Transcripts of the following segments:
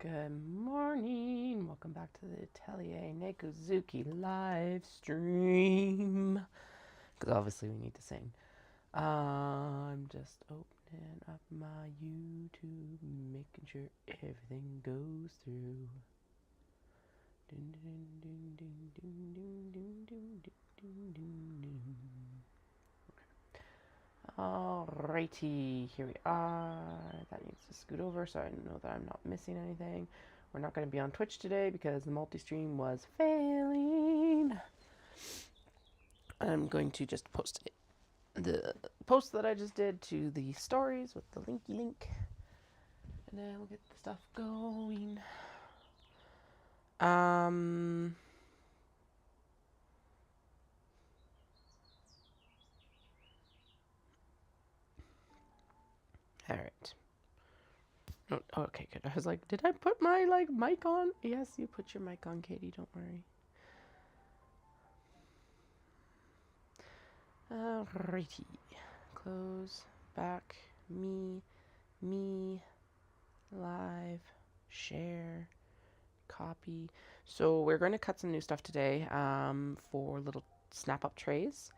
Good morning. Welcome back to the Atelier Nekozuki live stream. Because obviously we need to sing. I'm just opening up my YouTube, making sure everything goes through. Dun, dun, dun, dun, dun, dun, dun, dun, dun, dun, dun. Alrighty, here we are. That needs to scoot over so I know that I'm not missing anything. We're not going to be on Twitch today because the multi-stream was failing. I'm going to just post the post that I just did to the stories with the linky link. And then we'll get the stuff going. Alright. Oh, okay, good. I was like, did I put my mic on? Yes, you put your mic on, Katie, don't worry. Alrighty. Close, back, me, live, share, copy. So we're going to cut some new stuff today for little snap-up trays.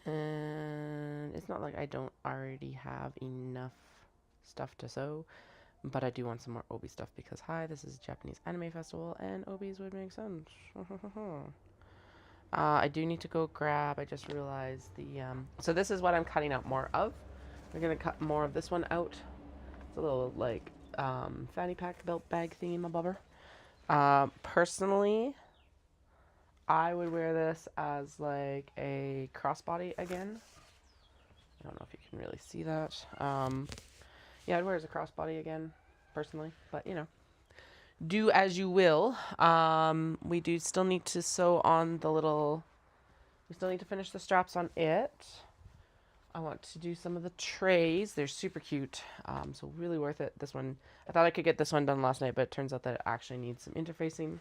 And it's not like I don't already have enough stuff to sew, but I do want some more obi stuff because, hi, this is Japanese Anime Festival and obis would make sense. I do need to go grab, I just realized the, so this is what I'm cutting out more of. We're going to cut more of this one out. It's a little, like, fanny pack belt bag theme, a bubber. Personally, I would wear this as, like, a crossbody again. I don't know if you can really see that. Yeah, I'd wear it as a crossbody again, personally. But, you know, do as you will. We do still need to sew on the little... We still need to finish the straps on it. I want to do some of the trays. They're super cute, so really worth it. This one, I thought I could get this one done last night, but it turns out that it actually needs some interfacing.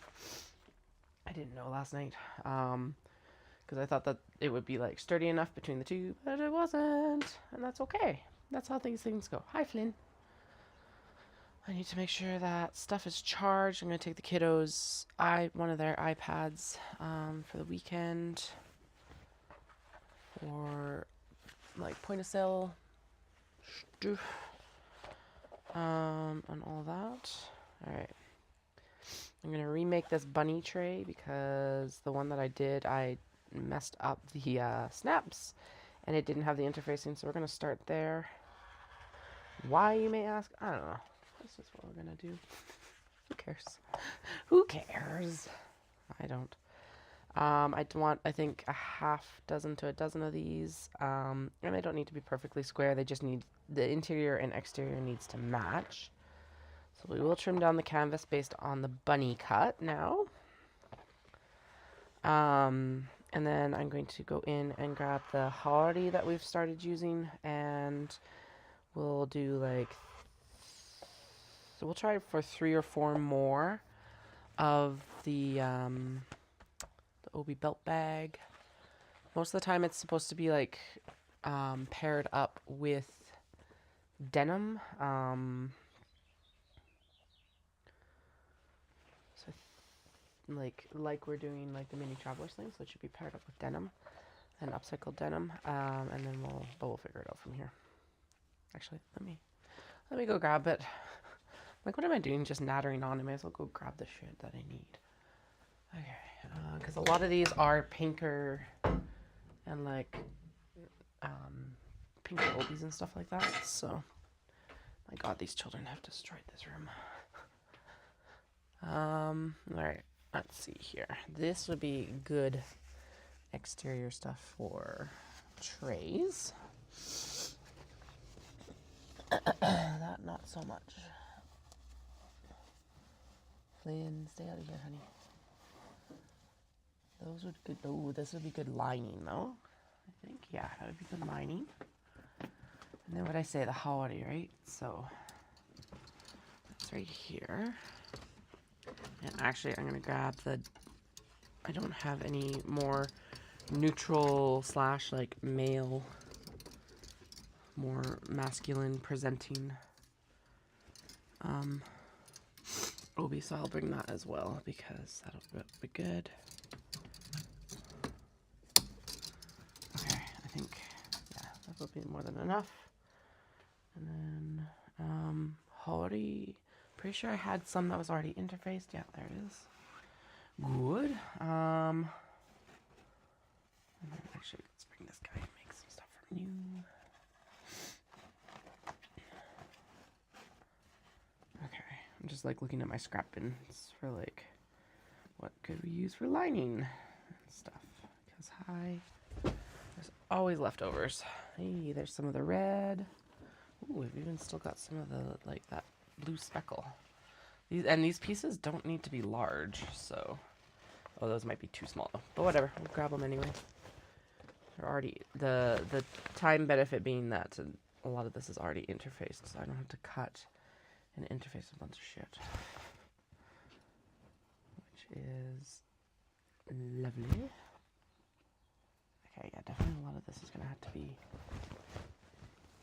I didn't know last night, because I thought that it would be like sturdy enough between the two, but it wasn't, and that's okay. That's how these things go. Hi, Flynn. I need to make sure that stuff is charged. I'm going to take the kiddos one of their iPads for the weekend for like point of sale stuff and all that. All right. I'm going to remake this bunny tray because the one that I did, I messed up the snaps and it didn't have the interfacing, so we're going to start there. Why, you may ask? I don't know. That's just what we're going to do. Who cares? Who cares? I don't. I want, I think, a half dozen to a dozen of these. And they don't need to be perfectly square. They just need, the interior and exterior needs to match. So we will trim down the canvas based on the bunny cut now. And then I'm going to go in and grab the hardy that we've started using, and we'll do like, so we'll try for 3 or 4 more of the obi belt bag. Most of the time it's supposed to be like paired up with denim. So like we're doing like the mini traveler's thing, so it should be paired up with denim and upcycled denim, and then we'll figure it out from here. Actually, let me go grab it. Like, what am I doing? Just nattering on. I may as well go grab the shit that I need. Okay, because a lot of these are pinker and like pinker obies and stuff like that. So, my God, these children have destroyed this room. All right. Let's see here. This would be good exterior stuff for trays. That not so much. Flynn, stay out of here, honey. Those would good. Oh, this would be good lining, though. I think, yeah, that would be good lining. And then what I say, the holiday, right? So that's right here. And actually, I'm gonna grab the. I don't have any more neutral / like male more masculine presenting obi, so I'll bring that as well because that'll be good. Okay, I think, yeah, that will be more than enough. And then Hori, pretty sure I had some that was already interfaced. Yeah, there it is. Good. Actually, let's bring this guy and make some stuff from you. Okay, I'm just like looking at my scrap bins for like what could we use for lining and stuff. Because there's always leftovers. Hey, there's some of the red. Ooh, we've even still got some of the like that blue speckle. These pieces don't need to be large, so those might be too small, but whatever. We'll grab them anyway. They're already the time benefit being that a lot of this is already interfaced, so I don't have to cut and interface a bunch of shit, which is lovely. Okay, yeah, definitely a lot of this is gonna have to be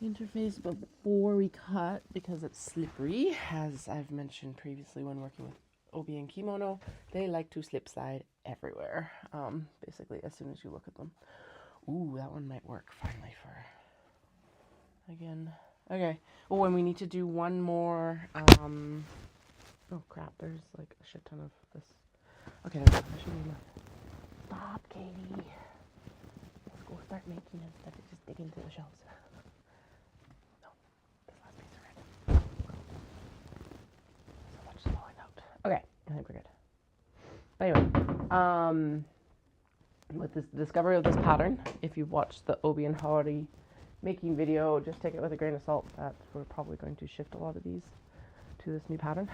interfaced before we cut because it's slippery, as I've mentioned previously when working with obi and kimono. They like to slip slide everywhere, basically as soon as you look at them. Ooh, that one might work finally for, again. Okay, oh, and we need to do one more, oh crap, there's like a shit ton of this. Okay, I should be enough. Stop, Katie. Let's go start making it instead of just digging into the shelves. No, this last piece of red. So much falling out. Okay, I think we're good. But anyway, with this discovery of this pattern, if you've watched the obi and hori making video, just take it with a grain of salt that we're probably going to shift a lot of these to this new pattern.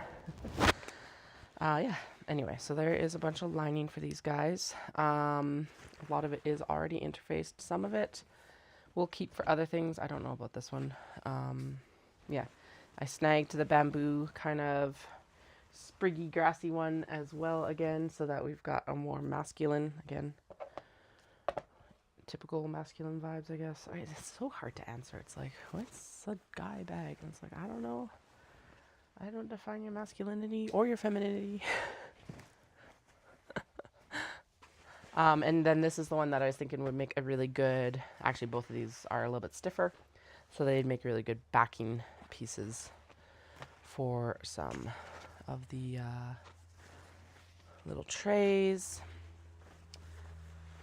Yeah, anyway, so there is a bunch of lining for these guys. A lot of it is already interfaced. Some of it we'll keep for other things. I don't know about this one. Yeah, I snagged the bamboo kind of spriggy grassy one as well again, so that we've got a more masculine, again, typical masculine vibes, I guess. It's so hard to answer. It's like, what's a guy bag? And it's like, I don't know. I don't define your masculinity or your femininity. And then this is the one that I was thinking would make a really good, actually both of these are a little bit stiffer, so they'd make really good backing pieces for some of the little trays.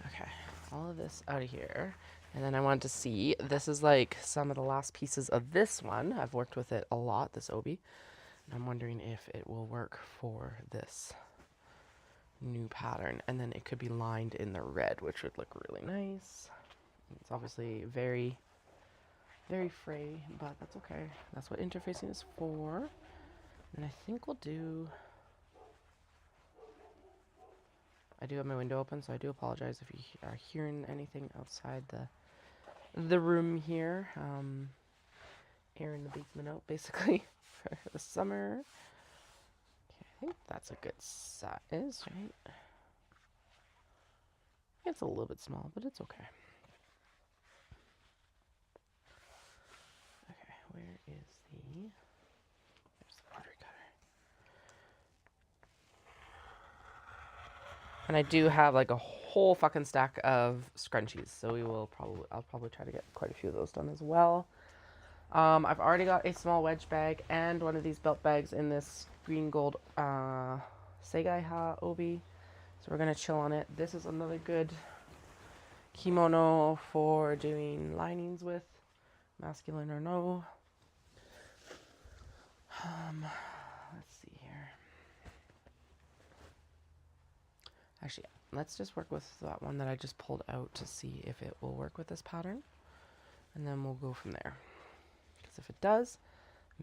Okay, all of this out of here. And then I wanted to see, this is like some of the last pieces of this one. I've worked with it a lot, this obi. And I'm wondering if it will work for this new pattern. And then it could be lined in the red, which would look really nice. It's obviously very, very fray, but that's okay. That's what interfacing is for. And I think we'll do... I do have my window open, so I do apologize if you are hearing anything outside the room here. Airing the basement out, basically, for the summer. Okay, I think that's a good size, right? It's a little bit small, but it's okay. Okay, where is the... There's the pottery cutter. And I do have like a whole fucking stack of scrunchies, so I'll probably try to get quite a few of those done as well. I've already got a small wedge bag and one of these belt bags in this green gold Segaiha obi, so we're gonna chill on it. This is another good kimono for doing linings with, masculine or no. Let's see here. Actually, let's just work with that one that I just pulled out to see if it will work with this pattern, and then we'll go from there. Because if it does,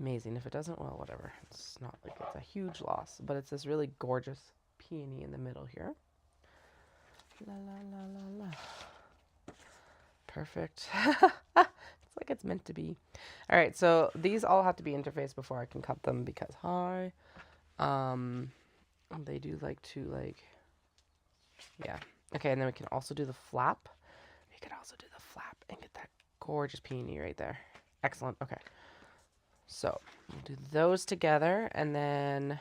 amazing. If it doesn't, well, whatever. It's not like it's a huge loss, but it's this really gorgeous peony in the middle here. La la la la la. Perfect. It's like it's meant to be. All right, so these all have to be interfaced before I can cut them because they do like to yeah. Okay, and then we can also do the flap. We could also do the flap and get that gorgeous peony right there. Excellent. Okay. So we'll do those together, and then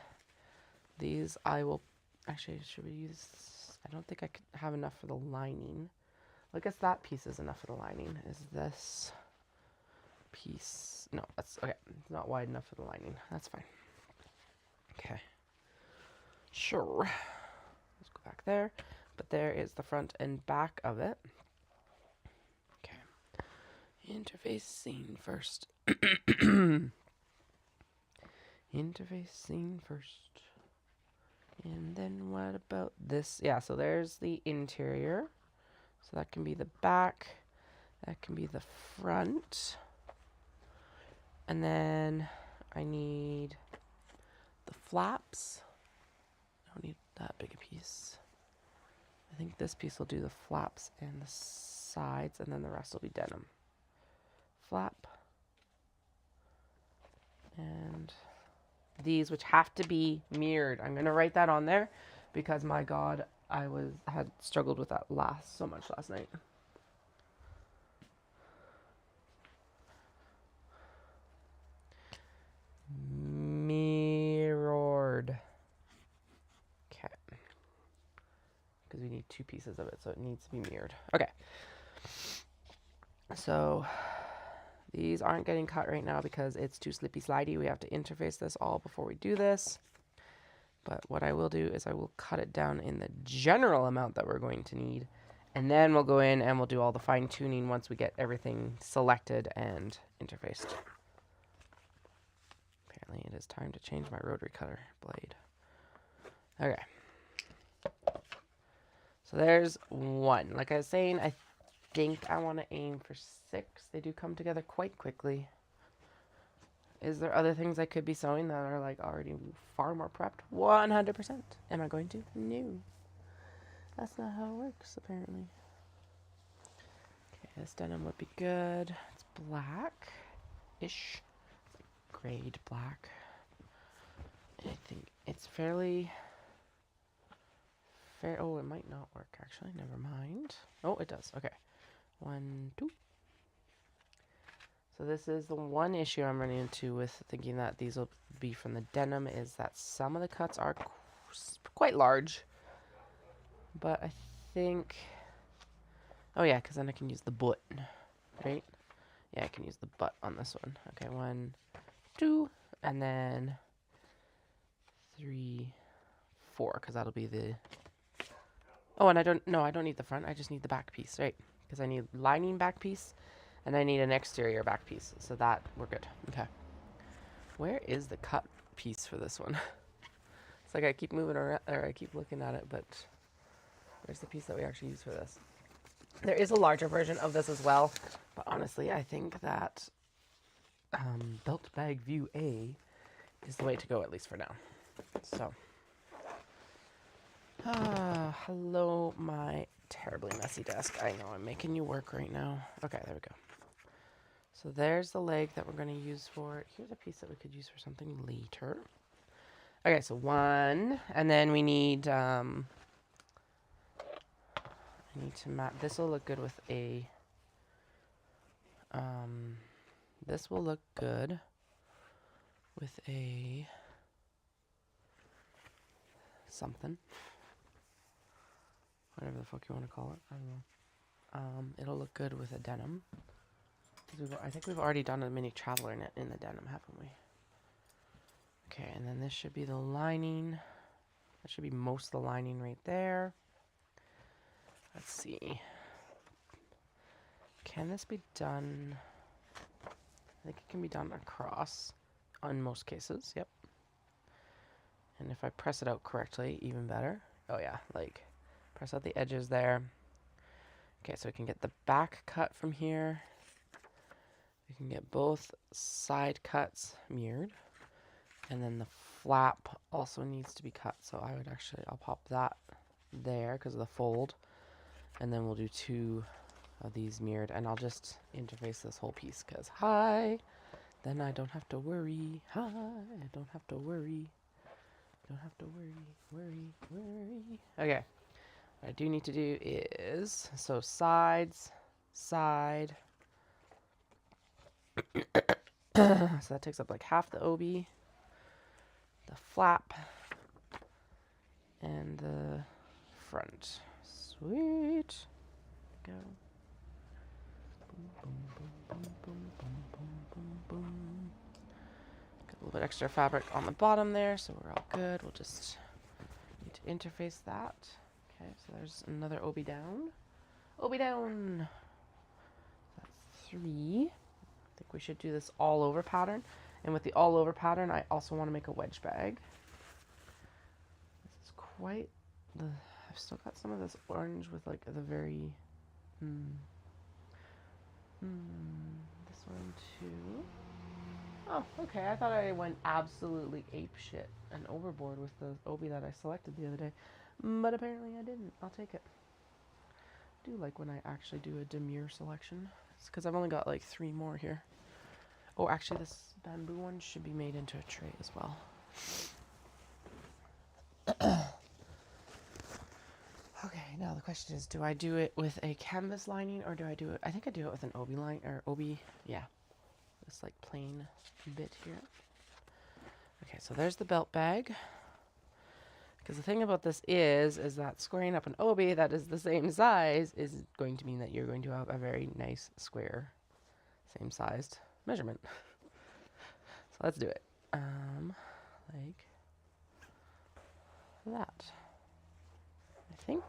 these I will, actually, should we use, I don't think I could have enough for the lining. Well, I guess that piece is enough for the lining. Is this piece, no, that's, okay, it's not wide enough for the lining. That's fine. Okay. Sure. Let's go back there. But there is the front and back of it. Okay. Interface scene first. Interface scene first. And then what about this? Yeah, so there's the interior. So that can be the back. That can be the front. And then I need the flaps. I don't need that big a piece. I think this piece will do the flaps and the sides, and then the rest will be denim. Flap. And these, which have to be mirrored. I'm going to write that on there because, my God, I had struggled with that so much last night. Mirrored. Okay. Because we need 2 pieces of it, so it needs to be mirrored. Okay. So these aren't getting cut right now because it's too slippy slidey. We have to interface this all before we do this. But what I will do is I will cut it down in the general amount that we're going to need. And then we'll go in and we'll do all the fine tuning once we get everything selected and interfaced. Apparently it is time to change my rotary cutter blade. Okay. So there's 1. Like I was saying, I think I want to aim for 6. They do come together quite quickly. Is there other things I could be sewing that are like already far more prepped? 100%. Am I going to? No. That's not how it works, apparently. Okay, this denim would be good. It's black-ish. Grade black. I think it's fairly fair. Oh, it might not work, actually. Never mind. Oh, it does. Okay. 1, 2. So this is the one issue I'm running into with thinking that these will be from the denim, is that some of the cuts are quite large. But I think, oh yeah, because then I can use the butt, right? Yeah, I can use the butt on this one. Okay, 1, 2, and then 3, 4, because that'll be the, oh, and I don't need the front, I just need the back piece, right? Because I need lining back piece, and I need an exterior back piece, so that, we're good. Okay. Where is the cut piece for this one? It's like I keep moving around, or I keep looking at it, but where's the piece that we actually use for this? There is a larger version of this as well, but honestly, I think that belt bag view A is the way to go, at least for now. So, hello, my terribly messy desk. I know, I'm making you work right now. Okay, there we go. So there's the leg that we're going to use for it. Here's a piece that we could use for something later. Okay, so 1, and then we need, I need to map. This will look good with a, this will look good with a something. Whatever the fuck you want to call it. I don't know. It'll look good with a denim. I think we've already done a mini traveler in the denim, haven't we? Okay, and then this should be the lining. That should be most of the lining right there. Let's see. Can this be done? I think it can be done across in most cases. Yep. And if I press it out correctly, even better. Oh yeah, like press out the edges there. Okay, so we can get the back cut from here. We can get both side cuts mirrored. And then the flap also needs to be cut. So I would actually, I'll pop that there because of the fold. And then we'll do 2 of these mirrored. And I'll just interface this whole piece because, hi, then I don't have to worry. Hi, I don't have to worry. Don't have to worry. Okay. What I do need to do is, so sides, side, So that takes up like half the obi, the flap, and the front. Sweet. Go. Boom, boom, boom, boom, boom, boom, boom, boom. Got a little bit extra fabric on the bottom there, so we're all good. We'll just need to interface that. Okay, so there's another obi down. Obi down. That's 3. I think we should do this all over pattern. And with the all over pattern, I also want to make a wedge bag. This is quite the... I've still got some of this orange with like the very... This one too. Oh, okay. I thought I went absolutely ape shit and overboard with the obi that I selected the other day. But apparently I didn't. I'll take it. I do like when I actually do a demure selection. It's because I've only got like 3 more here. Oh, actually this bamboo one should be made into a tray as well. Okay, now the question is, do I do it with a canvas lining or do I do it... I think I do it with an obi line, or obi, yeah. This like plain bit here. Okay, so there's the belt bag. Because the thing about this is that squaring up an obi that is the same size is going to mean that you're going to have a very nice square, same sized measurement. So let's do it. Like that. I think.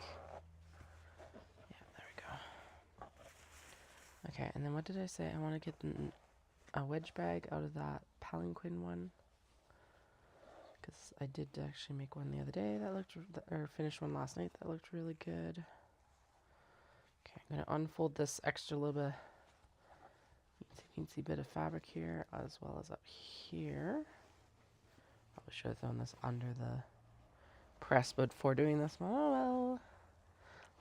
Yeah, there we go. Okay, and then what did I say? I want to get a wedge bag out of that palanquin one. Because I did actually make one the other day that looked, or finished one last night that looked really good. Okay, I'm going to unfold this extra little bit, teensy bit of fabric here, as well as up here. Probably should have thrown this under the press, but before doing this, oh well.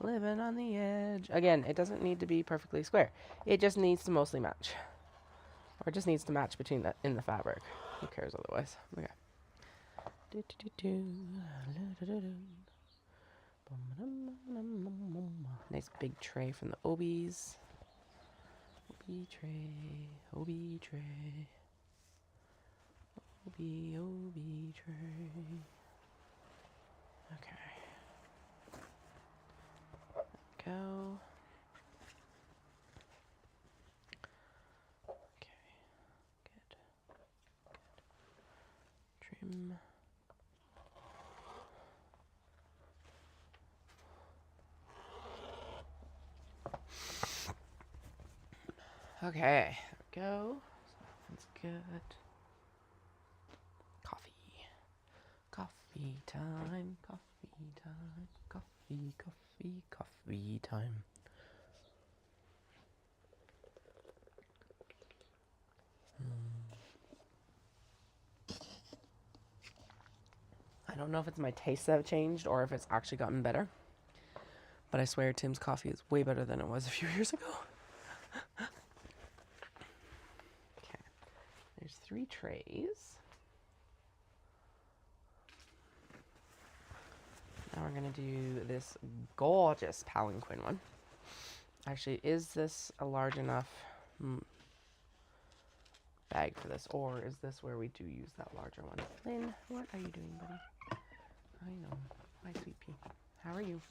Living on the edge. Again, it doesn't need to be perfectly square. It just needs to mostly match. Or it just needs to match between the, in the fabric. Who cares otherwise? Okay. Nice big tray from the obies. Obi tray, obi tray. Obi tray. Okay. Go. Okay. Good. Trim. Okay, go. That's good. Coffee. Coffee time. Coffee time. Coffee, coffee, coffee time. I don't know if it's my tastes that have changed or if it's actually gotten better. But I swear Tim's coffee is way better than it was a few years ago. Okay. There's 3 trays. Now we're going to do this gorgeous palanquin one. Actually, is this a large enough bag for this? Or is this where we do use that larger one? Lynn, what are you doing, buddy? I know. My sweet pea. How are you?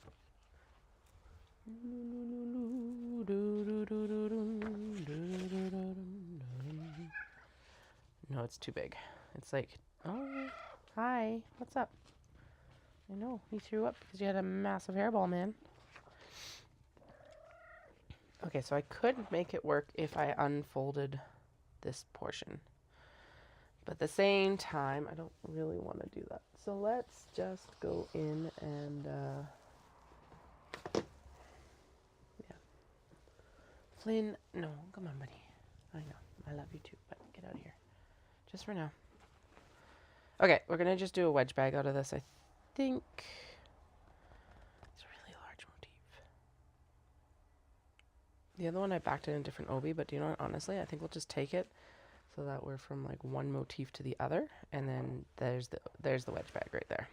No, it's too big. It's like, oh, hi, what's up? I know, you threw up because you had a massive hairball, man. Okay, so I could make it work if I unfolded this portion. But at the same time, I don't really want to do that. So let's just go in and, yeah. Flynn, no, come on, buddy. I know, I love you too, but get out of here. Just for now. Okay, we're going to just do a wedge bag out of this, I think. It's a really large motif. The other one I backed in a different obi, but do you know what, honestly, I think we'll just take it so that we're from like one motif to the other, and then there's the wedge bag right there.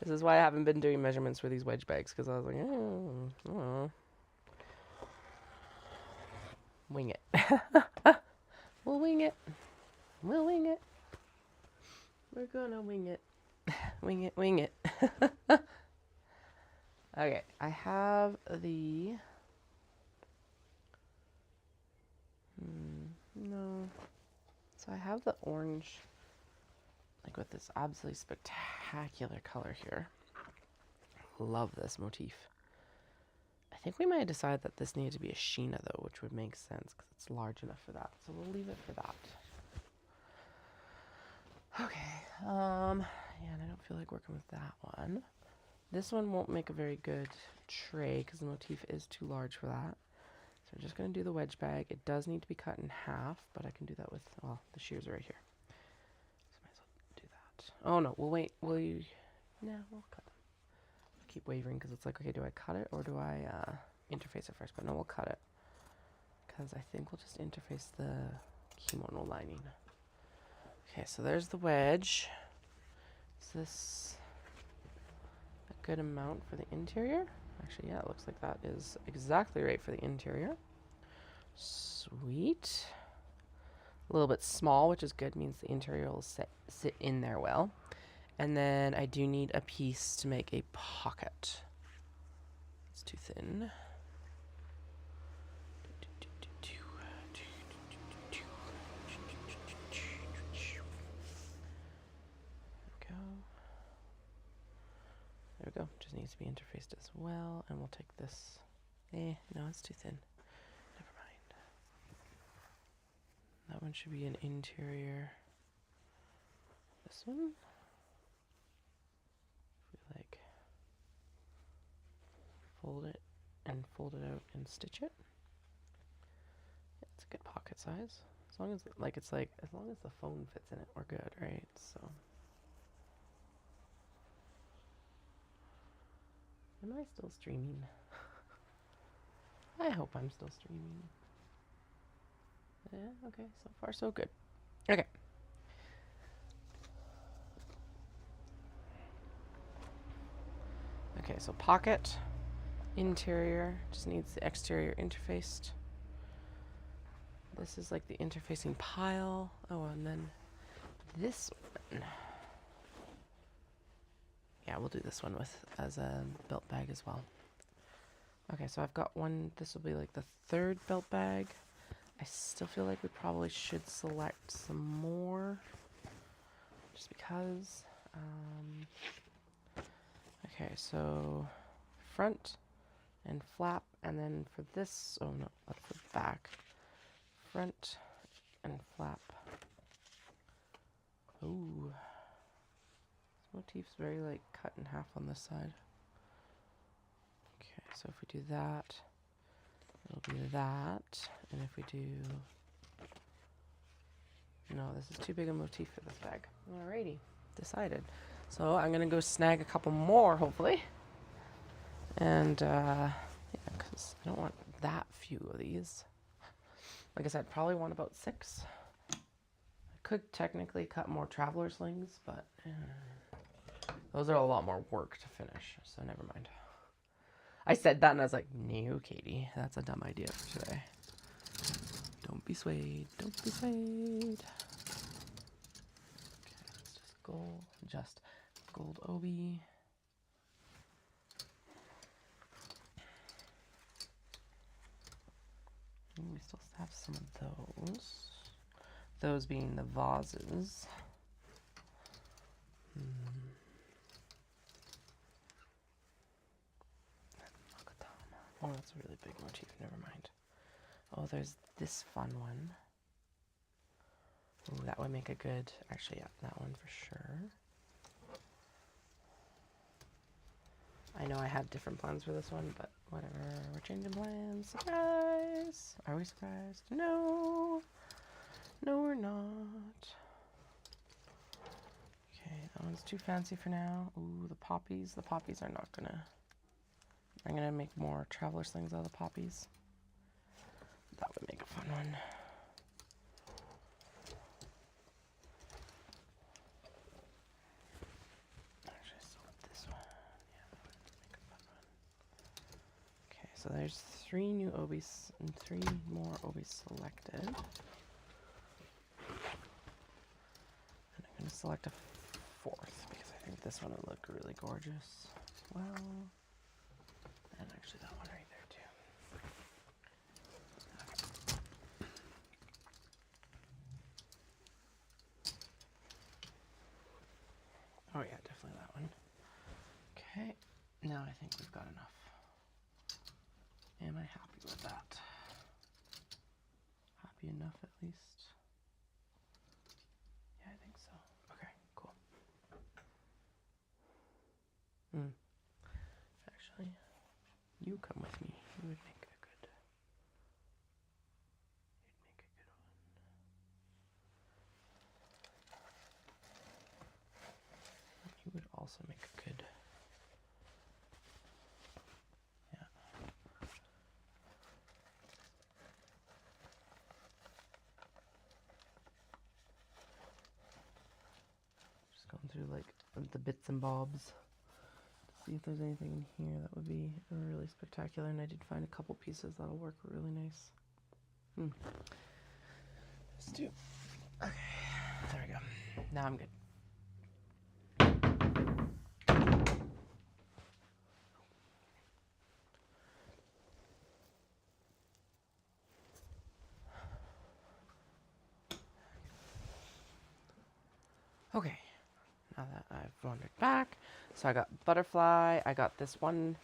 This is why I haven't been doing measurements for these wedge bags, because I was like, oh. Wing it. We'll wing it. We'll wing it. We're gonna wing it. Wing it, wing it. Okay, I have the... no. So I have the orange, like with this absolutely spectacular color here. Love this motif. I think we might decide that this needed to be a Sheena though, which would make sense because it's large enough for that. So we'll leave it for that. Okay, yeah, and I don't feel like working with that one. This one won't make a very good tray because the motif is too large for that. So we're just going to do the wedge bag. It does need to be cut in half, but I can do that with, well, the shears are right here. So might as well do that. Oh no, we'll wait. Will you? No, we'll cut them. I keep wavering because it's like, okay, do I cut it or do I interface it first? But no, we'll cut it because I think we'll just interface the kimono lining. Okay, so there's the wedge. Is this a good amount for the interior? Actually, yeah, it looks like that is exactly right for the interior. Sweet. A little bit small, which is good, means the interior will sit in there well. And then I do need a piece to make a pocket. It's too thin. There we go. Just needs to be interfaced as well. And we'll take this. No, it's too thin. Never mind. That one should be an interior. This one? If we like fold it and fold it out and stitch it. Yeah, it's a good pocket size. As long as as long as the phone fits in it, we're good, right? So am I still streaming? I hope I'm still streaming. Yeah, okay, so far so good. Okay. Okay, so pocket, interior, just needs the exterior interfaced. This is like the interfacing pile. Oh, and then this one. Yeah, we'll do this one as a belt bag as well. Okay, so I've got one. This will be like the third belt bag. I still feel like we probably should select some more, just because. Okay, so front and flap, and then for this, oh no, that's the back. Front and flap. Ooh. Motif's very like cut in half on this side. Okay, so if we do that, it'll be that. And if we do... No, this is too big a motif for this bag. Alrighty, decided. So I'm going to go snag a couple more, hopefully. And, yeah, because I don't want that few of these. Like I said, probably want about 6. I could technically cut more traveler slings, but... those are a lot more work to finish, so never mind. I said that and I was like, no, Katie, that's a dumb idea for today. Don't be swayed. Don't be swayed. Okay, it's just gold obi. Ooh, we still have some of those. Those being the vases. Oh, that's a really big motif. Never mind. Oh, there's this fun one. Ooh, that would make a good... Actually, yeah, that one for sure. I know I had different plans for this one, but whatever. We're changing plans. Surprise! Are we surprised? No! No, we're not. Okay, that one's too fancy for now. Ooh, the poppies. The poppies are not gonna... I'm going to make more traveler slings out of the poppies. That would make a fun one. Actually, so this one. Yeah, that would make a fun one. Okay, so there's 3 new obies and 3 more obies selected. And I'm going to select a 4th because I think this one will look really gorgeous as well. And actually that one right there too. Oh yeah, definitely that one. Okay, now I think we've got enough. Am I happy with that? Happy enough at least? Yeah, I think so. Okay, cool. Actually, you come with me. You would make a good. You'd make a good one. You would also make a good. Yeah. Just going through like the bits and bobs to see if there's anything in here that would be really spectacular. And I did find a couple pieces that'll work really nice. Let's do. Okay, there we go. Now I'm good. Okay, now that I've wandered back, so I got butterfly, I got this one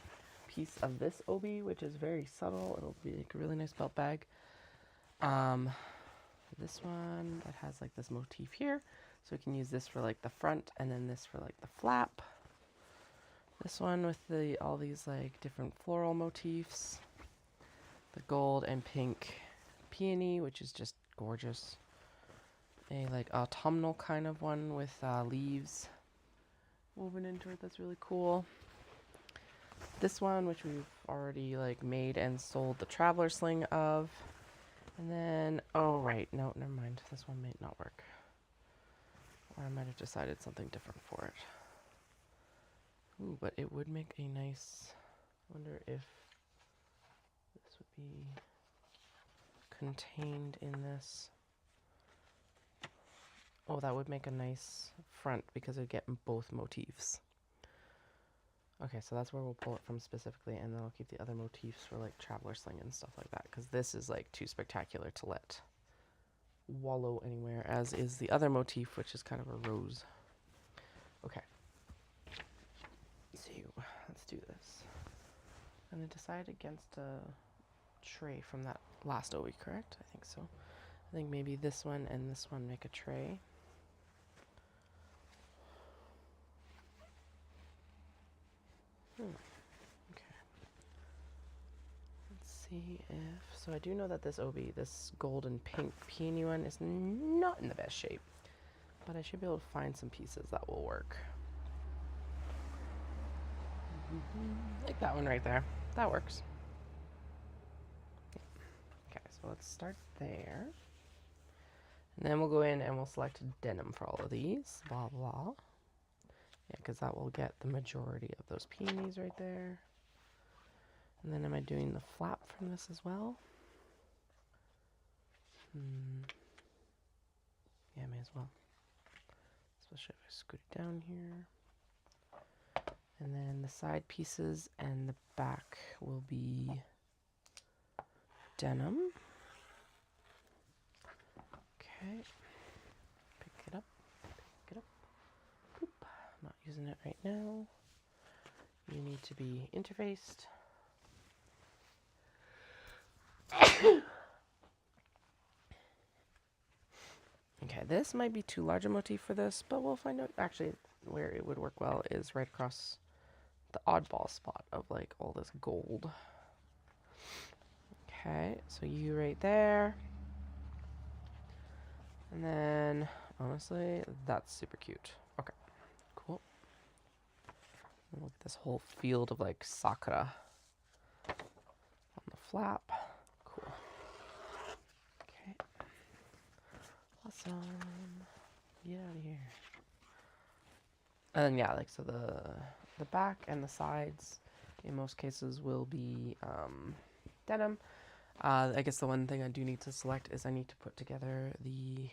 piece of this obi, which is very subtle. It'll be like a really nice belt bag. This one that has like this motif here, so we can use this for like the front, and then this for like the flap. This one with the all these like different floral motifs, the gold and pink peony, which is just gorgeous. A like autumnal kind of one with leaves woven into it. That's really cool. This one, which we've already like made and sold the traveler sling of. And then, oh right, no, never mind. This one might not work. Or I might have decided something different for it. Ooh, but it would make a nice, I wonder if this would be contained in this. Oh, that would make a nice front because it would get both motifs. Okay, so that's where we'll pull it from specifically, and then I'll keep the other motifs for like traveler sling and stuff like that, because this is like too spectacular to let wallow anywhere, as is the other motif, which is kind of a rose. Okay. So let's do this. I'm going to decide against a tray from that last OE, correct? I think so. I think maybe this one and this one make a tray. Okay. Let's see if... So I do know that this OB, this gold and pink peony one, is not in the best shape. But I should be able to find some pieces that will work. Like that one right there. That works. Okay, so let's start there. And then we'll go in and we'll select denim for all of these. Blah, blah. Yeah, because that will get the majority of those peonies right there. And then am I doing the flap from this as well? Yeah, may as well. Especially if I scoot it down here. And then the side pieces and the back will be denim. Okay. Pick it up. Pick it up. Boop. I'm not using it right now. You need to be interfaced. Okay, this might be too large a motif for this, but we'll find out. Actually, where it would work well is right across the oddball spot of like all this gold. Okay, so you right there. And then, honestly, that's super cute. Okay, cool. Look at this whole field of like sakura on the flap. Cool. Okay. Awesome. Get out of here. And then yeah, like so the back and the sides in most cases will be denim. I guess the one thing I do need to select is I need to put together the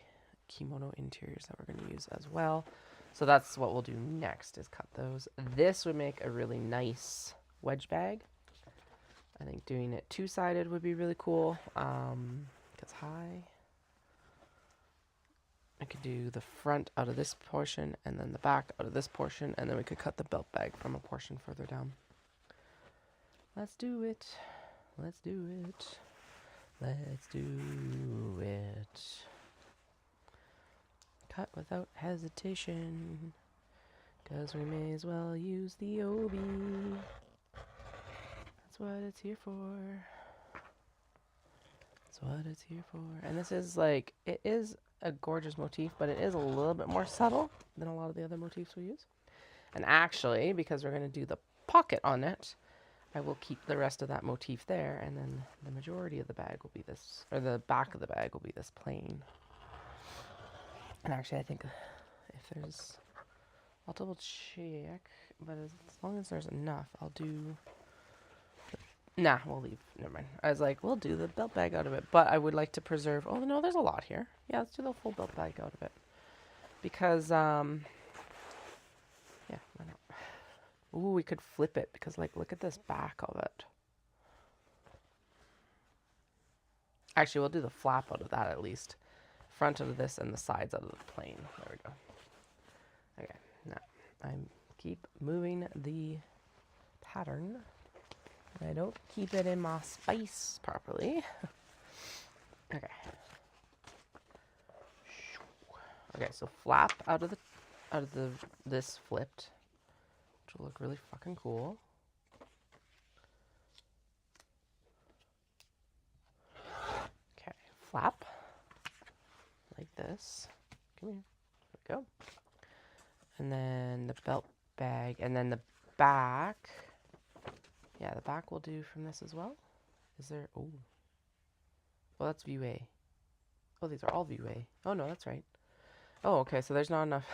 kimono interiors that we're going to use as well. So that's what we'll do next, is cut those. This would make a really nice wedge bag. I think doing it two-sided would be really cool. Because high. I could do the front out of this portion and then the back out of this portion, and then we could cut the belt bag from a portion further down. Let's do it. Let's do it. Let's do it. Cut without hesitation, because we may as well use the obi. That's what it's here for. That's what it's here for. And this is like, it is a gorgeous motif, but it is a little bit more subtle than a lot of the other motifs we use. And actually, because we're going to do the pocket on it, I will keep the rest of that motif there, and then the majority of the bag will be this, or the back of the bag will be this plain. And actually, I think if there's, I'll double check, but as long as there's enough, I'll do, nah, we'll leave, never mind. I was like, we'll do the belt bag out of it, but I would like to preserve, oh no, there's a lot here. Yeah, let's do the full belt bag out of it. Because, yeah, why not? Ooh, we could flip it, because, like, look at this back of it. Actually, we'll do the flap out of that at least. Front of this and the sides out of the plane. There we go. Okay, now I keep moving the pattern. And I don't keep it in my space properly. Okay. Okay, so flap out of this flipped. Which will look really fucking cool. Okay, flap like this. Come here. There we go. And then the belt bag, and then the back. Yeah, the back will do from this as well. Is there? Oh, well, that's view A. Oh, these are all view A. Oh no, that's right. Oh, okay. So there's not enough.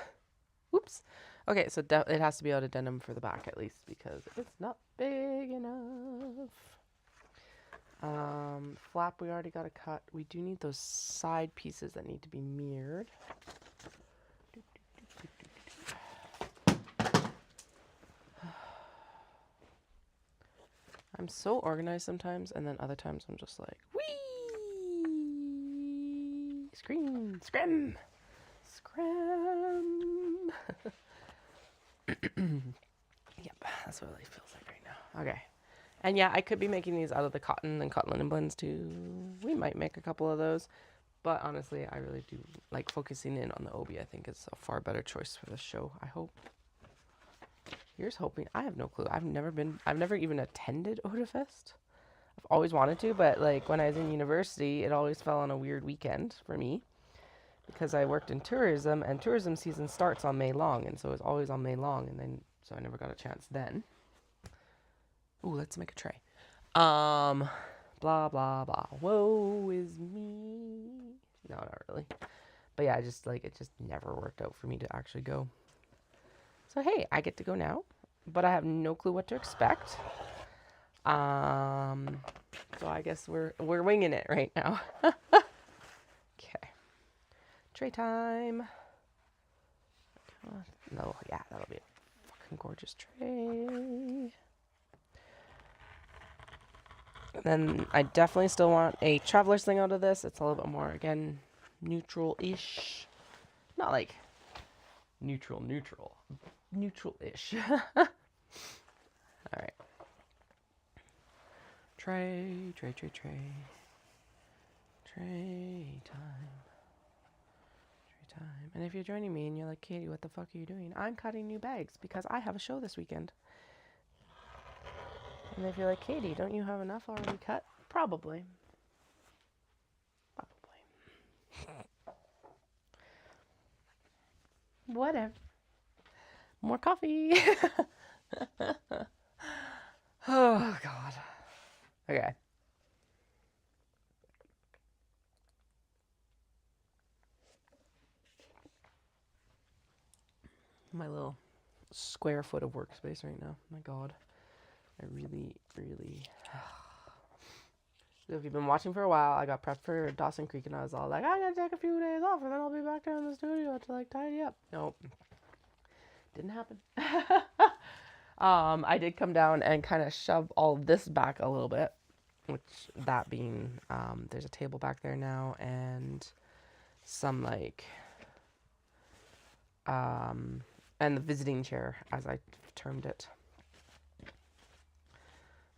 Whoops. Okay, so it has to be out of denim for the back at least, because it's not big enough. Flap we already got to cut. We do need those side pieces that need to be mirrored. I'm so organized sometimes, and then other times I'm just like, whee! Scream! Scram! Scram! Yep, that's what it really feels like right now. Okay. And yeah, I could be making these out of the cotton and cotton linen blends too. We might make a couple of those. But honestly, I really do like focusing in on the obi. I think it's a far better choice for the show, I hope. Here's hoping. I have no clue. I've never even attended Otafest. I've always wanted to, but like when I was in university, it always fell on a weird weekend for me. Because I worked in tourism, and tourism season starts on May long, and so it's always on May long, and then so I never got a chance then. Ooh, let's make a tray. Blah blah blah. Woe is me. No, not really. But yeah, it just never worked out for me to actually go. So hey, I get to go now, but I have no clue what to expect. So I guess we're winging it right now. Okay. Tray time. No, yeah, that'll be a fucking gorgeous tray. Then I definitely still want a traveler's thing out of this. It's a little bit more, again, neutral-ish. Not like neutral-ish. Alright. Tray time. And if you're joining me and you're like, Katie, what the fuck are you doing? I'm cutting new bags because I have a show this weekend. And if you're like, Katie, don't you have enough already cut? Probably. Whatever. More coffee. Oh, God. Okay. My little square foot of workspace right now. My God. I really, really... So if you've been watching for a while, I got prepped for Dawson Creek and I was all like, I'm going to take a few days off and then I'll be back there in the studio to like tidy up. Nope. Didn't happen. I did come down and kind of shove all of this back a little bit, which that being, there's a table back there now and some like, and the visiting chair, as I termed it.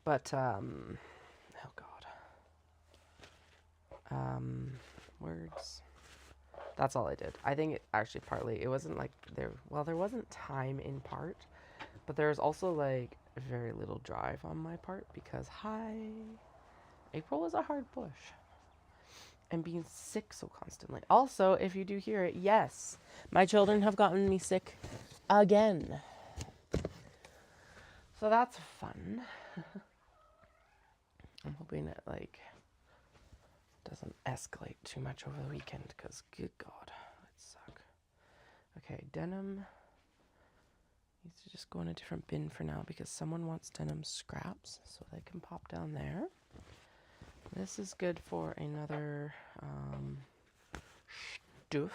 But, oh God. Words. That's all I did. I think it actually partly, it wasn't like there wasn't time in part, but there's also like very little drive on my part because April was a hard push. And being sick so constantly. Also, if you do hear it, yes, my children have gotten me sick again. So that's fun. I'm hoping it like doesn't escalate too much over the weekend because good God, it'd suck. Okay, denim needs to just go in a different bin for now because someone wants denim scraps, so they can pop down there. This is good for another stuff.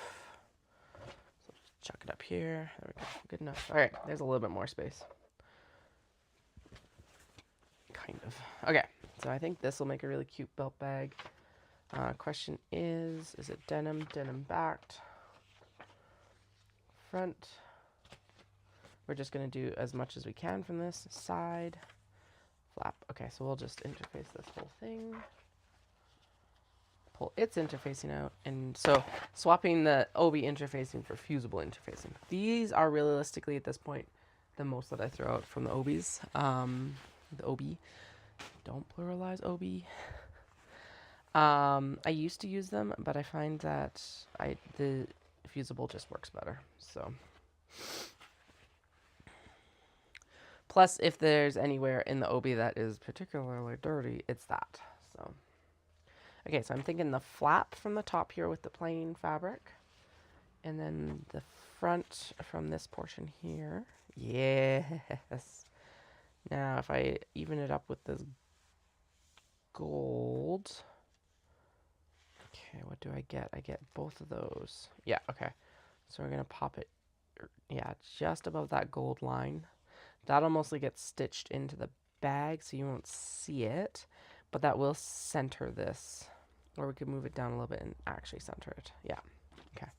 So just chuck it up here. There we go. Good enough. All right, there's a little bit more space. Kind of. Okay, so I think this will make a really cute belt bag. Question is it denim backed, front? We're just going to do as much as we can from this side. Flap. Okay, so we'll just interface this whole thing. Pull its interfacing out. And so swapping the OB interfacing for fusible interfacing. These are realistically at this point the most that I throw out from the OBs. The OB. Don't pluralize OB. I used to use them, but I find that the fusible just works better. So, plus if there's anywhere in the OB that is particularly dirty, it's that. So, okay, so I'm thinking the flap from the top here with the plain fabric, and then the front from this portion here. Yes. Now, if I even it up with this gold. Okay, what do I get? I get both of those. Yeah, okay. So we're going to pop it, yeah, just above that gold line. That'll mostly get stitched into the bag, so you won't see it. But that will center this. Or we could move it down a little bit and actually center it. Yeah, okay.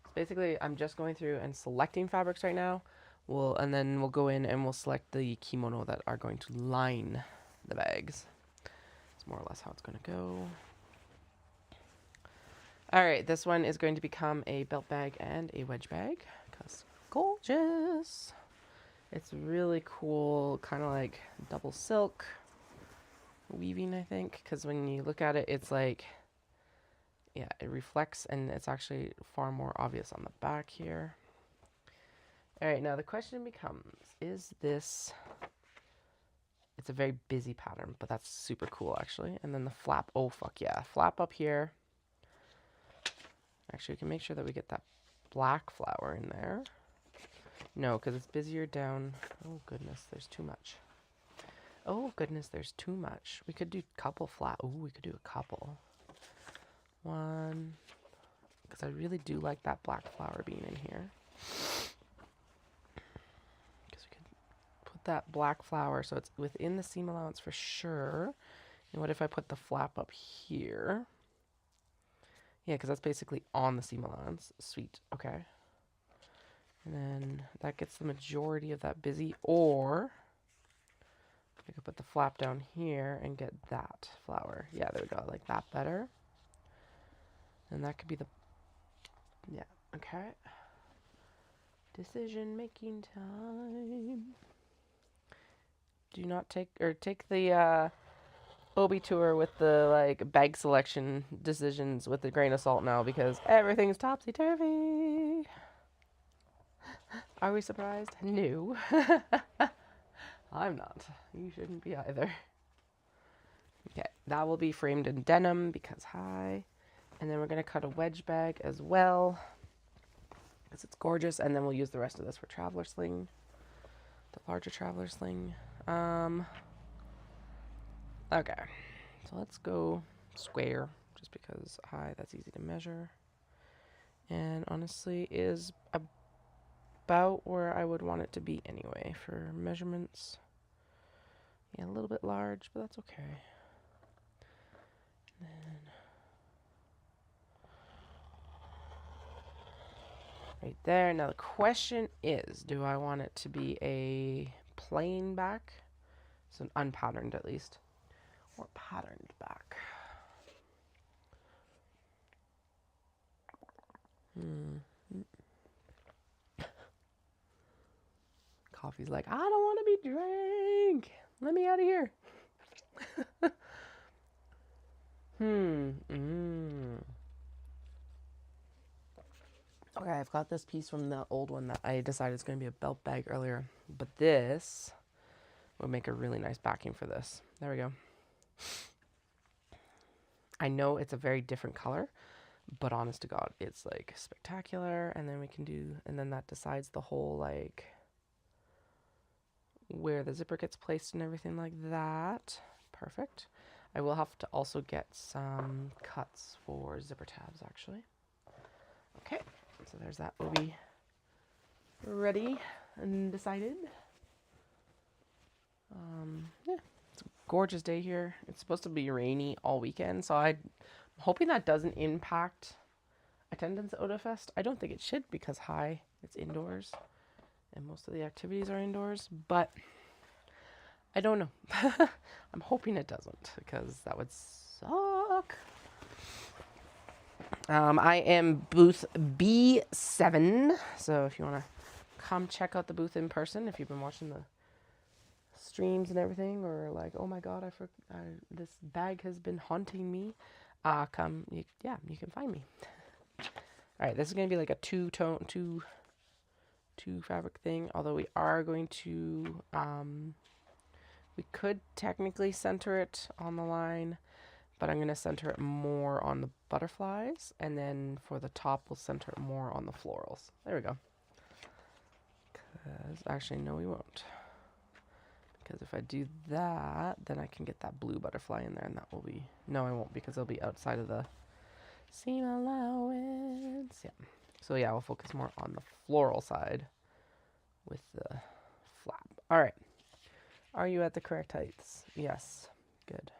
So basically, I'm just going through and selecting fabrics right now. And then we'll go in and we'll select the kimono that are going to line the bags. That's more or less how it's going to go. All right, this one is going to become a belt bag and a wedge bag because gorgeous. It's really cool, kind of like double silk weaving, I think, because when you look at it, it's like, yeah, it reflects and it's actually far more obvious on the back here. All right, now the question becomes, is this, it's a very busy pattern, but that's super cool actually. And then the flap, oh fuck yeah, flap up here. Actually, we can make sure that we get that black flower in there. No, because it's busier down. Oh, goodness, there's too much. Oh, goodness, there's too much. We could do a couple flat. Oh, we could do a couple. One. Because I really do like that black flower being in here. Because we could put that black flower so it's within the seam allowance for sure. And what if I put the flap up here? Yeah, because that's basically on the seam allowance. Sweet. Okay. And then that gets the majority of that busy. Or I could put the flap down here and get that flower. Yeah, there we go. I like that better. And that could be the... Yeah, okay. Decision making time. Do not take the Obi tour with the like bag selection decisions with a grain of salt now because everything's topsy-turvy. Are we surprised? No. I'm not. You shouldn't be either. Okay, that will be framed in denim because hi. And then we're going to cut a wedge bag as well because it's gorgeous. And then we'll use the rest of this for traveler sling, the larger traveler sling. Okay, so let's go square, just because that's easy to measure. And honestly is about where I would want it to be anyway for measurements. Yeah, a little bit large, but that's okay. And then right there. Now the question is, do I want it to be a plain back? So an unpatterned at least. Or patterned back. Coffee's like, I don't want to be drank. Let me out of here. Okay, I've got this piece from the old one that I decided is going to be a belt bag earlier. But this will make a really nice backing for this. There we go. I know it's a very different color, but honest to God, it's like spectacular. And then we can do, and then that decides the whole like where the zipper gets placed and everything like that. Perfect. I will have to also get some cuts for zipper tabs actually. Okay, so there's that. Will be ready and decided. Yeah, it's a gorgeous day here. It's supposed to be rainy all weekend, so I'm hoping that doesn't impact attendance at Otafest. I don't think it should because it's indoors and most of the activities are indoors, but I don't know. I'm hoping it doesn't because that would suck. I am booth B7, so if you want to come check out the booth in person, if you've been watching the streams and everything, or like, oh my god, this bag has been haunting me, you can find me. All right, this is going to be like a two fabric thing, although we are going to, we could technically center it on the line, but I'm going to center it more on the butterflies, and then for the top, we'll center it more on the florals. There we go. Actually, no, we won't. Because if I do that, then I can get that blue butterfly in there, and that will be... No, I won't, because it'll be outside of the seam allowance. Yeah. So yeah, we'll focus more on the floral side with the flap. All right. Are you at the correct heights? Yes. Good.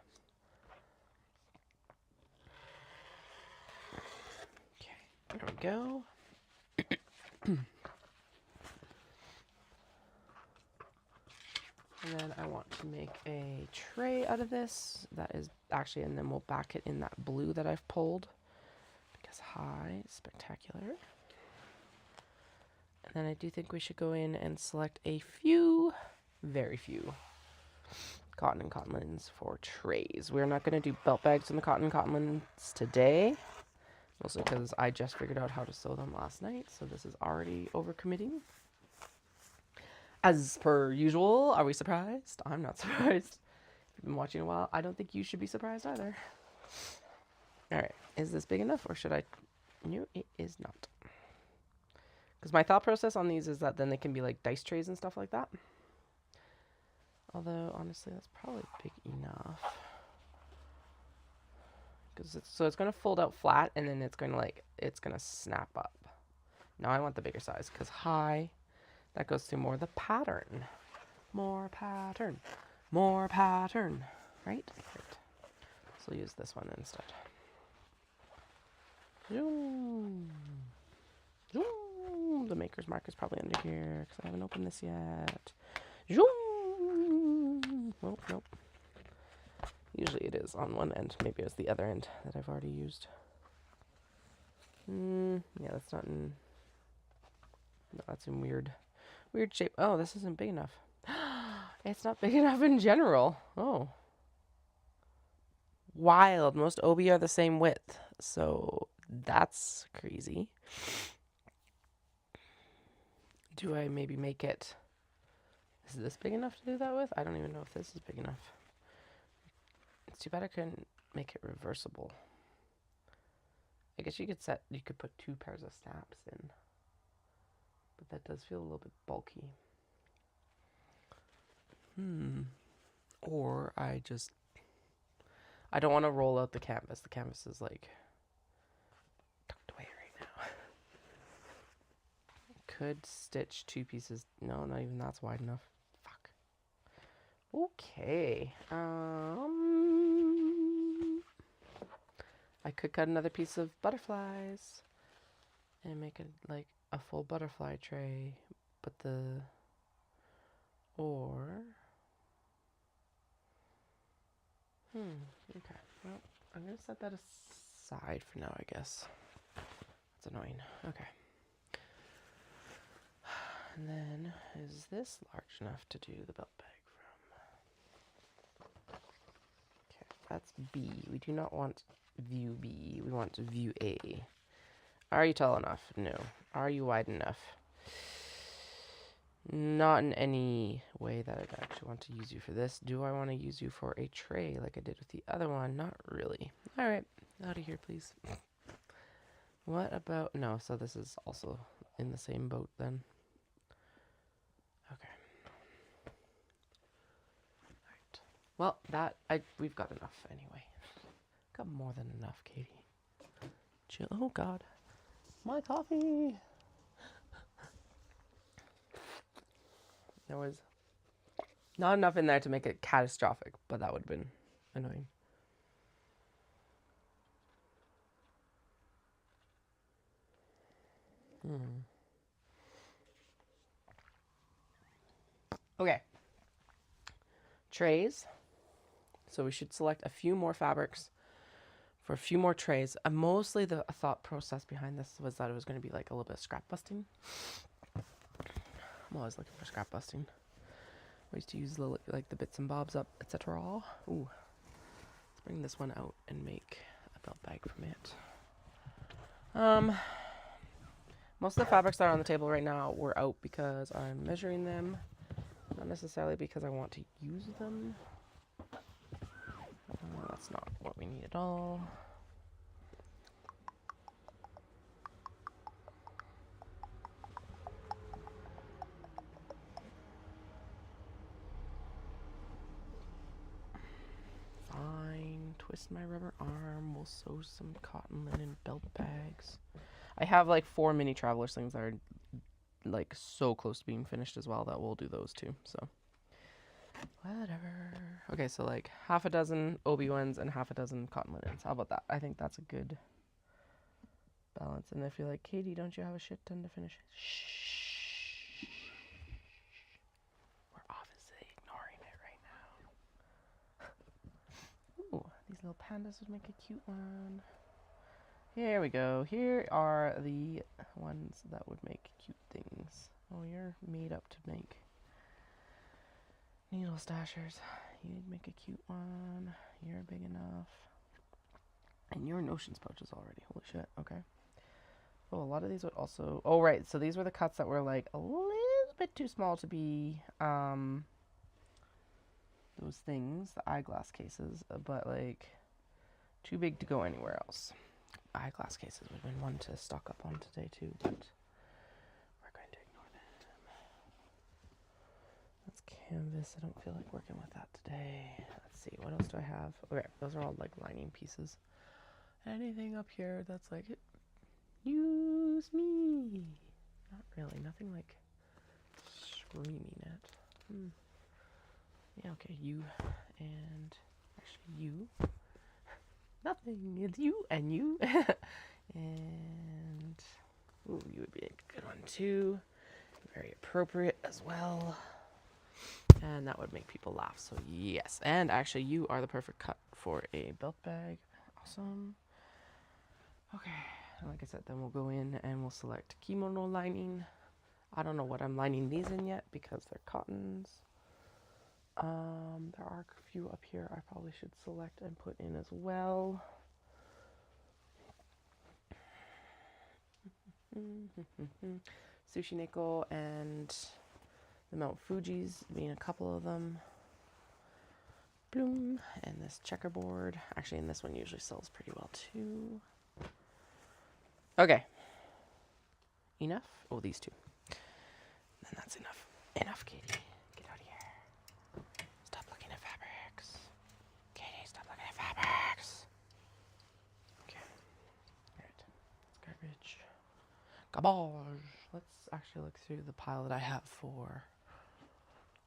Okay. There we go. And then I want to make a tray out of this. That is actually, and then we'll back it in that blue that I've pulled. Because spectacular. And then I do think we should go in and select a few, very few, cotton and cotton linens for trays. We're not going to do belt bags on the cotton and cotton linens today. Mostly because I just figured out how to sew them last night. So this is already overcommitting. As per usual, are we surprised? I'm not surprised. If you've been watching a while, I don't think you should be surprised either. Alright, is this big enough or should I... No, it is not. Because my thought process on these is that then they can be like dice trays and stuff like that. Although, honestly, that's probably big enough. So it's going to fold out flat and then it's going to snap up. Now I want the bigger size because that goes to more the pattern. More pattern. More pattern. Right? Right. So we'll use this one instead. Zoom. Zoom. The maker's mark is probably under here because I haven't opened this yet. Zoom. Nope, nope. Usually it is on one end. Maybe it was the other end that I've already used. Yeah, that's not in... No, that's in weird shape. Oh, this isn't big enough. It's not big enough in general. Oh. Wild. Most obi are the same width. So that's crazy. Do I maybe make it... Is this big enough to do that with? I don't even know if this is big enough. It's too bad I couldn't make it reversible. I guess you could put 2 pairs of snaps in. But that does feel a little bit bulky. Or I don't want to roll out the canvas. The canvas is like tucked away right now. Could stitch 2 pieces. No, not even that's wide enough. Fuck. Okay. I could cut another piece of butterflies and make it like a full butterfly tray, but okay. Well, I'm gonna set that aside for now, I guess. That's annoying. Okay. And then, is this large enough to do the belt bag from? Okay, that's B. We do not want view B. We want view A. Are you tall enough? No. Are you wide enough? Not in any way that I'd actually want to use you for this. Do I want to use you for a tray like I did with the other one? Not really. Alright, out of here, please. What about... No, so this is also in the same boat then. Okay. Alright. Well, we've got enough anyway. Got more than enough, Katie. Chill. Oh, God. My coffee! There was not enough in there to make it catastrophic, but that would have been annoying. Okay. Trays. So we should select a few more fabrics for a few more trays. Mostly the thought process behind this was that it was going to be like a little bit of scrap busting. I'm always looking for scrap busting. I used to use the bits and bobs up, etc. Ooh. Let's bring this one out and make a belt bag from it. Most of the fabrics that are on the table right now were out because I'm measuring them, not necessarily because I want to use them. That's not what we need at all. Fine, twist my rubber arm, we'll sew some cotton linen belt bags. I have like 4 mini traveler slings that are like so close to being finished as well that we'll do those too, so whatever. Okay, so like half a dozen Obi ones and half a dozen cotton linens. How about that? I think that's a good balance. And if you're like, Katie, don't you have a shit ton to finish? Shh. We're obviously ignoring it right now. Ooh, these little pandas would make a cute one. Here we go. Here are the ones that would make cute things. Oh, you're made up to make needle stashers. You'd make a cute one. You're big enough. And you're notions pouches already. Holy shit. Okay. Oh, a lot of these would also... Oh, right. So these were the cuts that were like a little bit too small to be those things, the eyeglass cases, but like too big to go anywhere else. Eyeglass cases would have been one to stock up on today too, but we're going to ignore them. That's canvas. I don't feel like working with that today. Let's see, what else do I have? Okay, those are all like lining pieces. Anything up here that's like, use me? Not really, nothing like screaming at. Yeah, okay, you and actually you. Nothing. It's you and you. And ooh, you would be a good one too. Very appropriate as well. And that would make people laugh. So yes. And actually you are the perfect cut for a belt bag. Awesome. Okay. Like I said, then we'll go in and we'll select kimono lining. I don't know what I'm lining these in yet because they're cottons. There are a few up here I probably should select and put in as well. Sushi Neko and the Mount Fuji's being a couple of them. Bloom. And this checkerboard. Actually, and this one usually sells pretty well too. Okay. Enough? Oh, these two. And that's enough. Enough, Katie. Get out of here. Garbage. Let's actually look through the pile that I have for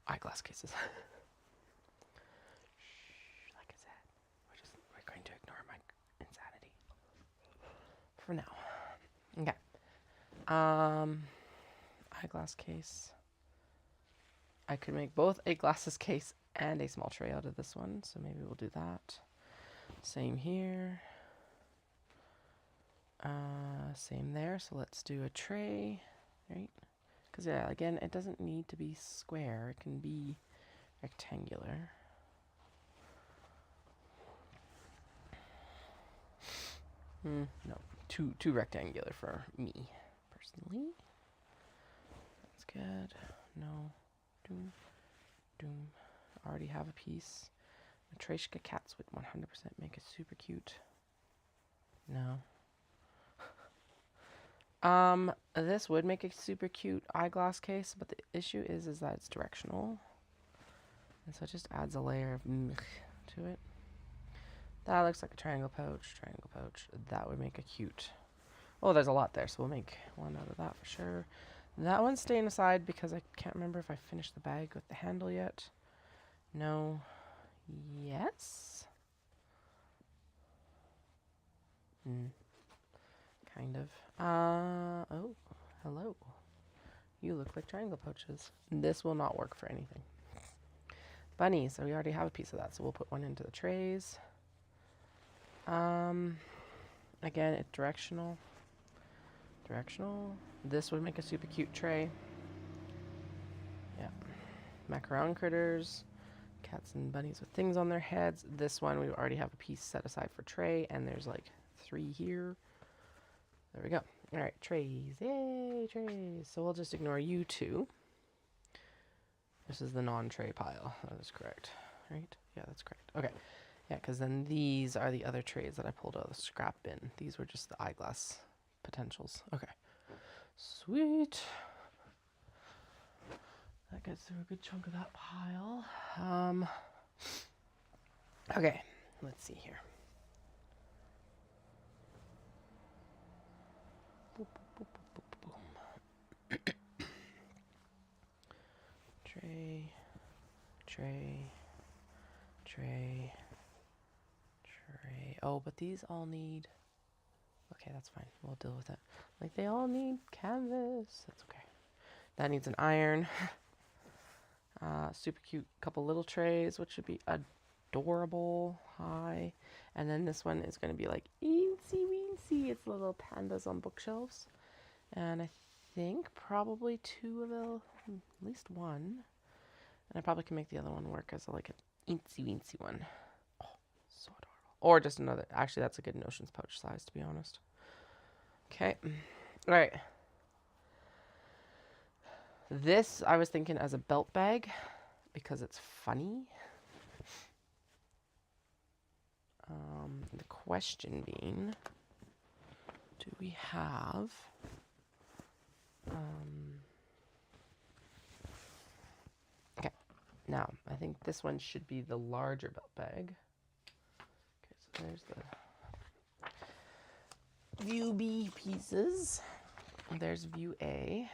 eyeglass cases. Like I said, we're going to ignore my insanity for now. Okay. Eyeglass case. I could make both a glasses case and a small tray out of this one, so maybe we'll do that. Same here. Same there, so let's do a tray, right? Because, yeah, again, it doesn't need to be square. It can be rectangular. No, too rectangular for me, personally. That's good. No. Doom. Doom. Already have a piece. Matryoshka cats would 100% make it super cute. No. This would make a super cute eyeglass case, but the issue is that it's directional. And so it just adds a layer of to it. That looks like a triangle pouch, That would make a cute. Oh, there's a lot there, so we'll make one out of that for sure. That one's staying aside because I can't remember if I finished the bag with the handle yet. No. Yes? Kind of. Oh, hello. You look like triangle pouches. This will not work for anything. Bunny, so we already have a piece of that, so we'll put one into the trays. Again, it's directional. This would make a super cute tray. Yeah. Macaron critters. Cats and bunnies with things on their heads. This one, we already have a piece set aside for tray, and there's like 3 here. There we go. All right, trays. Yay, trays. So we'll just ignore you two. This is the non-tray pile. That is correct, right? Yeah, that's correct. Okay. Yeah, because then these are the other trays that I pulled out of the scrap bin. These were just the eyeglass potentials. Okay. Sweet. That gets through a good chunk of that pile. Okay, let's see here. Boop, boop, boop, boop, boom. Tray. Oh, but these all need... Okay, that's fine. We'll deal with it. Like, they all need canvas. That's okay. That needs an iron. Super cute couple little trays, which should be adorable. Hi. And then this one is going to be like eensy weensy. It's little pandas on bookshelves. And I think probably 2 of them, at least one. And I probably can make the other one work as like an eensy weensy one. Oh, so adorable. Or just another. Actually, that's a good notions pouch size, to be honest. Okay. All right. This I was thinking as a belt bag because it's funny. The question being, do we have okay, now I think this one should be the larger belt bag. Okay, so there's the view B pieces. There's view A.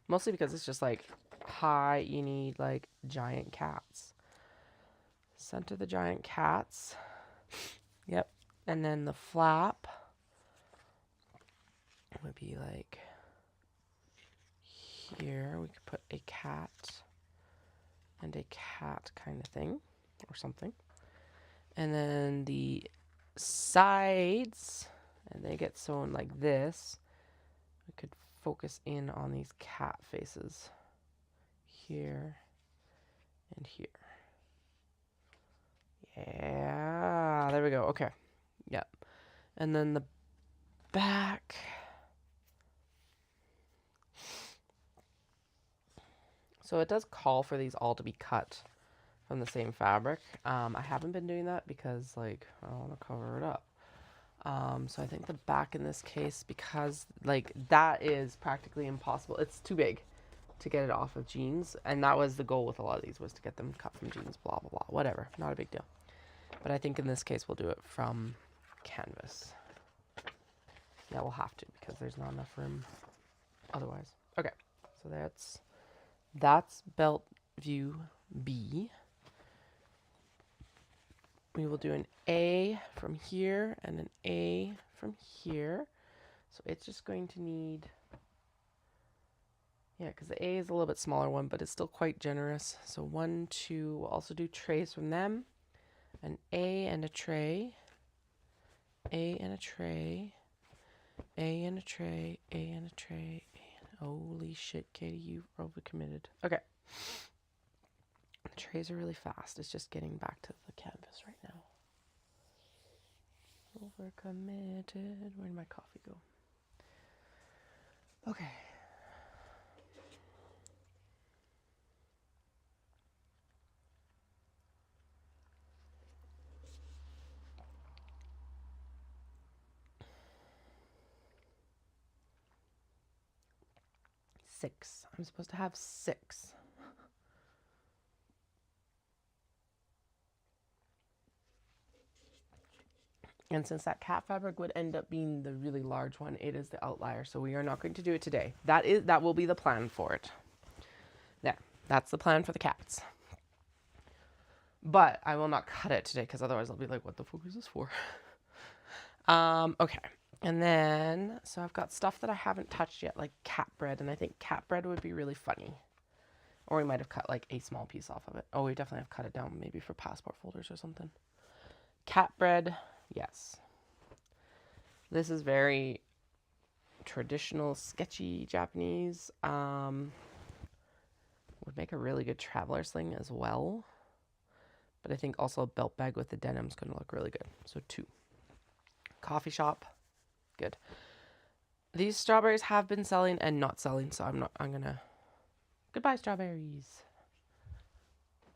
Mostly because it's just like, hi, you need like giant cats. Center the giant cats. Yep. And then the flap would be like here. We could put a cat and a cat kind of thing or something. And then the sides, and they get sewn like this. We could focus in on these cat faces here and here. Yeah, there we go. Okay. Yep. And then the back. So it does call for these all to be cut from the same fabric. I haven't been doing that because like I want to cover it up. So I think the back in this case, because like that is practically impossible. It's too big to get it off of jeans. And that was the goal with a lot of these, was to get them cut from jeans, blah, blah, blah, whatever. Not a big deal. But I think in this case, we'll do it from canvas. Yeah, we'll have to because there's not enough room otherwise. Okay, so that's belt view B. We will do an A from here and an A from here. So it's just going to need, yeah, because the A is a little bit smaller one, but it's still quite generous. So 1, 2, we'll also do trays from them. An A and a tray, A and a tray, A and a tray, A and a tray. Holy shit, Katie, you've overcommitted. Okay. The trays are really fast. It's just getting back to the canvas right now. Overcommitted. Where did my coffee go? Okay. Six. I'm supposed to have 6. And since that cat fabric would end up being the really large one, it is the outlier. So we are not going to do it today. That will be the plan for it. There. That's the plan for the cats. But I will not cut it today because otherwise I'll be like, what the fuck is this for? Okay. And then, so I've got stuff that I haven't touched yet, like cat bread. And I think cat bread would be really funny. Or we might have cut like a small piece off of it. Oh, we definitely have cut it down maybe for passport folders or something. Cat bread, yes. This is very traditional, sketchy Japanese. Would make a really good traveler sling as well. But I think also a belt bag with the denim is going to look really good. So 2. Coffee shop, good. These strawberries have been selling and not selling, so I'm going to... Goodbye, strawberries.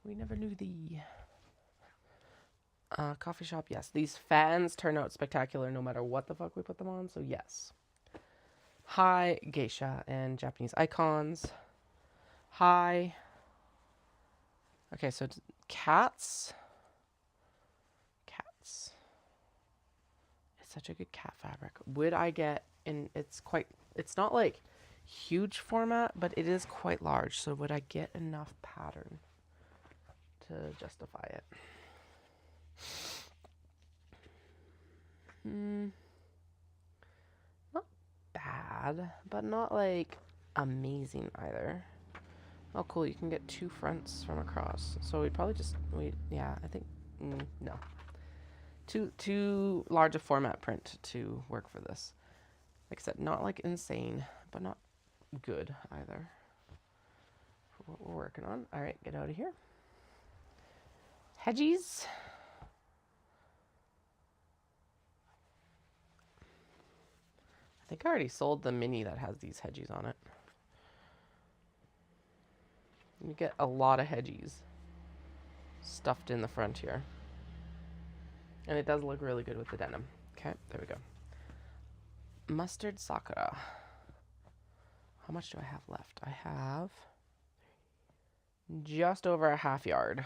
We never knew thee. Coffee shop, yes. These fans turn out spectacular no matter what the fuck we put them on, so yes. Hi, geisha and Japanese icons. Hi. Okay, so cats. Cats. It's such a good cat fabric. Would I get in, it's not like huge format, but it is quite large. So would I get enough pattern to justify it? Not bad, but not like amazing either. Oh, cool. You can get 2 fronts from across. So we'd probably just, yeah, I think, no. Too large a format print to work for this. Like I said, not like insane, but not good either for what we're working on. All right, get out of here. Hedgies. I think I already sold the mini that has these hedgies on it. You get a lot of hedgies stuffed in the front here. And it does look really good with the denim. Okay, there we go. Mustard Sakura. How much do I have left? I have just over a half yard.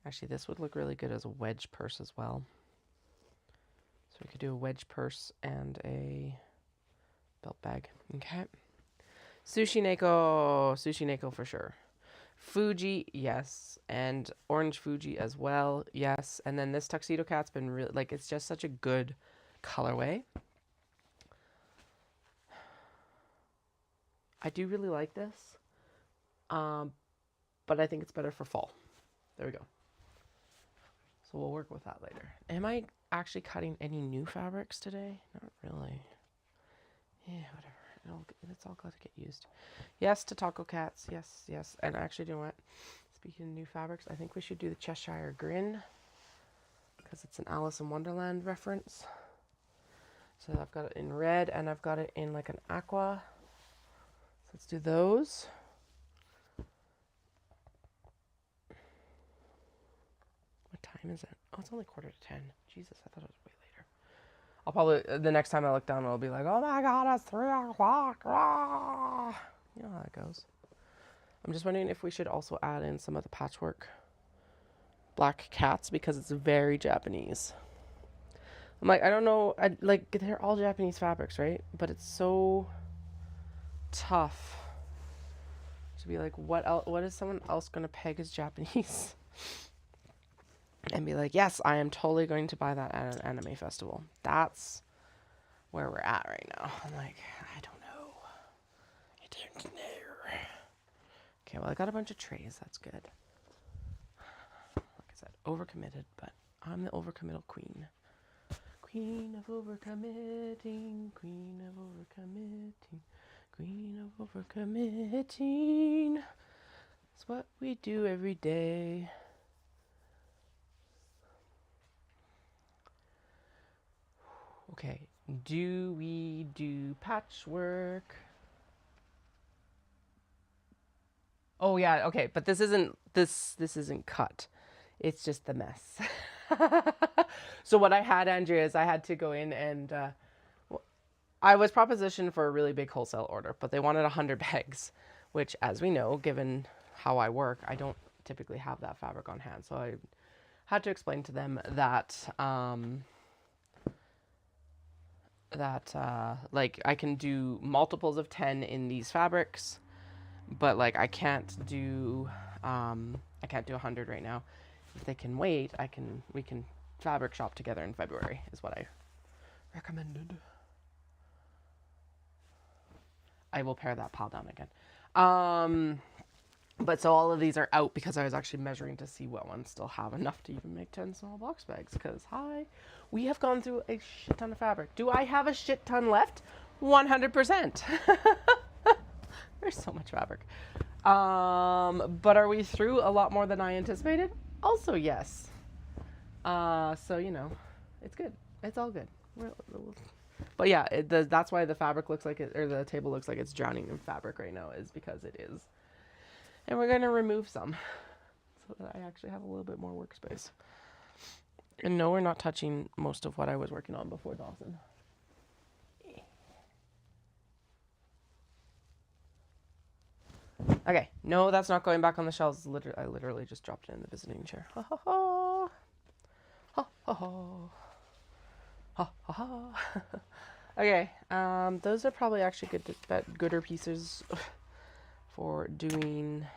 Actually, this would look really good as a wedge purse as well. So we could do a wedge purse and a belt bag. Okay. Sushi Neko for sure. Fuji, yes. And orange Fuji as well, yes. And then this Tuxedo Cat's been really, like, it's just such a good colorway. I do really like this. But I think it's better for fall. There we go. So we'll work with that later. Am I actually cutting any new fabrics today? Not really. Yeah, whatever. It's all got to get used. Yes to Taco Cats. Yes, yes. And actually, you know what? Speaking of new fabrics, I think we should do the Cheshire Grin. Because it's an Alice in Wonderland reference. So I've got it in red and I've got it in like an aqua. So let's do those. What time is it? Oh, it's only 9:45. Jesus, I thought it was way later. I'll probably, the next time I look down, I'll be like, oh my God, it's 3 o'clock. Ah. You know how that goes. I'm just wondering if we should also add in some of the patchwork black cats because it's very Japanese. I'm like, I don't know. Like, they're all Japanese fabrics, right? But it's so tough to be like, what is someone else going to peg as Japanese? And be like, yes, I am totally going to buy that at an anime festival. That's where we're at right now. I'm like, I don't know. I don't know. Okay, well, I got a bunch of trays. That's good. Like I said, overcommitted, but I'm the overcommittal queen. Queen of overcommitting, queen of overcommitting, queen of overcommitting. It's what we do every day. Okay, do we do patchwork? Oh yeah, okay, but this isn't cut. It's just the mess. So what I had, Andrea, is I had to go in and I was propositioned for a really big wholesale order, but they wanted 100 bags, which, as we know, given how I work, I don't typically have that fabric on hand. So I had to explain to them that like I can do multiples of 10 in these fabrics, but like I can't do 100 right now. If they can wait, we can fabric shop together in February is what I recommended. I will pare that pile down again. But so all of these are out because I was actually measuring to see what ones still have enough to even make 10 small box bags. Because, we have gone through a shit ton of fabric. Do I have a shit ton left? 100%. There's so much fabric. But are we through a lot more than I anticipated? Also, yes. So, you know, it's good. It's all good. But yeah, that's why the fabric looks like it, or the table looks like it's drowning in fabric right now, is because it is. And we're going to remove some so that I actually have a little bit more workspace. And no, we're not touching most of what I was working on before Dawson. Okay, no, that's not going back on the shelves. I literally just dropped it in the visiting chair. Ha ha ha. Ha ha ha. Ha ha ha. Okay, those are probably actually gooder pieces for doing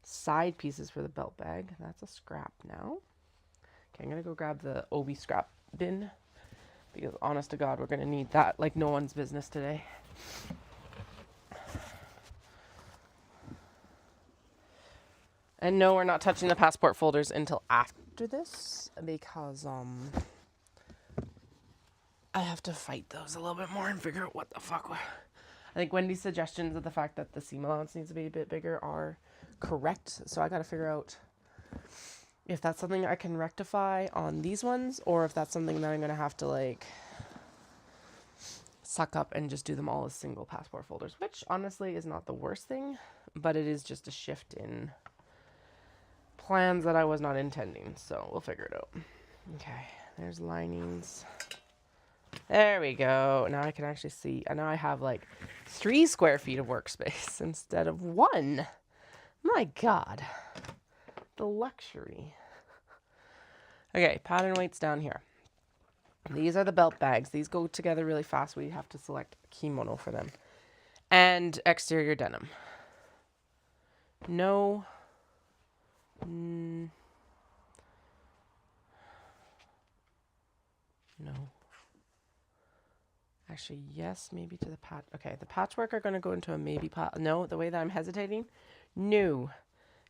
side pieces for the belt bag. That's a scrap now. Okay, I'm gonna go grab the OB scrap bin because honest to God, we're gonna need that like no one's business today. And no, we're not touching the passport folders until after this because I have to fight those a little bit more and figure out what the fuck. I think Wendy's suggestions of the fact that the seam allowance needs to be a bit bigger are correct. So I got to figure out if that's something I can rectify on these ones or if that's something that I'm going to have to like suck up and just do them all as single passport folders, which honestly is not the worst thing, but it is just a shift in plans that I was not intending. So we'll figure it out. Okay, there's linings. There we go. Now I can actually see. And now I have like 3 square feet of workspace instead of 1. My God. The luxury. Okay, pattern weights down here. These are the belt bags. These go together really fast. We have to select kimono for them. And exterior denim. No. No. Actually, yes, maybe to the patch. Okay, the patchwork are going to go into a maybe pot. No, the way that I'm hesitating. No.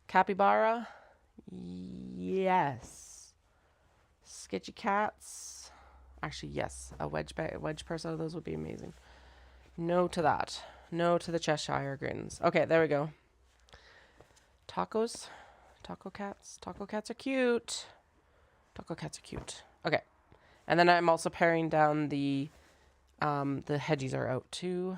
Capybara. Yes. Sketchy cats. Actually, yes. A wedge purse out of those would be amazing. No to that. No to the Cheshire grins. Okay, there we go. Tacos. Taco cats. Taco cats are cute. Taco cats are cute. Okay. And then I'm also paring down the hedgies are out too.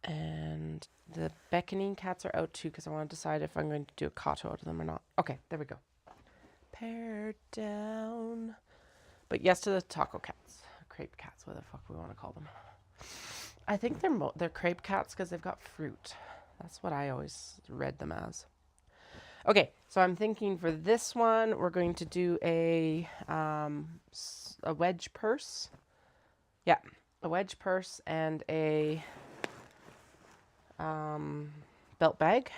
And the beckoning cats are out too because I want to decide if I'm going to do a kato out of them or not. Okay, there we go. Pare down. But yes to the taco cats. Crepe cats, whatever the fuck we want to call them. I think they're crepe cats because they've got fruit. That's what I always read them as. Okay, so I'm thinking for this one, we're going to do a wedge purse. Yeah, wedge purse and a belt bag.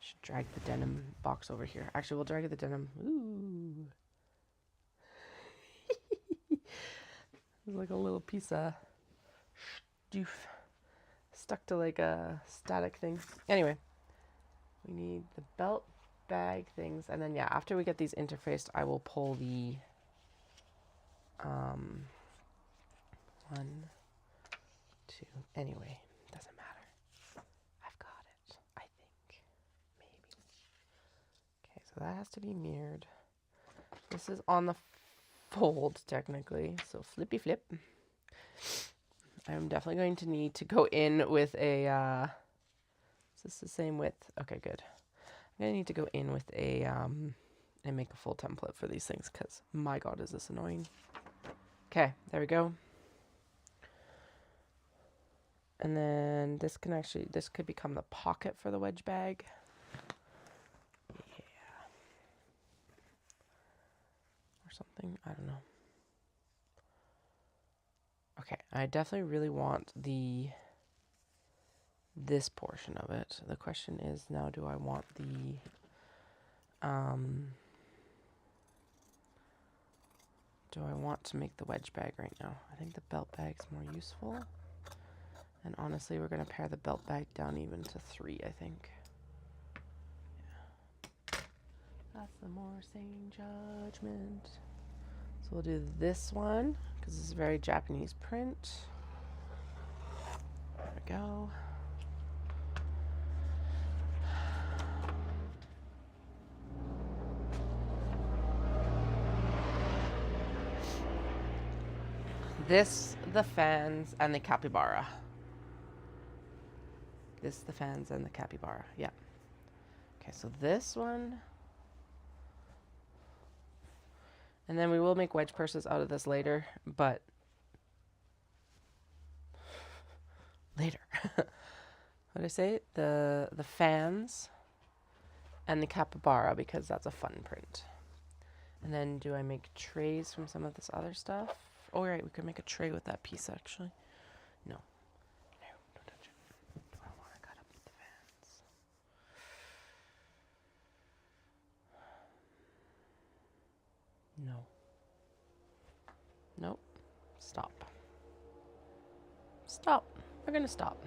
Should drag the denim box over here. Actually, we'll drag the denim. Ooh. It's like a little piece of doof stuck to like a static thing. Anyway, we need the belt bag things, and then yeah, after we get these interfaced, I will pull the 1, 2. Anyway, doesn't matter. I've got it, I think. Maybe. Okay, so that has to be mirrored. This is on the fold technically, so flippy flip. I'm definitely going to need to go in with a is this the same width? Okay, good. I'm gonna need to go in with a and make a full template for these things, because my god, is this annoying. Okay, there we go. And then this could become the pocket for the wedge bag. Yeah. Or something, I don't know. Okay, I definitely really want this portion of it. The question is now, do I want the do I want to make the wedge bag right now? I think the belt bag's more useful. And honestly, we're going to pare the belt bag down even to 3, I think. Yeah. That's the more sane judgment. So we'll do this one, because this is a very Japanese print. There we go. This, the fans, and the capybara. This, the fans, and the capybara. Yeah. Okay, so this one. And then we will make wedge purses out of this later, but later. What did I say? The fans and the capybara, because that's a fun print. And then do I make trays from some of this other stuff? Oh, right, we could make a tray with that piece, actually. No. No, don't touch it. Do I want to cut up the fans? No. Nope. Stop. Stop. We're going to stop.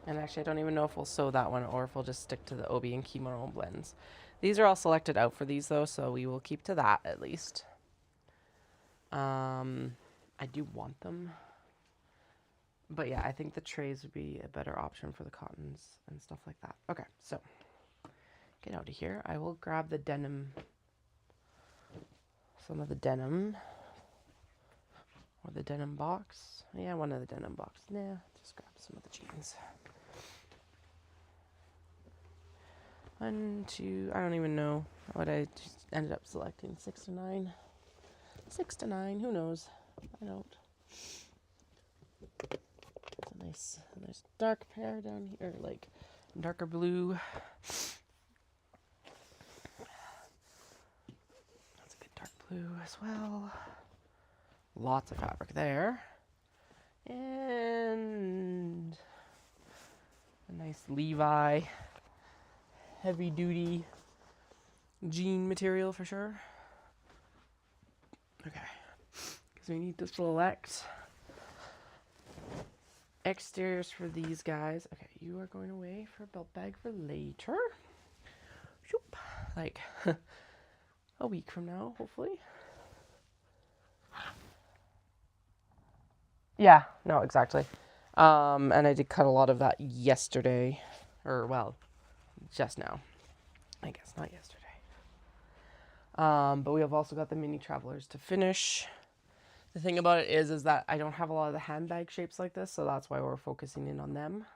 And actually, I don't even know if we'll sew that one or if we'll just stick to the obi and kimono blends. These are all selected out for these, though, so we will keep to that at least. I do want them. But yeah, I think the trays would be a better option for the cottons and stuff like that. Okay, so get out of here. I will grab the denim, some of the denim, or the denim box. Yeah, one of the denim box. Nah, just grab some of the jeans. 1, 2, I don't even know what I just ended up selecting. 6 to 9. 6 to 9, who knows? I don't. It's a nice dark pair down here, like darker blue. That's a good dark blue as well. Lots of fabric there. And a nice Levi heavy duty jean material for sure. Okay, because we need to select exteriors for these guys. Okay, you are going away for a belt bag for later. Shoop. Like a week from now, hopefully. Yeah, no, exactly. And I did cut a lot of that yesterday, or well, just now. I guess not yesterday. But we have also got the mini travelers to finish. The thing about it is that I don't have a lot of the handbag shapes like this, so that's why we're focusing in on them.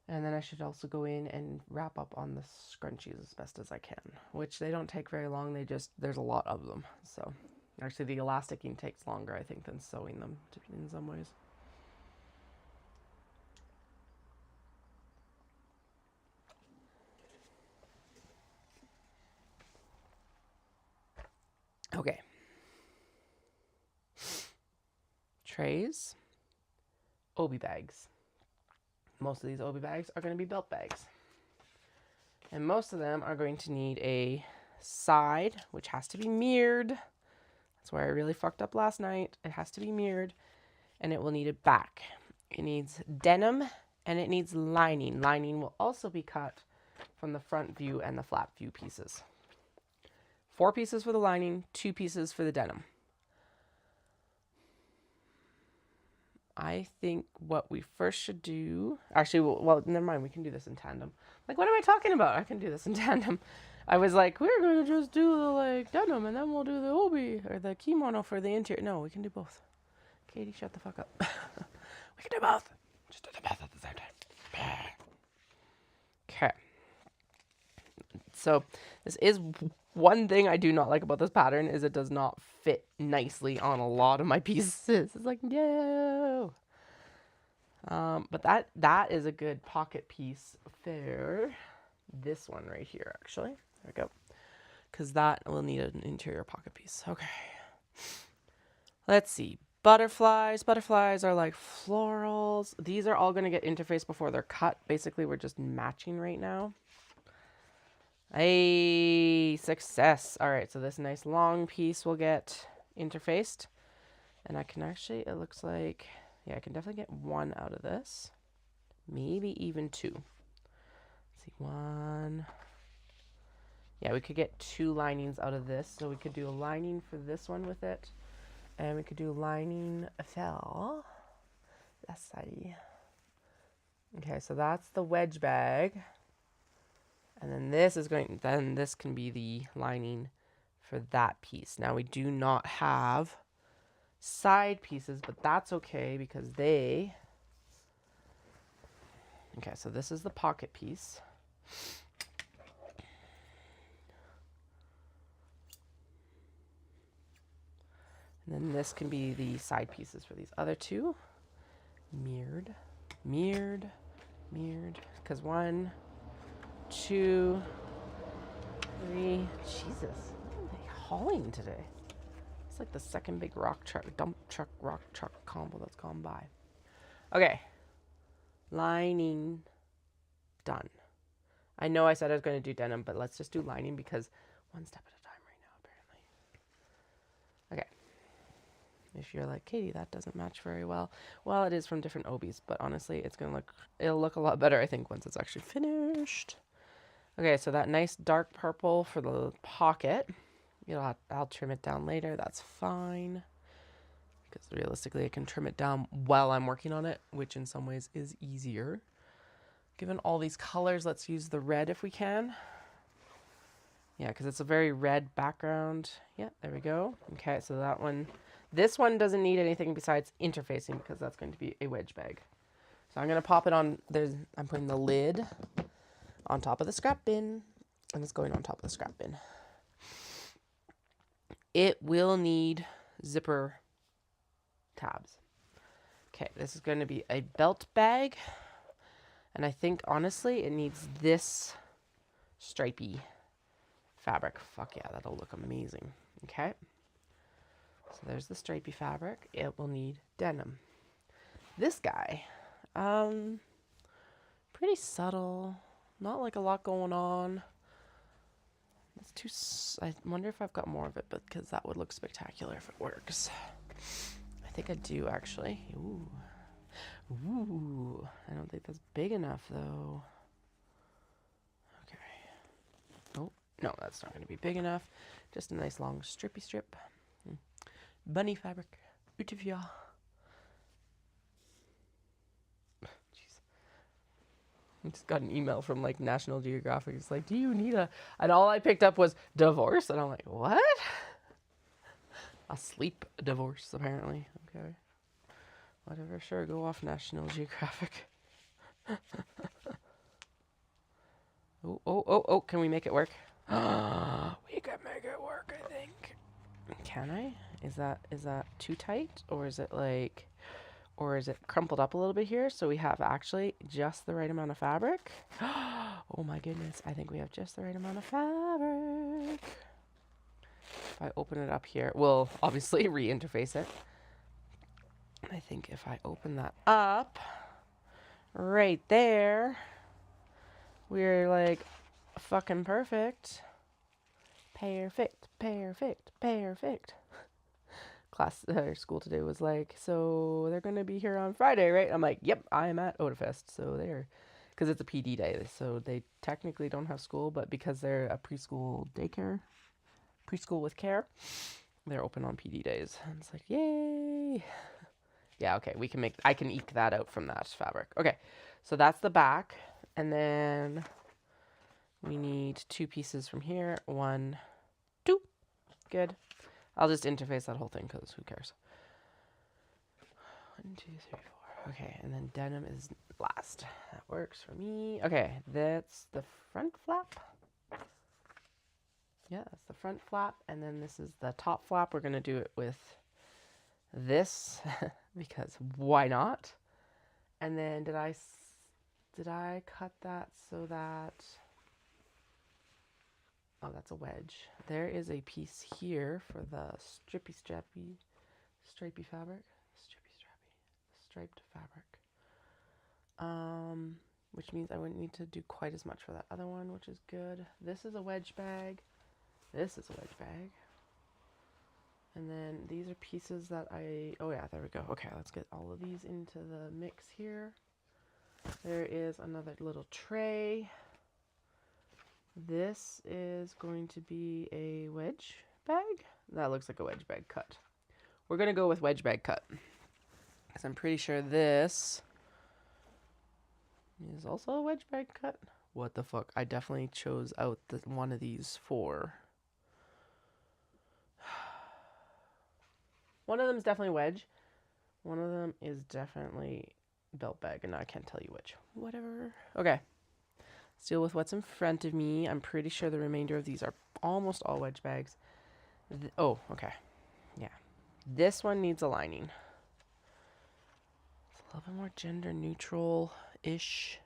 And then I should also go in and wrap up on the scrunchies as best as I can, which they don't take very long. There's a lot of them. So actually the elasticing takes longer, I think, than sewing them in some ways. trays, obi bags. Most of these obi bags are going to be belt bags. And most of them are going to need a side, which has to be mirrored. That's where I really fucked up last night. It has to be mirrored. And it will need a back. It needs denim and it needs lining. Lining will also be cut from the front view and the flap view pieces. 4 pieces for the lining, 2 pieces for the denim. I think what we first should do, actually, well, never mind, we can do this in tandem. Like, what am I talking about? I can do this in tandem. I was like, we're going to just do the, like, denim, and then we'll do the obi, or the kimono for the interior. No, we can do both. Katie, shut the fuck up. We can do both. Just do the both at the same time. Okay. So, this is one thing I do not like about this pattern is it does not fit nicely on a lot of my pieces. It's like, no. But that is a good pocket piece for this one right here, actually. There we go. Because that will need an interior pocket piece. Okay. Let's see. Butterflies. Butterflies are like florals. These are all going to get interfaced before they're cut. Basically, we're just matching right now. Hey, success. All right, so this nice long piece will get interfaced. And I can actually, it looks like, yeah, I can definitely get 1 out of this. Maybe even 2. Let's see, 1. Yeah, we could get 2 linings out of this. So we could do a lining for this one with it. And we could do a lining for that side. Okay, so that's the wedge bag. And then this is this can be the lining for that piece. Now we do not have side pieces, but that's okay because okay, so this is the pocket piece. And then this can be the side pieces for these other 2. Mirrored, mirrored, mirrored. Because 1, 2, 3. Jesus, what are they hauling today? It's like the second big dump truck, rock truck combo that's gone by. Okay. Lining done. I know I said I was going to do denim, but let's just do lining because one step at a time right now, apparently. Okay. If you're like, Katie, that doesn't match very well. Well, it is from different obies, but honestly, it'll look a lot better, I think, once it's actually finished. Okay, so that nice dark purple for the pocket. I'll trim it down later. That's fine. Because realistically, I can trim it down while I'm working on it, which in some ways is easier. Given all these colors, let's use the red if we can. Yeah, because it's a very red background. Yeah, there we go. Okay, so that one. This one doesn't need anything besides interfacing because that's going to be a wedge bag. So I'm going to pop it on. I'm putting the lid on top of the scrap bin, and it's going on top of the scrap bin. It will need zipper tabs. Okay, this is going to be a belt bag, and I think honestly it needs this stripy fabric. Fuck yeah, that'll look amazing. Okay, so there's the stripy fabric. It will need denim. This guy, pretty subtle, not like a lot going on. I wonder if I've got more of it, but because that would look spectacular if it works. I think I do actually. Ooh, I don't think that's big enough though. Okay. Oh, no, that's not going to be big enough. Just a nice long strippy strip. Bunny fabric. Utopia. I just got an email from like National Geographic. It's like, do you need and all I picked up was divorce. And I'm like, what? A sleep divorce, apparently. Okay. Whatever, sure, go off National Geographic. Oh, can we make it work? We can make it work, I think. Can I? Is that too tight? Or is it crumpled up a little bit here? So we have actually just the right amount of fabric. Oh my goodness, I think we have just the right amount of fabric. If I open it up here, we'll obviously re-interface it. I think if I open that up right there, we're like fucking perfect. Perfect, perfect, perfect. Class school today was like, so they're gonna be here on Friday, right? I'm like, yep, I am at Otafest, so they're, because it's a PD day, so they technically don't have school, but because they're a preschool daycare, preschool with care, they're open on PD days. And it's like, yay! Yeah, okay, I can eke that out from that fabric. Okay, so that's the back, and then we need 2 pieces from here. 1, 2, good. I'll just interface that whole thing because who cares? 1, 2, 3, 4. Okay, and then denim is last. That works for me. Okay, that's the front flap. Yeah, that's the front flap, and then this is the top flap. We're gonna do it with this because why not? And then did I cut that so that? Oh, that's a wedge. There is a piece here for the stripy fabric. Striped fabric. Which means I wouldn't need to do quite as much for that other one, which is good. This is a wedge bag. This is a wedge bag. And then these are pieces that oh yeah, there we go. Okay, let's get all of these into the mix here. There is another little tray. This is going to be a wedge bag. That looks like a wedge bag cut. We're going to go with wedge bag cut, because I'm pretty sure this is also a wedge bag cut. What the fuck? I definitely chose out one of these for. One of them is definitely wedge. One of them is definitely belt bag, and I can't tell you which. Whatever. Okay. Let's deal with what's in front of me. I'm pretty sure the remainder of these are almost all wedge bags. Oh, okay. Yeah. This one needs a lining. It's a little bit more gender neutral-ish.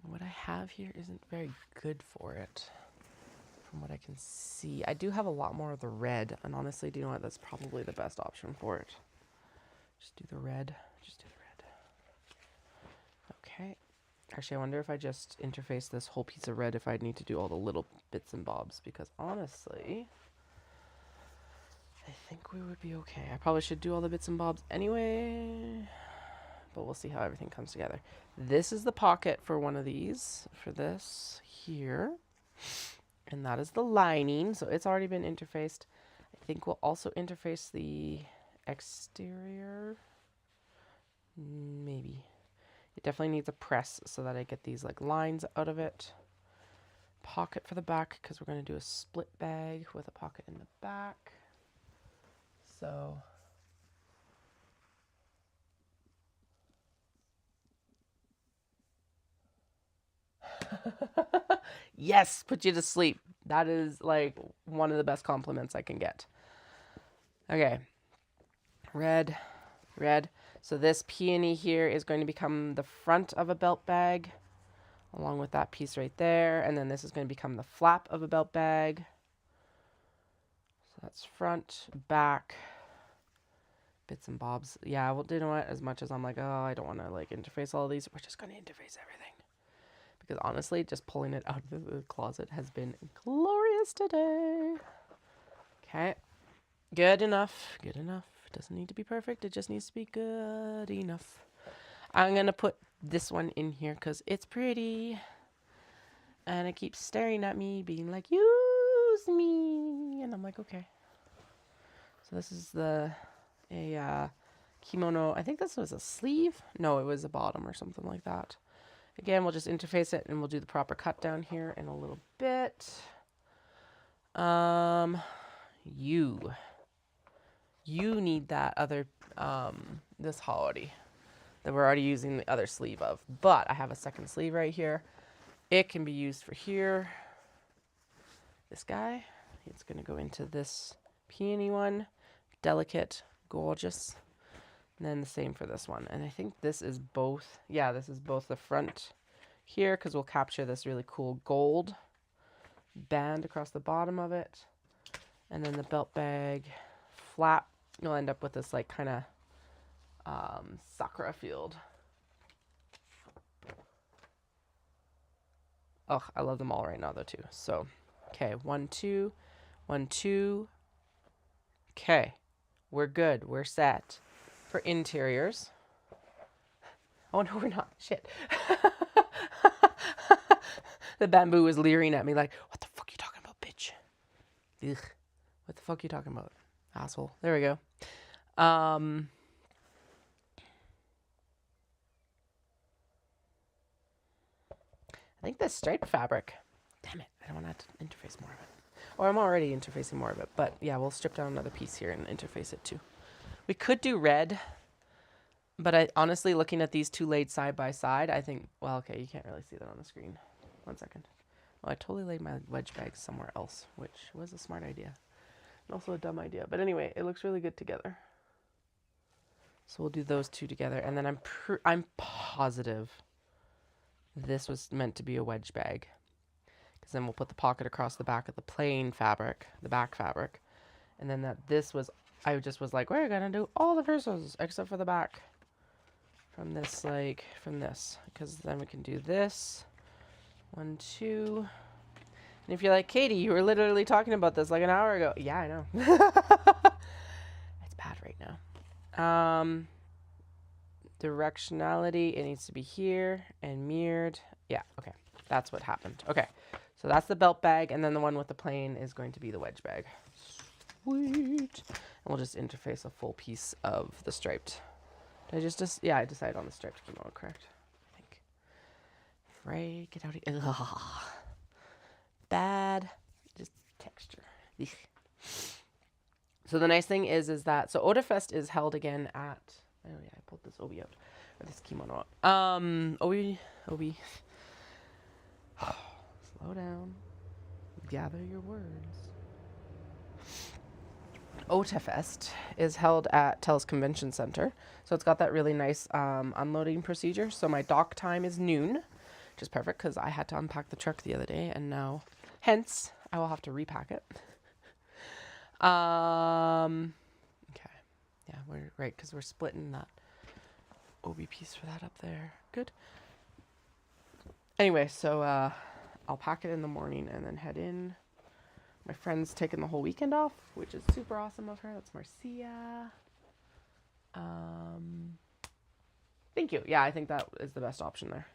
What I have here isn't very good for it, from what I can see. I do have a lot more of the red, and honestly, do you know what? That's probably the best option for it. Just do the red. Just do the red. Okay. Actually, I wonder if I just interface this whole piece of red if I'd need to do all the little bits and bobs, because honestly, I think we would be okay. I probably should do all the bits and bobs anyway, but we'll see how everything comes together. This is the pocket for one of these, for this here, and that is the lining, so it's already been interfaced. I think we'll also interface the exterior, maybe. It definitely needs a press so that I get these like lines out of it. Pocket for the back, because we're going to do a split bag with a pocket in the back. So yes, put you to sleep. That is like one of the best compliments I can get. Okay. Red, red. So this peony here is going to become the front of a belt bag, along with that piece right there. And then this is going to become the flap of a belt bag. So that's front, back, bits and bobs. Yeah, well, you know what? As much as I'm like, oh, I don't want to like interface all of these, we're just going to interface everything. Because honestly, just pulling it out of the closet has been glorious today. Okay. Good enough. Good enough. It doesn't need to be perfect. It just needs to be good enough. I'm going to put this one in here because it's pretty. And it keeps staring at me, being like, use me. And I'm like, okay. So this is a kimono. I think this was a sleeve. No, it was a bottom or something like that. Again, we'll just interface it and we'll do the proper cut down here in a little bit. You need that other, this holiday that we're already using the other sleeve of. But I have a second sleeve right here. It can be used for here. This guy, it's going to go into this peony one. Delicate, gorgeous. And then the same for this one. And I think this is both, yeah, this is both the front here because we'll capture this really cool gold band across the bottom of it. And then the belt bag flap, you'll end up with this like kind of Sakura field. Oh, I love them all right now though too. So, okay, 1, 2, 1, 2. Okay, we're good. We're set for interiors. Oh no, we're not. Shit. The bamboo is leering at me like, what the fuck are you talking about, bitch? Ugh. What the fuck are you talking about, asshole? There we go. I think this striped fabric. Damn it, I don't want to interface more of it. Or I'm already interfacing more of it, but yeah, we'll strip down another piece here and interface it too. We could do red, but I honestly, looking at these two laid side by side, I think, well, okay, you can't really see that on the screen. 1 second. Well, I totally laid my wedge bags somewhere else, which was a smart idea. And also a dumb idea. But anyway, it looks really good together. So we'll do those two together. And then I'm positive this was meant to be a wedge bag. Because then we'll put the pocket across the back of the plain fabric, the back fabric. And then this was, I just was like, we're going to do all the versos except for the back. From this, from this. Because then we can do this. 1, 2. And if you're like, Katie, you were literally talking about this like an hour ago. Yeah, I know. It's bad right now. Directionality, it needs to be here and mirrored. Yeah, okay. That's what happened. Okay. So that's the belt bag, and then the one with the plain is going to be the wedge bag. Sweet. And we'll just interface a full piece of the striped. Did I yeah, I decided on the striped kimono, correct? I think. Right, get out of here. Ugh. Bad. Just texture. Ugh. So the nice thing is that, so Otafest is held again at, oh yeah, I pulled this obi out, or this kimono out. Obi. Slow down. Gather your words. Otafest is held at Telus Convention Centre. So it's got that really nice unloading procedure. So my dock time is noon, which is perfect because I had to unpack the truck the other day, and now, hence, I will have to repack it. Okay. Yeah, we're right because we're splitting that obi piece for that up there. Good. Anyway, so I'll pack it in the morning and then head in. My friend's taking the whole weekend off, which is super awesome of her. That's Marcia. Thank you. Yeah, I think that is the best option there.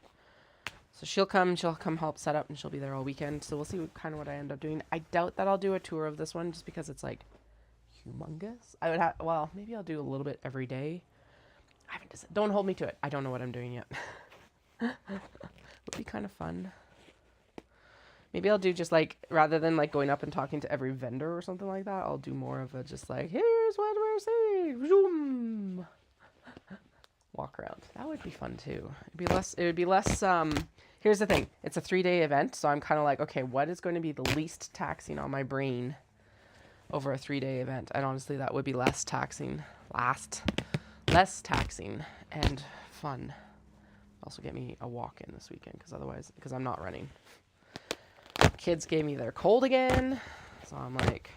So she'll come help set up, and she'll be there all weekend. So we'll see what I end up doing. I doubt that I'll do a tour of this one just because it's like humongous. I would have, well, maybe I'll do a little bit every day. I haven't decided. Don't hold me to it. I don't know what I'm doing yet. Would be kind of fun. Maybe I'll do just rather than going up and talking to every vendor or something like that, I'll do more of a just here's what we're seeing. Zoom. Walk around. That would be fun too. It would be less, here's the thing. It's a 3-day event, so I'm kind of like, okay, what is going to be the least taxing on my brain over a 3-day event? And honestly, that would be less taxing and fun. Also get me a walk in this weekend because I'm not running. Kids gave me their cold again, so I'm like,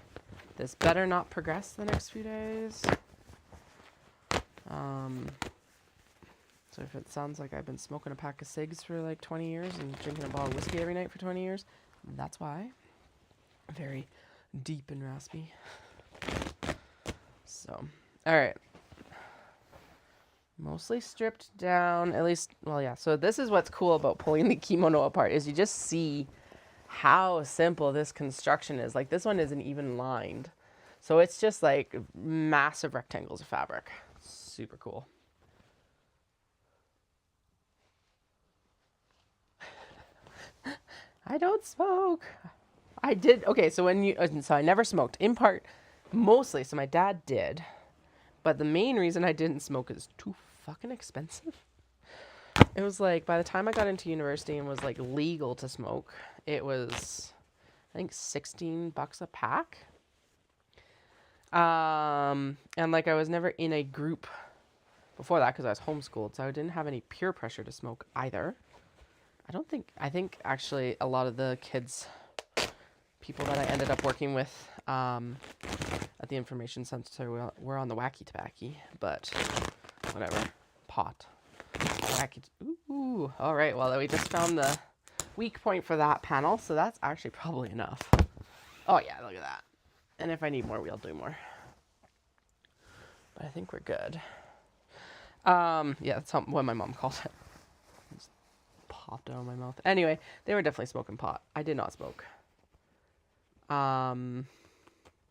this better not progress the next few days. So if it sounds like I've been smoking a pack of cigs for 20 years and drinking a bottle of whiskey every night for 20 years, that's why. Very deep and raspy. So, all right. Mostly stripped down, at least, well, yeah. So this is what's cool about pulling the kimono apart is you just see how simple this construction is. This one isn't even lined. So it's just massive rectangles of fabric. Super cool. I don't smoke. I did. Okay, so so I never smoked. In part, mostly, so my dad did. But the main reason I didn't smoke is too fucking expensive. It was by the time I got into university and was legal to smoke, it was, I think, $16 a pack. And I was never in a group before that because I was homeschooled, so I didn't have any peer pressure to smoke either. I think actually a lot of the people that I ended up working with at the information center were on the wacky tobacco, but whatever, pot. Ooh, all right, well, we just found the weak point for that panel, so that's actually probably enough. Oh yeah, look at that. And if I need more, we'll do more. But I think we're good. Yeah, that's what my mom called it. Just popped out of my mouth. Anyway, they were definitely smoking pot. I did not smoke.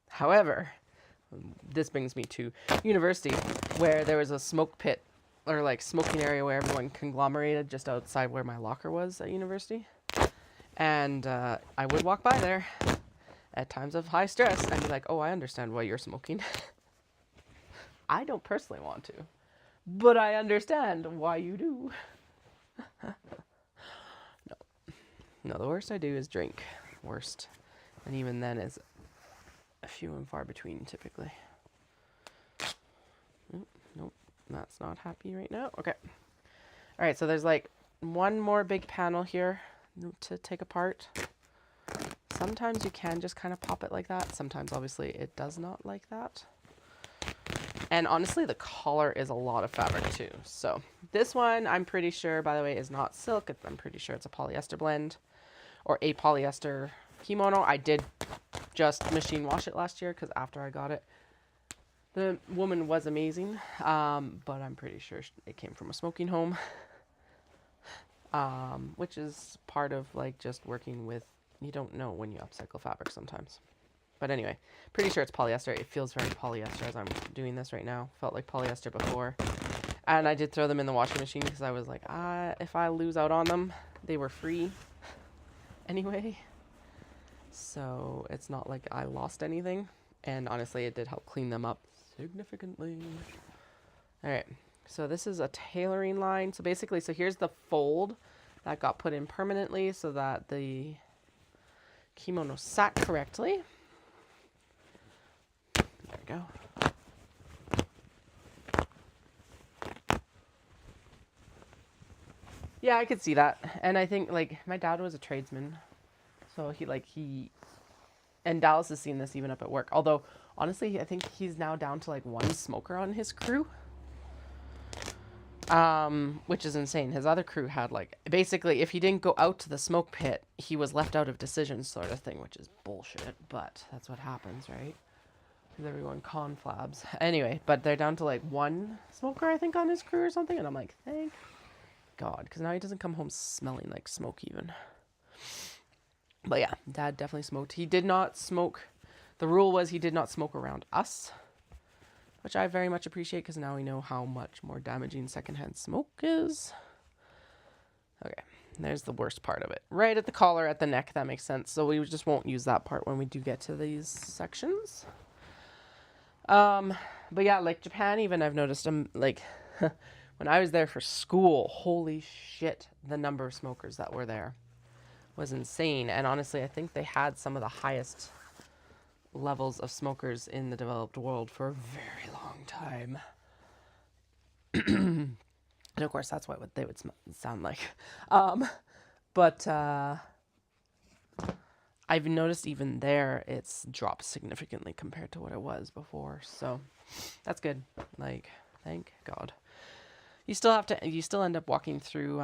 However, this brings me to university, where there was a smoke pit, or like smoking area where everyone conglomerated just outside where my locker was at university. And I would walk by there at times of high stress and be like, oh, I understand why you're smoking. I don't personally want to, but I understand why you do. No, the worst I do is drink. Worst. And even then is a few and far between typically. Nope, that's not happy right now. Okay. All right, so there's like one more big panel here to take apart. Sometimes you can just kind of pop it like that. Sometimes, obviously, it does not like that. And honestly, the collar is a lot of fabric too. So this one, I'm pretty sure, by the way, is not silk. I'm pretty sure it's a polyester blend or a polyester kimono. I did just machine wash it last year because after I got it, the woman was amazing. But I'm pretty sure it came from a smoking home, which is part of like just working with, you don't know when you upcycle fabric sometimes. But anyway, pretty sure it's polyester. It feels very polyester as I'm doing this right now. Felt like polyester before. And I did throw them in the washing machine because I was like, if I lose out on them, they were free anyway. So it's not like I lost anything. And honestly, it did help clean them up significantly. All right, so this is a tailoring line. So basically, so here's the fold that got put in permanently so that the kimono sat correctly. There we go. Yeah, I could see that. And I think like my dad was a tradesman. So he and Dallas has seen this even up at work. Although honestly, I think he's now down to like one smoker on his crew. Which is insane. His other crew had like, basically if he didn't go out to the smoke pit, he was left out of decisions sort of thing, which is bullshit, but that's what happens, right? Everyone conflabs. Anyway, but they're down to like one smoker, I think, on his crew or something. And I'm like, thank God. Because now he doesn't come home smelling like smoke even. But yeah, Dad definitely smoked. He did not smoke. The rule was he did not smoke around us, which I very much appreciate because now we know how much more damaging secondhand smoke is. Okay, there's the worst part of it. Right at the collar, at the neck, that makes sense. So we just won't use that part when we do get to these sections. But yeah, like Japan even, I've noticed, like, when I was there for school, holy shit, the number of smokers that were there was insane. And honestly, I think they had some of the highest levels of smokers in the developed world for a very long time. And of course, that's what they would sound like. But I've noticed even there, it's dropped significantly compared to what it was before. So that's good. Like, thank God. You still end up walking through,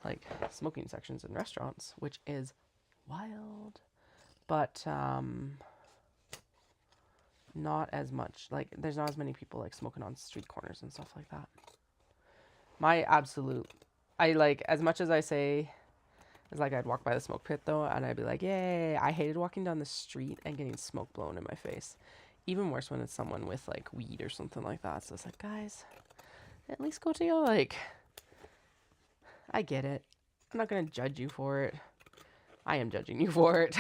like smoking sections in restaurants, which is wild, but, not as much, like there's not as many people like smoking on street corners and stuff like that. I like, as much as I say, it's like I'd walk by the smoke pit though, and I'd be like, yay, I hated walking down the street and getting smoke blown in my face. Even worse when it's someone with like weed or something like that. So it's like, guys, at least go to your, like, I get it. I'm not going to judge you for it. I am judging you for it.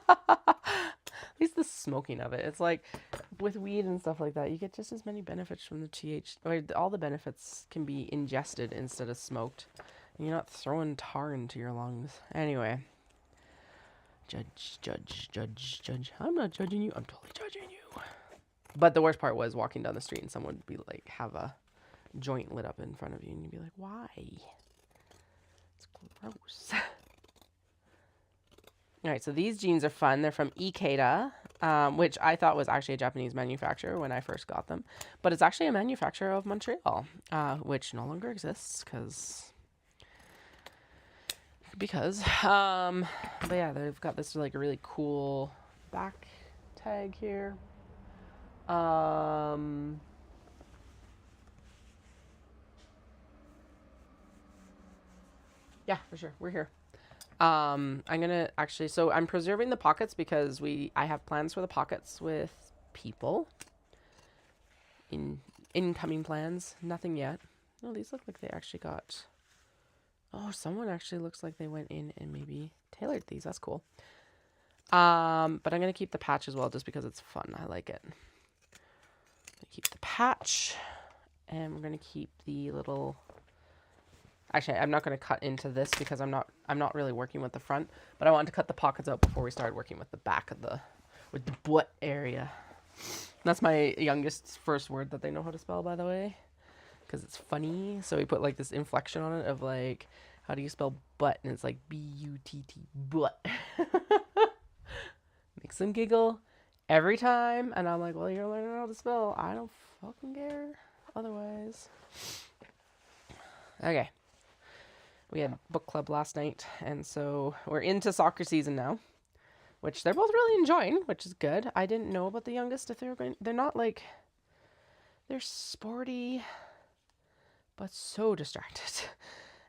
At least the smoking of it. It's like with weed and stuff like that, you get just as many benefits from the THC, or all the benefits can be ingested instead of smoked. And you're not throwing tar into your lungs. Anyway. Judge. I'm not judging you. I'm totally judging you. But the worst part was walking down the street and someone would be like, have a joint lit up in front of you. And you'd be like, why? It's gross. All right, so these jeans are fun. They're from Ikeda. which I thought was actually a Japanese manufacturer when I first got them. But it's actually a manufacturer of Montreal, which no longer exists because but yeah, they've got this like really cool back tag here. Yeah, for sure, we're here. I'm gonna actually, so I'm preserving the pockets because I have plans for the pockets with people. Incoming plans, nothing yet. No, these look like they actually got, oh, someone actually looks like they went in and maybe tailored these. That's cool. But I'm gonna keep the patch as well just because it's fun. I like it. Keep the patch, and we're gonna keep the little, actually, I'm not going to cut into this because I'm not really working with the front, but I wanted to cut the pockets out before we started working with the back of with the butt area. That's my youngest's first word that they know how to spell, by the way, because it's funny. So we put like this inflection on it of like, how do you spell butt? And it's like B-U-T-T, butt. Makes them giggle every time. And I'm like, well, you're learning how to spell. I don't fucking care otherwise. Okay. We had book club last night, and so we're into soccer season now, which they're both really enjoying, which is good. I didn't know about the youngest if they're not like, they're sporty, but so distracted.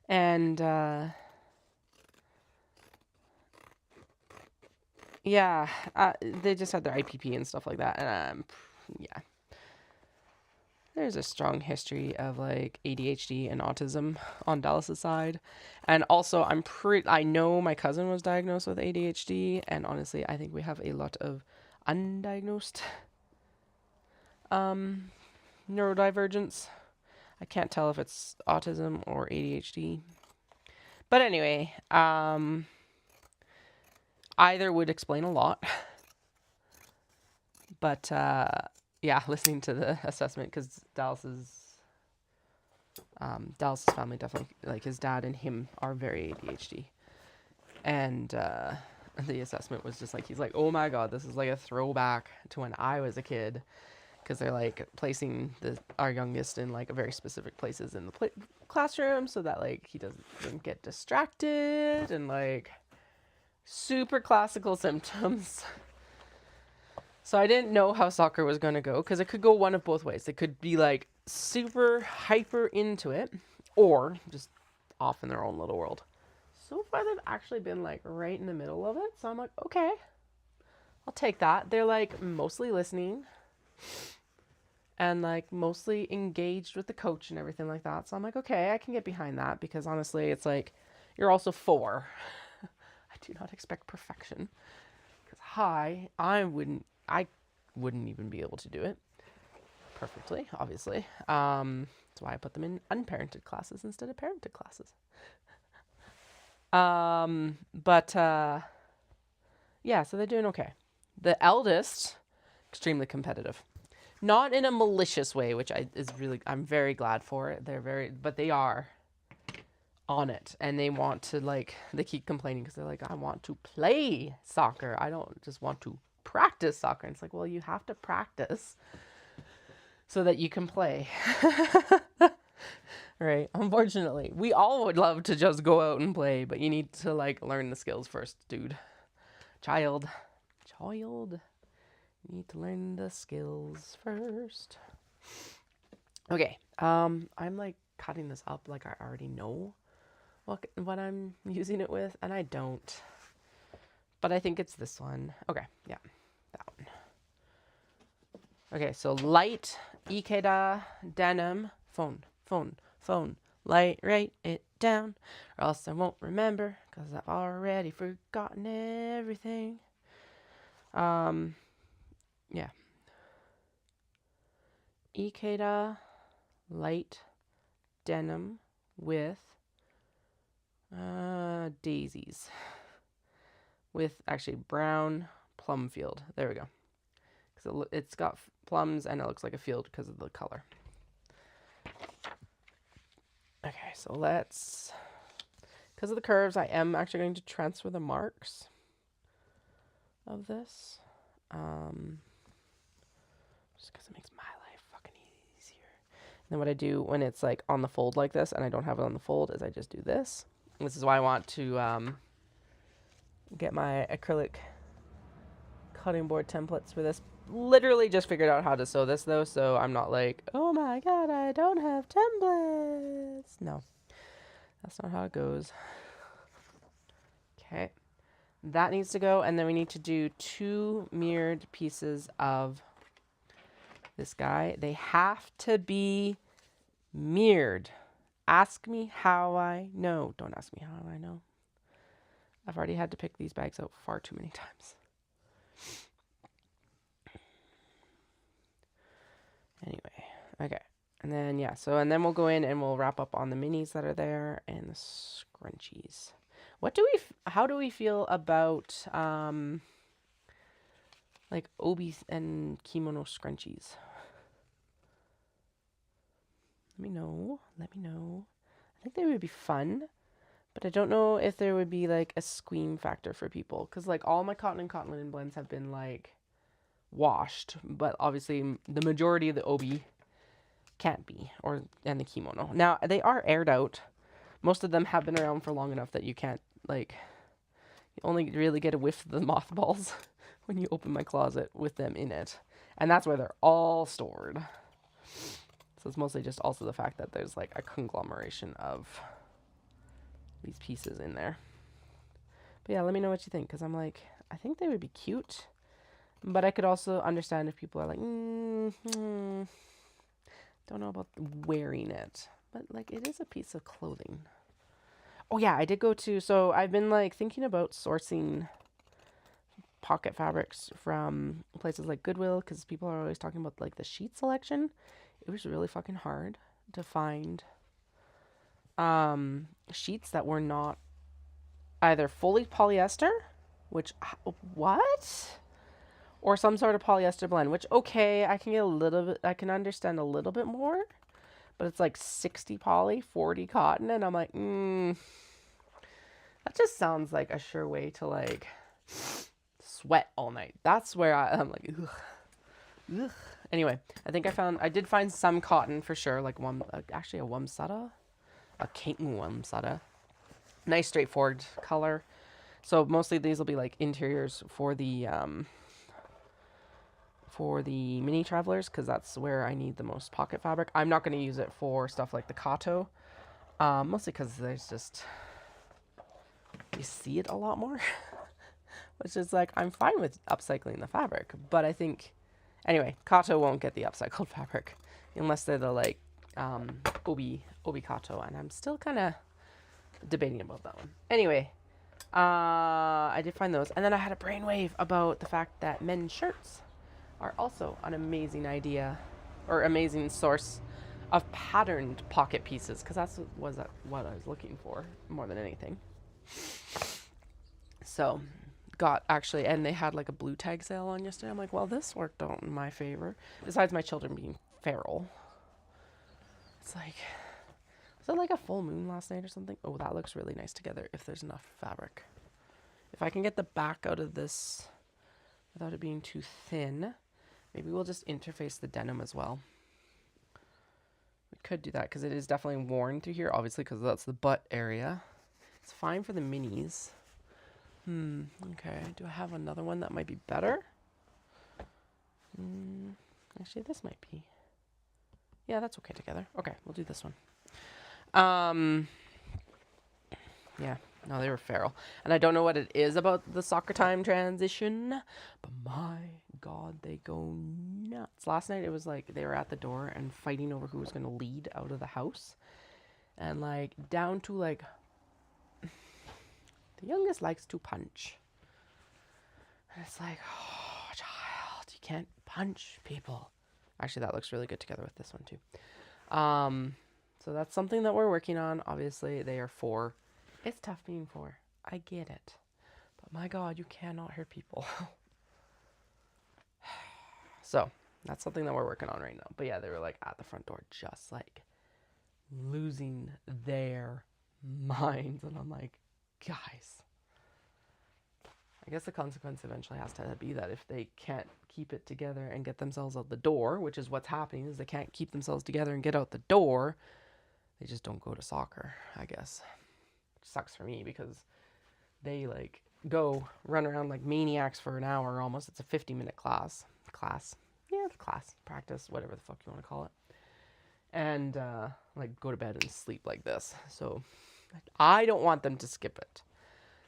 And, yeah, they just had their IPP and stuff like that, and, yeah. There's a strong history of like ADHD and autism on Dallas's side. And also I know my cousin was diagnosed with ADHD, and honestly, I think we have a lot of undiagnosed neurodivergence. I can't tell if it's autism or ADHD. But anyway, either would explain a lot. But yeah, listening to the assessment, because Dallas's family definitely, like his dad and him are very ADHD. And the assessment was just like, he's like, oh my God, this is like a throwback to when I was a kid. Because they're like placing our youngest in like very specific places in the classroom so that like he doesn't get distracted, and like super classical symptoms. So I didn't know how soccer was going to go, because it could go one of both ways. It could be like super hyper into it, or just off in their own little world. So far they've actually been like right in the middle of it. So I'm like, okay, I'll take that. They're like mostly listening and like mostly engaged with the coach and everything like that. So I'm like, okay, I can get behind that, because honestly, it's like, you're also 4. I do not expect perfection, because I wouldn't even be able to do it perfectly, obviously. That's why I put them in unparented classes instead of parented classes. But yeah, so they're doing okay. The eldest, extremely competitive. Not in a malicious way, which I'm very glad for it. But they are on it, and they want to, like, they keep complaining because they're like, I want to play soccer. I don't just want to practice soccer. And it's like, well, you have to practice so that you can play. Right? Unfortunately, we all would love to just go out and play, but you need to like learn the skills first, dude. Child, you need to learn the skills first. Okay, I'm like cutting this up like I already know what I'm using it with, and I don't. But I think it's this one. Okay, yeah, that one. Okay, so light Ikeda denim phone. Light, write it down, or else I won't remember, because I've already forgotten everything. Yeah. Ikeda light denim with daisies. With actually brown plum field. There we go. Because it's got plums and it looks like a field because of the color. Okay, so because of the curves, I am actually going to transfer the marks of this Just because it makes my life fucking easier. And then what I do when it's like on the fold like this and I don't have it on the fold is I just do this. This is why I want to get my acrylic cutting board templates for this. Literally just figured out how to sew this though, so I'm not like, oh my god, I don't have templates. No, that's not how it goes. Okay, that needs to go, and then we need to do 2 mirrored pieces of this guy. They have to be mirrored. Ask me how I know. Don't ask me how I know. I've already had to pick these bags out far too many times. Anyway, okay. And then, yeah, so, and then we'll go in and we'll wrap up on the minis that are there and the scrunchies. How do we feel about, like, obi and kimono scrunchies? Let me know. I think they would be fun, but I don't know if there would be, like, a squeam factor for people. Because, like, all my cotton and cotton linen blends have been, like, washed. But, obviously, the majority of the obi can't be, and the kimono. Now, they are aired out. Most of them have been around for long enough that you can't, like, you only really get a whiff of the mothballs when you open my closet with them in it. And that's where they're all stored. So it's mostly just also the fact that there's, like, a conglomeration of these pieces in there. But yeah, let me know what you think, because I'm like, I think they would be cute. But I could also understand if people are like, don't know about wearing it. But, like, it is a piece of clothing. Oh, yeah, I did go to... So, I've been, like, thinking about sourcing pocket fabrics from places like Goodwill, because people are always talking about, like, the sheet selection. It was really fucking hard to find sheets that were not either fully polyester, which... What? Or some sort of polyester blend, which, okay, I can get a little bit, I can understand a little bit more, but it's like 60 poly, 40 cotton, and I'm like, that just sounds like a sure way to, like, sweat all night. That's where I'm like, ugh. Anyway, I did find some cotton for sure, like actually a wamsutta, a King wamsutta. Nice straightforward color. So mostly these will be like interiors for the mini travelers, because that's where I need the most pocket fabric. I'm not going to use it for stuff like the Kato, mostly because there's just, you see it a lot more, which is like, I'm fine with upcycling the fabric, but I think, anyway, Kato won't get the upcycled fabric unless they're the, like, obi Kato, and I'm still kind of debating about that one. Anyway, I did find those, and then I had a brainwave about the fact that men's shirts are also an amazing idea, or amazing source of patterned pocket pieces, because that's what I was looking for more than anything. So, and they had like a blue tag sale on yesterday. I'm like, well, this worked out in my favor. Besides my children being feral. It's like, was it like a full moon last night or something? Oh, that looks really nice together if there's enough fabric. If I can get the back out of this without it being too thin, maybe we'll just interface the denim as well. We could do that because it is definitely worn through here, obviously, because that's the butt area. It's fine for the minis. Okay. Do I have another one that might be better? Actually, this might be. Yeah, that's okay together. Okay, we'll do this one. Yeah. No, they were feral. And I don't know what it is about the soccer time transition, but my God, they go nuts. Last night, it was like they were at the door and fighting over who was going to lead out of the house. And, like, down to, like, the youngest likes to punch. And it's like, oh, child, you can't punch people. Actually, that looks really good together with this one, too. So that's something that we're working on. Obviously, they are 4. It's tough being 4. I get it. But my God, you cannot hurt people. So that's something that we're working on right now. But yeah, they were like at the front door, just like losing their minds. And I'm like, guys. I guess the consequence eventually has to be that if they can't keep it together and get themselves out the door, which is what's happening, is they can't keep themselves together and get out the door, they just don't go to soccer, I guess. Which sucks for me because they like go run around like maniacs for an hour almost. It's a 50-minute class. Yeah, class, practice, whatever the fuck you want to call it. And like go to bed and sleep like this. So I don't want them to skip it.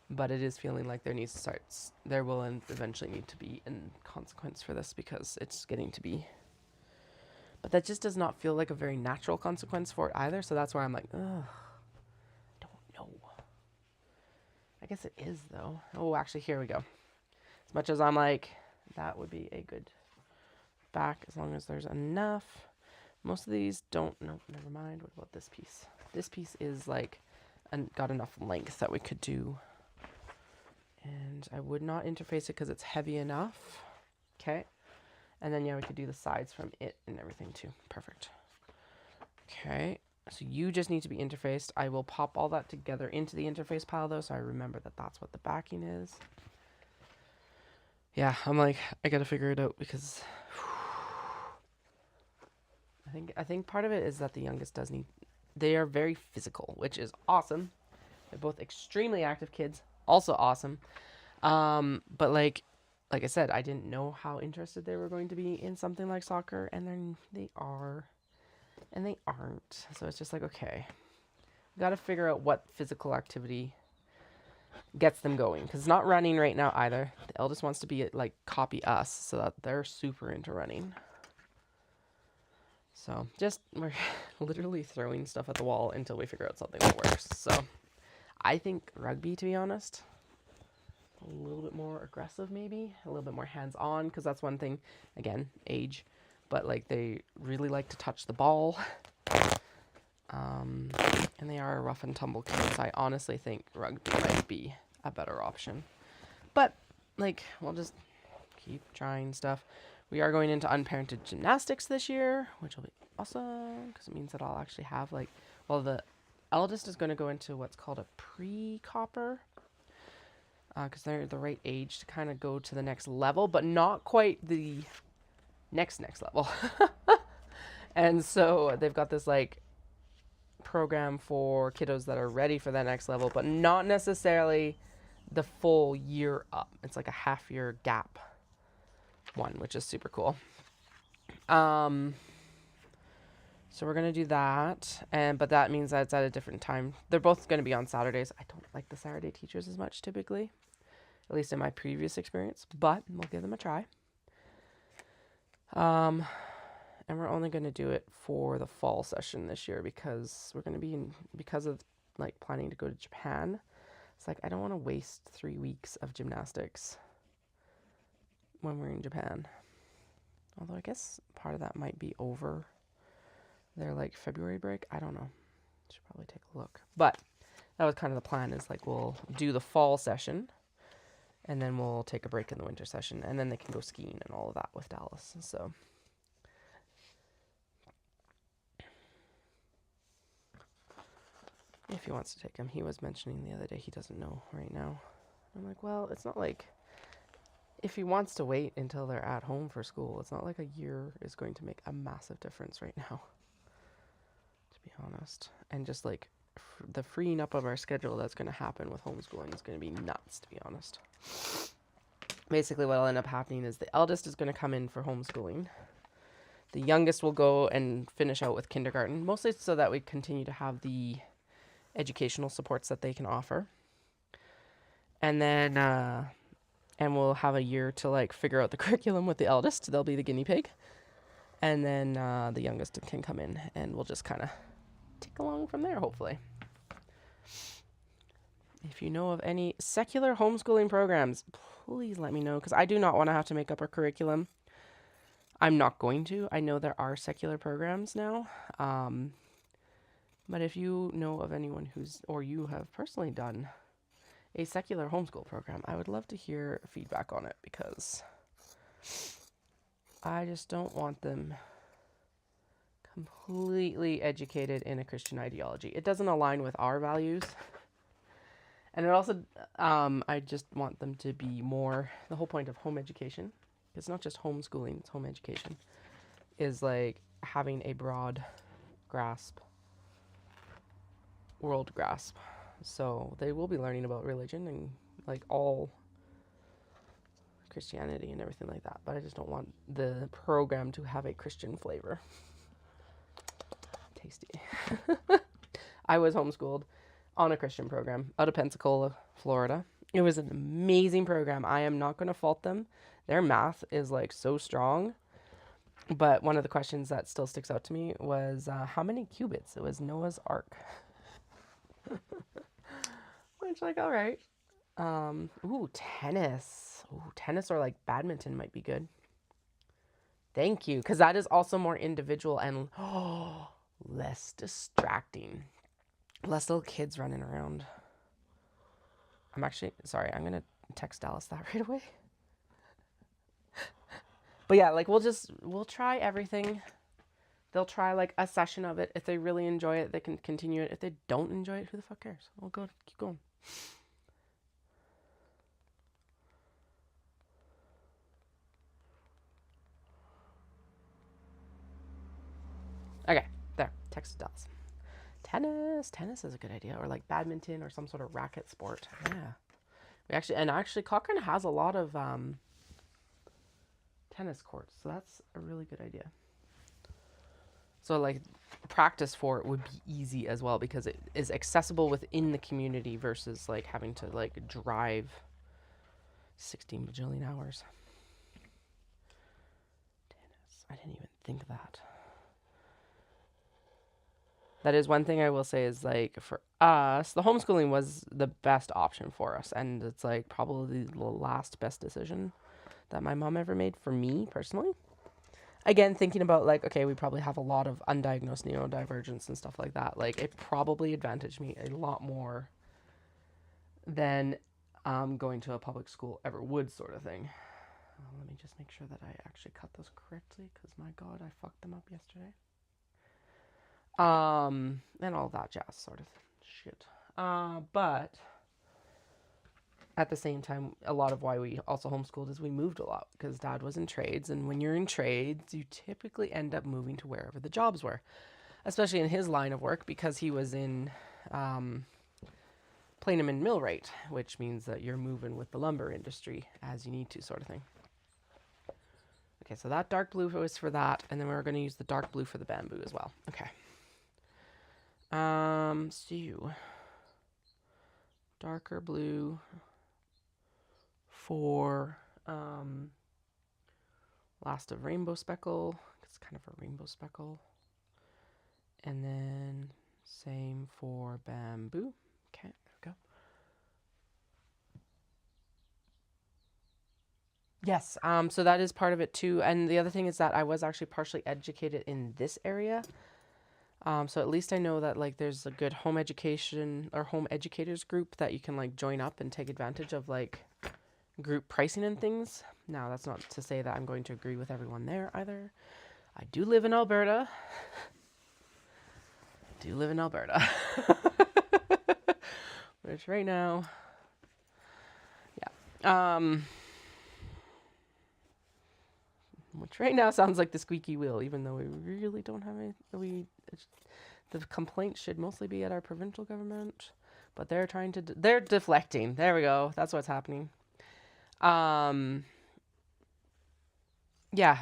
But it is feeling like there will eventually need to be a consequence for this because it's getting to be. But that just does not feel like a very natural consequence for it either. So that's where I'm like, ugh, I don't know. I guess it is though. Oh, actually, here we go. As much as I'm like, that would be a good back as long as there's enough. Most of these don't, no, never mind. What about this piece? This piece is like, got enough length that we could do. And I would not interface it because it's heavy enough. Okay. And then, yeah, we could do the sides from it and everything too. Perfect. Okay. So you just need to be interfaced. I will pop all that together into the interface pile though, so I remember that that's what the backing is. Yeah, I'm like, I got to figure it out because I think part of it is that the youngest does need, they are very physical, which is awesome. They're both extremely active kids. Also awesome. But like I said, I didn't know how interested they were going to be in something like soccer, and then they are, and they aren't. So it's just like, okay, got to figure out what physical activity gets them going, because it's not running right now either. The eldest wants to be like copy us, so that they're super into running. So just, we're literally throwing stuff at the wall until we figure out something that works. So I think rugby, to be honest, a little bit more aggressive, maybe a little bit more hands-on, because that's one thing, again, age, but like they really like to touch the ball, and they are rough and tumble kids. I honestly think rugby might be a better option, but like we'll just keep trying stuff. We are going into unparented gymnastics this year, which will be awesome because it means that I'll actually have like, well, the eldest is going to go into what's called a pre-copper, because they're the right age to kind of go to the next level, but not quite the next level. And so they've got this like program for kiddos that are ready for that next level, but not necessarily the full year up. It's like a half year gap one, which is super cool. So we're going to do that, but that means that it's at a different time. They're both going to be on Saturdays. I don't like the Saturday teachers as much typically, at least in my previous experience, but we'll give them a try. And we're only going to do it for the fall session this year because we're going to be because of like planning to go to Japan. It's like, I don't want to waste 3 weeks of gymnastics when we're in Japan. Although I guess part of that might be over their like February break. I don't know. Should probably take a look. But that was kind of the plan, is like we'll do the fall session and then we'll take a break in the winter session, and then they can go skiing and all of that with Dallas. So if he wants to take him, he was mentioning the other day he doesn't know right now. I'm like, well, it's not like, if he wants to wait until they're at home for school, it's not like a year is going to make a massive difference right now, to be honest. And just like the freeing up of our schedule that's going to happen with homeschooling is going to be nuts, to be honest. Basically what will end up happening is the eldest is going to come in for homeschooling. The youngest will go and finish out with kindergarten, mostly so that we continue to have the educational supports that they can offer. And then, and we'll have a year to like figure out the curriculum with the eldest. They'll be the guinea pig. And then the youngest can come in, and we'll just kind of tick along from there, hopefully. If you know of any secular homeschooling programs, please let me know, because I do not want to have to make up a curriculum. I'm not going to. I know there are secular programs now. But if you know of anyone or you have personally done a secular homeschool program, I would love to hear feedback on it, because I just don't want them completely educated in a Christian ideology. It doesn't align with our values. And it also, I just want them to be more, the whole point of home education, it's not just homeschooling, it's home education, is like having a broad grasp, world grasp. So they will be learning about religion and like all Christianity and everything like that. But I just don't want the program to have a Christian flavor. Tasty. I was homeschooled on a Christian program out of Pensacola, Florida. It was an amazing program. I am not going to fault them. Their math is like so strong. But one of the questions that still sticks out to me was how many cubits? It was Noah's Ark. Which, like, all right. Ooh, tennis. Ooh, tennis or like badminton might be good. Thank you. Because that is also more individual and less distracting. Less little kids running around. I'm actually, sorry, I'm going to text Dallas that right away. But yeah, like we'll try everything. They'll try like a session of it. If they really enjoy it, they can continue it. If they don't enjoy it, who the fuck cares? We'll go, keep going. Okay, there, text Dallas. Tennis is a good idea, or like badminton or some sort of racket sport. Yeah, actually Cochrane has a lot of tennis courts, so that's a really good idea. So like practice for it would be easy as well because it is accessible within the community versus like having to like drive 16 bajillion hours. Tennis, I didn't even think of that. That is one thing I will say is like for us, the homeschooling was the best option for us. And it's like probably the last best decision that my mom ever made for me personally. Again, thinking about like, okay, we probably have a lot of undiagnosed neurodivergence and stuff like that. Like it probably advantaged me a lot more than going to a public school ever would sort of thing. Let me just make sure that I actually cut those correctly because my God, I fucked them up yesterday. And all that jazz sort of shit. But at the same time, a lot of why we also homeschooled is we moved a lot because Dad was in trades. And when you're in trades, you typically end up moving to wherever the jobs were, especially in his line of work because he was in plaintiff and millwright, which means that you're moving with the lumber industry as you need to sort of thing. Okay, so that dark blue was for that. And then we're going to use the dark blue for the bamboo as well. Okay. So darker blue for last of rainbow speckle. It's kind of a rainbow speckle. And then same for bamboo. Okay, there we go. Yes, so that is part of it too. And the other thing is that I was actually partially educated in this area. So at least I know that like there's a good home education or home educators group that you can like join up and take advantage of like group pricing and things. Now that's not to say that I'm going to agree with everyone there either. I do live in Alberta. Which right now, yeah. Which right now sounds like the squeaky wheel, even though we really don't have any. The complaints should mostly be at our provincial government, but they're trying to. They're deflecting. There we go. That's what's happening. Yeah,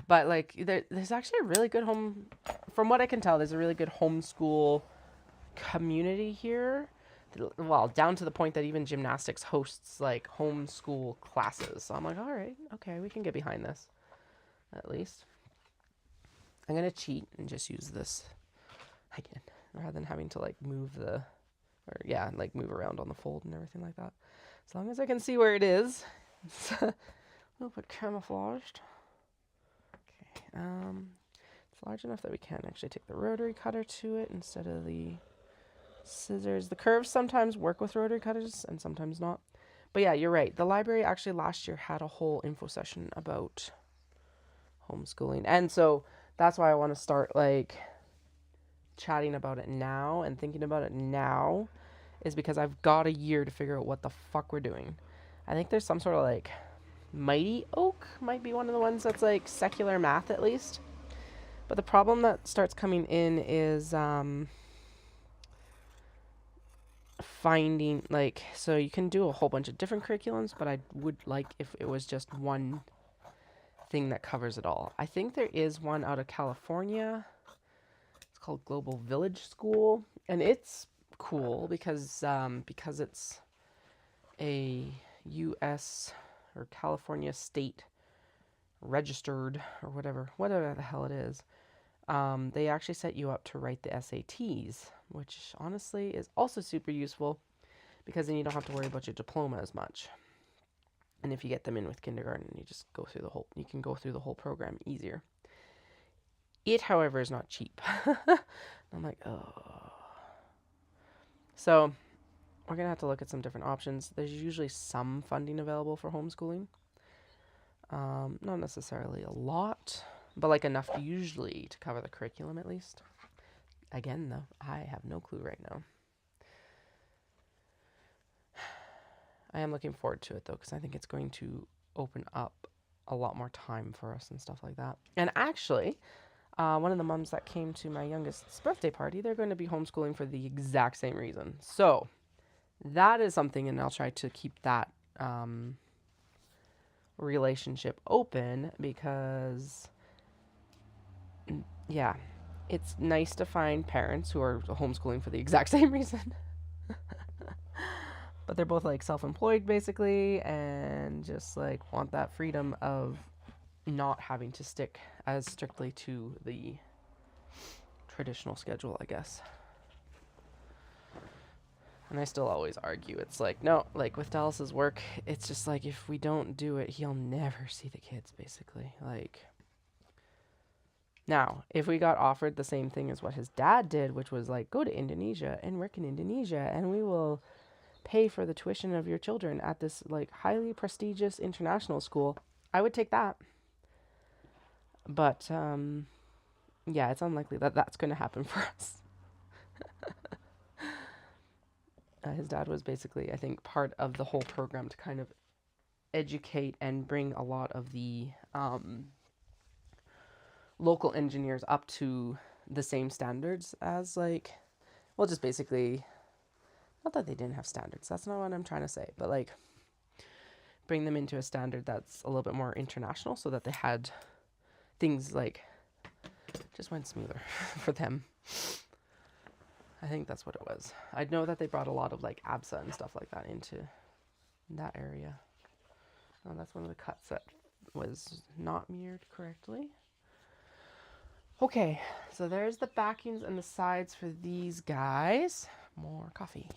but like there's actually a really good home. From what I can tell, there's a really good homeschool community here. Well, down to the point that even gymnastics hosts like homeschool classes. So I'm like, all right, okay, we can get behind this. At least. I'm going to cheat and just use this again, rather than having to like move move around on the fold and everything like that. As long as I can see where it is, it's a little bit camouflaged. Okay, it's large enough that we can actually take the rotary cutter to it instead of the scissors. The curves sometimes work with rotary cutters and sometimes not. But yeah, you're right. The library actually last year had a whole info session about homeschooling. And so that's why I want to start like chatting about it now and thinking about it now is because I've got a year to figure out what the fuck we're doing. I think there's some sort of like Mighty Oak might be one of the ones that's like secular math at least. But the problem that starts coming in is finding like, so you can do a whole bunch of different curriculums, but I would like if it was just one thing that covers it all. I think there is one out of California. It's called Global Village School, and it's cool because it's a U.S. or California state registered or whatever the hell it is. They actually set you up to write the SATs, which honestly is also super useful because then you don't have to worry about your diploma as much. And if you get them in with kindergarten, you just go through you can go through the whole program easier. It, however, is not cheap. I'm like, oh. So we're going to have to look at some different options. There's usually some funding available for homeschooling. Not necessarily a lot, but like enough usually to cover the curriculum at least. Again, though, I have no clue right now. I am looking forward to it, though, because I think it's going to open up a lot more time for us and stuff like that. And actually, one of the moms that came to my youngest's birthday party, they're going to be homeschooling for the exact same reason. So that is something, and I'll try to keep that relationship open because, yeah, it's nice to find parents who are homeschooling for the exact same reason. But they're both like self-employed basically and just like want that freedom of not having to stick as strictly to the traditional schedule, I guess. And I still always argue. It's like, no, like with Dallas's work, it's just like if we don't do it, he'll never see the kids basically. Like, now, if we got offered the same thing as what his dad did, which was like, go to Indonesia and work in Indonesia and we will pay for the tuition of your children at this like highly prestigious international school, I would take that. But yeah, it's unlikely that that's going to happen for us. His dad was basically, I think, part of the whole program to kind of educate and bring a lot of the local engineers up to the same standards as like, well, just basically, not that they didn't have standards, that's not what I'm trying to say, but like bring them into a standard that's a little bit more international so that they had things like just went smoother for them. I think that's what it was. I know that they brought a lot of like ABSA and stuff like that into that area. Oh, that's one of the cuts that was not mirrored correctly. Okay, so there's the backings and the sides for these guys. More coffee.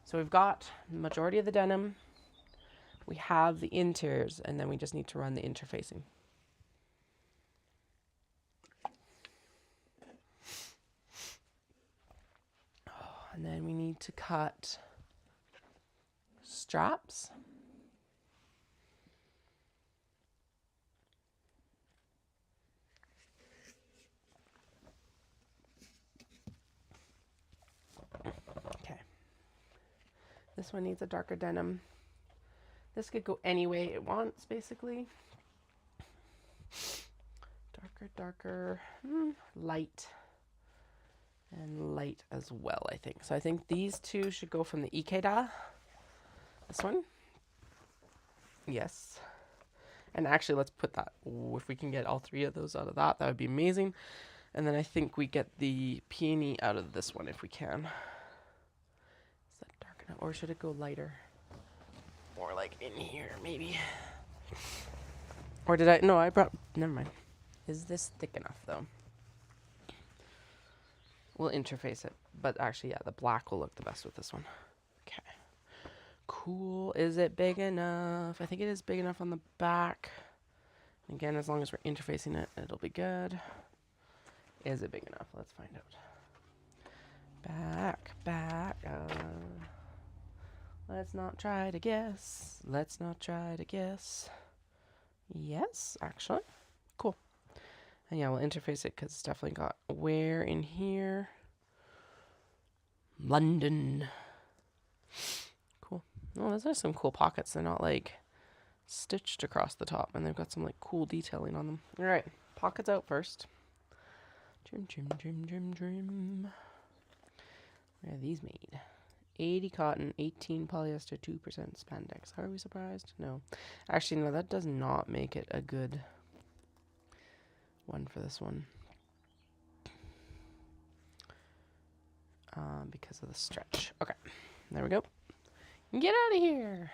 So we've got the majority of the denim. We have the interiors, and then we just need to run the interfacing. Oh, and then we need to cut straps. Okay. This one needs a darker denim. This could go any way it wants, basically. Darker, light, and light as well, I think. So I think these two should go from the Ikeda. This one. Yes. And actually, let's put that, if we can get all three of those out of that, that would be amazing. And then I think we get the peony out of this one if we can. Is that dark enough? Or should it go lighter? More like in here, maybe. Or did I? No, I brought. Never mind. Is this thick enough, though? We'll interface it. But actually, yeah, the black will look the best with this one. Okay. Cool. Is it big enough? I think it is big enough on the back. Again, as long as we're interfacing it, it'll be good. Is it big enough? Let's find out. Back. Let's not try to guess. Yes, actually. Cool. And yeah, we'll interface it because it's definitely got wear in here. London. Oh, those are some cool pockets. They're not like stitched across the top, and they've got some like cool detailing on them. All right, pockets out first. Trim, trim, trim, trim, trim. Where are these made? 80 cotton, 18 polyester, 2% spandex. Are we surprised? No. Actually, no, that does not make it a good one for this one. Because of the stretch. Okay, there we go. Get out of here.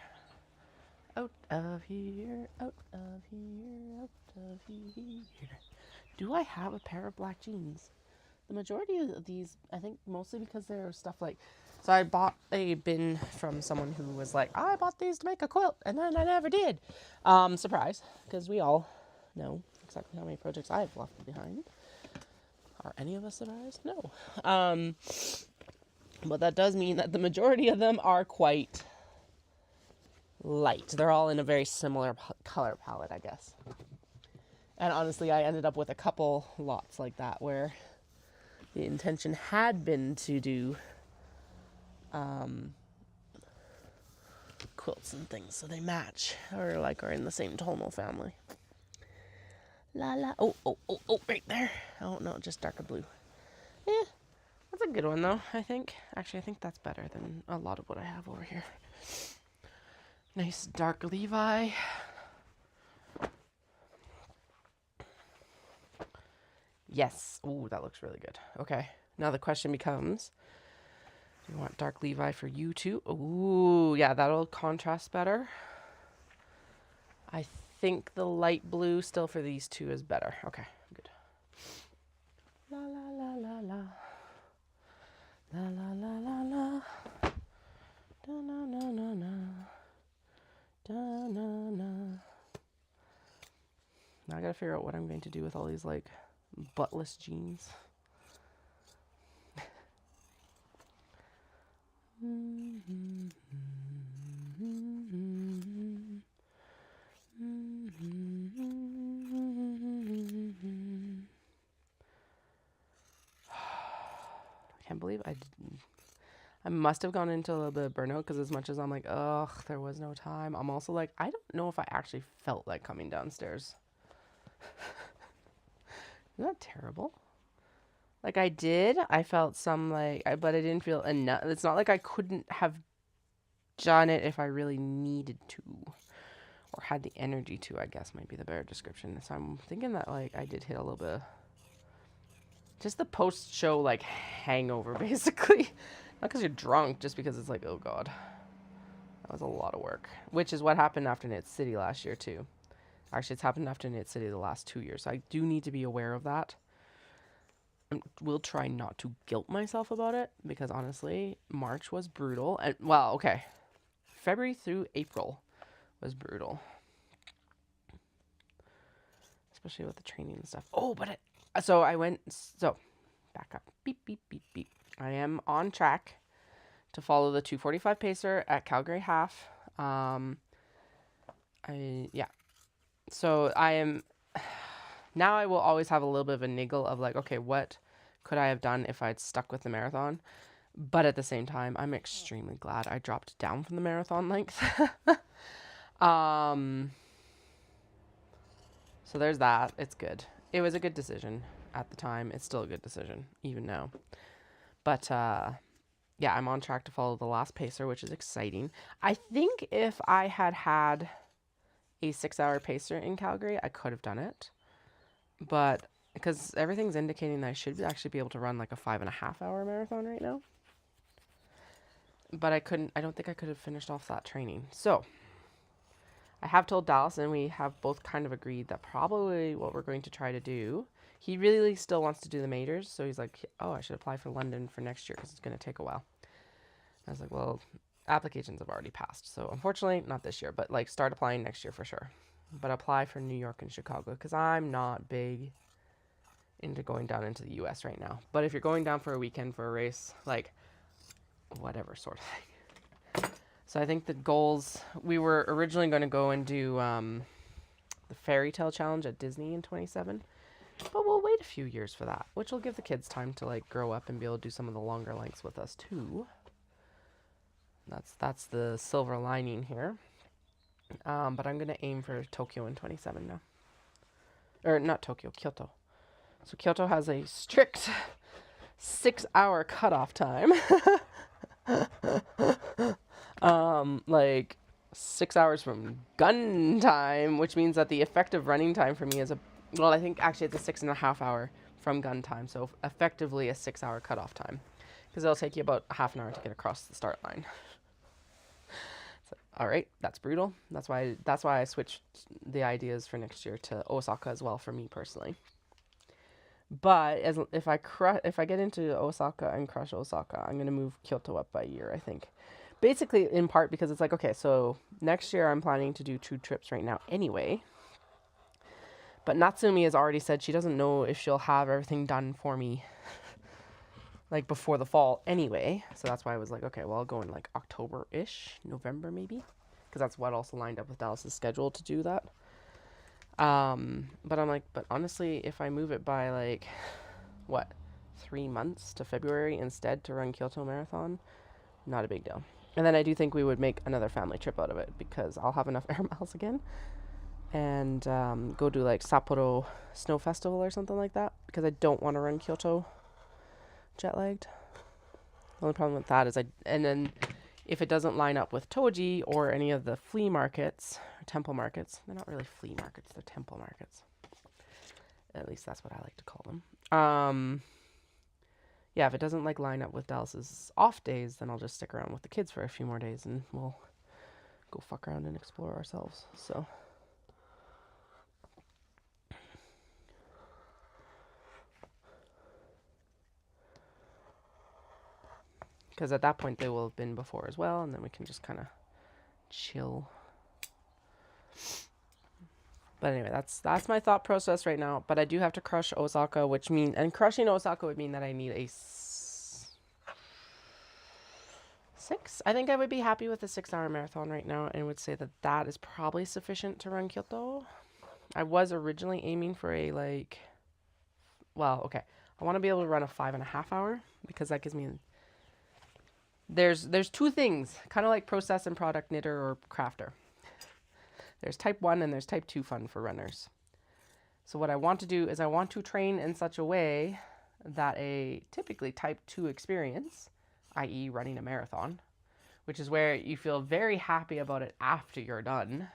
Out of here, out of here, out of here. Do I have a pair of black jeans? The majority of these, I think mostly because they're stuff like, so I bought a bin from someone who was like, I bought these to make a quilt, and then I never did. Surprise, because we all know exactly how many projects I've left behind. Are any of us surprised? No. But that does mean that the majority of them are quite light. They're all in a very similar color palette, I guess. And honestly, I ended up with a couple lots like that where the intention had been to do quilts and things so they match or like are in the same tonal family. La la. Oh, right there. Oh no, just darker blue. Yeah, that's a good one though, I think. Actually, I think that's better than a lot of what I have over here. Nice dark Levi. Yes. Ooh, that looks really good. Okay. Now the question becomes, do you want dark Levi for you too? Ooh, yeah, that'll contrast better. I think the light blue still for these two is better. Okay, good. La la la la la. La la la la la. Da na na na na. Da na na. Now I gotta figure out what I'm going to do with all these like buttless jeans. I can't believe I must have gone into a little bit of burnout because as much as I'm like, ugh, there was no time, I'm also like, I don't know if I actually felt like coming downstairs. Isn't that terrible? Like I did, I felt some like, but I didn't feel enough. It's not like I couldn't have done it if I really needed to or had the energy to, I guess might be the better description. So I'm thinking that like I did hit a little bit, just the post-show like hangover basically. Not because you're drunk, just because it's like, oh God, that was a lot of work. Which is what happened after Knit City last year too. Actually, it's happened after Knit City the last 2 years. So I do need to be aware of that. I will try not to guilt myself about it because honestly, March was brutal. And well, okay, February through April was brutal, especially with the training and stuff. Oh, but back up. Beep beep beep beep. I am on track to follow the 2:45 pacer at Calgary half. So I am. Now I will always have a little bit of a niggle of like, okay, what could I have done if I'd stuck with the marathon? But at the same time, I'm extremely glad I dropped down from the marathon length. So there's that. It's good. It was a good decision at the time. It's still a good decision, even now. But yeah, I'm on track to follow the last pacer, which is exciting. I think if I had had a 6-hour pacer in Calgary, I could have done it. But because everything's indicating that I should actually be able to run like a 5.5-hour marathon right now. But I don't think I could have finished off that training. So I have told Dallas, and we have both kind of agreed that probably what we're going to try to do, he really still wants to do the majors. So he's like, oh, I should apply for London for next year because it's going to take a while. I was like, well, applications have already passed. So unfortunately, not this year, but like start applying next year for sure. But apply for New York and Chicago because I'm not big into going down into the US right now. But if you're going down for a weekend for a race, like whatever sort of thing. So I think the goals, we were originally going to go and do the Fairy Tale Challenge at Disney in 27. But we'll wait a few years for that, which will give the kids time to like grow up and be able to do some of the longer lengths with us too. That's the silver lining here. But I'm gonna aim for Tokyo in 27 now. Or not Tokyo, Kyoto. So Kyoto has a strict 6-hour cutoff time. Like 6 hours from gun time, which means that the effective running time for me is well, I think actually it's a 6.5 hour from gun time. So effectively a 6-hour cutoff time, because it'll take you about half an hour to get across the start line. So, all right, that's brutal. That's why I switched the ideas for next year to Osaka as well for me personally. But if I get into Osaka and crush Osaka, I'm gonna move Kyoto up by a year, I think. Basically, in part because it's like, okay, so next year I'm planning to do 2 trips right now anyway. But Natsumi has already said she doesn't know if she'll have everything done for me like before the fall anyway. So that's why I was like, okay, well, I'll go in like October-ish, November maybe, because that's what also lined up with Dallas's schedule to do that. But I'm like, but honestly, if I move it by like, what, 3 months to February instead to run Kyoto Marathon, not a big deal. And then I do think we would make another family trip out of it, because I'll have enough air miles again, and go do like Sapporo Snow Festival or something like that, because I don't want to run Kyoto jet lagged. The only problem with that is and then if it doesn't line up with Toji or any of the flea markets, or temple markets, they're not really flea markets, they're temple markets. At least that's what I like to call them. Yeah, if it doesn't like line up with Dallas's off days, then I'll just stick around with the kids for a few more days and we'll go fuck around and explore ourselves. So because at that point they will have been before as well, and then we can just kind of chill. But anyway, that's my thought process right now. But I do have to crush Osaka, and crushing Osaka would mean that I need a 6. I think I would be happy with a 6-hour marathon right now, and would say that that is probably sufficient to run Kyoto. I was originally aiming for I want to be able to run a 5.5 hour, because that gives me. There's 2 things, kind of like process and product knitter or crafter. There's type 1 and there's type 2 fun for runners. So what I want to do is I want to train in such a way that a typically type 2 experience, i.e. running a marathon, which is where you feel very happy about it after you're done,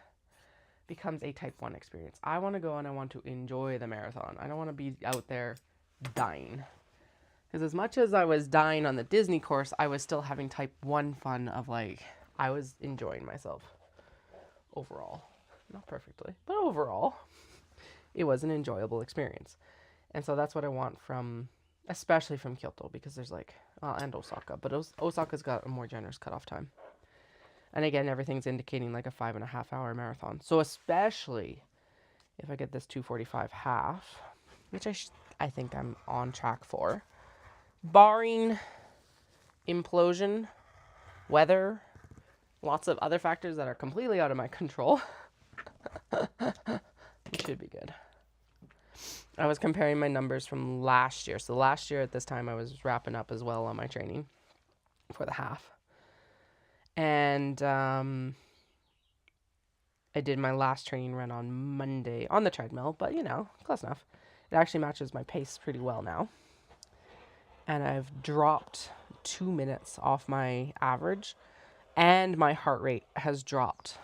becomes a type 1 experience. I want to go and I want to enjoy the marathon. I don't want to be out there dying. Because as much as I was dying on the Disney course, I was still having type 1 fun of like, I was enjoying myself overall. Not perfectly, but overall, it was an enjoyable experience. And so that's what I want especially from Kyoto, because there's and Osaka, but Osaka's got a more generous cutoff time. And again, everything's indicating like a 5.5 hour marathon. So especially if I get this 2:45 half, which I think I'm on track for, barring implosion, weather, lots of other factors that are completely out of my control, it should be good. I was comparing my numbers from last year. So last year at this time, I was wrapping up as well on my training for the half. And I did my last training run on Monday on the treadmill, but close enough. It actually matches my pace pretty well now. And I've dropped 2 minutes off my average, and my heart rate has dropped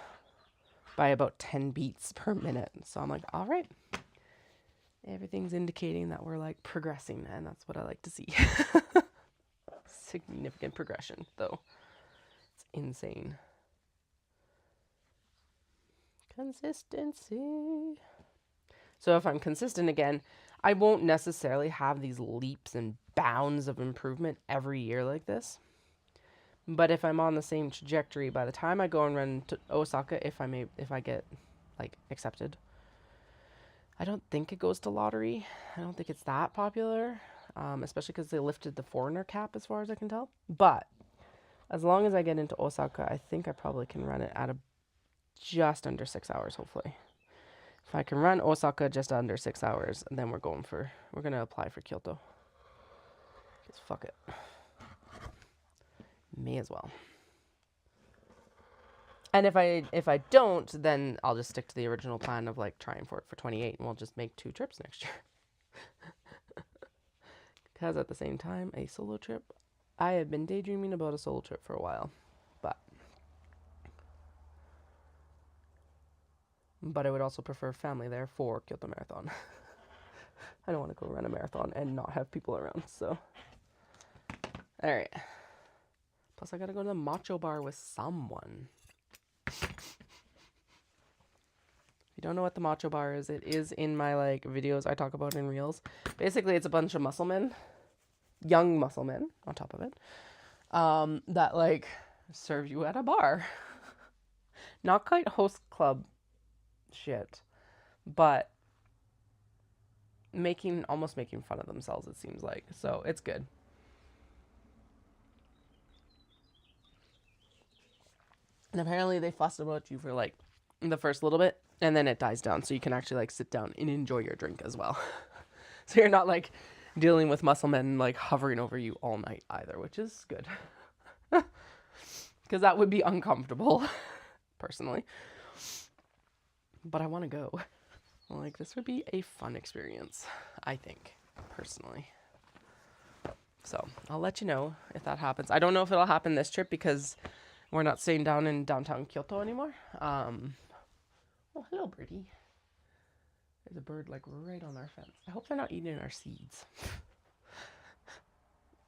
by about 10 beats per minute. So I'm like, all right, everything's indicating that we're like progressing, and that's what I like to see. Significant progression, though. It's insane. Consistency. So if I'm consistent again, I won't necessarily have these leaps and bounds of improvement every year like this. But if I'm on the same trajectory by the time I go and run to Osaka, if I get accepted, I don't think it goes to lottery. I don't think it's that popular, especially because they lifted the foreigner cap as far as I can tell. But as long as I get into Osaka, I think I probably can run it at just under 6 hours, hopefully. If I can run Osaka just under 6 hours, then we're going to apply for Kyoto. Because fuck it. May as well. And if I don't, then I'll just stick to the original plan of like trying for it for 28, and we'll just make 2 trips next year. Because at the same time, a solo trip, I have been daydreaming about a solo trip for a while, but I would also prefer family there for Kyoto Marathon. I don't want to go run a marathon and not have people around, so. All right. Plus, I gotta go to the matcha bar with someone. If you don't know what the matcha bar is, it is in my like videos I talk about in Reels. Basically, it's a bunch of muscle men, young muscle men on top of it, that like serve you at a bar. Not quite host club shit, but almost making fun of themselves, it seems like. So it's good. And apparently they fuss about you for like the first little bit, and then it dies down, so you can actually like sit down and enjoy your drink as well. So you're not like dealing with muscle men like hovering over you all night either, which is good. Because that would be uncomfortable, personally. But I want to go. Like, this would be a fun experience, I think, personally. So I'll let you know if that happens. I don't know if it'll happen this trip because we're not staying down in downtown Kyoto anymore. Oh, hello, birdie. There's a bird like right on our fence. I hope they're not eating our seeds.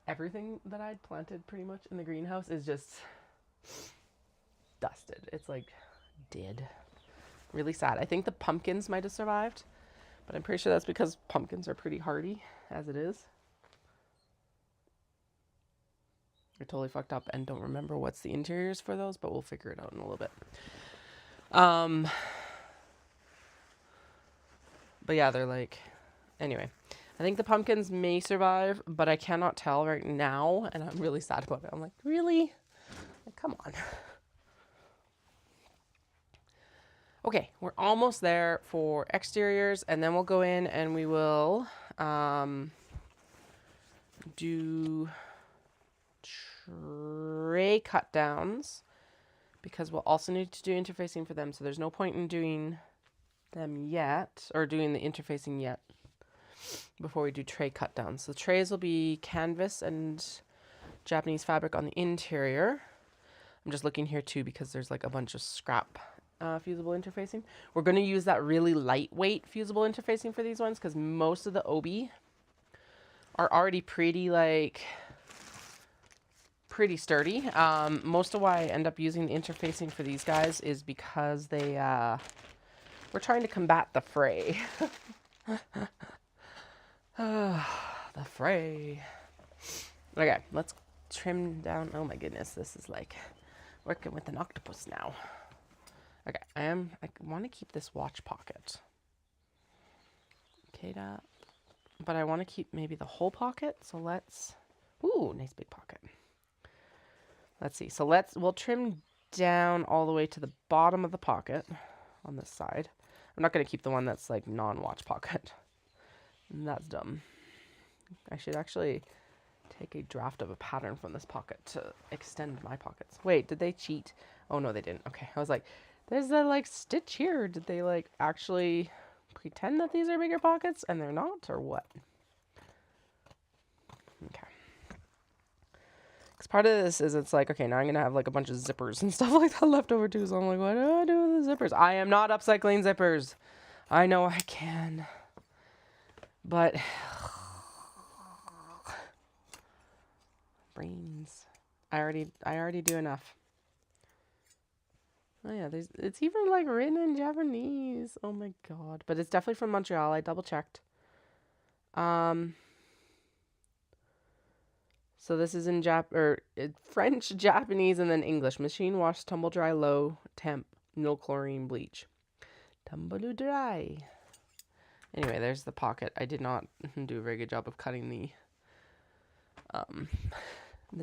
Everything that I'd planted pretty much in the greenhouse is just dusted. It's like dead. Really sad. I think the pumpkins might have survived, but I'm pretty sure that's because pumpkins are pretty hardy as it is. I totally fucked up and don't remember what's the interiors for those, but we'll figure it out in a little bit. But yeah, they're like, anyway, I think the pumpkins may survive, but I cannot tell right now, and I'm really sad about it. I'm like, really? Like, come on. Okay, we're almost there for exteriors, and then we'll go in and we will do tray cut downs, because we'll also need to do interfacing for them, so there's no point in doing them yet, or doing the interfacing yet, before we do tray cut downs. So the trays will be canvas and Japanese fabric on the interior. I'm just looking here too because there's like a bunch of scrap fusible interfacing. We're going to use that really lightweight fusible interfacing for these ones because most of the obi are already pretty sturdy. Most of why I end up using the interfacing for these guys is because they we're trying to combat the fray. The fray. Okay, let's trim down. Oh my goodness, this is like working with an octopus now. Okay, I want to keep this watch pocket. Okay, but I want to keep maybe the whole pocket. So let's, ooh, nice big pocket. Let's see. So we'll trim down all the way to the bottom of the pocket on this side. I'm not going to keep the one that's like non-watch pocket. That's dumb. I should actually take a draft of a pattern from this pocket to extend my pockets. Wait, did they cheat? Oh no, they didn't. Okay, I was like, there's a like stitch here. Did they like actually pretend that these are bigger pockets and they're not, or what? Okay. Because part of this is it's like, okay, now I'm going to have like a bunch of zippers and stuff like that left over too. So I'm like, what do I do with the zippers? I am not upcycling zippers. I know I can. But brains. I already do enough. Oh yeah, it's even like written in Japanese. Oh my god. But it's definitely from Montreal. I double checked. So this is in French, Japanese, and then English. Machine wash, tumble dry, low temp, no chlorine bleach. Tumble dry. Anyway, there's the pocket. I did not do a very good job of cutting the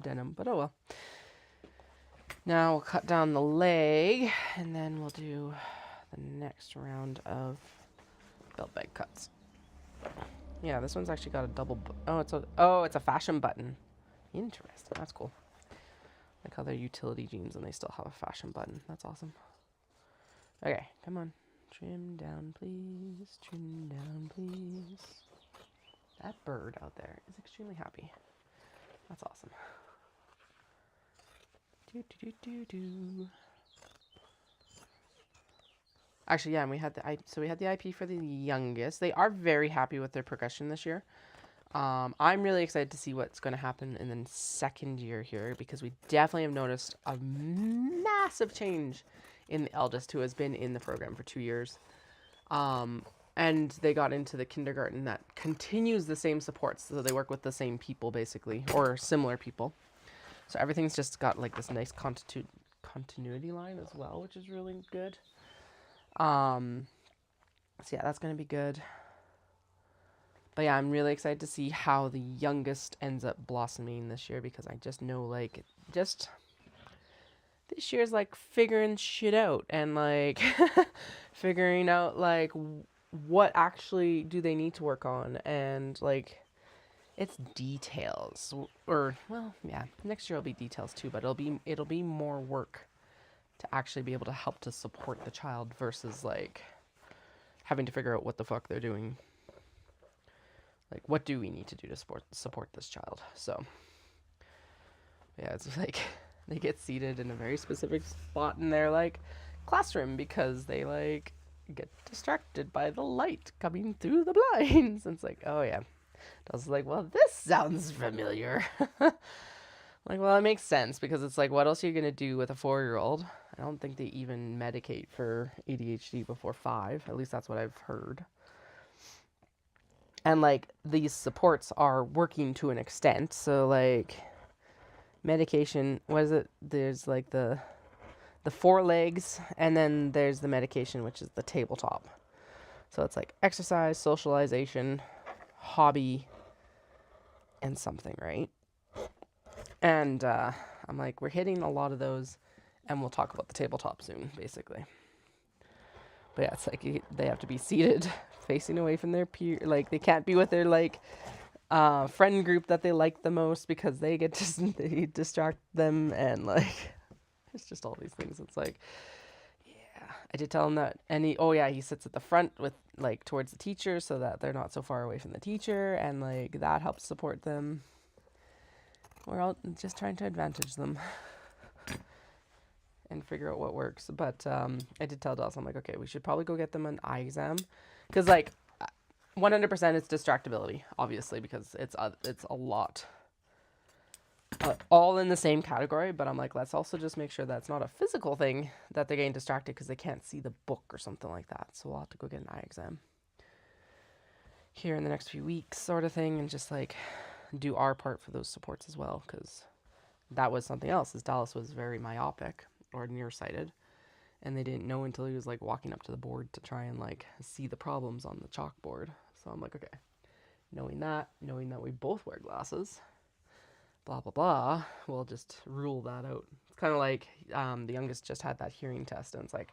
denim, but oh well. Now we'll cut down the leg, and then we'll do the next round of belt bag cuts. Yeah, this one's actually got a double. It's a fashion button. Interesting. That's cool. Like how they're utility jeans and they still have a fashion button. That's awesome. Okay, come on. Trim down, please. Trim down, please. That bird out there is extremely happy. That's awesome. Do, do, do, do, do. Actually, yeah, and we had the IP for the youngest. They are very happy with their progression this year. I'm really excited to see what's going to happen in the second year here, because we definitely have noticed a massive change in the eldest, who has been in the program for 2 years. And they got into the kindergarten that continues the same supports. So they work with the same people, basically, or similar people. So everything's just got like this nice continuity line as well, which is really good. So yeah, that's going to be good. But yeah, I'm really excited to see how the youngest ends up blossoming this year, because I just know, like, just this year's like figuring shit out and like figuring out like what actually do they need to work on, and like it's details, or well, yeah, next year will be details too, but it'll be more work to actually be able to help to support the child versus like having to figure out what the fuck they're doing. Like, what do we need to do to support this child? So, yeah, it's like they get seated in a very specific spot in their, like, classroom because they, like, get distracted by the light coming through the blinds. And it's like, oh, yeah. I was like, well, this sounds familiar. Like, well, it makes sense, because it's like, what else are you going to do with a 4-year-old? I don't think they even medicate for ADHD before 5. At least that's what I've heard. And, like, these supports are working to an extent. So, like, medication, what is it? There's, like, the 4 legs, and then there's the medication, which is the tabletop. So it's, like, exercise, socialization, hobby, and something, right? And I'm like, we're hitting a lot of those, and we'll talk about the tabletop soon, basically. But yeah, it's like they have to be seated, facing away from their peer. Like, they can't be with their, like, friend group that they like the most, because they they distract them, and, like, it's just all these things. It's like, yeah. I did tell him that, he sits at the front with, like, towards the teacher, so that they're not so far away from the teacher, and, like, that helps support them. We're all just trying to advantage them and figure out what works. But I did tell Dawson, I'm like, okay, we should probably go get them an eye exam, because, like, 100% it's distractibility, obviously, because it's a lot, all in the same category. But I'm like, let's also just make sure that's not a physical thing that they're getting distracted because they can't see the book or something like that. So we'll have to go get an eye exam here in the next few weeks, sort of thing, and just like do our part for those supports as well, because that was something else. Is Dallas was very myopic or nearsighted, and they didn't know until he was like walking up to the board to try and like see the problems on the chalkboard. So I'm like, okay, knowing that we both wear glasses, blah blah blah, we'll just rule that out. It's kind of like the youngest just had that hearing test, and it's like,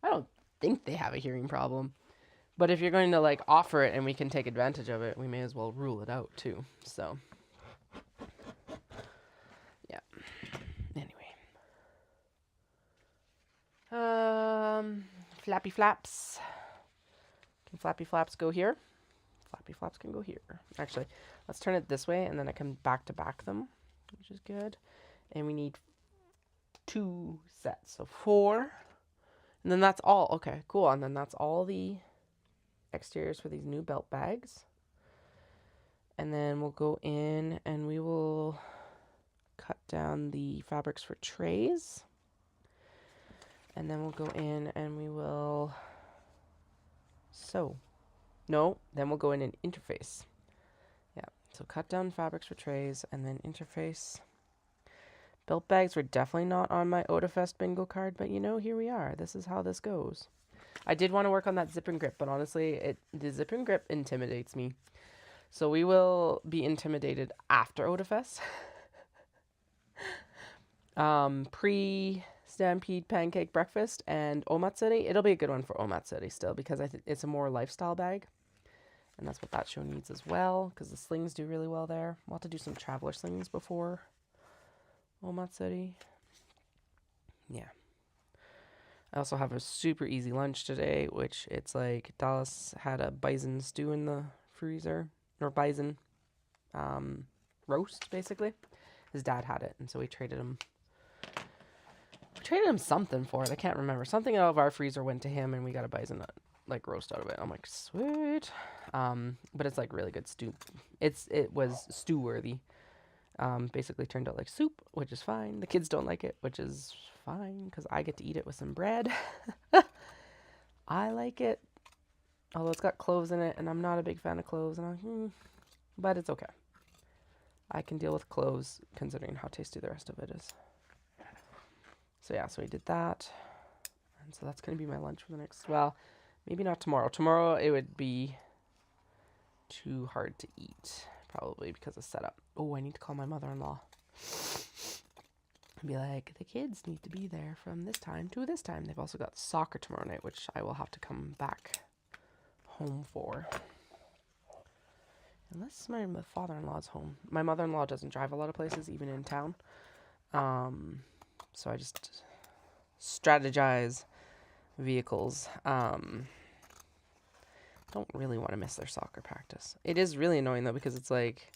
I don't think they have a hearing problem, but if you're going to like offer it and we can take advantage of it, we may as well rule it out too. So yeah. Anyway. Flappy flaps. Can flappy flaps go here? Flappy flaps can go here. Actually, let's turn it this way, and then I can back to back them, which is good. And we need 2 sets, so 4. And then that's all. Okay, cool. And then that's all the exteriors for these new belt bags. And then we'll go in and we will cut down the fabrics for trays. And then we'll go in and we will sew. No, then we'll go in and interface. Yeah, so cut down fabrics for trays and then interface. Belt bags were definitely not on my Otafest bingo card, but you know, here we are. This is how this goes. I did want to work on that zip and grip, but honestly, the zip and grip intimidates me. So we will be intimidated after Otafest. Pre-Stampede Pancake Breakfast and Omatsuri. It'll be a good one for Omatsuri still, because I think it's a more lifestyle bag. And that's what that show needs as well, because the slings do really well there. We'll have to do some traveler slings before Omatsuri. Yeah. I also have a super easy lunch today, which it's like Dallas had a bison stew in the freezer, or bison roast, basically. His dad had it, and so we traded him. We traded him something for it. I can't remember. Something out of our freezer went to him, and we got a bison like roast out of it. I'm like, sweet. But it's like really good stew. It was stew worthy. Basically turned out like soup, which is fine. The kids don't like it, which is fine because I get to eat it with some bread. I like it, although it's got cloves in it, and I'm not a big fan of cloves. But it's okay. I can deal with cloves considering how tasty the rest of it is. So yeah, so we did that, and so that's gonna be my lunch for the next. Well, maybe not tomorrow. Tomorrow it would be too hard to eat, probably because of setup. Oh, I need to call my mother-in-law and be like, the kids need to be there from this time to this time. They've also got soccer tomorrow night, which I will have to come back home for. Unless my father-in-law's home. My mother-in-law doesn't drive a lot of places, even in town. So I just strategize vehicles. Don't really want to miss their soccer practice. It is really annoying though, because it's like,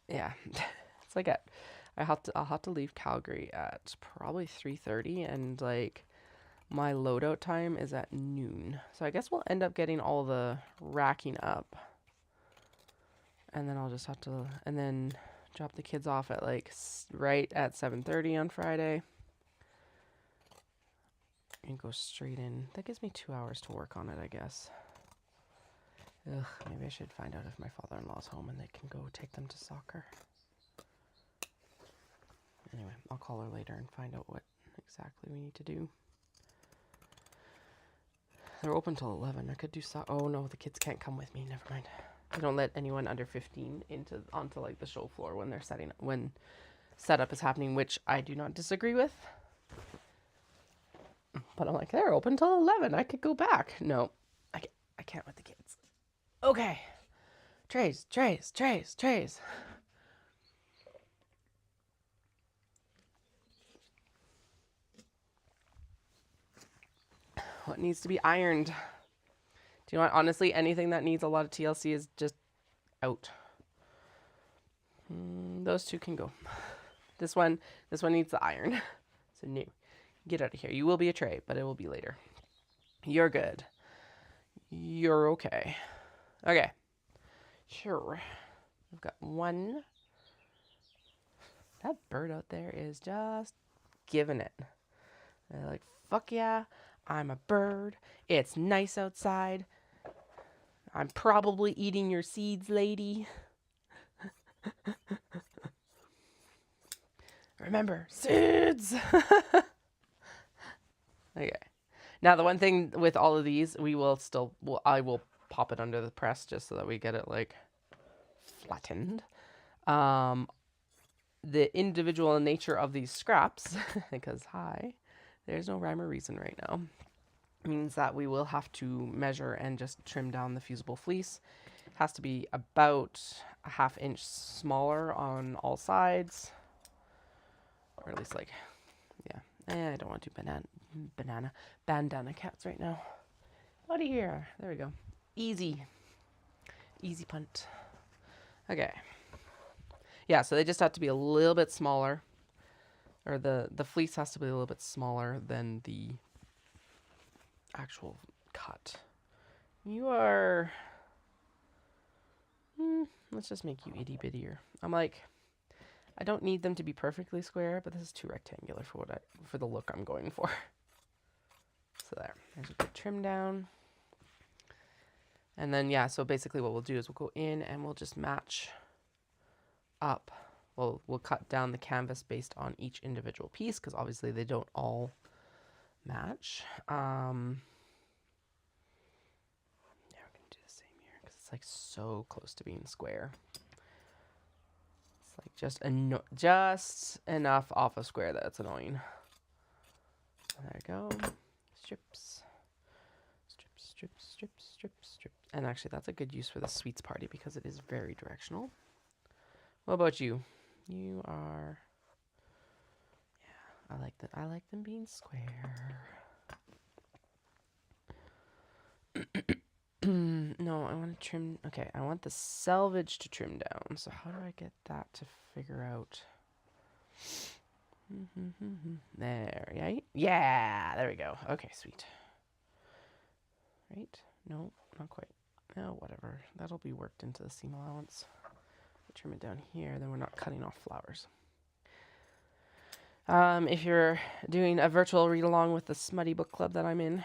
yeah, it's like I'll have to leave Calgary at probably 3:30, and like my loadout time is at noon. So I guess we'll end up getting all the racking up, and then I'll just have to, and then drop the kids off at like right at 7:30 on Friday. And go straight in. That gives me 2 hours to work on it, I guess. Ugh, maybe I should find out if my father-in-law's home and they can go take them to soccer. Anyway, I'll call her later and find out what exactly we need to do. They're open till 11. I could do oh no, the kids can't come with me. Never mind. They don't let anyone under 15 onto like the show floor when they're when setup is happening, which I do not disagree with. But I'm like, they're open till 11. I could go back. No, I can't with the kids. Okay. Trays. What needs to be ironed? Do you know what? Honestly, anything that needs a lot of TLC is just out. Those two can go. This one needs the iron. So new. Get out of here. You will be a tray, but it will be later. You're good. You're okay. Okay. Sure. I've got one. That bird out there is just giving it. They're like, fuck yeah, I'm a bird. It's nice outside. I'm probably eating your seeds, lady. Remember, seeds! Okay. Now, the one thing with all of these, I will pop it under the press just so that we get it, like, flattened. The individual nature of these scraps, because, there's no rhyme or reason right now, means that we will have to measure and just trim down the fusible fleece. It has to be about a 1/2 inch smaller on all sides. Or at least, like, yeah. I don't want to do bandana cats right now. Out of here. There we go. Easy punt. Okay. Yeah, so they just have to be a little bit smaller, or the fleece has to be a little bit smaller than the actual cut. You are, let's just make you itty bittier. I'm like, I don't need them to be perfectly square, but this is too rectangular for the look I'm going for. So there's a good trim down. And then, yeah, so basically what we'll do is we'll go in and we'll just match up. We'll cut down the canvas based on each individual piece, because obviously they don't all match. Yeah, we're going to do the same here, because it's like so close to being square. It's like just enough off a square that it's annoying. There we go. Strips. And actually, that's a good use for the sweets party because it is very directional. What about you? You are I like them being square. No, I want to trim. Okay, I want the selvage to trim down. So how do I get that to figure out? There, yeah, yeah. There we go. Okay, sweet. Right? No, not quite. No, whatever. That'll be worked into the seam allowance. Trim it down here, then we're not cutting off flowers. If you're doing a virtual read-along with the Smutty Book Club that I'm in,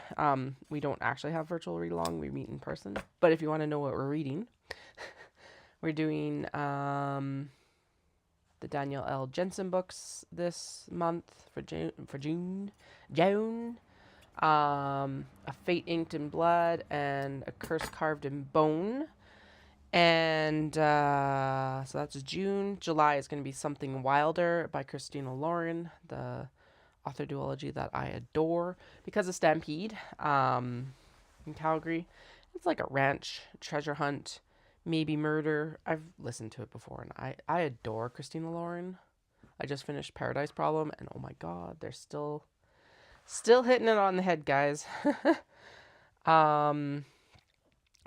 we don't actually have virtual read-along. We meet in person. But if you want to know what we're reading, we're doing the Daniel L. Jensen books this month for June. A Fate Inked in Blood and A Curse Carved in Bone. And so that's June. July is going to be Something Wilder by Christina Lauren, the author duology that I adore because of Stampede in Calgary. It's like a ranch treasure hunt, maybe murder. I've listened to it before, and I adore Christina Lauren. I just finished Paradise Problem, and oh my god, they're still hitting it on the head, guys.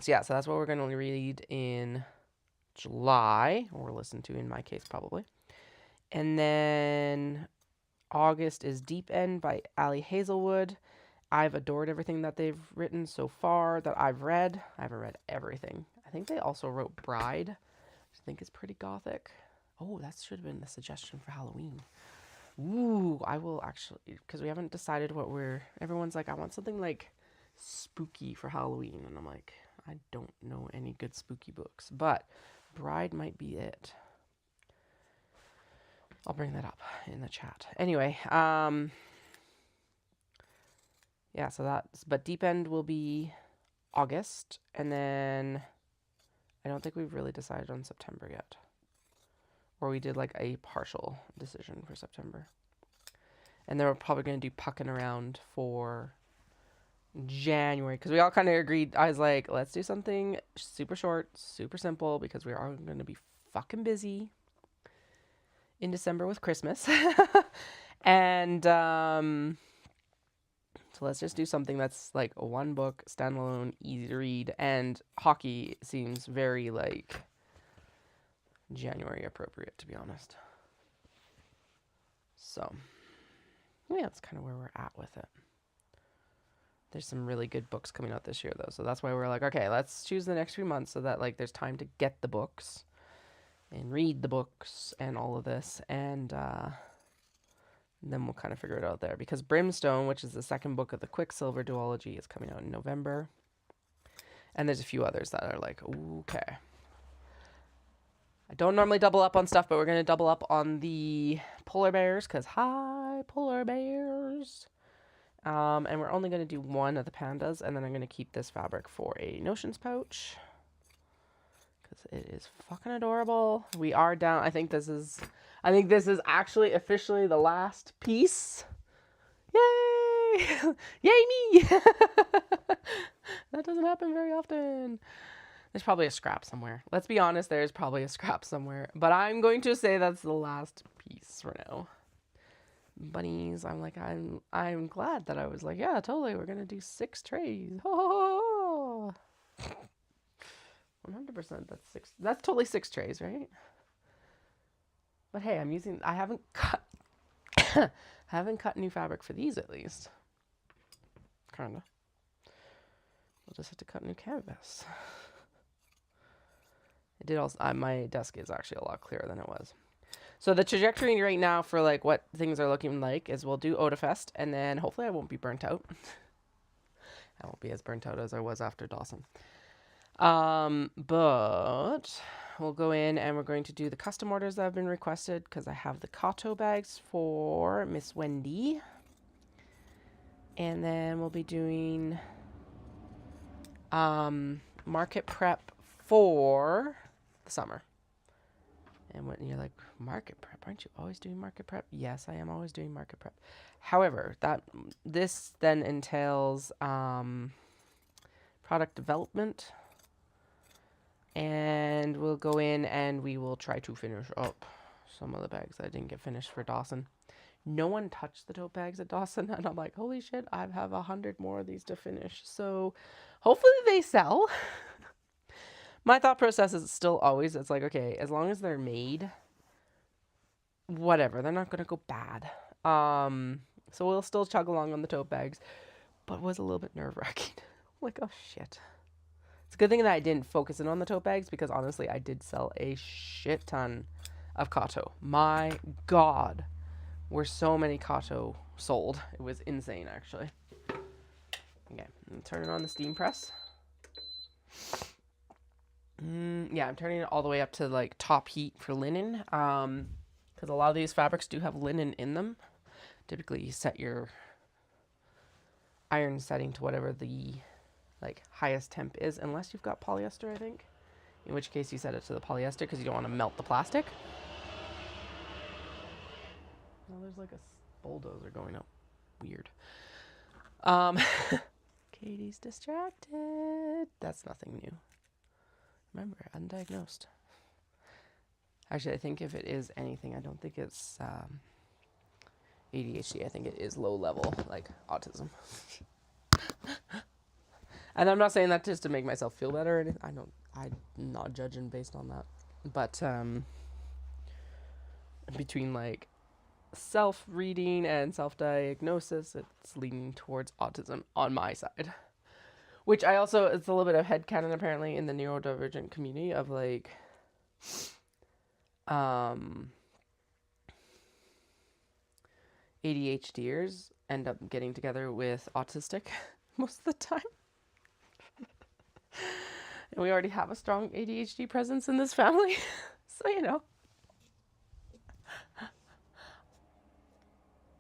So yeah, so that's what we're going to read in July, or listen to in my case probably. And then August is Deep End by Ali Hazelwood. I've adored everything that they've written so far that I've read. I haven't read everything. I think they also wrote Bride, which I think is pretty gothic. Oh, that should have been the suggestion for Halloween. Ooh, I will actually, because we haven't decided what everyone's like, I want something like spooky for Halloween. And I'm like, I don't know any good spooky books, but Bride might be it. I'll bring that up in the chat. Anyway, yeah, so but Deep End will be August, and then I don't think we've really decided on September yet. Or we did like a partial decision for September. And then we're probably going to do Pucking Around for January, because we all kind of agreed. I was like, let's do something super short, super simple, because we are all going to be fucking busy in December with Christmas. And so let's just do something that's like a one book, standalone, easy to read, and hockey seems very like January appropriate, to be honest. So yeah, that's kind of where we're at with it. There's some really good books coming out this year, though. So that's why we're like, okay, let's choose the next few months so that, like, there's time to get the books and read the books and all of this. And then we'll kind of figure it out there. Because Brimstone, which is the second book of the Quicksilver duology, is coming out in November. And there's a few others that are like, okay. I don't normally double up on stuff, but we're going to double up on the polar bears. Because, hi, polar bears. And we're only going to do one of the pandas, and then I'm going to keep this fabric for a notions pouch because it is fucking adorable. We are down. I think this is actually officially the last piece. Yay! Yay me! That doesn't happen very often. There's probably a scrap somewhere. Let's be honest, there's probably a scrap somewhere, but I'm going to say that's the last piece for now. Bunnies, I'm like, I'm glad that I was like, yeah, totally, we're gonna do 6 trays. 100%, that's totally 6 trays, right? But hey, I haven't cut new fabric for these, at least. Kinda. We'll just have to cut new canvas. It did also, my desk is actually a lot clearer than it was. So the trajectory right now for like what things are looking like is we'll do Otafest, and then hopefully I won't be burnt out. I won't be as burnt out as I was after Dawson. But we'll go in and we're going to do the custom orders that have been requested because I have the Kato bags for Miss Wendy. And then we'll be doing market prep for the summer. And when you're like, market prep, aren't you always doing market prep? Yes, I am always doing market prep. However, this then entails product development. And we'll go in and we will try to finish up some of the bags that I didn't get finished for Dawson. No one touched the tote bags at Dawson, and I'm like, holy shit, I have 100 more of these to finish. So hopefully they sell. My thought process is still always, it's like, okay, as long as they're made, whatever, they're not going to go bad. So we'll still chug along on the tote bags, but it was a little bit nerve-wracking. Like, oh shit. It's a good thing that I didn't focus in on the tote bags, because honestly, I did sell a shit ton of Kato. My God, were so many Kato sold. It was insane, actually. Okay, I'm turning on the steam press. Yeah, I'm turning it all the way up to like top heat for linen, because a lot of these fabrics do have linen in them. Typically, you set your iron setting to whatever the like highest temp is, unless you've got polyester, I think. In which case, you set it to the polyester because you don't want to melt the plastic. Oh, there's like a bulldozer going up. Weird. Katie's distracted. That's nothing new. Remember, undiagnosed. Actually, I think if it is anything, I don't think it's ADHD. I think it is low level, like autism. And I'm not saying that just to make myself feel better or anything. I'm not judging based on that. But between like self-reading and self-diagnosis, it's leaning towards autism on my side. Which I also, it's a little bit of headcanon apparently in the neurodivergent community of like, ADHDers end up getting together with autistic most of the time. And we already have a strong ADHD presence in this family. So, you know.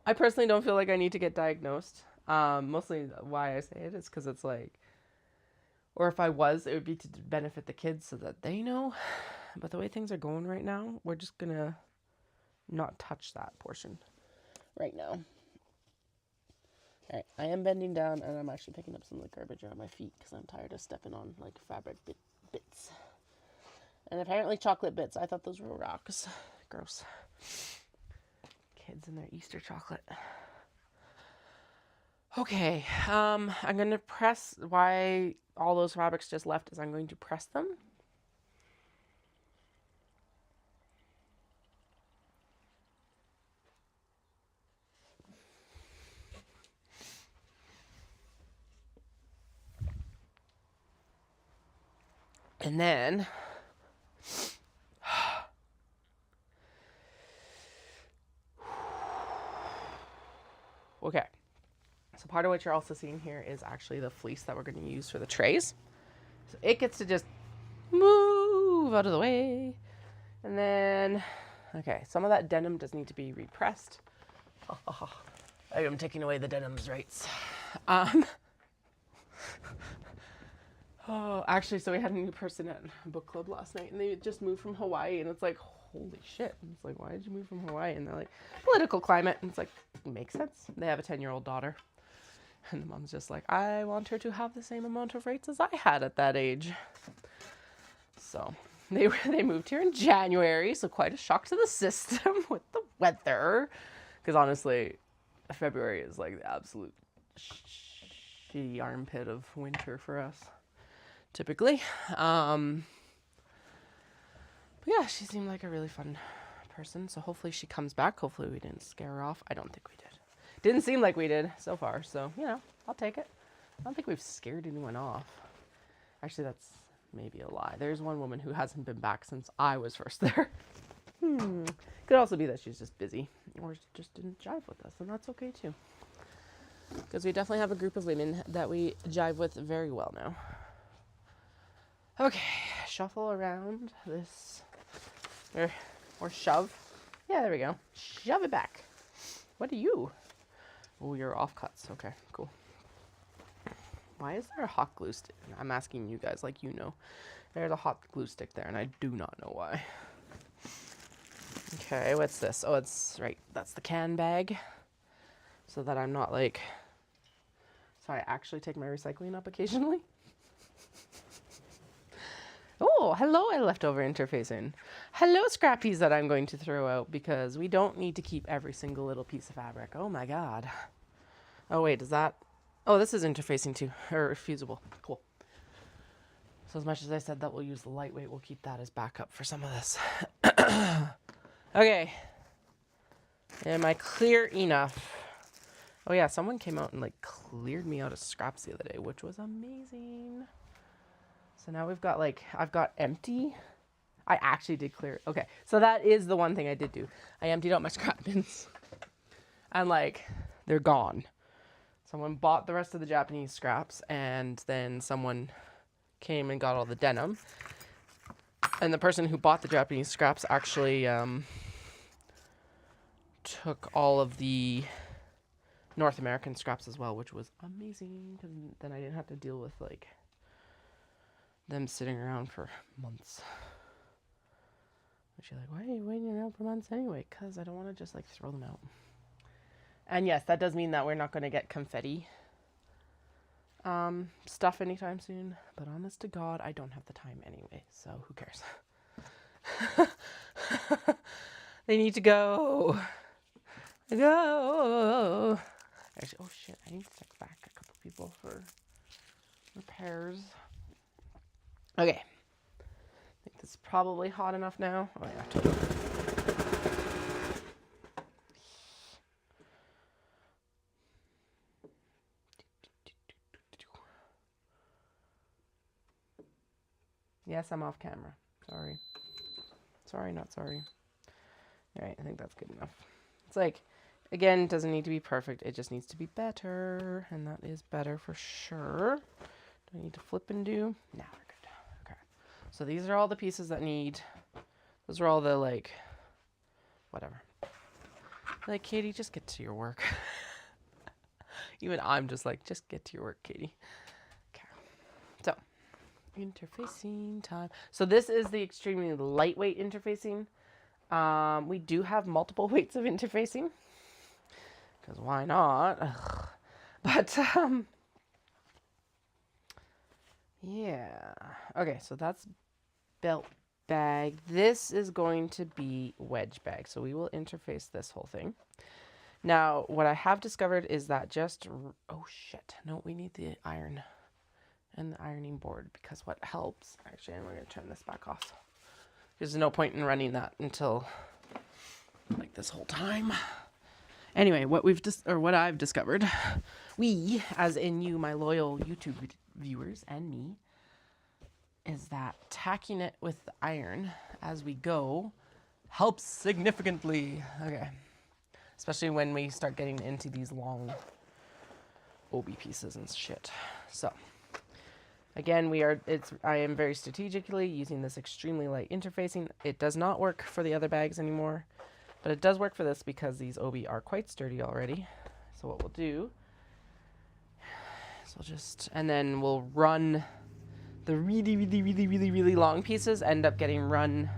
I personally don't feel like I need to get diagnosed. Mostly why I say it is because it's like, or if I was, it would be to benefit the kids so that they know. But the way things are going right now, we're just going to not touch that portion right now. All right, I am bending down and I'm actually picking up some of the garbage around my feet because I'm tired of stepping on like fabric bits. And apparently chocolate bits. I thought those were rocks. Gross. Kids and their Easter chocolate. Okay, I'm going to press, why all those fabrics just left is I'm going to press them. And then, okay. So part of what you're also seeing here is actually the fleece that we're going to use for the trays. So it gets to just move out of the way. And then, okay, some of that denim does need to be repressed. I am taking away the denim's rights. Oh, actually, so we had a new person at book club last night, and they just moved from Hawaii, and it's like, holy shit. And it's like, why did you move from Hawaii? And they're like, political climate. And it's like, it makes sense. They have a 10-year-old daughter. And the mom's just like, I want her to have the same amount of rights as I had at that age. So they moved here in January, so quite a shock to the system with the weather. Because honestly, February is like the absolute shitty armpit of winter for us. Typically. But yeah, she seemed like a really fun person. So hopefully she comes back. Hopefully we didn't scare her off. I don't think we did. Didn't seem like we did so far. So, you know, I'll take it. I don't think we've scared anyone off. Actually, that's maybe a lie. There's one woman who hasn't been back since I was first there. Could also be that she's just busy or just didn't jive with us. And that's okay too. Because we definitely have a group of women that we jive with very well now. Okay, shuffle around this, or shove. Yeah, there we go. Shove it back. What are you? Oh, you're offcuts. Okay, cool. Why is there a hot glue stick? I'm asking you guys like you know. There's a hot glue stick there, and I do not know why. Okay, what's this? Oh, it's right. That's the can bag. So that I'm not like... So I actually take my recycling up occasionally. Oh, hello, I leftover interfacing. Hello, scrappies that I'm going to throw out because we don't need to keep every single little piece of fabric. Oh my god. Oh wait, does that... Oh, this is interfacing too, or fusible. Cool. So as much as I said that we'll use the lightweight, we'll keep that as backup for some of this. Okay. Am I clear enough? Oh yeah, someone came out and like cleared me out of scraps the other day, which was amazing. So now we've got like, I've got empty. I actually did clear. Okay, so that is the one thing I did do. I emptied out my scrap bins. And like, they're gone. Someone bought the rest of the Japanese scraps, and then someone came and got all the denim. And the person who bought the Japanese scraps actually took all of the North American scraps as well, which was amazing, because then I didn't have to deal with like them sitting around for months. Which you're like, why are you waiting around for months anyway? Because I don't want to just like throw them out. And yes, that does mean that we're not going to get confetti stuff anytime soon. But honest to God, I don't have the time anyway, so who cares? They need to go. Go. Actually, oh shit, I need to check back a couple people for repairs. Okay. I think this is probably hot enough now. Oh yeah, totally. Yes, I'm off camera. Sorry. Sorry, not sorry. Alright, I think that's good enough. It's like, again, it doesn't need to be perfect. It just needs to be better. And that is better for sure. Do I need to flip and do? No, we're good. Okay. So these are all the pieces that need... Those are all the, like... Whatever. Like, Katie, just get to your work. Even I'm just like, just get to your work, Katie. Okay. So, interfacing time. So this is the extremely lightweight interfacing. We do have multiple weights of interfacing. Because why not? Ugh. But, yeah. Okay, so that's belt bag. This is going to be wedge bag. So we will interface this whole thing. Now, what I have discovered is that just... Oh, shit. No, we need the iron and the ironing board. Because what helps... Actually, I'm going to turn this back off. There's no point in running that until... like this whole time. Anyway, what I've discovered, we, as in you, my loyal YouTube viewers, and me, is that tacking it with the iron as we go helps significantly. Okay. Especially when we start getting into these long OB pieces and shit. So, again, I am very strategically using this extremely light interfacing. It does not work for the other bags anymore. But it does work for this because these OB are quite sturdy already. So what we'll do is we'll just... And then we'll run the really, really, really, really, really long pieces end up getting run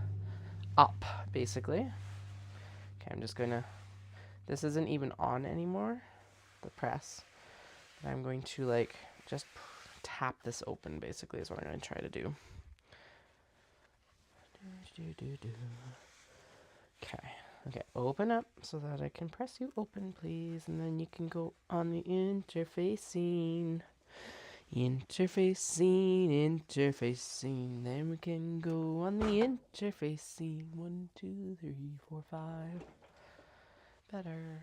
up, basically. Okay, I'm just going to... This isn't even on anymore, the press. But I'm going to, like, just tap this open, basically, is what I'm going to try to do. Okay. Okay, open up so that I can press you open, please. And then you can go on the interfacing. Interfacing. Then we can go on the interfacing. 1, 2, 3, 4, 5. Better.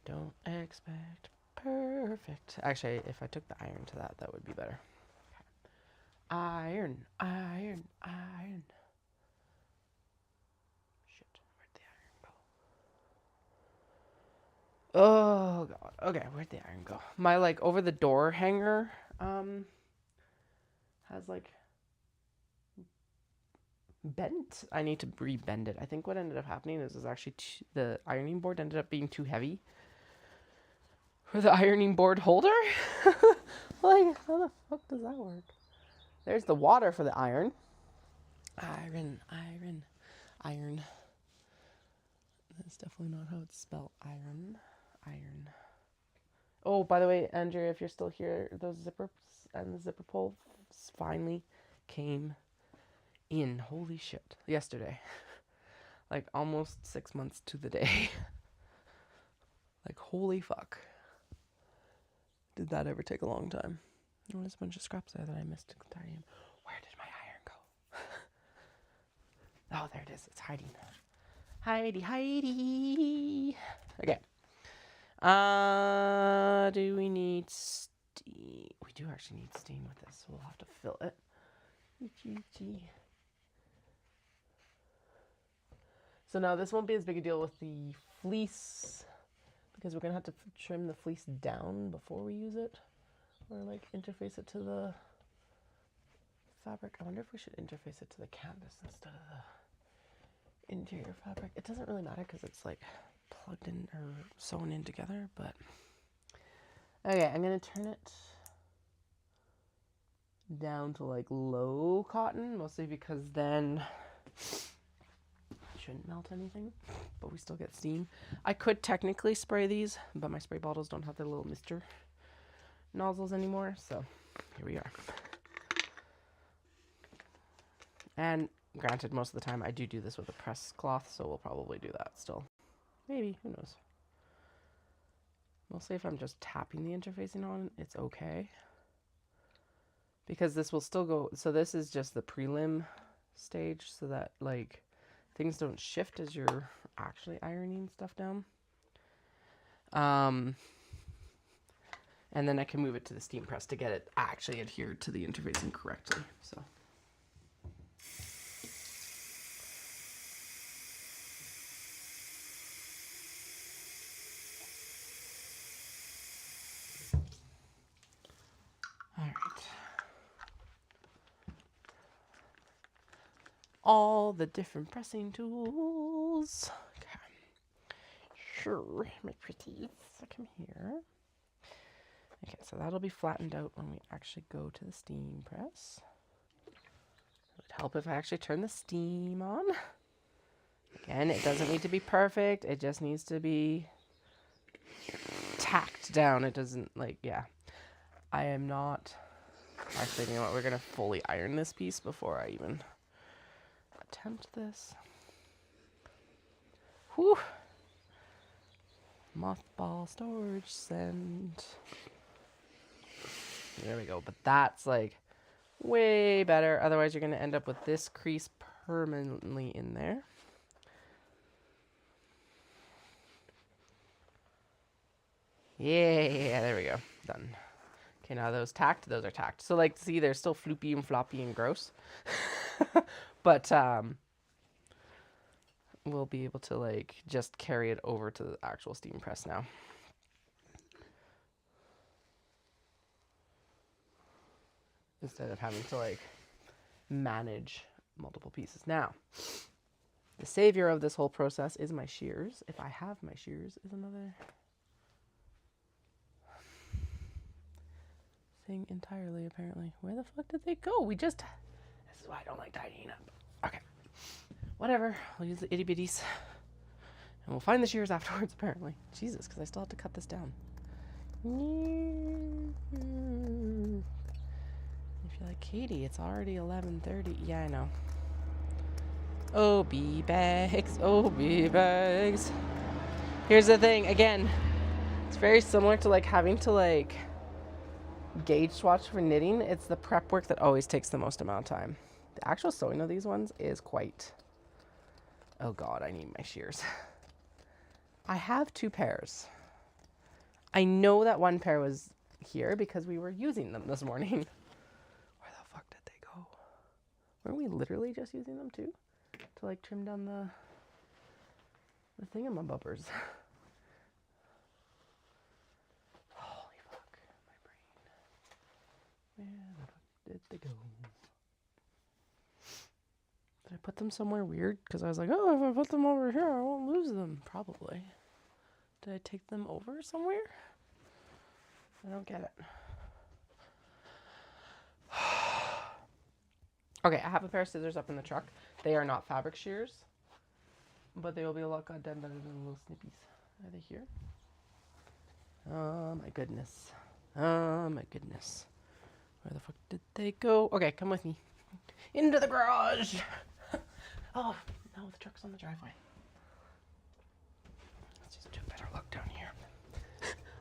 Don't expect perfect. Actually, if I took the iron to that, that would be better. Iron, iron, iron. Oh god. Okay, where'd the iron go? My like over the door hanger has like bent. I need to re-bend it. I think what ended up happening is actually the ironing board ended up being too heavy for the ironing board holder. Like, how the fuck does that work? There's the water for the iron. Iron, iron, iron. That's definitely not how it's spelled. Iron. Iron. Oh, by the way, Andrew, if you're still here, those zippers and the zipper pull finally came in. Holy shit. Yesterday. Like almost 6 months to the day. Like holy fuck. Did that ever take a long time? Oh, there's a bunch of scraps there that I missed tidying. Where did my iron go? Oh, there it is. It's hiding. Heidi. Okay. Do we need steam? We do actually need steam with this, so we'll have to fill it. So now this won't be as big a deal with the fleece because we're going to have to trim the fleece down before we use it or like interface it to the fabric. I wonder if we should interface it to the canvas instead of the interior fabric. It doesn't really matter because it's like plugged in or sewn in together, but okay, I'm going to turn it down to like low cotton, mostly because then shouldn't melt anything, but we still get steam. I could technically spray these, but my spray bottles don't have their little mister nozzles anymore, so here we are. And granted, most of the time I do this with a press cloth, so we'll probably do that still. Maybe, who knows. Mostly if I'm just tapping the interfacing on, it's okay. Because this will still go, so this is just the prelim stage so that like things don't shift as you're actually ironing stuff down. And then I can move it to the steam press to get it actually adhered to the interfacing correctly. So. All right. All the different pressing tools. Okay. Sure, my pretties. Come here. Okay, so that'll be flattened out when we actually go to the steam press. It would help if I actually turn the steam on. Again, it doesn't need to be perfect. It just needs to be tacked down. It doesn't, like, yeah. I am not... Actually, you know what? We're going to fully iron this piece before I even attempt this. Whew. Mothball storage scent. There we go. But that's like way better. Otherwise, you're going to end up with this crease permanently in there. Yeah, there we go. Done. Okay, now those are tacked. So like, see, they're still floopy and floppy and gross. But we'll be able to like just carry it over to the actual steam press now. Instead of having to like manage multiple pieces. Now, the savior of this whole process is my shears. If I have my shears is another thing entirely, apparently. Where the fuck did they go? This is why I don't like tidying up. Okay. Whatever. I'll use the itty bitties. And we'll find the shears afterwards, apparently. Jesus, because I still have to cut this down. If you're like, Katie, it's already 11:30. Yeah, I know. OB bags. Here's the thing, again, it's very similar to like having to like gauge swatch for knitting. It's the prep work that always takes the most amount of time. The actual sewing of these ones is quite... Oh God, I need my shears. I have 2 pairs. I know that one pair was here because we were using them this morning. Where the fuck did they go? Weren't we literally just using them too? To like trim down the thingamabobbers. Holy fuck, my brain. Where the fuck did they go? Did I put them somewhere weird? Because I was like, oh, if I put them over here, I won't lose them. Probably. Did I take them over somewhere? I don't get it. Okay, I have a pair of scissors up in the truck. They are not fabric shears, but they will be a lot goddamn better than little snippies. Are they here? Oh my goodness. Oh my goodness. Where the fuck did they go? Okay, come with me. Into the garage. Oh, no, the truck's on the driveway. Let's just do a better look down here.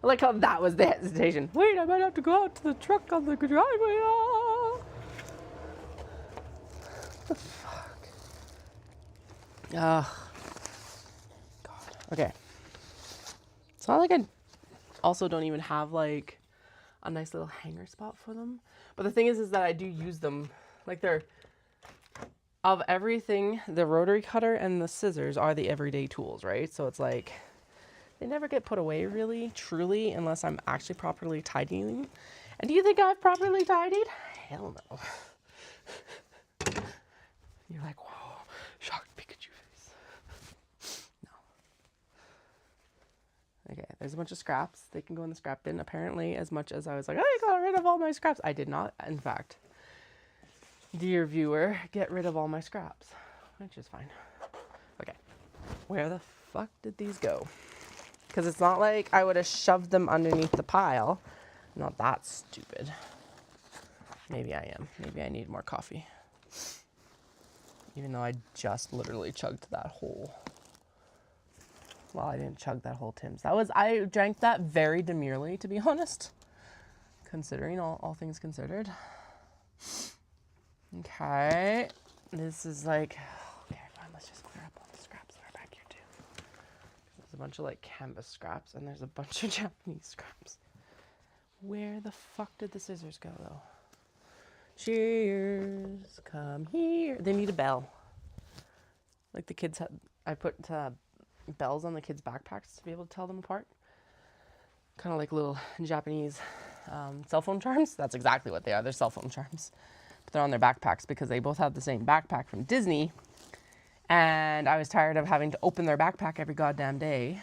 I like how that was the hesitation. Wait, I might have to go out to the truck on the driveway. Oh. What the fuck? Ugh. God. Okay. It's not like I also don't even have like a nice little hanger spot for them. But the thing is that I do use them. Like they're, of everything, the rotary cutter and the scissors are the everyday tools, right? So it's like, they never get put away really, truly, unless I'm actually properly tidying. And do you think I've properly tidied? Hell no. You're like, whoa, shocked Pikachu face. No. Okay, there's a bunch of scraps. They can go in the scrap bin. Apparently, as much as I was like, I got rid of all my scraps, I did not, in fact. Dear viewer, get rid of all my scraps, which is fine. Okay, where the fuck did these go? Because it's not like I would have shoved them underneath the pile. I'm not that stupid. Maybe I am. Maybe I need more coffee. Even though I just literally chugged that whole. Well, I didn't chug that whole Tim's. I drank that very demurely, to be honest. Considering all things considered. Okay. This is like, okay, fine. Let's just clear up all the scraps that are back here too. There's a bunch of like canvas scraps and there's a bunch of Japanese scraps. Where the fuck did the scissors go though? Cheers, come here. They need a bell. Like the kids had, I put bells on the kids' backpacks to be able to tell them apart. Kind of like little Japanese cell phone charms. That's exactly what they are. They're cell phone charms. But they're on their backpacks because they both have the same backpack from Disney. And I was tired of having to open their backpack every goddamn day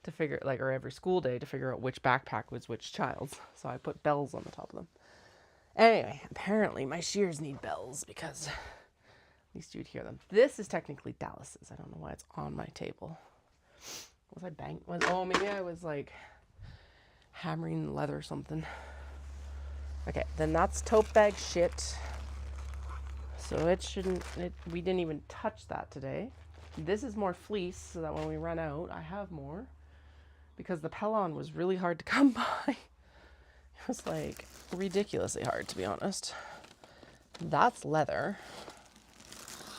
to figure, like, or every school day to figure out which backpack was which child's. So I put bells on the top of them. Anyway, apparently my shears need bells because at least you'd hear them. This is technically Dallas's. I don't know why it's on my table. Was I bang? Oh, maybe I was like hammering leather or something. Okay, then that's tote bag shit. So it shouldn't, we didn't even touch that today. This is more fleece so that when we run out, I have more. Because the Pellon was really hard to come by. It was like ridiculously hard, to be honest. That's leather.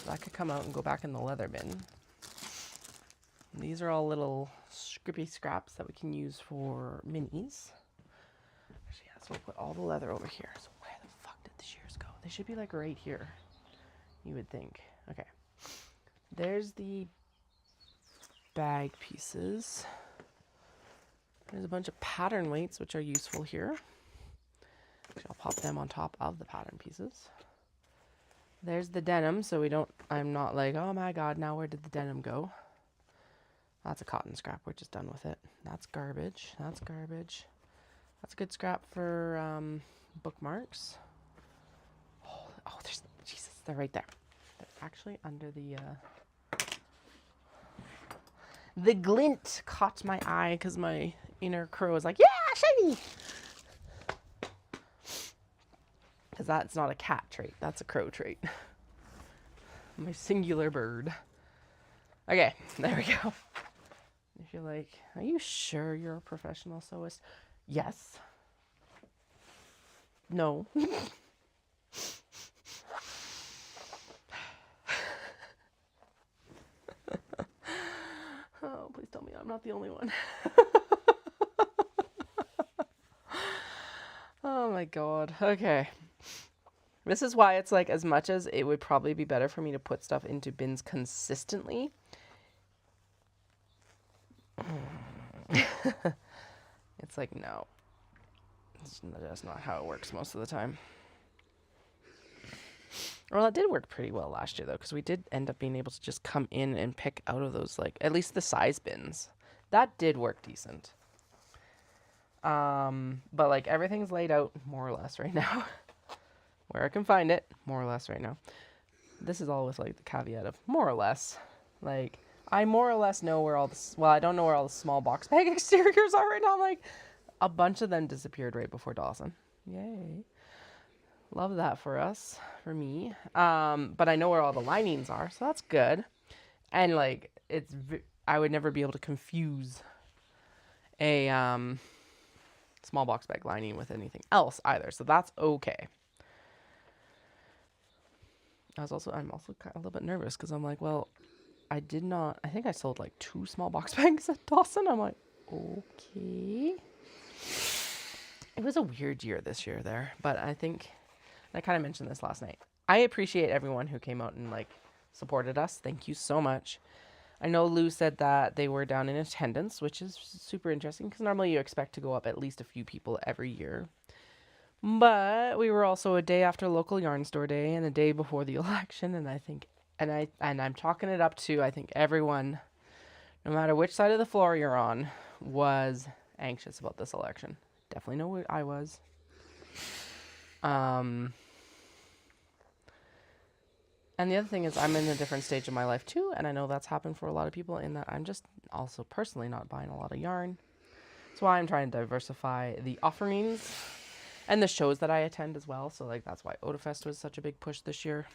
That could come out and go back in the leather bin. These are all little scrippy scraps that we can use for minis. Actually, yeah, so we'll put all the leather over here. So where the fuck did the shears go? They should be like right here, you would think. Okay. There's the bag pieces. There's a bunch of pattern weights, which are useful here. Actually, I'll pop them on top of the pattern pieces. There's the denim, so I'm not like, oh my god, now where did the denim go? That's a cotton scrap, we're just done with it. That's garbage, that's garbage. That's a good scrap for bookmarks. Oh, there's, Jesus, they're right there. They're actually under the glint caught my eye because my inner crow was like, yeah, shiny! Because that's not a cat trait, that's a crow trait. My singular bird. Okay, there we go. If you're like, are you sure you're a professional sewist? Yes. No. Oh, please tell me I'm not the only one. Oh my god. Okay. This is why it's like, as much as it would probably be better for me to put stuff into bins consistently, it's like, no. That's not how it works most of the time. Well, it did work pretty well last year, though, because we did end up being able to just come in and pick out of those, like, at least the size bins. That did work decent. But, like, everything's laid out more or less right now. Where I can find it, more or less right now. This is all with, like, the caveat of more or less. Like, I more or less know where all the... Well, I don't know where all the small box bag exteriors are right now. Like, a bunch of them disappeared right before Dawson. Yay. Love that for us, for me. But I know where all the linings are, so that's good. And like, I would never be able to confuse a small box bag lining with anything else either, so that's okay. I'm also a little bit nervous because I'm like, well, I think I sold like 2 small box bags at Dawson. I'm like, okay. It was a weird year this year there, but I think, I kind of mentioned this last night, I appreciate everyone who came out and like supported us. Thank you so much. I know Lou said that they were down in attendance, which is super interesting because normally you expect to go up at least a few people every year. But we were also a day after local yarn store day and a day before the election, and I think, and I'm chalking it up to, I think everyone, no matter which side of the floor you're on, was anxious about this election. Definitely know I was. And the other thing is I'm in a different stage of my life too, and I know that's happened for a lot of people in that I'm just also personally not buying a lot of yarn. That's why I'm trying to diversify the offerings and the shows that I attend as well. So like that's why Otafest was such a big push this year,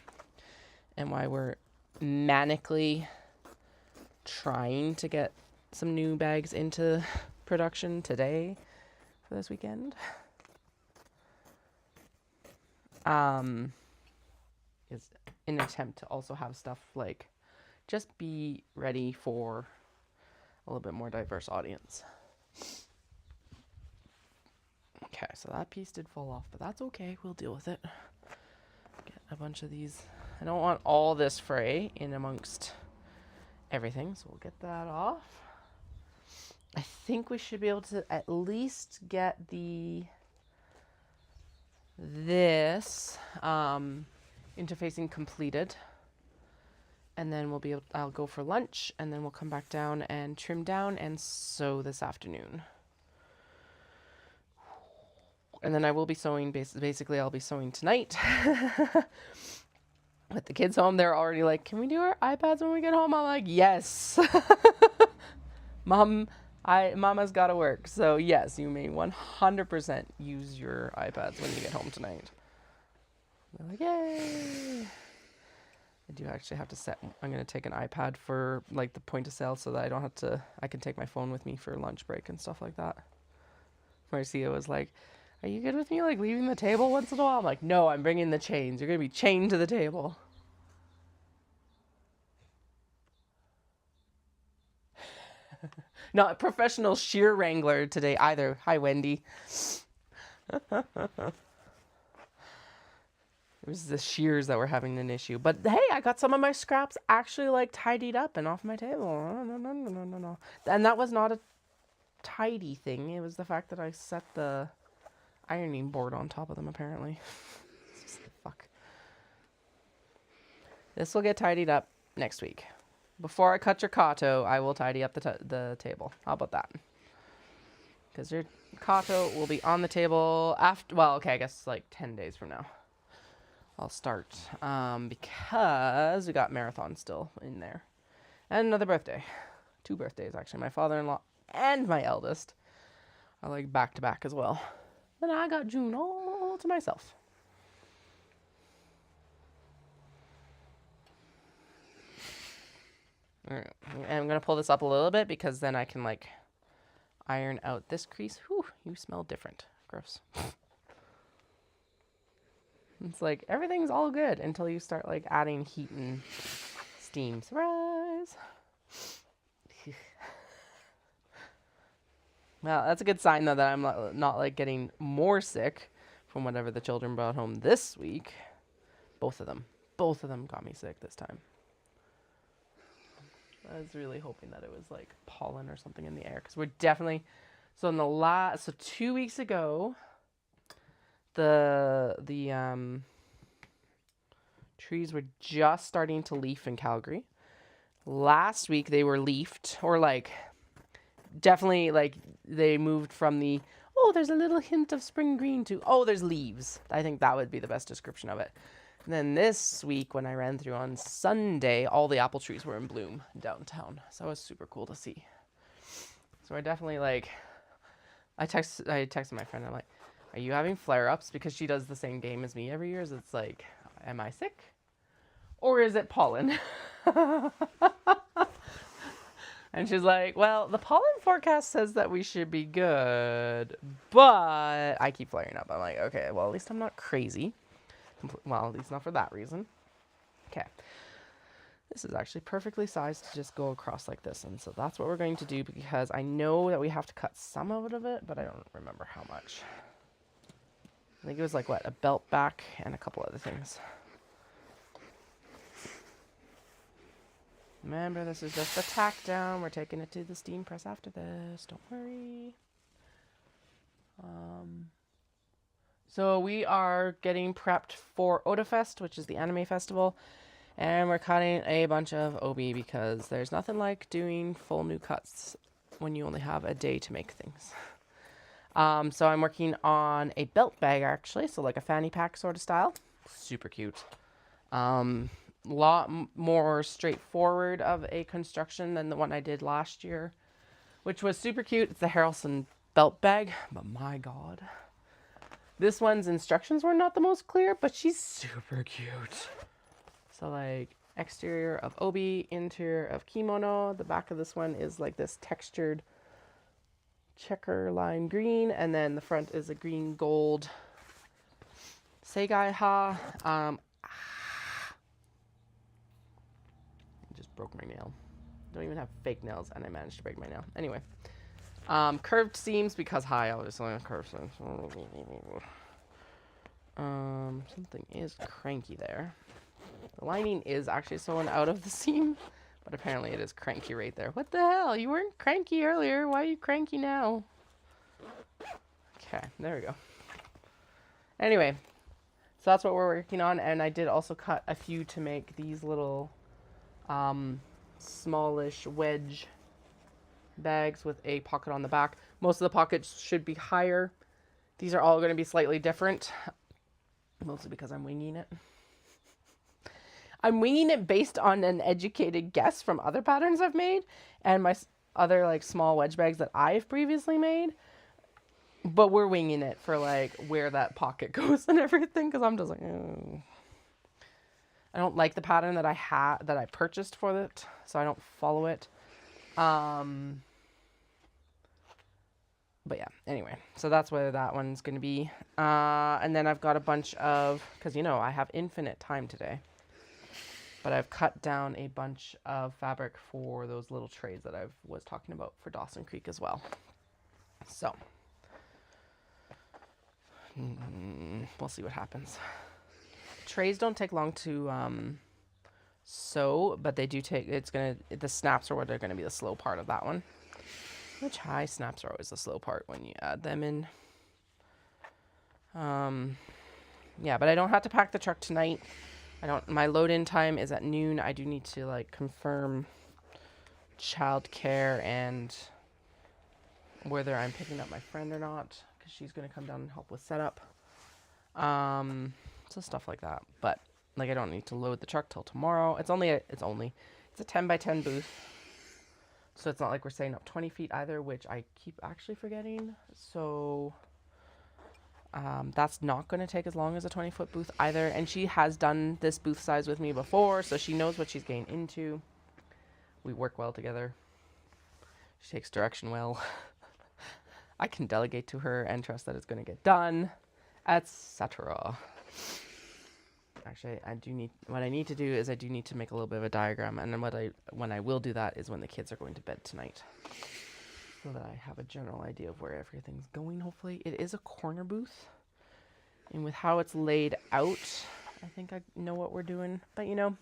and why we're manically trying to get some new bags into production today for this weekend. Is an attempt to also have stuff like just be ready for a little bit more diverse audience. Okay, so that piece did fall off, but that's okay. We'll deal with it. Get a bunch of these. I don't want all this fray in amongst everything, so we'll get that off. I think we should be able to at least get this interfacing completed, and then I'll go for lunch, and then we'll come back down and trim down and sew this afternoon. And then I will be sewing, basically I'll be sewing tonight. With the kids home, they're already like, can we do our iPads when we get home? I'm like, yes. Mama's got to work. So yes, you may 100% use your iPads when you get home tonight. They're like, yay. I do actually have to I'm going to take an iPad for like the point of sale so that I can take my phone with me for lunch break and stuff like that. Marcia was like, are you good with me like leaving the table once in a while? I'm like, no, I'm bringing the chains. You're going to be chained to the table. Not a professional shear wrangler today either. Hi, Wendy. It was the shears that were having an issue. But hey, I got some of my scraps actually like tidied up and off my table. No. And that was not a tidy thing. It was the fact that I set the ironing board on top of them apparently. Fuck. This will get tidied up next week. Before I cut your kato, I will tidy up the table. How about that? Because your kato will be on the table after, well, okay, I guess like 10 days from now. I'll start because we got marathon still in there. And another birthday. 2 birthdays, actually. My father-in-law and my eldest are like back to back as well. Then I got June all to myself. All right. And I'm going to pull this up a little bit because then I can like iron out this crease. Whew, you smell different. Gross. It's like everything's all good until you start like adding heat and steam. Surprise! Well, that's a good sign though that I'm not like getting more sick from whatever the children brought home this week. Both of them got me sick this time. I was really hoping that it was like pollen or something in the air because we're definitely, so 2 weeks ago, the trees were just starting to leaf in Calgary. Last week they were leafed, or like definitely like they moved from the, oh, there's a little hint of spring green to, oh, there's leaves. I think that would be the best description of it. And then this week when I ran through on Sunday, all the apple trees were in bloom downtown. So it was super cool to see. So I definitely like, I texted my friend, I'm like, Are you having flare-ups? Because she does the same game as me every year. So it's like, am I sick? Or is it pollen? And she's like, well, the pollen forecast says that we should be good, but I keep flaring up. I'm like, okay, well, at least I'm not crazy. Well, at least not for that reason. Okay. This is actually perfectly sized to just go across like this. And so that's what we're going to do, because I know that we have to cut some of it, but I don't remember how much. I think it was like, what, a belt back and a couple other things. Remember, this is just a tack down. We're taking it to the steam press after this. Don't worry. So we are getting prepped for Otafest, which is the anime festival. And we're cutting a bunch of OB because there's nothing like doing full new cuts when you only have a day to make things. So I'm working on a belt bag, actually. So like a fanny pack sort of style. Super cute. Lot more straightforward of a construction than the one I did last year, which was super cute. It's the Harrelson belt bag, but my god, this one's instructions were not the most clear, but she's super cute. So like exterior of obi, interior of kimono. The back of this one is like this textured checker line green, and then the front is a green gold Seigai ha. Broke my nail. Don't even have fake nails, and I managed to break my nail. Anyway, curved seams because high, obviously curved seams. Something is cranky there. The lining is actually sewn out of the seam, but apparently it is cranky right there. What the hell? You weren't cranky earlier. Why are you cranky now? Okay, there we go. Anyway, so that's what we're working on, and I did also cut a few to make these little smallish wedge bags with a pocket on the back. Most of the pockets should be higher. These are all going to be slightly different, mostly because I'm winging it. I'm winging it based on an educated guess from other patterns I've made and my other like small wedge bags that I've previously made. But we're winging it for like where that pocket goes and everything, because I'm just like, oh. I don't like the pattern that I purchased for it, so I don't follow it. But yeah, anyway, so that's where that one's going to be. And then I've got a bunch of, because you know, I have infinite time today. But I've cut down a bunch of fabric for those little trays that I was talking about for Dawson Creek as well. So, we'll see what happens. Trays don't take long to sew, but they do take, the snaps are what are going to be the slow part of that one. Which high snaps are always the slow part when you add them in. Yeah, but I don't have to pack the truck tonight. My load-in time is at noon. I do need to like confirm childcare and whether I'm picking up my friend or not, because she's going to come down and help with setup. So stuff like that. But like I don't need to load the truck till tomorrow. It's a 10 by 10 booth. So it's not like we're setting up 20 feet either, which I keep actually forgetting. So that's not going to take as long as a 20-foot booth either. And she has done this booth size with me before, so she knows what she's getting into. We work well together. She takes direction well. I can delegate to her and trust that it's going to get done, etc. Actually, what I need to do is I do need to make a little bit of a diagram, and then when I will do that is when the kids are going to bed tonight, so that I have a general idea of where everything's going. Hopefully, it is a corner booth, and with how it's laid out, I think I know what we're doing. But you know,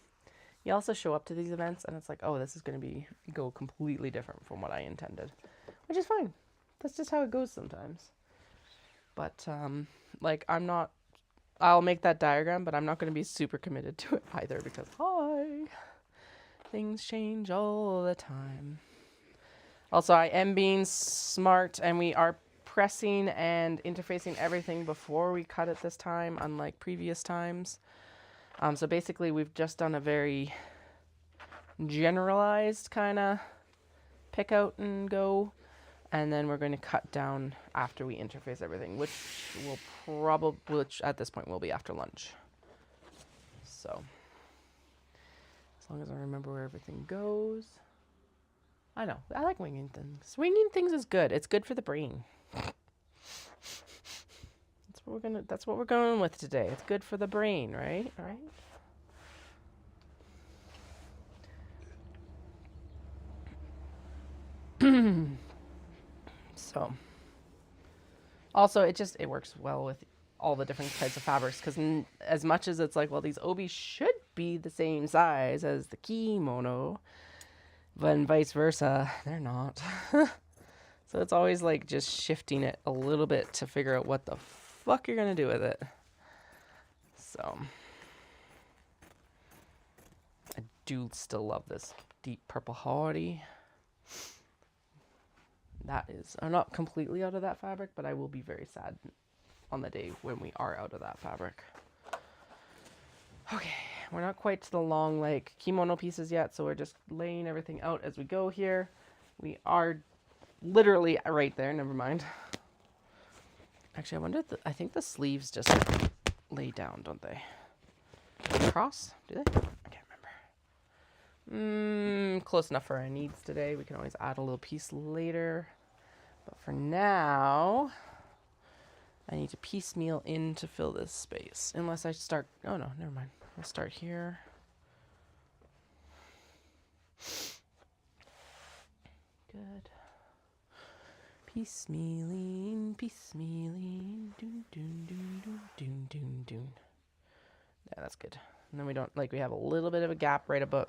you also show up to these events, and it's like, oh, this is going to go completely different from what I intended, which is fine. That's just how it goes sometimes. But like I'll make that diagram, but I'm not going to be super committed to it either, because things change all the time. Also, I am being smart, and we are pressing and interfacing everything before we cut it this time, unlike previous times. So basically, we've just done a very generalized kind of pick out and go. And then we're going to cut down after we interface everything, which at this point will be after lunch. So, as long as I remember where everything goes. I know, I like winging things. Winging things is good. It's good for the brain. That's what we're going with today. It's good for the brain, right? All right. So, also it works well with all the different types of fabrics, because as much as it's like, well, these obies should be the same size as the kimono, but vice versa, they're not. So it's always like just shifting it a little bit to figure out what the fuck you're gonna do with it. So I do still love this deep purple hardy. That is, I'm not completely out of that fabric, but I will be very sad on the day when we are out of that fabric. Okay, we're not quite to the long like kimono pieces yet, so we're just laying everything out as we go here. We are literally right there, never mind. Actually, I wonder, I think the sleeves just lay down, don't they? Cross? Do they? I can't remember. Close enough for our needs today. We can always add a little piece later. But for now, I need to piecemeal in to fill this space. Unless I start, oh no, never mind. I'll start here. Good. Piecemealing, piecemealing. Doon, doon, doon, doon, doon, doon, doon. Yeah, that's good. And then we don't, like, we have a little bit of a gap right above.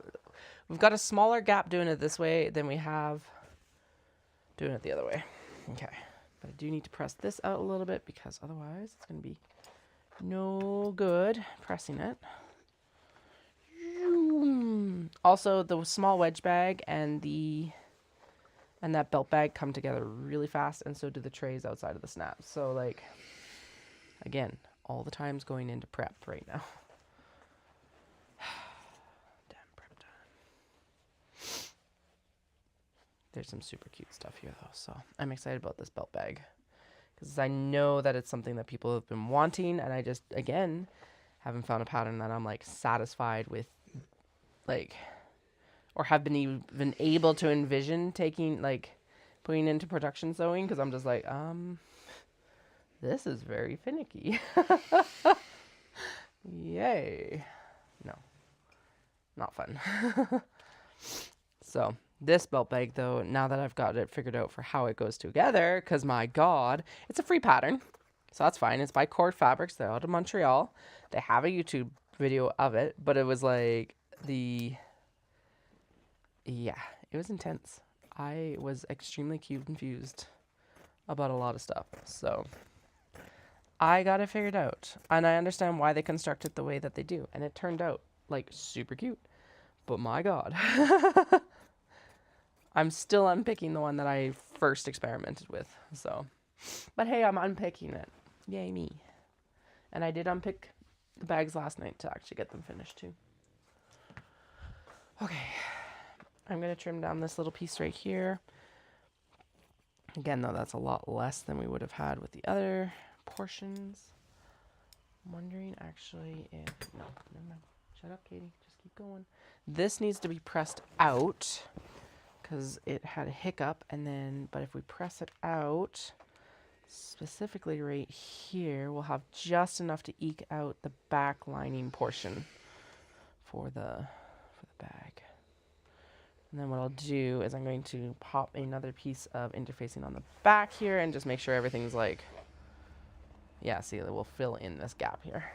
We've got a smaller gap doing it this way than we have doing it the other way. Okay. But I do need to press this out a little bit, because otherwise it's going to be no good pressing it. Also, the small wedge bag and that belt bag come together really fast, and so do the trays outside of the snaps. So, like, again, all the time's going into prep right now. Damn prep time. There's some super cute stuff here, though, so I'm excited about this belt bag, because I know that it's something that people have been wanting, and I just, again, haven't found a pattern that I'm, like, satisfied with, like, or have been even able to envision taking, like, putting into production sewing, because I'm just like, this is very finicky. Yay. No. Not fun. So, this belt bag, though, now that I've got it figured out for how it goes together, because my God, it's a free pattern. So that's fine. It's by Cord Fabrics. They're out of Montreal. They have a YouTube video of it, but it was like yeah, it was intense. I was extremely confused about a lot of stuff. So I got it figured out, and I understand why they construct it the way that they do. And it turned out like super cute, but my God, I'm still unpicking the one that I first experimented with. So, but hey, I'm unpicking it. Yay me. And I did unpick the bags last night to actually get them finished too. Okay. I'm going to trim down this little piece right here. Again, though, that's a lot less than we would have had with the other portions. I'm wondering actually if, no, never mind. Shut up, Katie. Just keep going. This needs to be pressed out because it had a hiccup, and then, but if we press it out, specifically right here, we'll have just enough to eke out the back lining portion for the bag. And then what I'll do is I'm going to pop another piece of interfacing on the back here and just make sure everything's like, yeah, see, we'll fill in this gap here.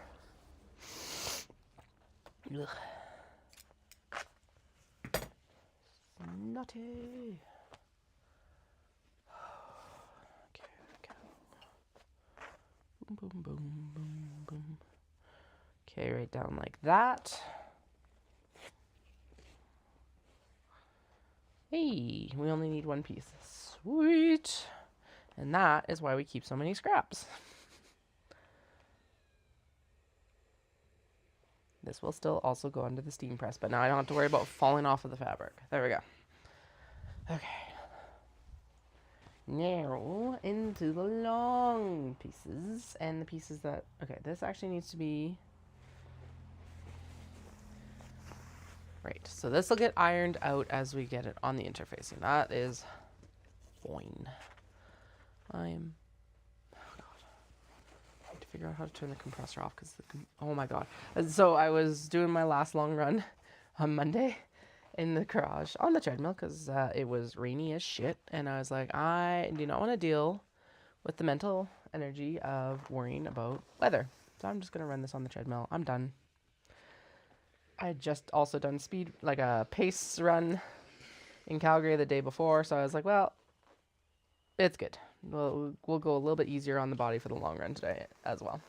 Ugh. Nutty. Okay, there we go. Boom, boom, boom, boom, boom. Okay, right down like that. Hey, we only need one piece. Sweet. And that is why we keep so many scraps. This will still also go under the steam press, but now I don't have to worry about falling off of the fabric. There we go. Okay. narrow into the long pieces and the pieces that, okay, this actually needs to be, right, so this will get ironed out as we get it on the interfacing. That is fine. Oh god, I need to figure out how to turn the compressor off because, oh my god. So I was doing my last long run on Monday in the garage on the treadmill because it was rainy as shit, and I was like, I do not want to deal with the mental energy of worrying about weather, so I'm just gonna run this on the treadmill. I'm done. I had just also done speed, like a pace run in Calgary the day before, so I was like, well, it's good. We'll go a little bit easier on the body for the long run today as well.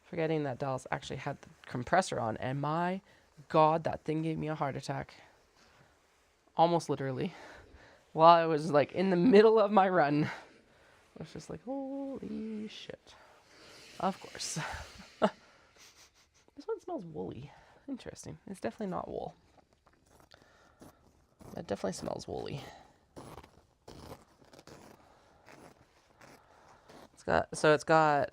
Forgetting that Dallas actually had the compressor on, and my god, that thing gave me a heart attack. Almost literally. While I was like in the middle of my run. I was just like, holy shit. Of course. This one smells woolly. Interesting. It's definitely not wool. It definitely smells woolly. It's got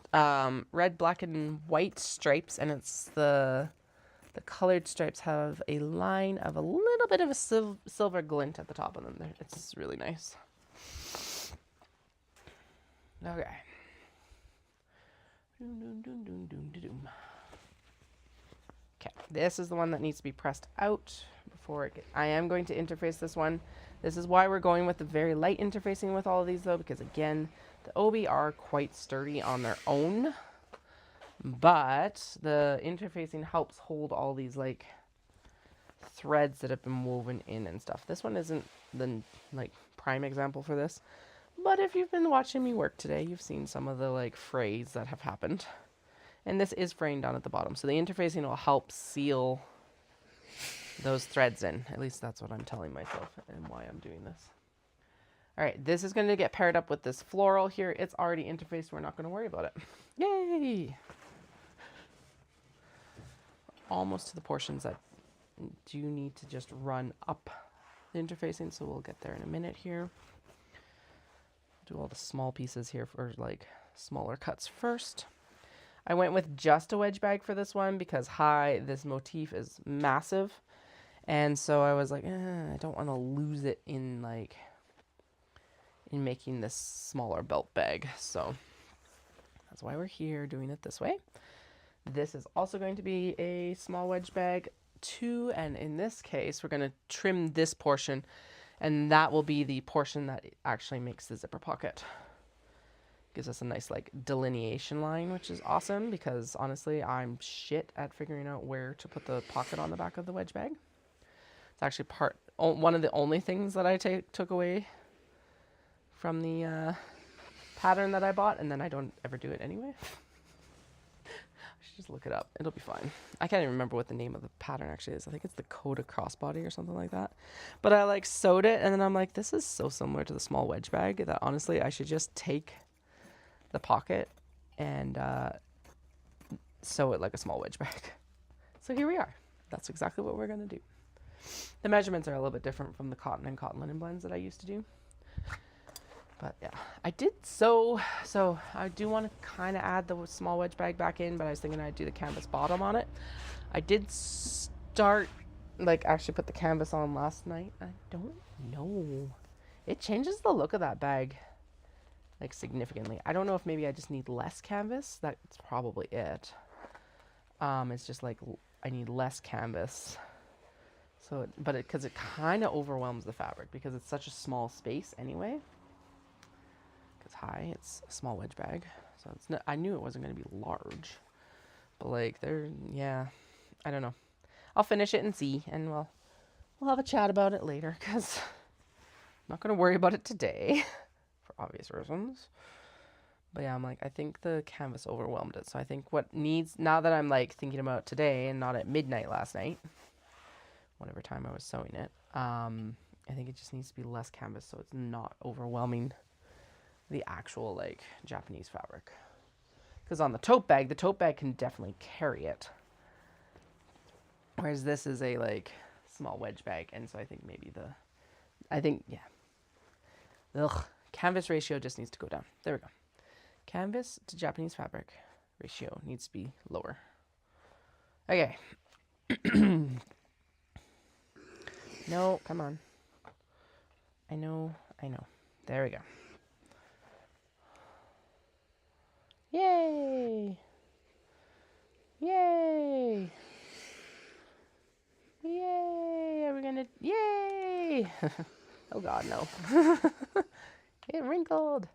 red, black, and white stripes, and it's the colored stripes have a line of a little bit of a silver glint at the top of them. It's really nice. Okay. Okay, this is the one that needs to be pressed out before I am going to interface this one. This is why we're going with the very light interfacing with all of these though, because again, the obi are quite sturdy on their own, but the interfacing helps hold all these like threads that have been woven in and stuff. This one isn't the like prime example for this, but if you've been watching me work today, you've seen some of the like frays that have happened. And this is fraying down at the bottom, so the interfacing will help seal those threads in. At least that's what I'm telling myself and why I'm doing this. All right, this is going to get paired up with this floral here. It's already interfaced. We're not going to worry about it. Yay! Almost to the portions that do need to just run up the interfacing, so we'll get there in a minute here. Do all the small pieces here for like smaller cuts first. I went with just a wedge bag for this one because this motif is massive. And so I was like, I don't want to lose it in making this smaller belt bag. So that's why we're here doing it this way. This is also going to be a small wedge bag too. And in this case, we're going to trim this portion, and that will be the portion that actually makes the zipper pocket. Gives us a nice like delineation line, which is awesome because honestly, I'm shit at figuring out where to put the pocket on the back of the wedge bag. It's actually one of the only things that I took away from the pattern that I bought, and then I don't ever do it anyway. I should just look it up. It'll be fine. I can't even remember what the name of the pattern actually is. I think it's the Coda crossbody or something like that. But I like sewed it, and then I'm like, this is so similar to the small wedge bag that honestly I should just take the pocket and sew it like a small wedge bag. So here we are. That's exactly what we're going to do. The measurements are a little bit different from the cotton and cotton linen blends that I used to do. But yeah, I did so I do want to kind of add the small wedge bag back in, but I was thinking I'd do the canvas bottom on it. I did start, like actually put the canvas on last night. I don't know. It changes the look of that bag like significantly. I don't know if maybe I just need less canvas. That's probably it. It's just like I need less canvas. So, because it kind of overwhelms the fabric because it's such a small space anyway. Because it's a small wedge bag, so it's not, I knew it wasn't going to be large, but like yeah, I don't know. I'll finish it and see, and we'll have a chat about it later because I'm not going to worry about it today for obvious reasons. But yeah, I'm like, I think the canvas overwhelmed it. So I think what needs, now that I'm like thinking about today and not at midnight last night, whatever time I was sewing it, I think it just needs to be less canvas so it's not overwhelming the actual like Japanese fabric. Because on the tote bag can definitely carry it. Whereas this is a like small wedge bag, and so I think maybe yeah. Ugh, Canvas ratio just needs to go down. There we go. Canvas to Japanese fabric ratio needs to be lower. Okay. No, come on. I know. There we go. Yay! Yay! Yay! Are we gonna... Yay! Oh god, no. It wrinkled.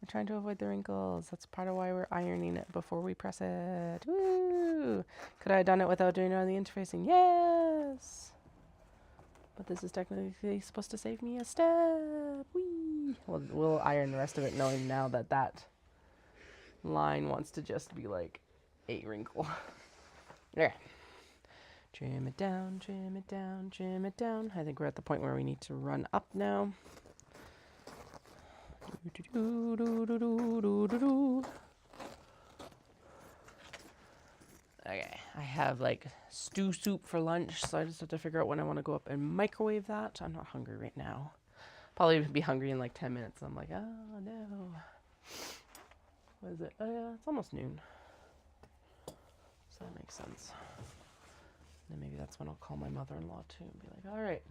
We're trying to avoid the wrinkles. That's part of why we're ironing it before we press it. Woo! Could I have done it without doing it on the interfacing? Yes! But this is technically supposed to save me a step. Whee! We'll iron the rest of it knowing now that that line wants to just be like a wrinkle. There. Trim it down, trim it down, trim it down. I think we're at the point where we need to run up now. Okay, I have like stew soup for lunch, so I just have to figure out when I want to go up and microwave that. I'm not hungry right now. Probably be hungry in like 10 minutes. I'm like, oh no. What is it? Oh yeah, it's almost noon. So that makes sense. And then maybe that's when I'll call my mother-in-law too and be like, all right,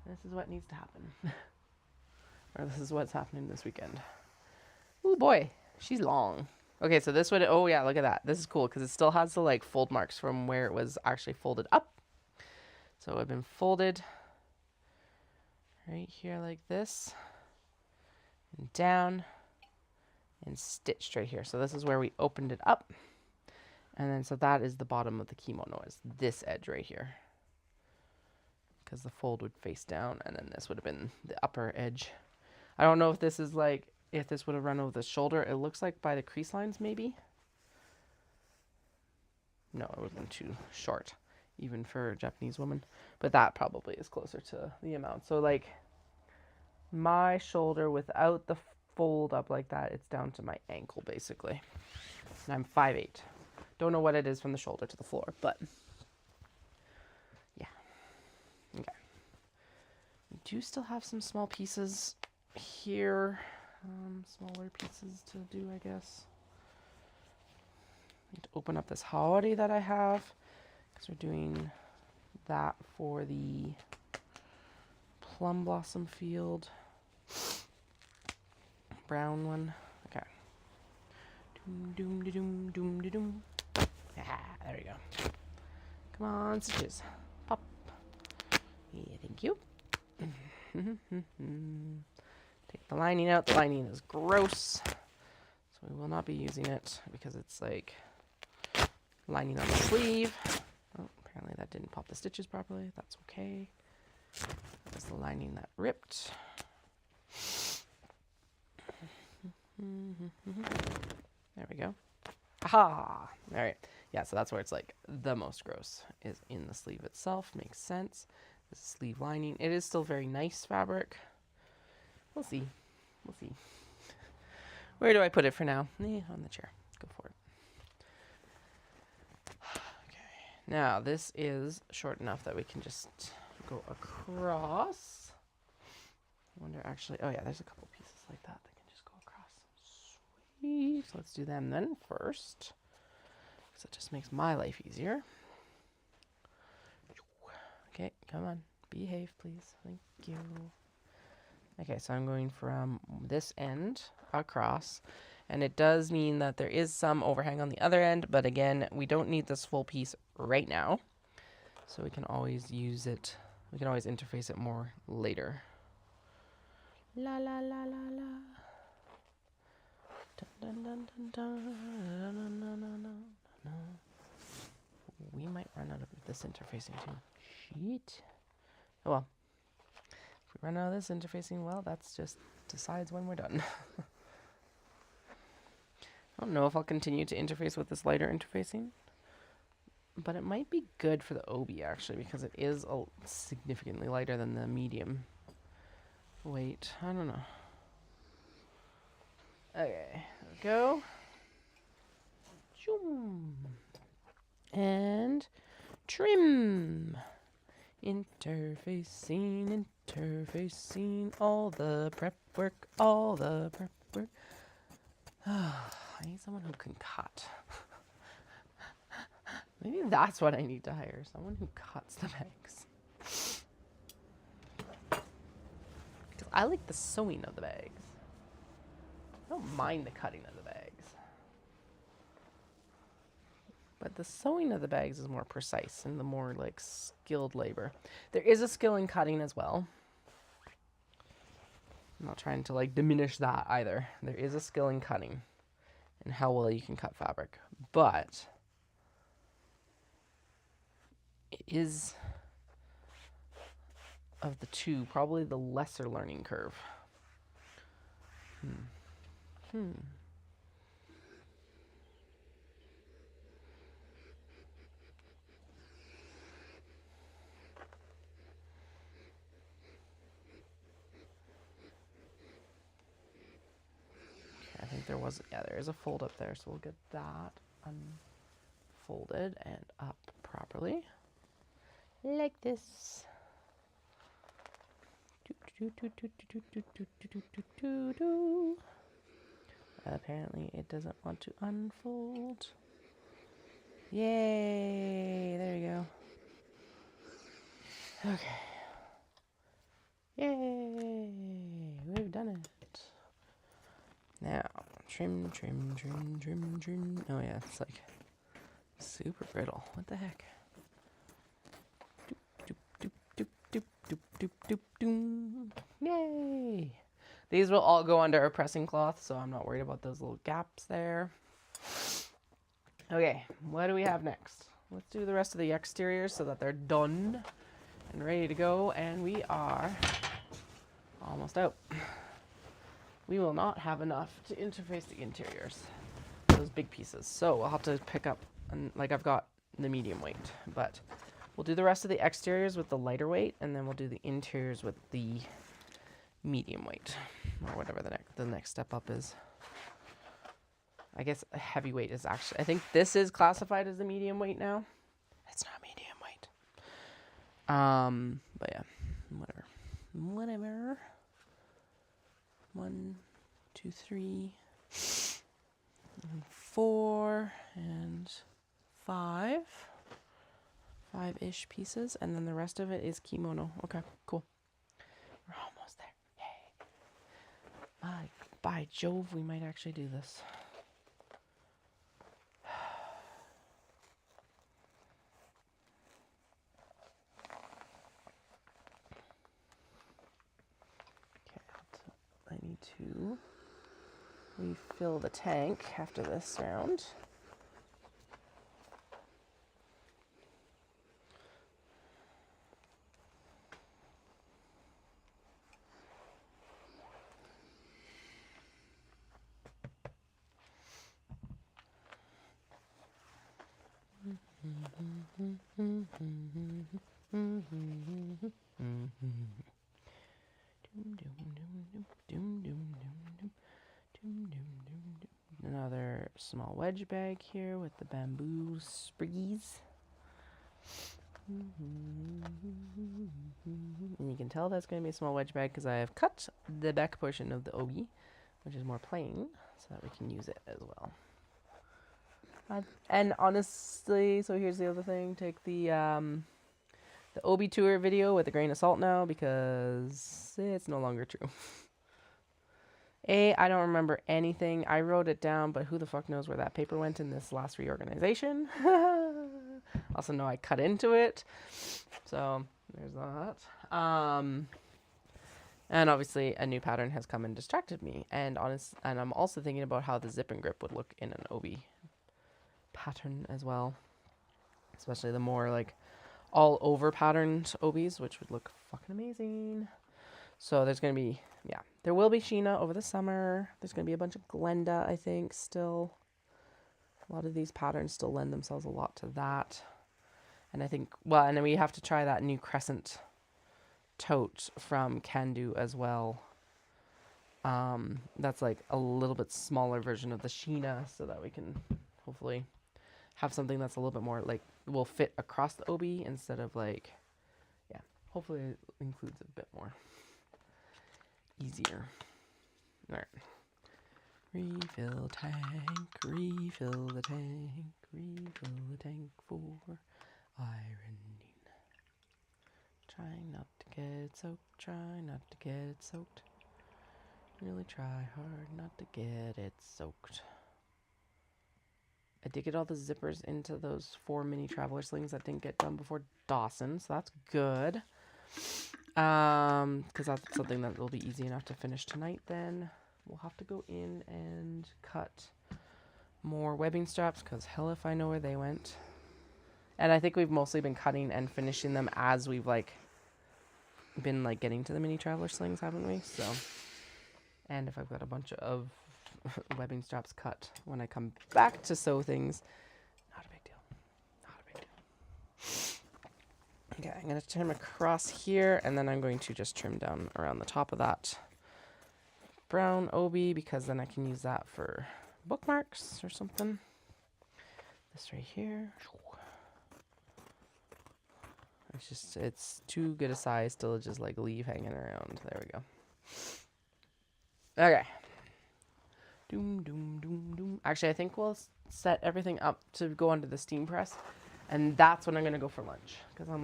this is what needs to happen. Or this is what's happening this weekend. Ooh boy, she's long. Okay, so this would, oh yeah, look at that. This is cool because it still has the like fold marks from where it was actually folded up. So it would have been folded right here like this, and down, and stitched right here. So this is where we opened it up. And then so that is the bottom of the kimono, is this edge right here. Because the fold would face down, and then this would have been the upper edge. I don't know if this is like, if this would have run over the shoulder. It looks like by the crease lines maybe. No, it would have been too short, even for a Japanese woman. But that probably is closer to the amount. So like my shoulder without the fold up like that, it's down to my ankle basically. And I'm 5'8". Don't know what it is from the shoulder to the floor, but yeah. Okay. We do still have some small pieces here. Smaller pieces to do, I guess. Need to open up this holiday that I have because we're doing that for the plum blossom field. Brown one. Okay. Doom, doom, da, doom, doom, da, doom. Ah, there we go. Come on, stitches. Pop. Yeah, thank you. Take the lining out. The lining is gross, so we will not be using it because it's like lining on the sleeve. Oh, apparently that didn't pop the stitches properly. That's okay. That was the lining that ripped. There we go. Aha! All right. Yeah, so that's where it's like the most gross is in the sleeve itself. Makes sense. This is sleeve lining. It is still very nice fabric. We'll see. We'll see. Where do I put it for now? On the chair. Go for it. Okay. Now, this is short enough that we can just go across. I wonder actually... Oh, yeah, there's a couple pieces like that that can just go across. Sweet. So let's do them then first. Because it just makes my life easier. Okay, come on. Behave, please. Thank you. Okay, so I'm going from this end across, and it does mean that there is some overhang on the other end, but again, we don't need this full piece right now, so we can always use it, we can always interface it more later. La la la la la. Dun, dun, dun, dun, dun, dun, dun, dun, dun, dun. We might run out of this interfacing too. Shit. Oh well. If we run out of this interfacing, well, that's just decides when we're done. I don't know if I'll continue to interface with this lighter interfacing, but it might be good for the obi actually, because it is significantly lighter than the medium weight. I don't know. Okay, there we go. Zoom. And trim. Interfacing, Interfacing, all the prep work, all the prep work. I need someone who can cut. Maybe that's what I need to hire, someone who cuts the bags. Because I like the sewing of the bags. I don't mind the cutting of the bags. But the sewing of the bags is more precise and the more like skilled labor. There is a skill in cutting as well. I'm not trying to like diminish that either. There is a skill in cutting and how well you can cut fabric. But it is, of the two, probably the lesser learning curve. I think there was, yeah, there is a fold up there, so we'll get that unfolded and up properly. Like this. Apparently it doesn't want to unfold. Yay! There you go. Okay. Yay! We've done it. Now, trim, trim, trim, trim, trim. Oh yeah, it's like super brittle. What the heck? Doop, doop, doop, doop, doop, doop, doop, doop. Yay! These will all go under a pressing cloth, so I'm not worried about those little gaps there. Okay, what do we have next? Let's do the rest of the exteriors so that they're done and ready to go, and we are almost out. We will not have enough to interface the interiors, those big pieces. So we'll have to pick up, like I've got the medium weight, but we'll do the rest of the exteriors with the lighter weight, and then we'll do the interiors with the medium weight, or whatever the next step up is. I guess a heavyweight is actually, I think this is classified as the medium weight now. It's not medium weight. But yeah, whatever. 1, 2, 3, and 4, and 5. 5-ish pieces, and then the rest of it is kimono. Okay, cool. We're almost there. Yay. By Jove, we might actually do this. I need to refill the tank after this round. Another small wedge bag here with the bamboo sprigs. And you can tell that's going to be a small wedge bag because I have cut the back portion of the obi, which is more plain, so that we can use it as well. And honestly, so here's the other thing, take the obi tour video with a grain of salt now, because it's no longer true. I don't remember anything. I wrote it down, but who the fuck knows where that paper went in this last reorganization. Also know I cut into it, so there's that. And obviously a new pattern has come and distracted me, and I'm also thinking about how the zip and grip would look in an obi pattern as well, especially the more like all over patterned obis, which would look fucking amazing. So there's going to be, yeah, there will be Sheena over the summer. There's going to be a bunch of Glenda, I think, still. A lot of these patterns still lend themselves a lot to that. And I think, well, and then we have to try that new crescent tote from Can Do as well. That's like a little bit smaller version of the Sheena, so that we can hopefully have something that's a little bit more like will fit across the obi instead of like, yeah, Hopefully it includes a bit more. Easier. All right. Refill tank, refill the tank, refill the tank for ironing. Trying not to get it soaked, try not to get it soaked. Really try hard not to get it soaked. I did get all the zippers into those 4 mini traveler slings that didn't get done before Dawson, so that's good. Because that's something that will be easy enough to finish tonight then. We'll have to go in and cut more webbing straps, because hell if I know where they went. And I think we've mostly been cutting and finishing them as we've been getting to the mini traveler slings, haven't we? So, and if I've got a bunch of webbing straps cut when I come back to sew things, not a big deal. Not a big deal. Okay, I'm going to trim across here, and then I'm going to just trim down around the top of that brown obi, because then I can use that for bookmarks or something. This right here. It's too good a size to just leave hanging around. There we go. Okay. Doom, doom, doom, doom. Actually, I think we'll set everything up to go onto the steam press, and that's when I'm going to go for lunch, because I'm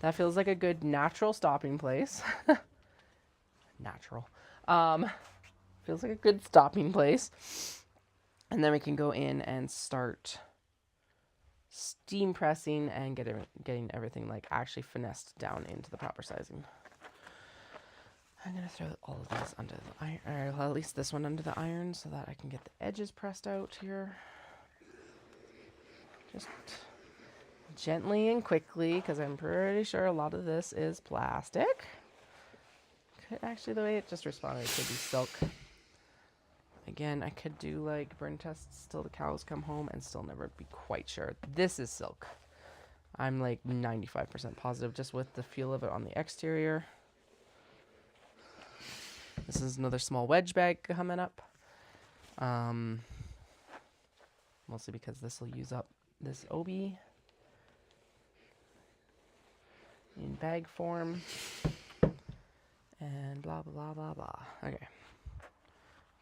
that feels like a good natural stopping place. Natural. Feels like a good stopping place. And then we can go in and start steam pressing and getting everything actually finessed down into the proper sizing. I'm going to throw all of these under the iron, or well, at least this one under the iron, so that I can get the edges pressed out here. Just gently and quickly, because I'm pretty sure a lot of this is plastic. Actually, the way it just responded, it could be silk. Again, I could do burn tests till the cows come home and still never be quite sure. This is silk. I'm 95% positive just with the feel of it on the exterior. This is another small wedge bag coming up. Mostly because this will use up this obi in bag form. And blah, blah, blah, blah. Okay.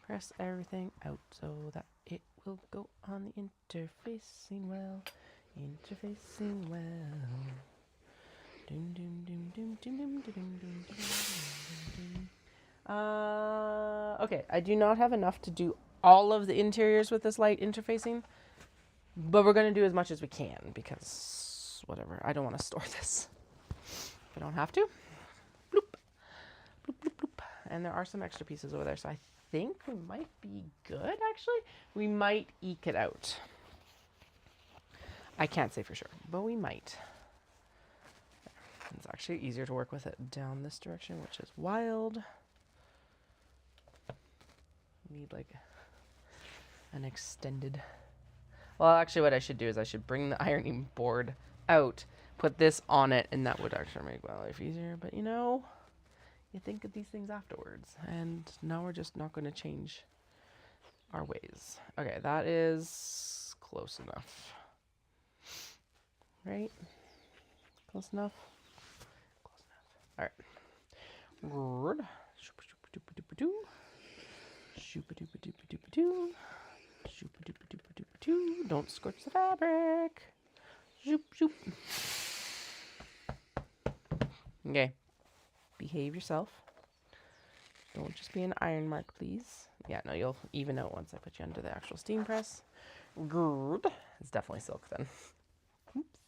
Press everything out so that it will go on the interfacing well. Interfacing well. Doom, doom, doom, doom, doom, doom, doom, doom, doom, doom. Okay, I do not have enough to do all of the interiors with this light interfacing, but we're going to do as much as we can, because whatever, I don't want to store this if I don't have to. Bloop. Bloop, bloop, bloop. And there are some extra pieces over there, so I think we might be good, actually. We might eke it out. I can't say for sure, but we might. It's actually easier to work with it down this direction, which is wild. Need an extended... Well, actually what I should do is I should bring the ironing board out, put this on it, and that would actually make my life easier. But you think of these things afterwards, and now we're just not going to change our ways. Okay, that is close enough. Right? Close enough? Close enough. All right. Don't scorch the fabric. Zoop, zoop. Okay. Behave yourself. Don't just be an iron mark, please. Yeah, no, you'll even out once I put you under the actual steam press. Good. It's definitely silk then. Oops.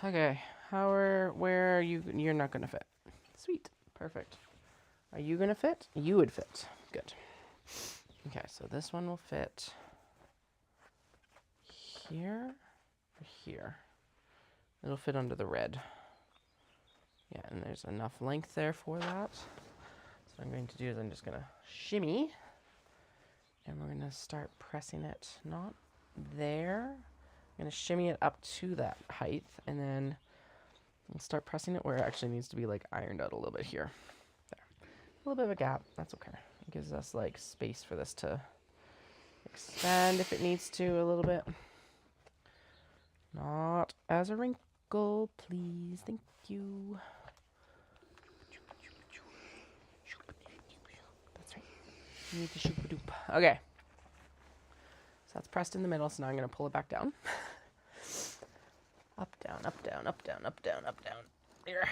Okay. Where are you? You're not going to fit. Sweet. Perfect. Are you going to fit? You would fit. Good. Okay, so this one will fit here or here. It'll fit under the red. Yeah, and there's enough length there for that. So what I'm going to do is I'm just going to shimmy. And we're going to start pressing it. Not there. I'm going to shimmy it up to that height. And then we'll start pressing it where it actually needs to be ironed out a little bit here. There. A little bit of a gap. That's okay. It gives us space for this to expand if it needs to a little bit. Not as a wrinkle. circle, please. Thank you. That's right. You need to shoop-a-doop. Okay. So that's pressed in the middle, so now I'm going to pull it back down. Up, down, up, down, up, down, up, down, up, down. There.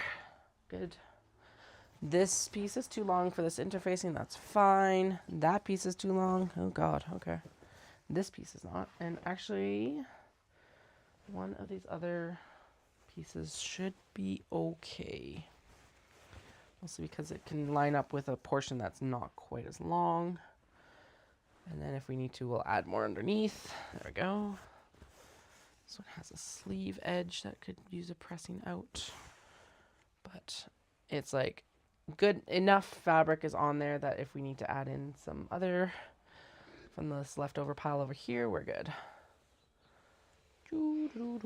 Good. This piece is too long for this interfacing. That's fine. That piece is too long. Oh, God. Okay. This piece is not. And actually, one of these other pieces should be okay. Also because it can line up with a portion that's not quite as long. And then if we need to, we'll add more underneath. There we go. This one has a sleeve edge that could use a pressing out. But it's like good enough fabric is on there that if we need to add in some other from this leftover pile over here, we're good. There we go.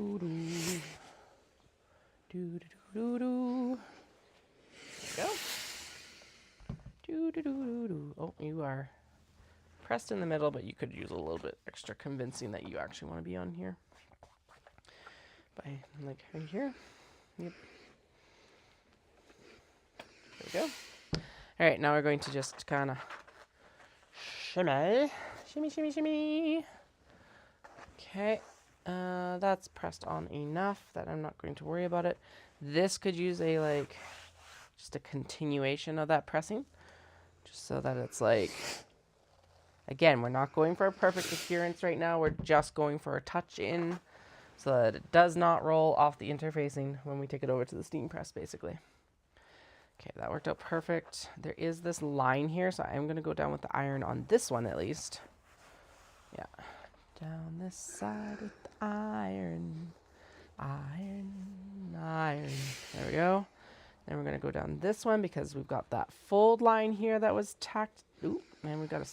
Oh, you are pressed in the middle, but you could use a little bit extra convincing that you actually want to be on here. By like right here. Yep. There we go. All right, now we're going to just kind of shimmy. Okay, that's pressed on enough that I'm not going to worry about it. This could use a like just a continuation of that pressing, just so that it's like, again, we're not going for a perfect adherence right now. We're just going for a touch in so that it does not roll off the interfacing when we take it over to the steam press, basically. Okay, that worked out perfect. There is this line here, so I'm going to go down with the iron on this one at least. Yeah. Down this side with the iron. Iron. There we go. Then we're going to go down this one because we've got that fold line here that was tacked. Ooh, and we've got a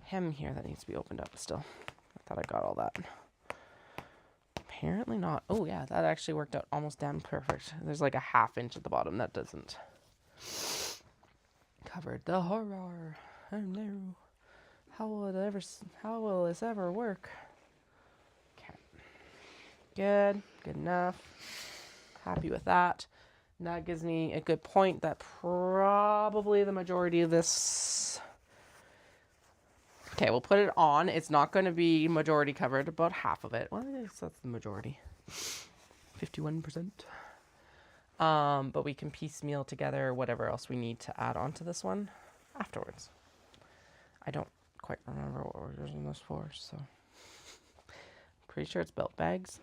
hem here that needs to be opened up still. I thought I got all that. Apparently not. Oh yeah, that actually worked out almost damn perfect. There's like a 1/2 inch at the bottom that doesn't covered the horror. Oh no. How will this ever work? Okay. Good enough. Happy with that. And that gives me a good point that probably the majority of this. Okay, we'll put it on. It's not going to be majority covered, about half of it. Well, I guess that's the majority. 51%. But we can piecemeal together whatever else we need to add onto this one afterwards. I don't quite remember what we're using this for, so. I'm pretty sure it's belt bags.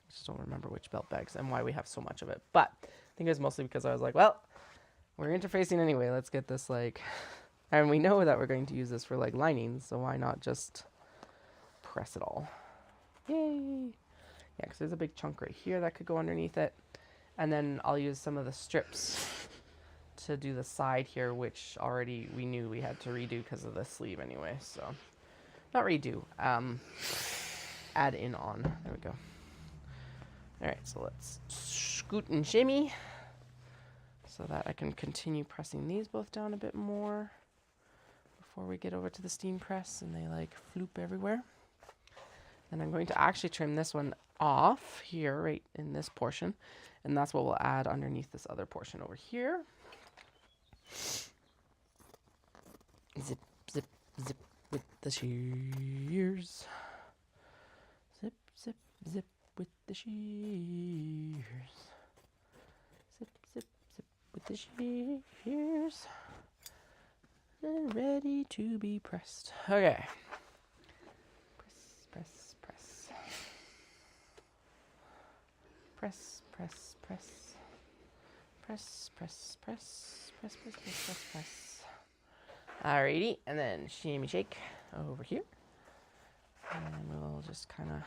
I just don't remember which belt bags and why we have so much of it. But I think it's mostly because I was like, well, we're interfacing anyway. Let's get this like... And we know that we're going to use this for like linings, so why not just press it all? Yay! Yeah, because there's a big chunk right here that could go underneath it. And then I'll use some of the strips to do the side here, which already we knew we had to redo because of the sleeve anyway. So, not redo, add in on. There we go. All right, so let's scoot and shimmy so that I can continue pressing these both down a bit more before we get over to the steam press and they like floop everywhere. And I'm going to actually trim this one off here, right in this portion. And that's what we'll add underneath this other portion over here. Zip, zip, zip with the shears. Zip, zip, zip with the shears. Zip, zip, zip with the shears. And ready to be pressed. Okay. Press, press, press. Press, press, press. Press, press, press. Press, press, press, press, press. Alrighty, and then shimmy shake over here. And we'll just kind of...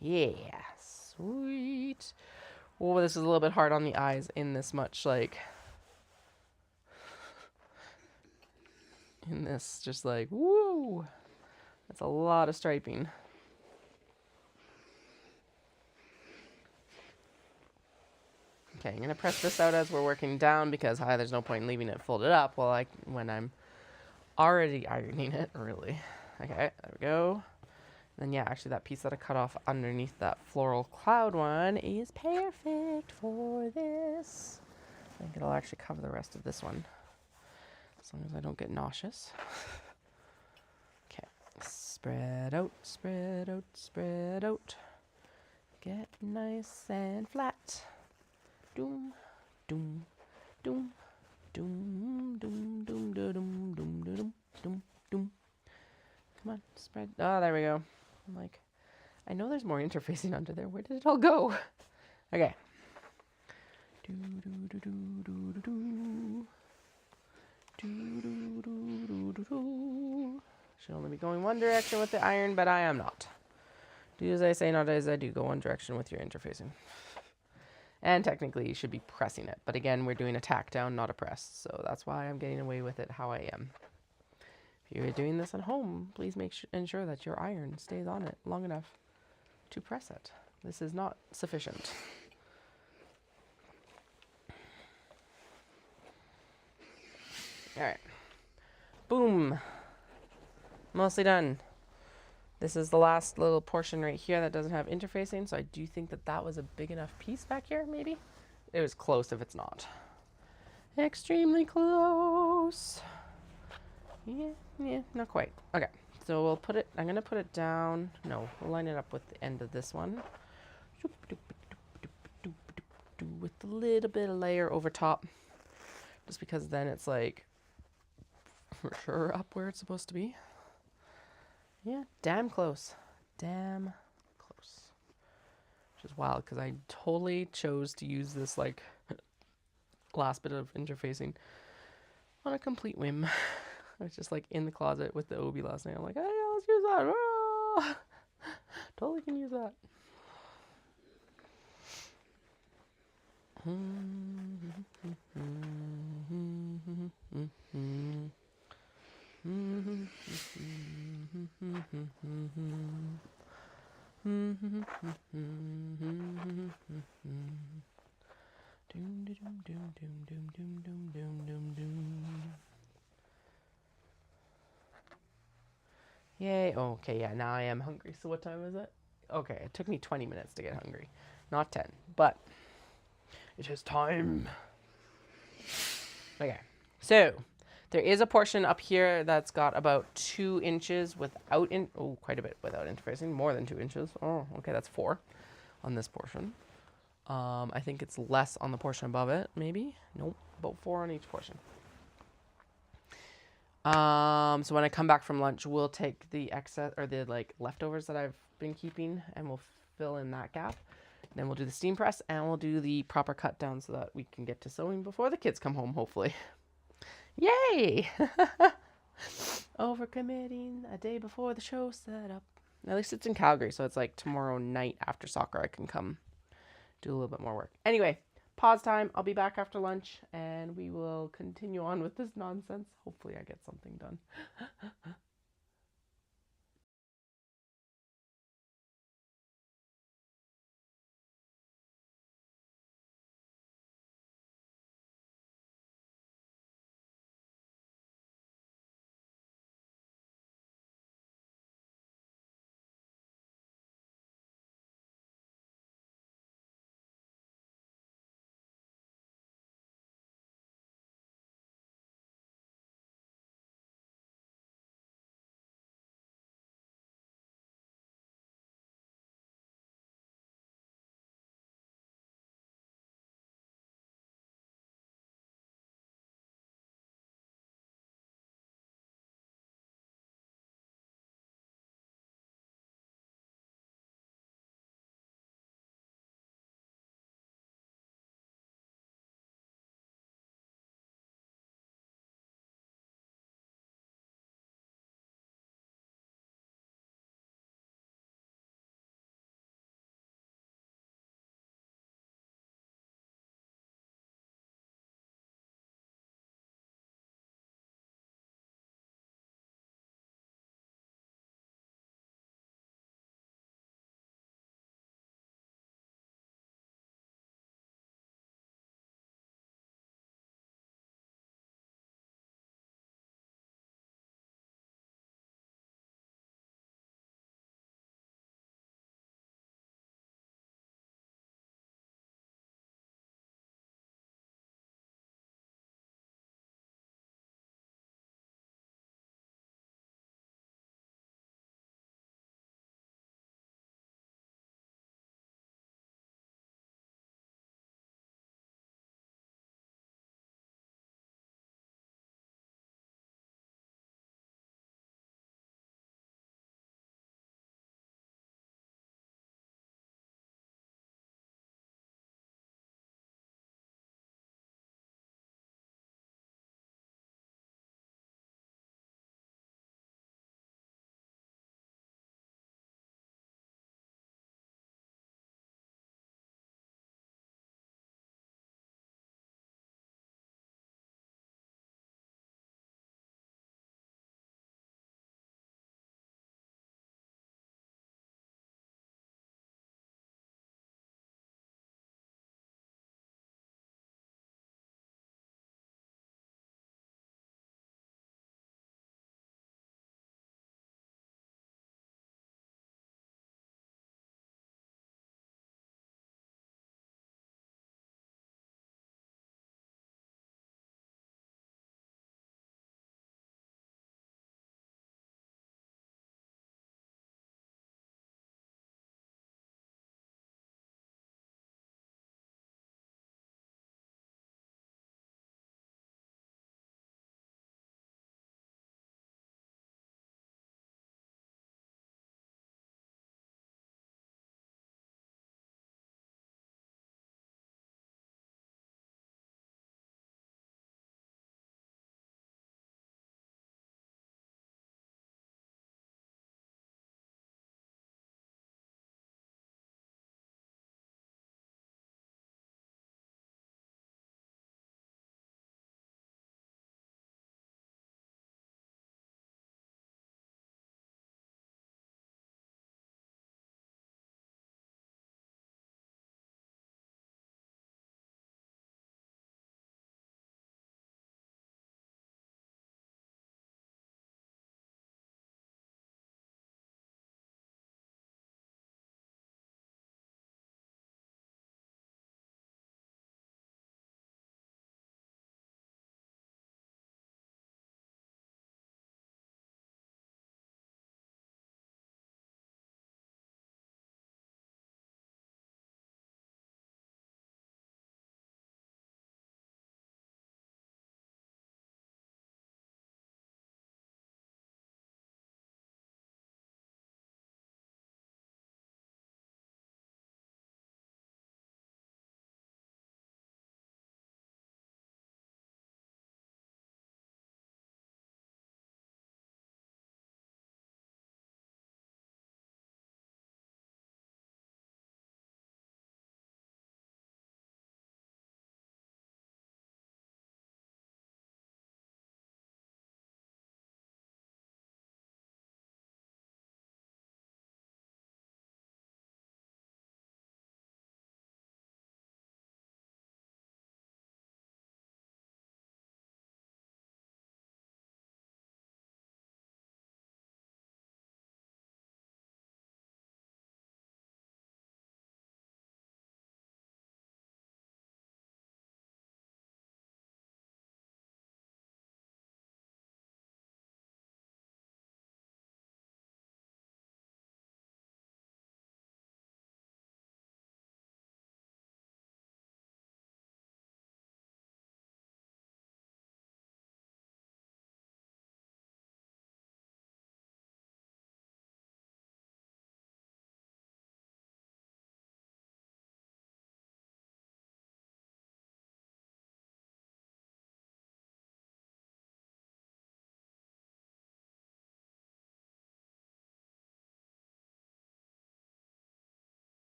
Yeah, sweet. Oh, this is a little bit hard on the eyes in this much, like... In this, just like, woo! That's a lot of striping. Okay, I'm going to press this out as we're working down because there's no point in leaving it folded up when I'm already ironing it, really. Okay, there we go. Then yeah, actually that piece that I cut off underneath that floral cloud one is perfect for this. I think it'll actually cover the rest of this one, as long as I don't get nauseous. Okay, spread out, spread out, spread out. Get nice and flat. Doom, doom, doom, doom, doom, doom, doom, doom, doom, doom, doom, doom. Come on, spread. Oh, there we go. I'm like, I know there's more interfacing under there. Where did it all go? Okay. Do do do do do do do. Do do do do do do. Should only be going one direction with the iron, but I am not. Do as I say, not as I do. Go one direction with your interfacing. And technically, you should be pressing it. But again, we're doing a tack down, not a press. So that's why I'm getting away with it how I am. If you're doing this at home, please ensure that your iron stays on it long enough to press it. This is not sufficient. All right. Boom. Mostly done. This is the last little portion right here that doesn't have interfacing, so I do think that that was a big enough piece back here, maybe? It was close if it's not. Extremely close. Yeah, not quite. Okay, so we'll put it, I'm going to put it down. No, we'll line it up with the end of this one. With a little bit of layer over top. Just because then it's like, for sure up where it's supposed to be. Yeah, damn close. Damn close. Which is wild because I totally chose to use this like last bit of interfacing on a complete whim. I was just like in the closet with the Obi last night. I'm like, hey, let's use that. Ah! Totally can use that. Yay. Oh, okay, yeah, now I am hungry. So what time is it? Okay, it took me 20 minutes to get hungry. Not 10, but it is time. Okay, so there is a portion up here that's got about 2 inches without, quite a bit without interfacing, more than 2 inches. Oh, okay, that's 4 on this portion. I think it's less on the portion above it, maybe? Nope, about 4 on each portion. So when I come back from lunch, we'll take the excess or the like leftovers that I've been keeping and we'll fill in that gap. Then we'll do the steam press and we'll do the proper cut down so that we can get to sewing before the kids come home, hopefully. Yay! Overcommitting a day before the show set up. At least it's in Calgary, so it's like tomorrow night after soccer I can come do a little bit more work. Anyway, pause time. I'll be back after lunch and we will continue on with this nonsense. Hopefully I get something done.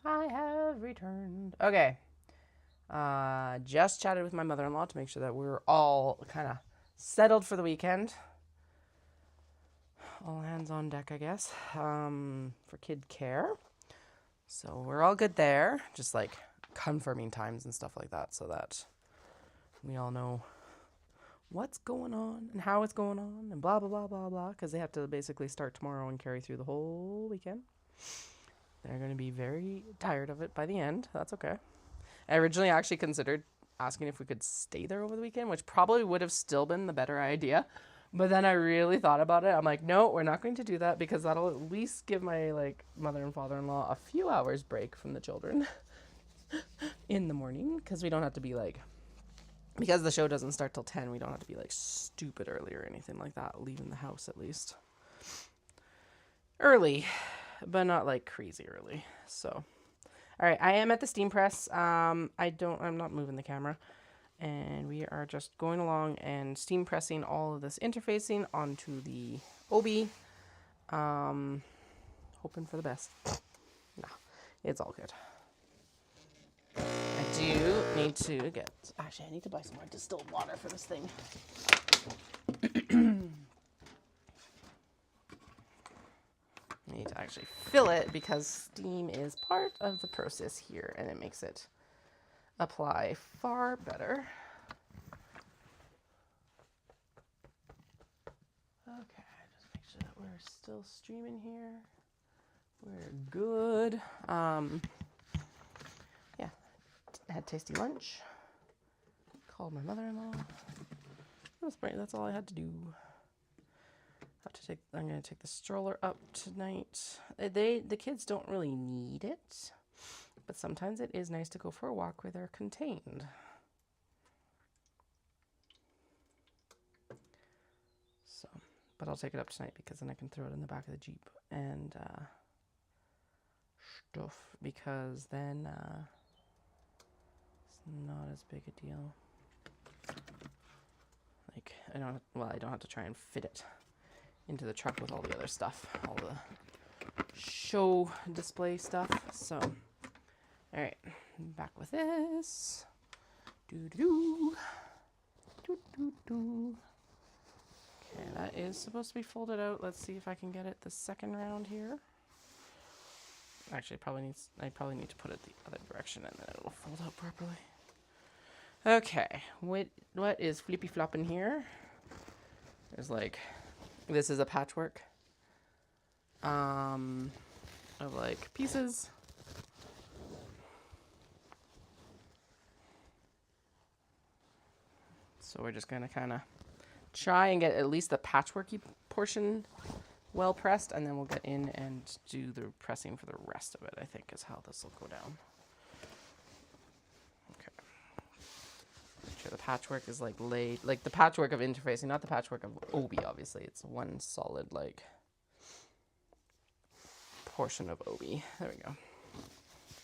I have returned. Okay. Just chatted with my mother-in-law to make sure that we're all kind of settled for the weekend. All hands on deck, I guess, for kid care. So we're all good there. Just like confirming times and stuff like that so that we all know what's going on and how it's going on and blah, blah, blah, blah, blah. Because they have to basically start tomorrow and carry through the whole weekend. They're going to be very tired of it by the end. That's okay. I originally actually considered asking if we could stay there over the weekend, which probably would have still been the better idea. But then I really thought about it. I'm like, no, we're not going to do that because that'll at least give my like mother and father-in-law a few hours break from the children in the morning, because we don't have to be like, because the show doesn't start till 10, we don't have to be like stupid early or anything like that, leaving the house at least early, but not like crazy early. So all right, I am at the steam press. I'm not moving the camera. And we are just going along and steam pressing all of this interfacing onto the OB. Hoping for the best. No, it's all good. I do need to get... Actually, I need to buy some more distilled water for this thing. I need to actually fill it because steam is part of the process here and it makes it apply far better. Okay, just make sure that we're still streaming here. We're good. Yeah, had tasty lunch. Called my mother-in-law. That's all I had to do. I'm gonna take the stroller up tonight. The kids don't really need it. But sometimes it is nice to go for a walk where they're contained. So, but I'll take it up tonight because then I can throw it in the back of the Jeep and stuff, because then it's not as big a deal. Like I don't have to try and fit it into the truck with all the other stuff, all the show display stuff. So all right, back with this. Okay, that is supposed to be folded out. Let's see if I can get it the second round here. Actually, I probably need to put it the other direction and then it'll fold out properly. Okay, what is flippy flopping here? There's like, this is a patchwork of like pieces. So we're just going to kind of try and get at least the patchworky portion well pressed, and then we'll get in and do the pressing for the rest of it, I think is how this will go down. Okay. Make sure the patchwork is like laid, like the patchwork of interfacing, not the patchwork of OB, obviously. It's one solid like portion of OB. There we go.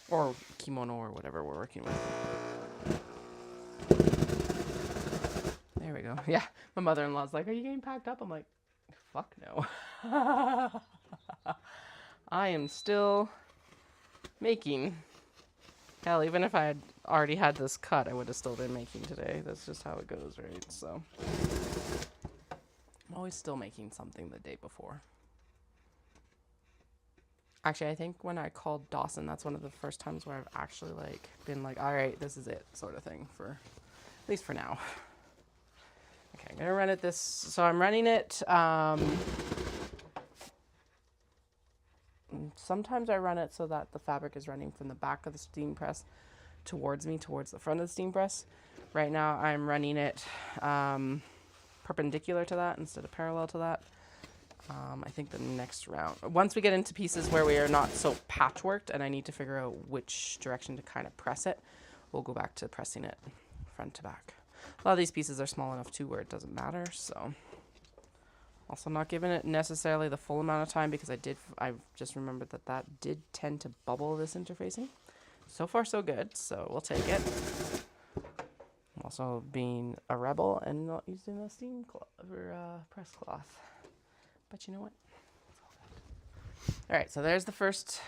Or kimono or whatever we're working with. There we go. Yeah, my mother-in-law's like, are you getting packed up? I'm like, fuck no. I am still making. Hell, even if I had already had this cut, I would have still been making today. That's just how it goes, right? So I'm always still making something the day before. Actually, I think when I called Dawson, that's one of the first times where I've actually like been like, all right, this is it, sort of thing, for at least for now. Okay, I'm gonna run it this. So I'm running it. Sometimes I run it so that the fabric is running from the back of the steam press towards me, towards the front of the steam press. Right now, I'm running it perpendicular to that instead of parallel to that. I think the next round, once we get into pieces where we are not so patchworked and I need to figure out which direction to kind of press it, we'll go back to pressing it front to back. A lot of these pieces are small enough too where it doesn't matter, so. Also not giving it necessarily the full amount of time because I just remembered that did tend to bubble this interfacing. So far so good, so we'll take it. I'm also being a rebel and not using a steam cloth or press cloth. But you know what? All right, so there's the first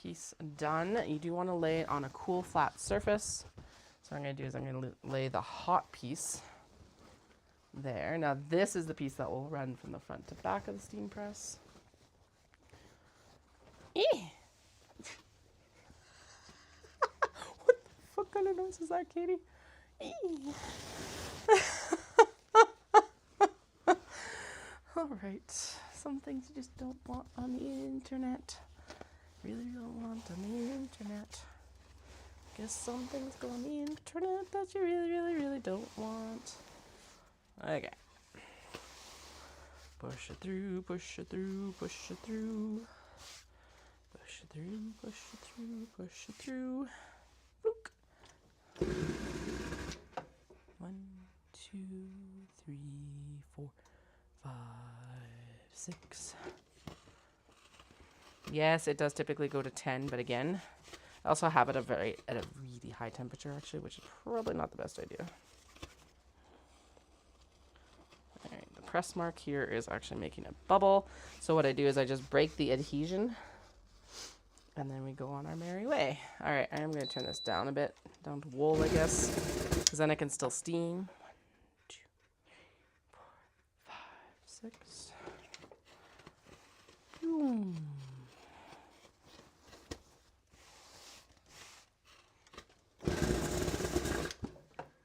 piece done. You do want to lay it on a cool flat surface. So what I'm going to do is I'm going to lay the hot piece there. Now this is the piece that will run from the front to back of the steam press. What the fuck kind of noise is that, Katie? Alright, some things you just don't want on the internet. Really don't want on the internet. Guess some things go on the internet that you really don't want. Okay. Push it through, push it through, push it through. Push it through, push it through, push it through. Book. 1, 2, 3, 4, 5, 6. Yes, it does typically go to 10, but again, I also have it at a really high temperature actually, which is probably not the best idea. Alright, the press mark here is actually making a bubble. So what I do is I just break the adhesion and then we go on our merry way. Alright, I am going to turn this down a bit, down to wool I guess, because then I can still steam. 1, 2, 3, 4, 5, 6. Boom.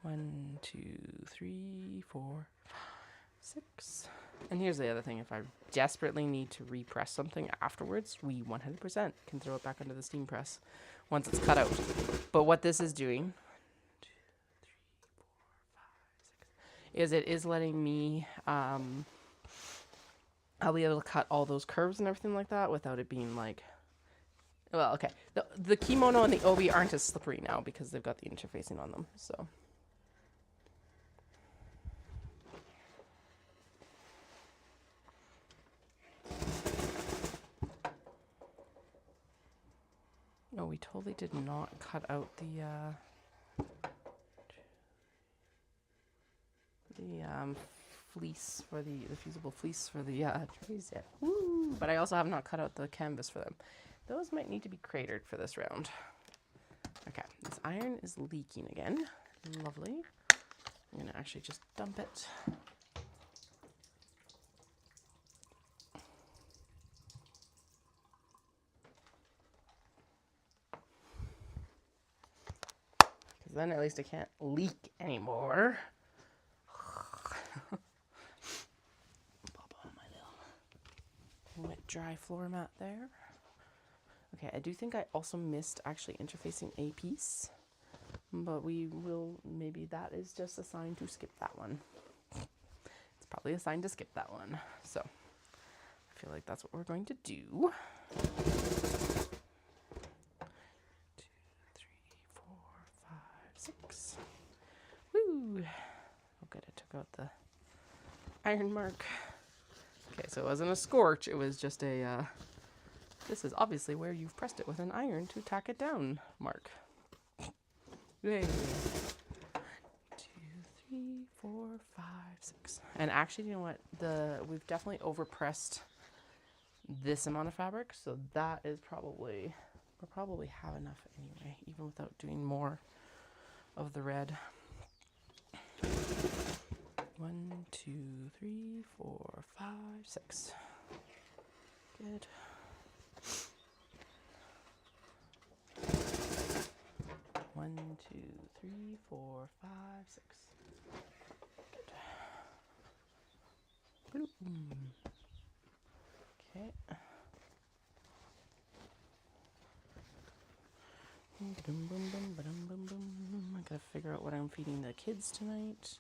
1, 2, 3, 4, 6. And here's the other thing, if I desperately need to repress something afterwards, we 100% can throw it back under the steam press once it's cut out. But what this is doing, 1, 2, 3, 4, 5, 6, is it is letting me, I'll be able to cut all those curves and everything like that without it being like, well, okay. The kimono and the obi aren't as slippery now because they've got the interfacing on them, so. No, we totally did not cut out the fleece for the fusible fleece for the trays yet. Woo! But I also have not cut out the canvas for them. Those might need to be cratered for this round. Okay, this iron is leaking again. Lovely. I'm gonna actually just dump it. Then at least it can't leak anymore. Pop on my little wet dry floor mat there. Okay, I do think I also missed actually interfacing a piece, but we will, maybe that is just a sign to skip that one. It's probably a sign to skip that one. So I feel like that's what we're going to do. 6. Woo! Oh good, I took out the iron mark. Okay, so it wasn't a scorch, it was just a, this is obviously where you've pressed it with an iron to tack it down mark. Yay! 2, 3, 4, 5, 6. And actually, you know what? We've definitely overpressed this amount of fabric, so that is probably, we'll probably have enough anyway, even without doing more of the red. 1, 2, 3, 4, 5, 6. Good. One, 2, 3, 4, 5, 6. Good. Bloop. Okay. Boom, boom, boom, ba-dum, boom, boom. I gotta figure out what I'm feeding the kids tonight.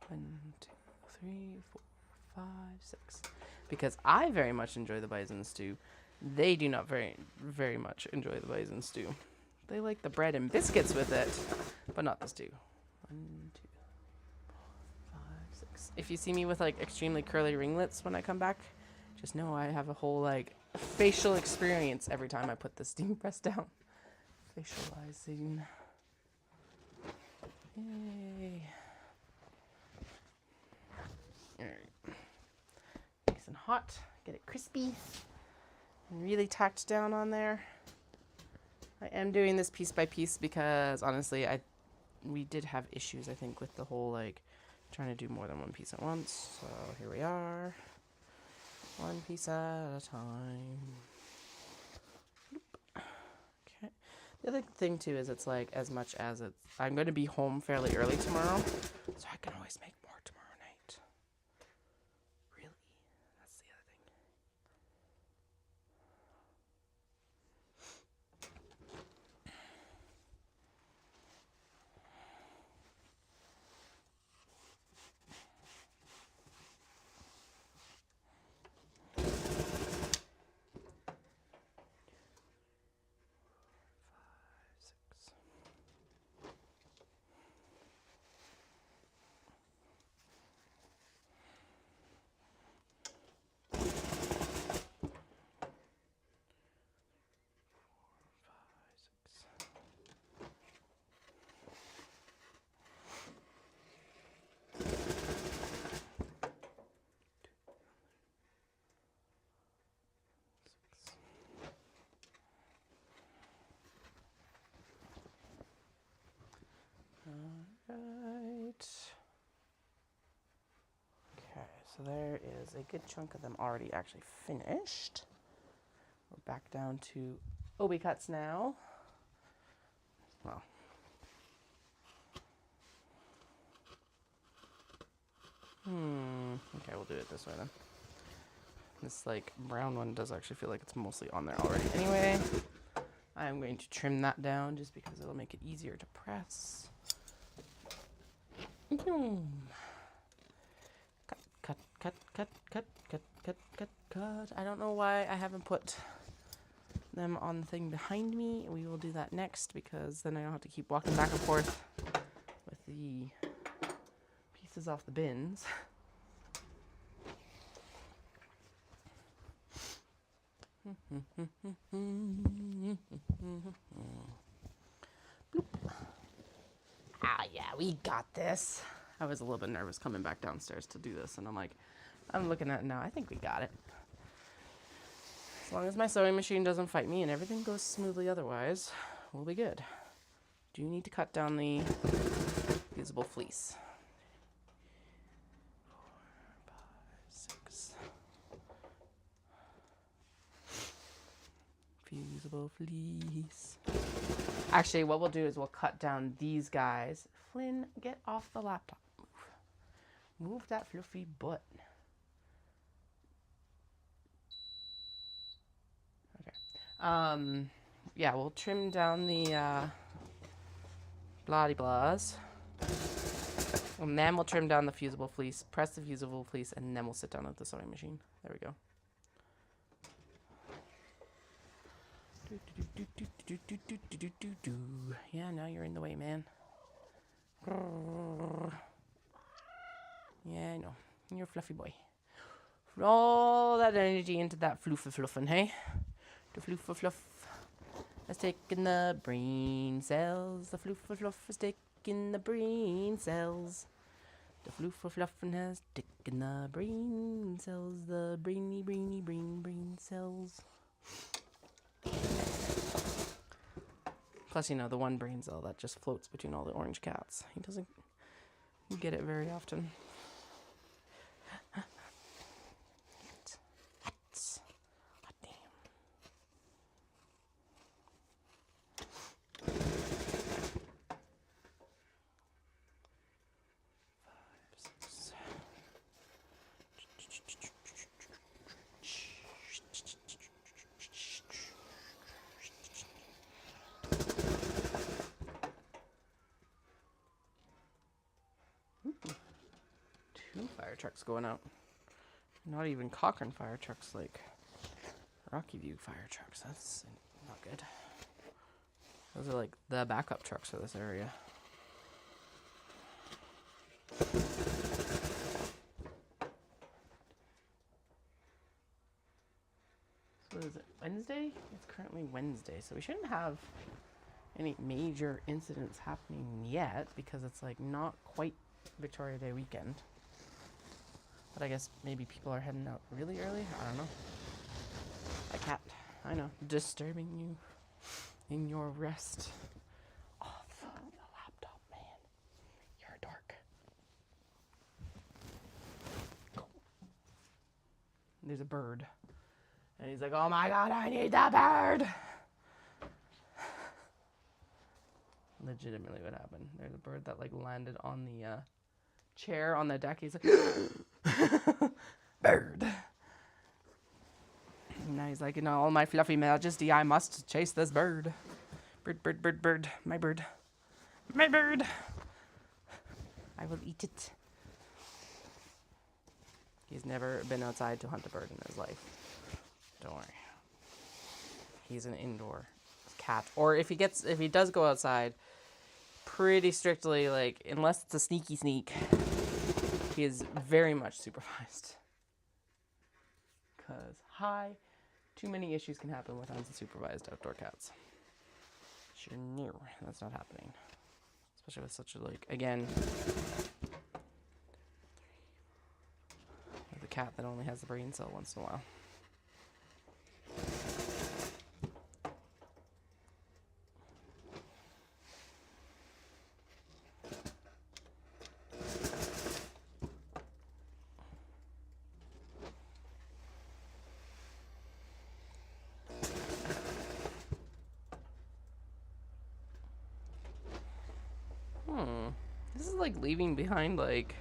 One, 2, 3, 4, 5, 6. Because I very much enjoy the bison stew. They do not very much enjoy the bison stew. They like the bread and biscuits with it, but not the stew. 1, 2, 4, 5, 6. If you see me with like extremely curly ringlets when I come back, Just know I have a whole like facial experience every time I put the steam press down. Facializing. Yay. Alright. Nice and hot. Get it crispy. And really tacked down on there. I am doing this piece by piece because honestly we did have issues I think with the whole like trying to do more than one piece at once. So here we are. One piece at a time. Okay. The other thing too is it's like as much as I'm going to be home fairly early tomorrow, so I can always make more tomorrow night. Really, that's the other thing. Alright. Okay, so there is a good chunk of them already actually finished. We're back down to obi cuts now. Well. Okay, we'll do it this way then. This like brown one does actually feel like it's mostly on there already anyway. I am going to trim that down just because it'll make it easier to press. Cut, cut, cut, cut, cut, cut, cut, cut. I don't know why I haven't put them on the thing behind me. We will do that next because then I don't have to keep walking back and forth with the pieces off the bins. Ah, yeah, we got this. I was a little bit nervous coming back downstairs to do this, and I'm looking at it now. I think we got it. As long as my sewing machine doesn't fight me and everything goes smoothly otherwise, we'll be good. Do you need to cut down the usable fleece? 4, 5, 6. Fusible fleece. Actually, what we'll do is we'll cut down these guys. Flynn, get off the laptop. Move that fluffy butt. Okay. Yeah, we'll trim down the bloody blahs. And then we'll trim down the fusible fleece, press the fusible fleece, and then we'll sit down at the sewing machine. There we go. Yeah, now you're in the way, man. Yeah, I know. You're a fluffy boy. Put all that energy into that fluffin', hey? The fluff has taken the brain cells. The fluff has taken the brain cells. The fluffin' has taken the brain cells. The brainy brain cells. Plus, you know, the one brain cell that just floats between all the orange cats. He doesn't get it very often. Hot damn. 5, 6. Fire trucks going out. Not even Cochrane fire trucks, like Rocky View fire trucks. That's not good. Those are like the backup trucks for this area. Wednesday? It's currently Wednesday, so we shouldn't have any major incidents happening yet because it's like not quite Victoria Day weekend. But I guess maybe people are heading out really early. I don't know. A cat, I know, disturbing you in your rest off the laptop, man. You're a dork. Go. There's a bird. And he's like, oh my god, I need that bird. Legitimately what happened. There's a bird that like landed on the chair on the deck. He's like, bird. And now he's like, in all my fluffy majesty, I must chase this bird. Bird, bird, bird, bird. My bird. My bird. I will eat it. He's never been outside to hunt a bird in his life. Don't worry. He's an indoor cat. Or if he does go outside, pretty strictly, like, unless it's a sneaky sneak, he is very much supervised. Because, too many issues can happen with unsupervised outdoor cats. Sure, no, that's not happening. Especially with such a, like, again, the cat that only has the brain cell once in a while. This is like leaving behind like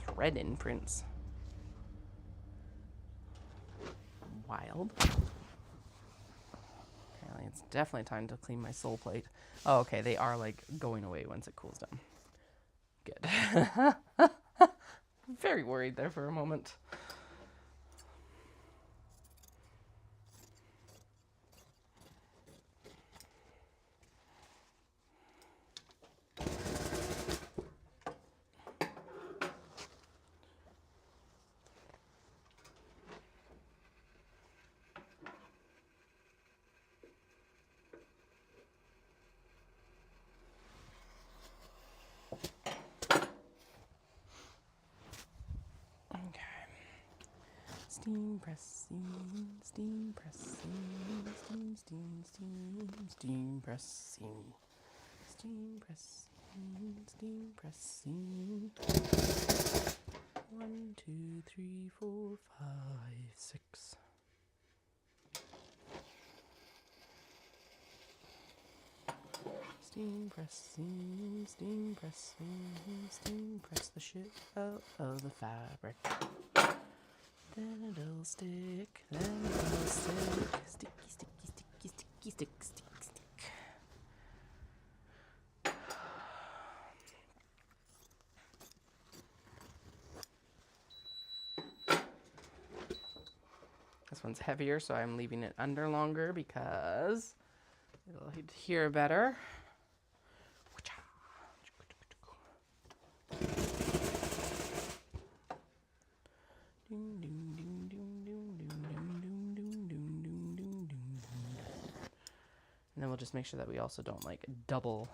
thread imprints. Wild. Apparently it's definitely time to clean my sole plate. Oh, okay, they are like going away once it cools down. Good. Very worried there for a moment. Steam pressing, steam pressing, steam pressing, steam pressing, steam pressing. 1, 2, 3, 4, 5, 6. Steam pressing, steam pressing, steam press the shit out of the fabric. Then it'll stick, then it'll stick. Sticky, sticky, sticky, sticky, stick, stick, stick. This one's heavier, so I'm leaving it under longer because it'll adhere better. And then we'll just make sure that we also don't like double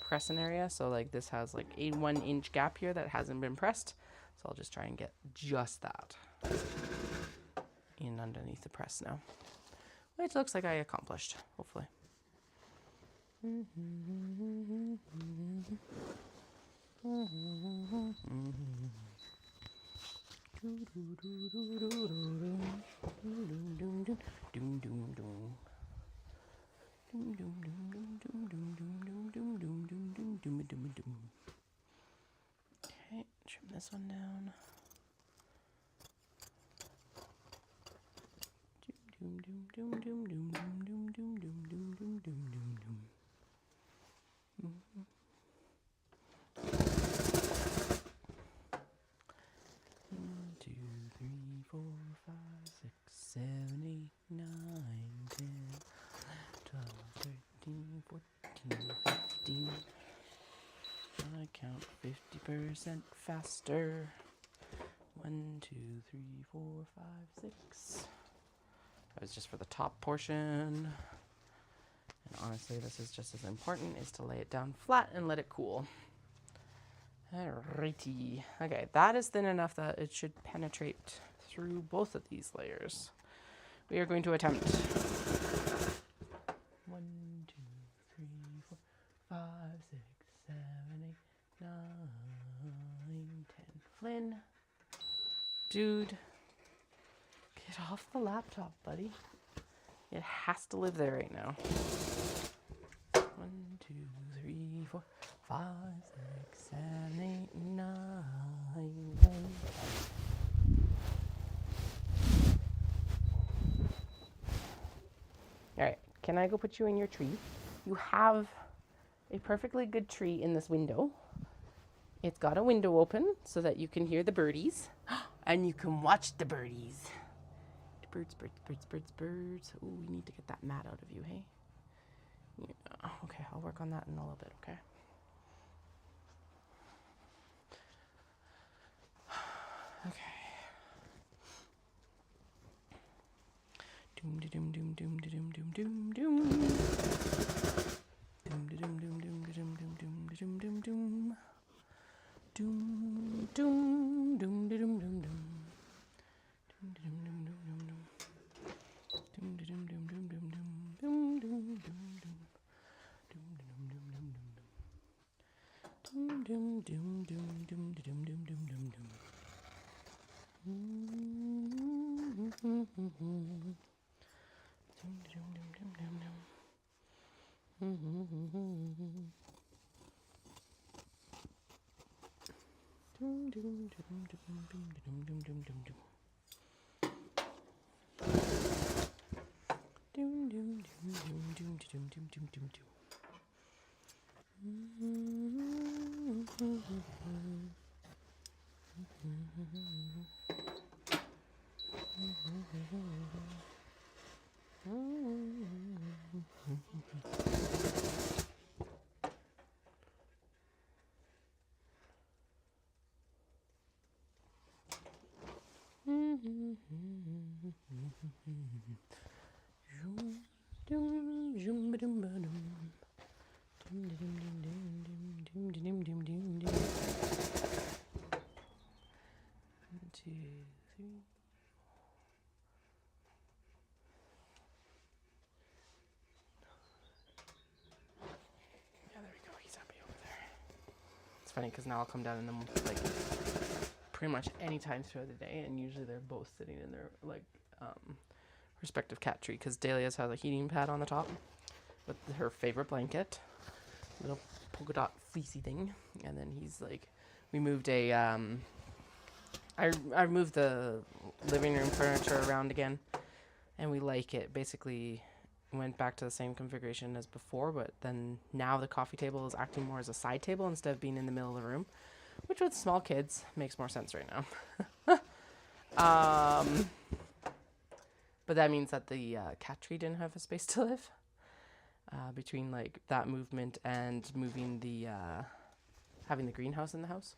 press an area. So like this has like a 1 inch gap here that hasn't been pressed. So I'll just try and get just that in underneath the press now, which looks like I accomplished, hopefully. Okay, trim this one down. One, 2, 3, 4, 5, 6, 7, 8, 9, 10, 12, 13, 14, 15. I count 50% faster. 1, 2, 3, 4, 5, 6. That was just for the top portion. And honestly, this is just as important, is to lay it down flat and let it cool. Alrighty. Okay, that is thin enough that it should penetrate through both of these layers. We are going to attempt 1, 2, 3, 4, 5, 6, 7, 8, 9, 10. Flynn, dude, get off the laptop, buddy. It has to live there right now. 1, 2, 3, 4, 5, 6, 7, 8, 9, 10. Alright, can I go put you in your tree? You have a perfectly good tree in this window. It's got a window open so that you can hear the birdies. And you can watch the birdies. Birds, birds, birds, birds, birds. Ooh, we need to get that mat out of you, hey? Yeah. Okay, I'll work on that in a little bit, okay? Okay. Doom de doom doom doom de doom doom doom doom. Doom de doom doom doom de doom doom doom de doom doom doom. Doom doom doom de doom doom doom. Doom de doom doom doom doom doom. Doom de doom doom doom doom doom. Doom doom doom doom. Doom de doom doom doom doom doom. Doom doom doom doom doom de doom doom doom doom doom. Funny because now I'll come down and then like pretty much any time throughout the day, and usually they're both sitting in their like respective cat tree, because Dahlia's has a heating pad on the top with her favorite blanket, little polka dot fleecy thing, and then he's like, we moved a I moved the living room furniture around again, and we like it. Basically went back to the same configuration as before, but then now the coffee table is acting more as a side table instead of being in the middle of the room, which with small kids makes more sense right now. But that means that the cat tree didn't have a space to live between like that movement and moving the having the greenhouse in the house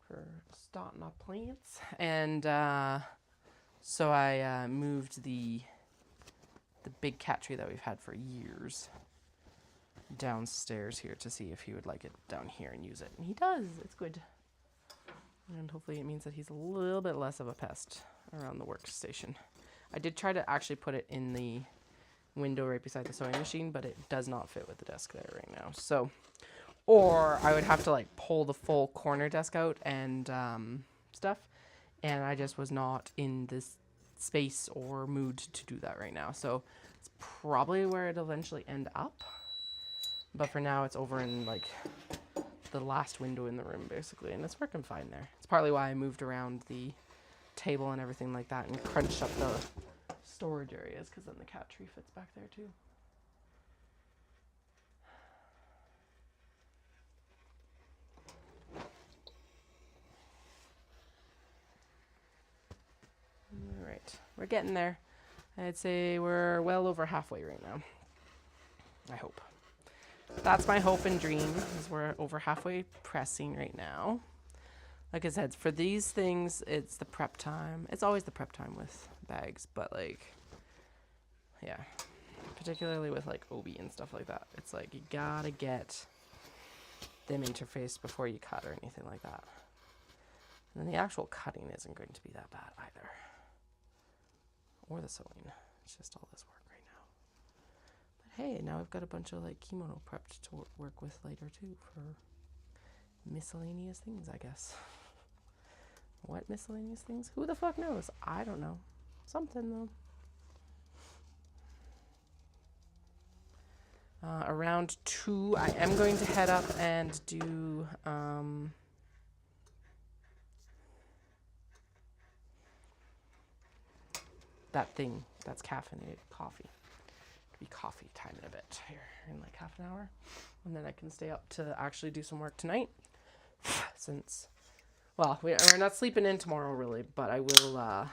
for starting up plants. And so I moved the big cat tree that we've had for years downstairs here to see if he would like it down here and use it. And he does. It's good. And hopefully it means that he's a little bit less of a pest around the workstation. I did try to actually put it in the window right beside the sewing machine, but it does not fit with the desk there right now. So, or I would have to like pull the full corner desk out and stuff. And I just was not in this space or mood to do that right now. So it's probably where it'll eventually end up. But for now, it's over in like the last window in the room, basically. And it's working fine there. It's partly why I moved around the table and everything like that and crunched up the storage areas, because then the cat tree fits back there too. All right, we're getting there. I'd say we're well over halfway right now. I hope. That's my hope and dream, is we're over halfway pressing right now. Like I said, for these things, it's the prep time. It's always the prep time with bags, but like Yeah. Particularly with like OB and stuff like that. It's like you gotta get them interfaced before you cut or anything like that. And then the actual cutting isn't going to be that bad either. Or the sewing. It's just all this work right now. But hey, now I've got a bunch of like kimono prepped to work with later too for miscellaneous things, I guess. What miscellaneous things? Who the fuck knows? I don't know. Something though. Around 2, I am going to head up and do that thing that's caffeinated coffee. It'll be coffee time in a bit here in like half an hour, and then I can stay up to actually do some work tonight. Since, well, we're not sleeping in tomorrow really, but I will. Like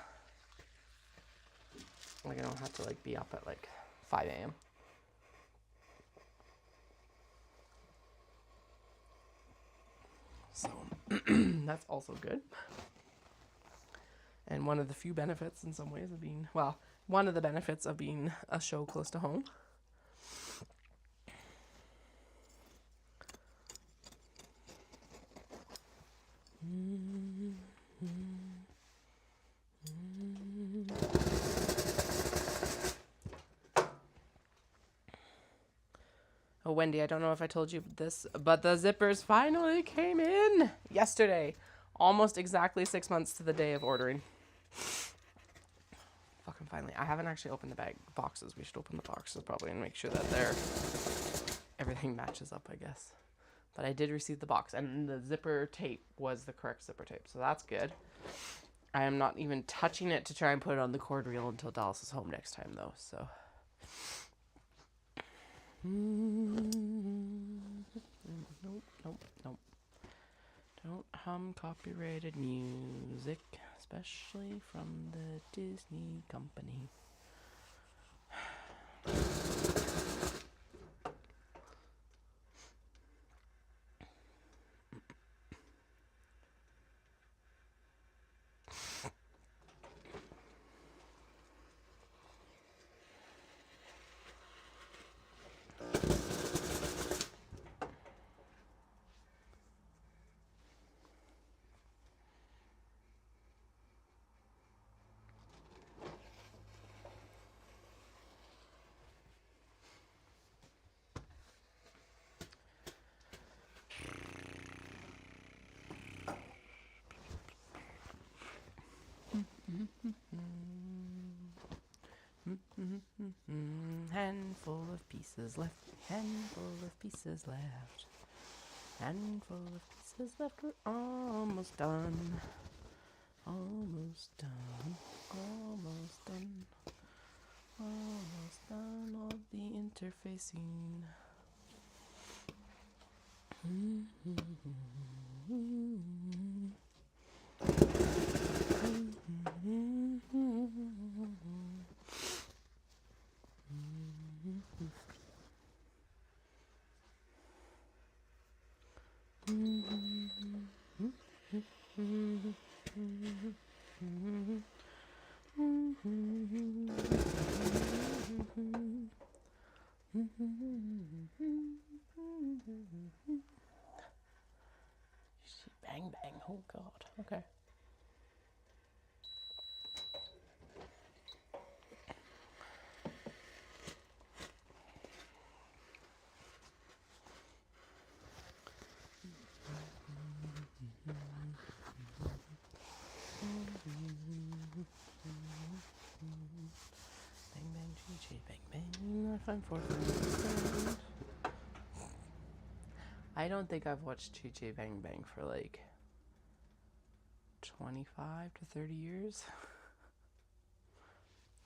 I don't have to like be up at like 5 a.m. So that's also good. And one of the few benefits in some ways of being, well, one of the benefits of being a show close to home. Oh, Wendy, I don't know if I told you this, but the zippers finally came in yesterday. Almost exactly 6 months to the day of ordering. Fucking finally. I haven't actually opened the boxes. We should open the boxes probably and make sure that everything matches up, I guess. But I did receive the box, and the zipper tape was the correct zipper tape, so that's good. I am not even touching it to try and put it on the cord reel until Dallas is home next time, though, so... Nope. Don't hum copyrighted music, especially from the Disney company. Handful of pieces left. Handful of pieces left. Handful of pieces left. We're almost done. Almost done. Almost done. Almost done all the interfacing. Bang, bang. Oh, God. Okay. Bang, bang, chee, bang, bang. I find 4 friends. I don't think I've watched Chee Chee Bang Bang for like 25 to 30 years.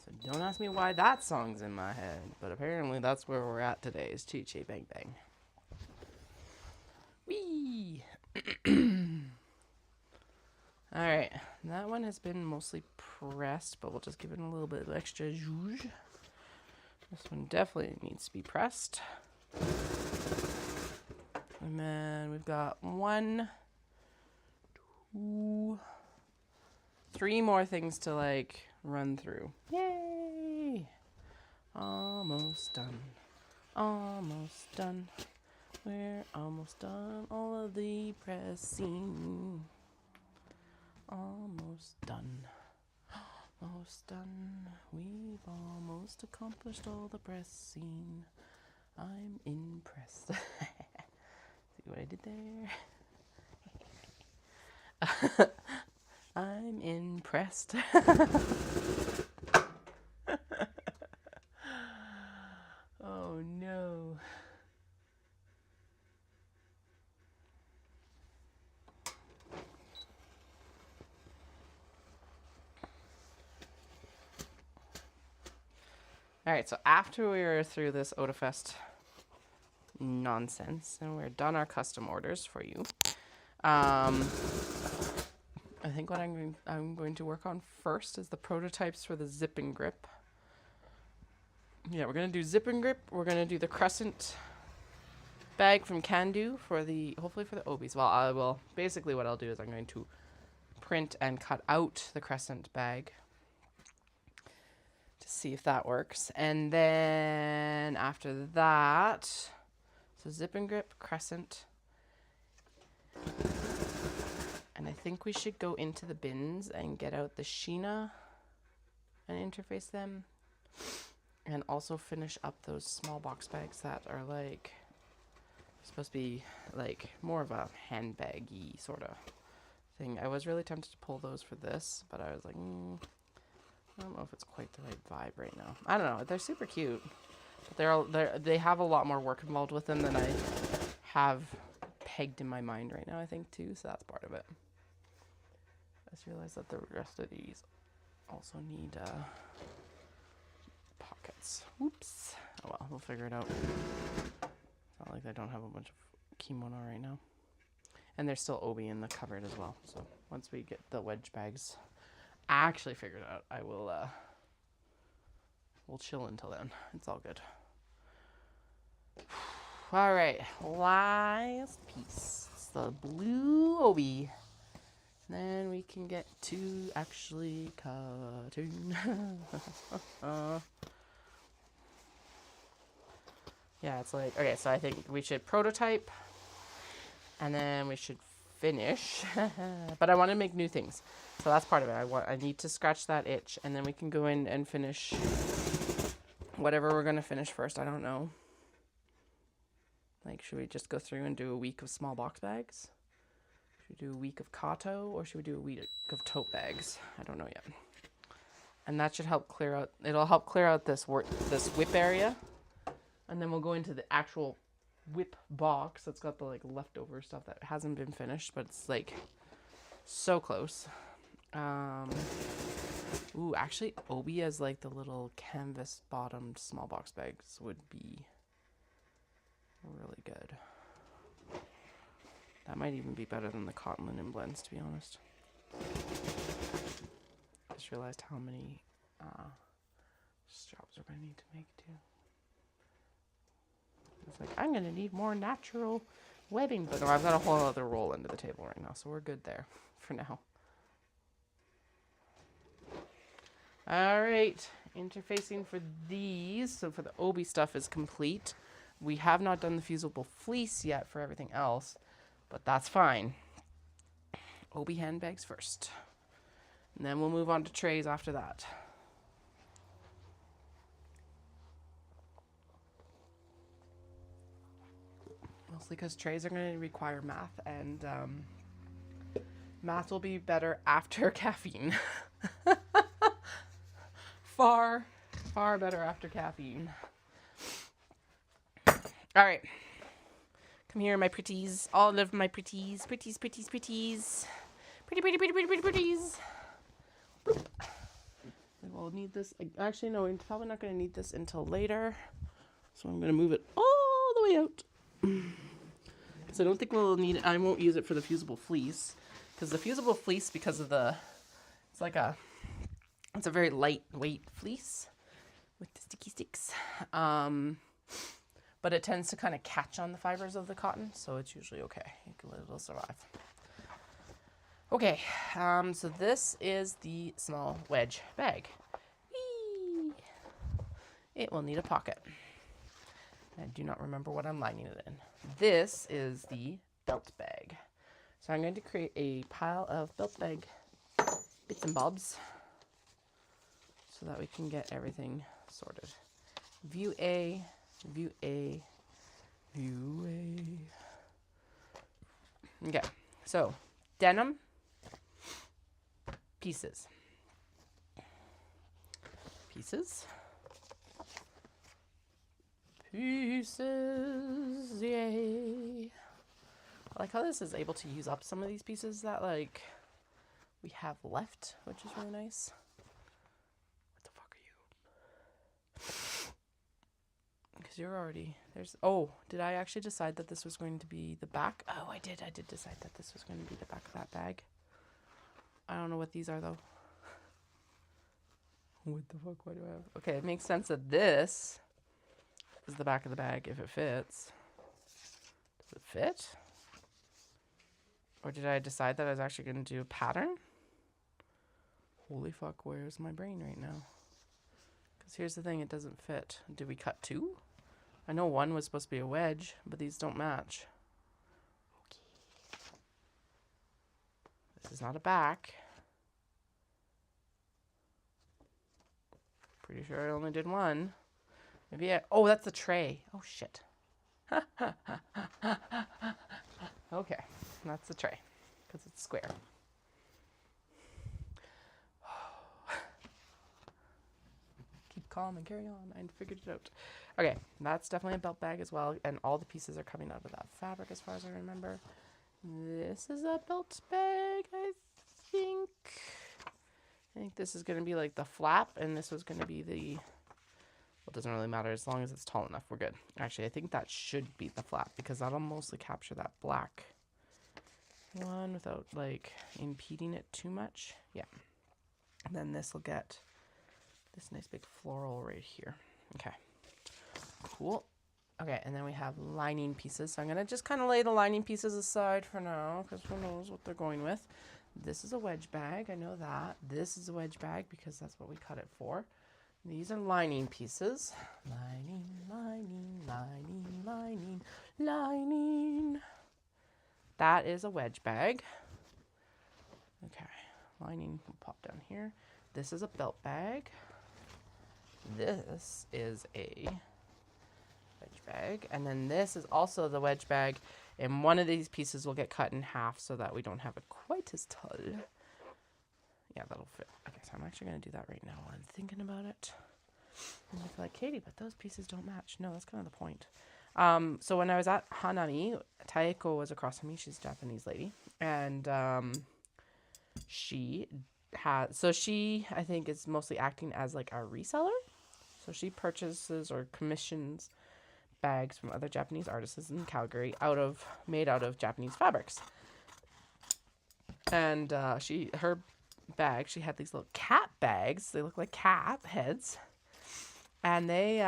So don't ask me why that song's in my head, but apparently that's where we're at today, is Chee Chee Bang Bang. Whee! Alright, that one has been mostly pressed, but we'll just give it a little bit of extra zhuzh. This one definitely needs to be pressed. And then we've got 1, 2, 3 more things to like run through. Yay! Almost done. Almost done. We're almost done all of the pressing. Almost done. Almost done. We've almost accomplished all the pressing. I'm impressed. See what I did there? I'm impressed. Oh no. Alright, so after we were through this Otafest nonsense and we're done our custom orders for you, I think what I'm going to work on first is the prototypes for the zip and grip. Yeah, we're going to do zip and grip. We're going to do the crescent bag from Can-Do for the, hopefully for the obies. Well, I will, basically what I'll do is I'm going to print and cut out the crescent bag to see if that works. And then after that, so zip and grip, crescent. And I think we should go into the bins and get out the Sheena and interface them. And also finish up those small box bags that are like, supposed to be like more of a handbaggy sort of thing. I was really tempted to pull those for this, but I was like, I don't know if it's quite the right vibe right now. I don't know. They're super cute, but they have a lot more work involved with them than I have pegged in my mind right now, I think, too. So that's part of it. I just realized that the rest of these also need pockets. Whoops. Oh well, we'll figure it out. It's not like I don't have a bunch of kimono right now. And there's still obi in the cupboard as well. So once we get the wedge bags actually figured out, I will we'll chill until then. It's all good. All right, last piece. It's the blue obi. Then we can get to actually cutting. Yeah, it's like, okay, so I think we should prototype and then we should finish. But I want to make new things. So that's part of it. I need to scratch that itch and then we can go in and finish whatever we're going to finish first. I don't know. Like, should we just go through and do a week of small box bags? Should we do a week of kato or should we do a week of tote bags? I don't know yet. And that should help clear out, it'll help clear out this whip area. And then we'll go into the actual whip box that's got the like leftover stuff that hasn't been finished, but it's like so close. Ooh, actually obi as like the little canvas bottomed small box bags would be really good. That might even be better than the cotton linen blends, to be honest. I just realized how many straps we're gonna need to make too. It's like, I'm going to need more natural webbing. But no, I've got a whole other roll under the table right now. So we're good there for now. All right. Interfacing for these. So for the obi stuff is complete. We have not done the fusible fleece yet for everything else. But that's fine. Obi handbags first. And then we'll move on to trays after that. Mostly because trays are going to require math, and math will be better after caffeine. Far better after caffeine. All right. Come here, my pretties. All of my pretties. Pretties. Pretties. Boop. We will need this. Actually, no, we're probably not going to need this until later. So I'm going to move it all the way out. Because I don't think we'll need it. I won't use it for the fusible fleece. Because the fusible fleece, because of the, it's a very lightweight fleece with the sticky sticks. But it tends to kind of catch on the fibers of the cotton, so it's usually okay. It'll survive. Okay, so this is the small wedge bag. Whee! it will need a pocket. I do not remember what I'm lining it in. This is the belt bag. So I'm going to create a pile of belt bag bits and bobs so that we can get everything sorted. View A, view A, view A. Okay, so denim pieces. Pieces. Pieces, yay. I like how this is able to use up some of these pieces that like we have left, which is really nice. What the fuck are you? Because you're already, there's, oh, did I actually decide that this was going to be the back? Oh, I did decide that this was going to be the back of that bag. I don't know what these are though. What the fuck, what do I have? Okay, it makes sense that this is the back of the bag if it fits. Does it fit? Or did I decide that I was actually going to do a pattern? Holy fuck, where's my brain right now? Because here's the thing, it doesn't fit. Did we cut two? I know one was supposed to be a wedge, but these don't match. Okay. This is not a back. Pretty sure I only did one. Maybe oh, that's the tray. Oh, shit. Okay, that's the tray, because it's square. Keep calm and carry on. I figured it out. Okay, that's definitely a belt bag as well, and all the pieces are coming out of that fabric as far as I remember. This is a belt bag, I think. I think this is going to be like the flap, and this was going to be the... Well, it doesn't really matter as long as it's tall enough. We're good. Actually, I think that should be the flap because that'll mostly capture that black one without like impeding it too much. Yeah. And then this will get this nice big floral right here. Okay. Cool. Okay, and then we have lining pieces. So I'm going to just kind of lay the lining pieces aside for now because who knows what they're going with. This is a wedge bag. I know that. This is a wedge bag because that's what we cut it for. These are lining pieces. Lining, lining, lining, lining, lining. That is a wedge bag. Okay, lining will pop down here. This is a belt bag. This is a wedge bag. And then this is also the wedge bag. And one of these pieces will get cut in half so that we don't have it quite as tall. Yeah, that'll fit. Okay, so I'm actually going to do that right now while I'm thinking about it. And I feel like, Katie, but those pieces don't match. No, that's kind of the point. So when I was at Hanami, Taeko was across from me. She's a Japanese lady. And she, I think, is mostly acting as like a reseller. So she purchases or commissions bags from other Japanese artisans in Calgary made out of Japanese fabrics. And her bag, she had these little cat bags. They look like cat heads. And they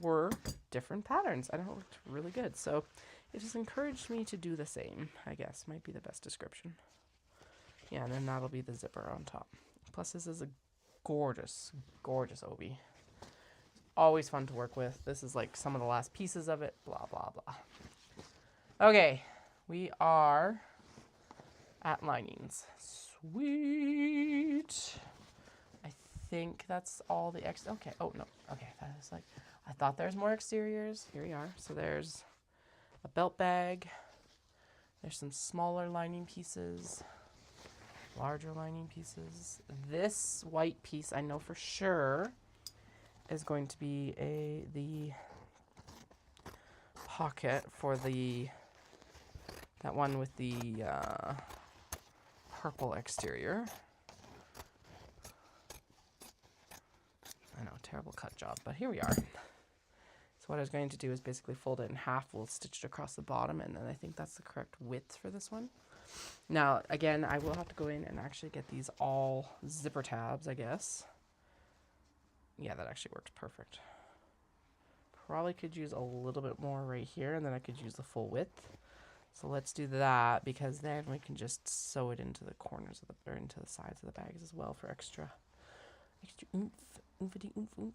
were different patterns. And it looked really good. So it just encouraged me to do the same, I guess, might be the best description. Yeah, and then that'll be the zipper on top. Plus, this is a gorgeous, gorgeous obi. Always fun to work with. This is like some of the last pieces of it. Blah, blah, blah. Okay, we are at linings. Sweet. I think that's all the okay. Oh, no. Okay, that is like, I thought there's more exteriors. Here we are. So there's a belt bag. There's some smaller lining pieces. Larger lining pieces. This white piece, I know for sure, is going to be the pocket for that one with the purple exterior. I know, terrible cut job, but here we are. So what I was going to do is basically fold it in half. We'll stitch it across the bottom, and then I think that's the correct width for this one. Now, again, I will have to go in and actually get these all zipper tabs, I guess. Yeah, that actually works perfect. Probably could use a little bit more right here, and then I could use the full width. So let's do that, because then we can just sew it into the corners of or into the sides of the bags as well for extra oomph, oomph.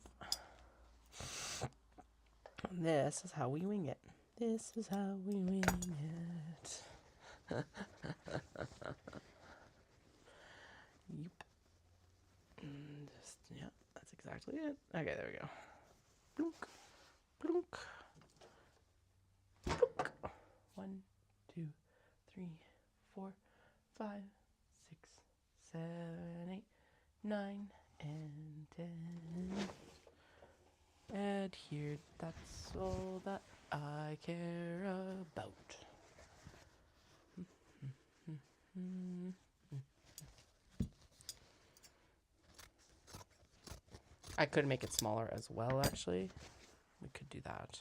This is how we wing it. This is how we wing it. Yep. Yeah, that's exactly it. Okay, there we go. Blunk, blunk, blunk. 1, 2, 3, 4, 5, 6, 7, 8, 9, and 10. Adhered, that's all that I care about. I could make it smaller as well, actually. We could do that.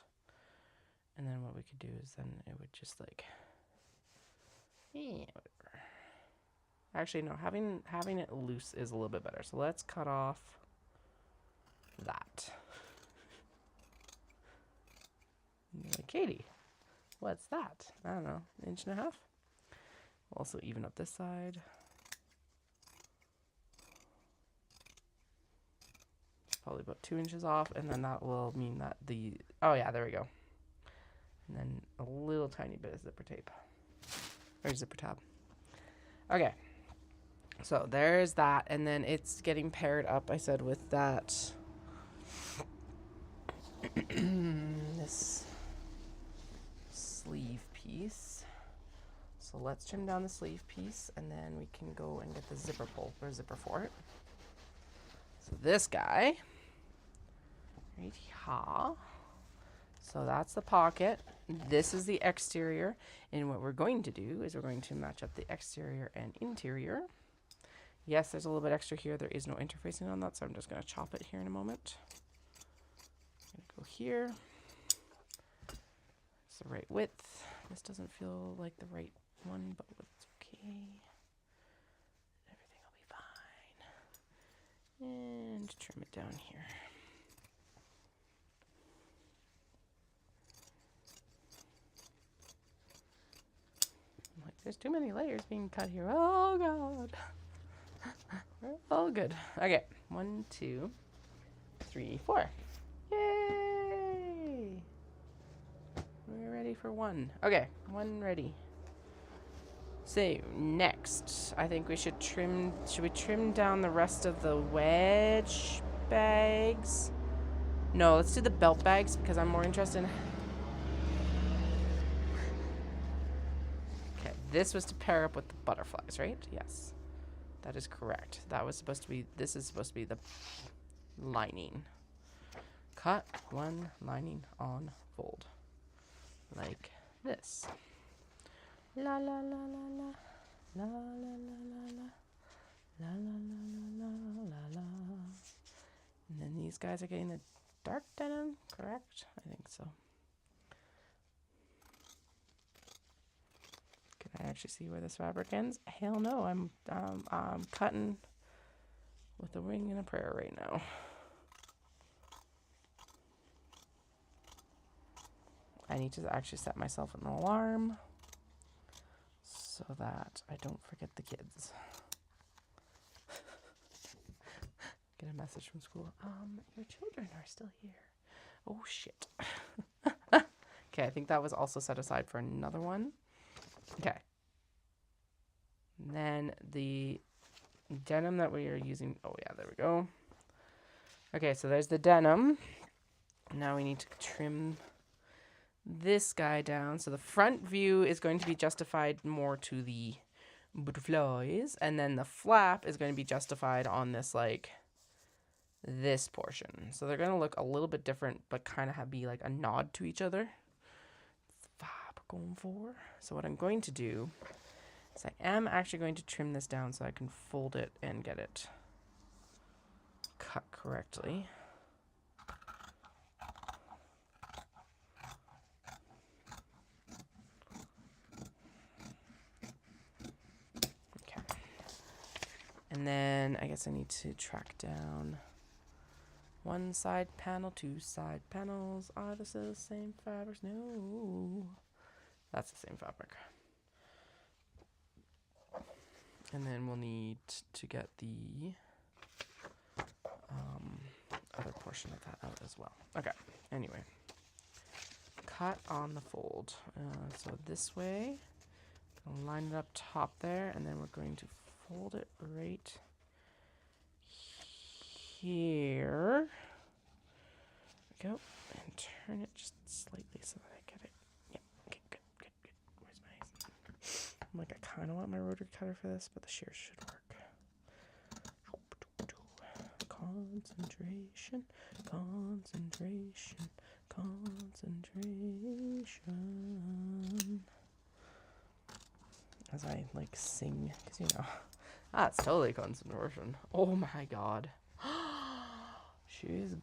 And then what we could do is then it would just like, yeah, whatever. Actually, no, having it loose is a little bit better. So let's cut off that. And you're like, Katie, what's that? I don't know, 1.5 inches. We'll also even up this side. Probably about 2 inches off, and then that will mean that the, oh yeah, there we go. And then a little tiny bit of zipper tape, or zipper tab. Okay, so there's that, and then it's getting paired up, I said, with that, this sleeve piece. So let's trim down the sleeve piece, and then we can go and get the zipper pull, or zipper for it. So this guy, right here. So that's the pocket. This is the exterior. And what we're going to do is we're going to match up the exterior and interior. Yes, there's a little bit extra here. There is no interfacing on that, so I'm just going to chop it here in a moment. I'm going to go here. It's the right width. This doesn't feel like the right one, but it's okay. Everything will be fine. And trim it down here. Like, there's too many layers being cut here. Oh god. We're all good. Okay, 1, 2, 3, 4. Yay! We're ready for 1. Okay, 1 ready. So next, I think we should trim. Should we trim down the rest of the wedge bags? No, let's do the belt bags because I'm more interested in. This was to pair up with the butterflies, right? Yes. That is correct. That was supposed to be, this is supposed to be the lining. Cut 1 lining on fold. Like this. La la la la la. La la la la la. La la la la la la. And then these guys are getting the dark denim, correct? I think so. Can I actually see where this fabric ends? Hell no, I'm cutting with a ring and a prayer right now. I need to actually set myself an alarm so that I don't forget the kids. Get a message from school. Your children are still here. Oh shit. Okay, I think that was also set aside for another one. Okay. And then the denim that we are using. Oh yeah, there we go. Okay, so there's the denim. Now we need to trim this guy down. So the front view is going to be justified more to the butterflies, and then the flap is going to be justified on this, like, this portion. So they're going to look a little bit different, but kind of be like a nod to each other. Vibe going for. So what I'm going to do is I am actually going to trim this down so I can fold it and get it cut correctly. And then I guess I need to track down one side panel, 2 side panels. Are this the same fabrics? No. That's the same fabric. And then we'll need to get the other portion section of that out as well. Okay, anyway. Cut on the fold. So this way, I'll line it up top there, and then we're going to fold it right here. There we go. And turn it just slightly so that I get it. Yeah, okay, good. Where's my... I'm like, I kind of want my rotary cutter for this, but the shears should work. Concentration, concentration, concentration. As I like sing, because you know, that's totally concentration. Oh my god. She's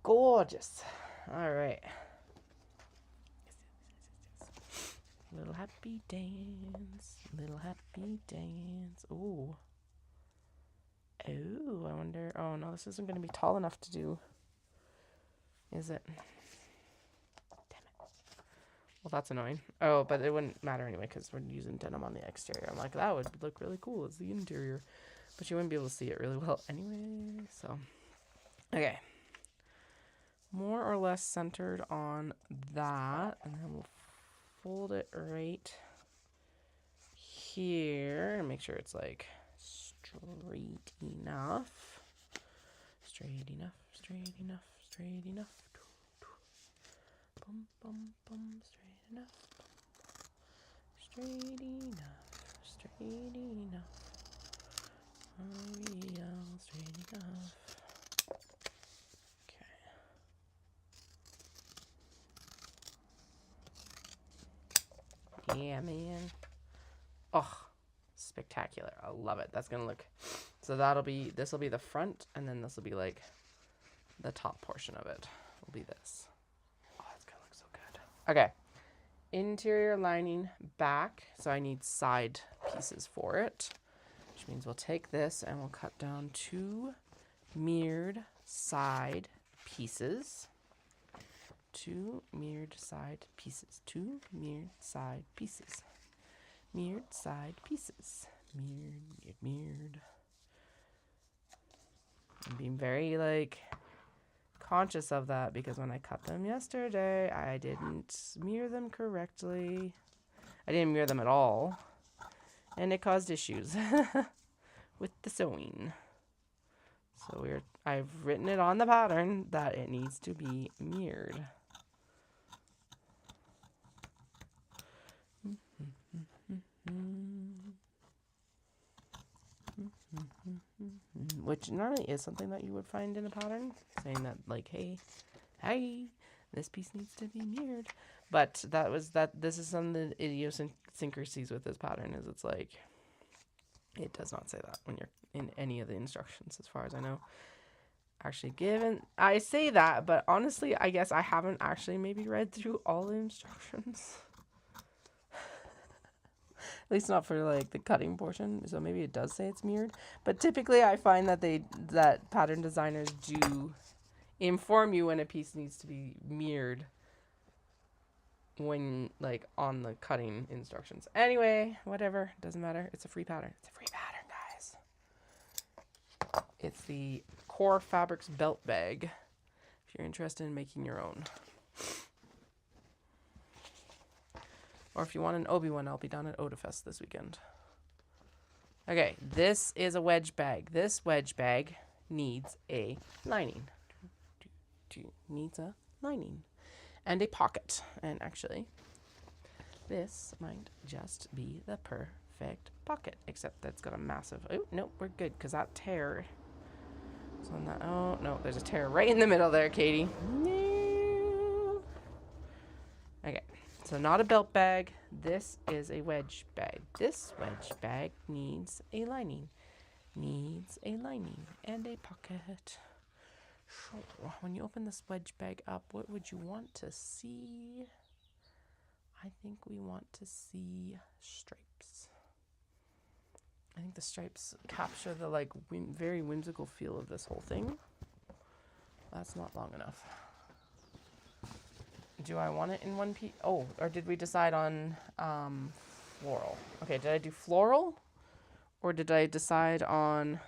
gorgeous. All right. Little happy dance, little happy dance. Ooh. Oh, I wonder. Oh no, this isn't going to be tall enough to do. Is it? Damn it. Well, that's annoying. Oh, but it wouldn't matter anyway because we're using denim on the exterior. I'm like, that would look really cool as the interior. But you wouldn't be able to see it really well anyway. So, okay. More or less centered on that. And then we'll fold it right here and make sure it's like straight enough. Straight enough, straight enough, straight enough. Bum, bum, bum, straight enough. Straight enough, straight enough. Real straight enough. Okay. Yeah, man. Oh, spectacular. I love it. That's going to look... So this will be the front, and then this will be like the top portion of it will be this. Oh, it's going to look so good. Okay. Interior lining back. So I need side pieces for it, which means we'll take this and we'll cut down 2 mirrored side pieces. 2 mirrored side pieces. 2 mirrored side pieces. Mirrored side pieces. Mirrored, mirrored. I'm being very like conscious of that because when I cut them yesterday, I didn't mirror them correctly. I didn't mirror them at all, and it caused issues with the sewing. So I've written it on the pattern that it needs to be mirrored. Which normally is something that you would find in a pattern, saying that like, hey, this piece needs to be mirrored. But this is some of the idiosyncrasies with this pattern is it's like, it does not say that when you're in any of the instructions, as far as I know. Actually I say that, but honestly, I guess I haven't actually maybe read through all the instructions. At least not for like the cutting portion, so maybe it does say it's mirrored. But typically I find that pattern designers do inform you when a piece needs to be mirrored when like on the cutting instructions. Anyway, whatever, doesn't matter. It's a free pattern. It's a free pattern, guys. It's the Core Fabrics belt bag if you're interested in making your own. Or if you want an Obi one, I'll be down at Otafest this weekend. Okay, this is a wedge bag. This wedge bag needs a lining. Needs a lining. And a pocket. And actually, this might just be the perfect pocket. Except that's got a massive... Oh, no, we're good, because that tear... So on that... Oh, no, there's a tear right in the middle there, Katie. No. Okay. So not a belt bag. This is a wedge bag. This wedge bag needs a lining. Needs a lining and a pocket. So when you open this wedge bag up, what would you want to see? I think we want to see stripes. I think the stripes capture the like very whimsical feel of this whole thing. That's not long enough. Do I want it in one piece? Oh, or did we decide on floral? Okay, did I do floral? Or did I decide on...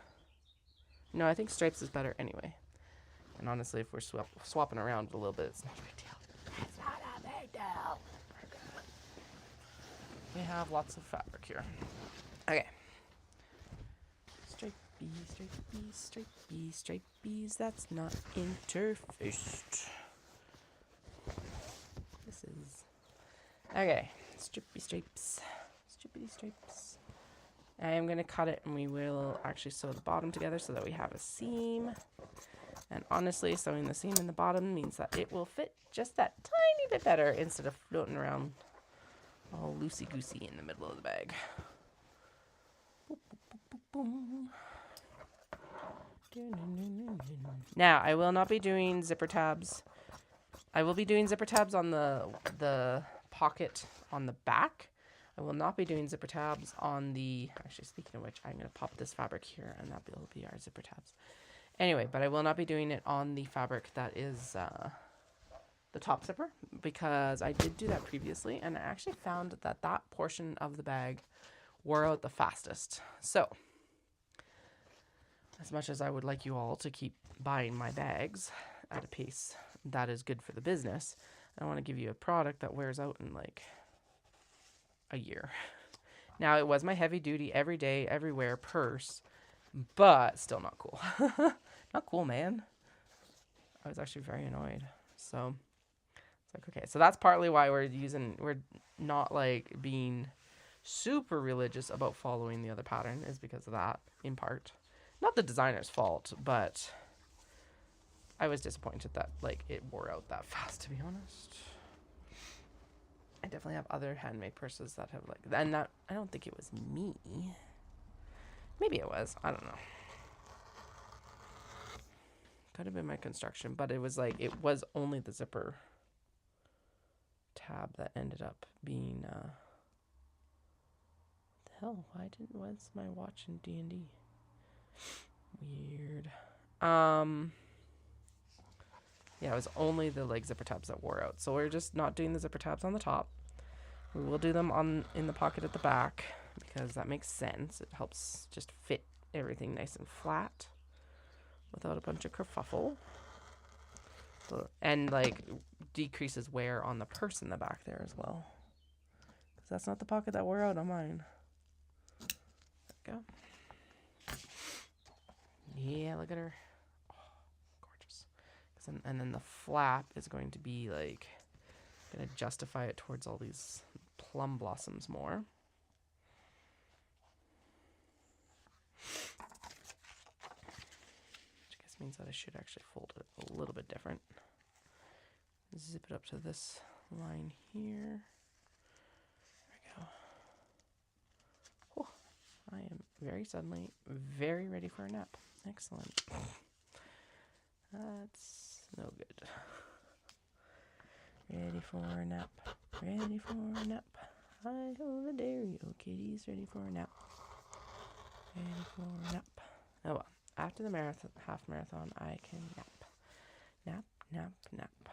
No, I think stripes is better anyway. And honestly, if we're swapping around a little bit, it's not a big deal. It's not a big deal. We have lots of fabric here. Okay. Straight bees, straight bees, straight bees, straight bees. That's not interfaced. This is... Okay. Strippy stripes. Strippity stripes. I am going to cut it and we will actually sew the bottom together so that we have a seam. And honestly, sewing the seam in the bottom means that it will fit just that tiny bit better instead of floating around all loosey-goosey in the middle of the bag. Boop, boop, boop, boop. Now, I will not be doing zipper tabs. I will be doing zipper tabs on the pocket on the back. I will not be doing zipper tabs on the... Actually, speaking of which, I'm going to pop this fabric here, and that will be our zipper tabs. Anyway, but I will not be doing it on the fabric that is the top zipper, because I did do that previously, and I actually found that that portion of the bag wore out the fastest. So, as much as I would like you all to keep buying my bags at a pace that is good for the business, I want to give you a product that wears out in like a year. Now, it was my heavy duty, every day, everywhere purse, but still not cool. Not cool, man. I was actually very annoyed. So it's like, okay, so that's partly why we're not like being super religious about following the other pattern, is because of that, in part. Not the designer's fault, but I was disappointed that like it wore out that fast, to be honest. I definitely have other handmade purses that have like, and that, I don't think it was me. Maybe it was, I don't know. Could have been my construction, but it was like, it was only the zipper tab that ended up being, what the hell, what's my watch in D&D? Weird. Yeah, it was only the like zipper tabs that wore out. So we're just not doing the zipper tabs on the top. We will do them in the pocket at the back because that makes sense. It helps just fit everything nice and flat without a bunch of kerfuffle. So, and like decreases wear on the purse in the back there as well. Because that's not the pocket that wore out on mine. There we go. Yeah, look at her. And then the flap is going to be like, going to justify it towards all these plum blossoms more. Which I guess means that I should actually fold it a little bit different. Zip it up to this line here. There we go. Oh, I am very suddenly very ready for a nap. Excellent. That's no good. Ready for a nap. Ready for a nap. Hi ho the dairy, oh kitty's ready for a nap. Ready for a nap. Oh well, after the marathon, half marathon, I can nap. Nap, nap, nap.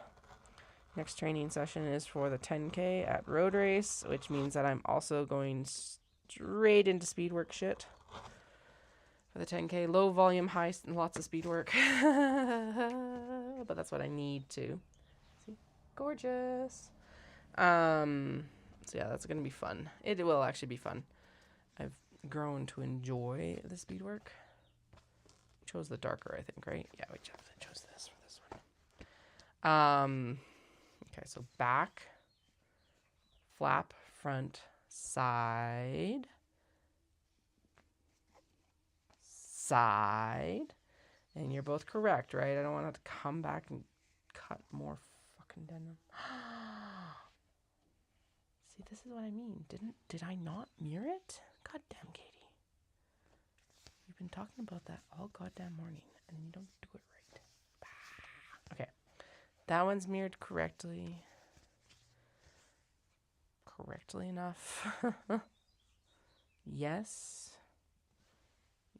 Next training session is for the 10K at Road Race, which means that I'm also going straight into speed work shit. For the 10K, low volume, high, lots of speed work. But that's what I need to. See? Gorgeous. So yeah, that's going to be fun. It will actually be fun. I've grown to enjoy the speed work. We chose the darker, I think, right? Yeah, we chose this for this one. Okay, so back, flap, front, side, side, and you're both correct, right? I don't want to have to come back and cut more fucking denim. See, this is what I mean. Did I not mirror it? Goddamn, Katie. You've been talking about that all goddamn morning, and you don't do it right. Okay, that one's mirrored correctly. Correctly enough. Yes.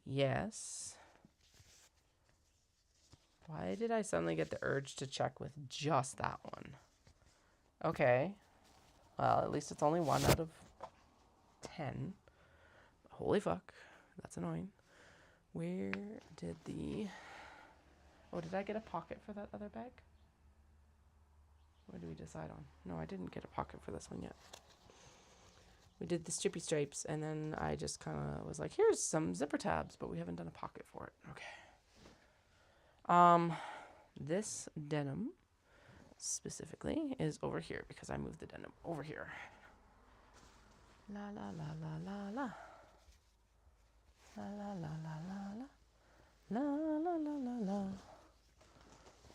Yes. Why did I suddenly get the urge to check with just that one? Okay. Well, at least it's only 1 out of 10. Holy fuck. That's annoying. Where did the... Oh, did I get a pocket for that other bag? What did we decide on? No, I didn't get a pocket for this one yet. We did the strippy stripes, and then I just kind of was like, here's some zipper tabs, but we haven't done a pocket for it. Okay. This denim specifically is over here because I moved the denim over here. La la la la la la. La la la la la la. La la la la la.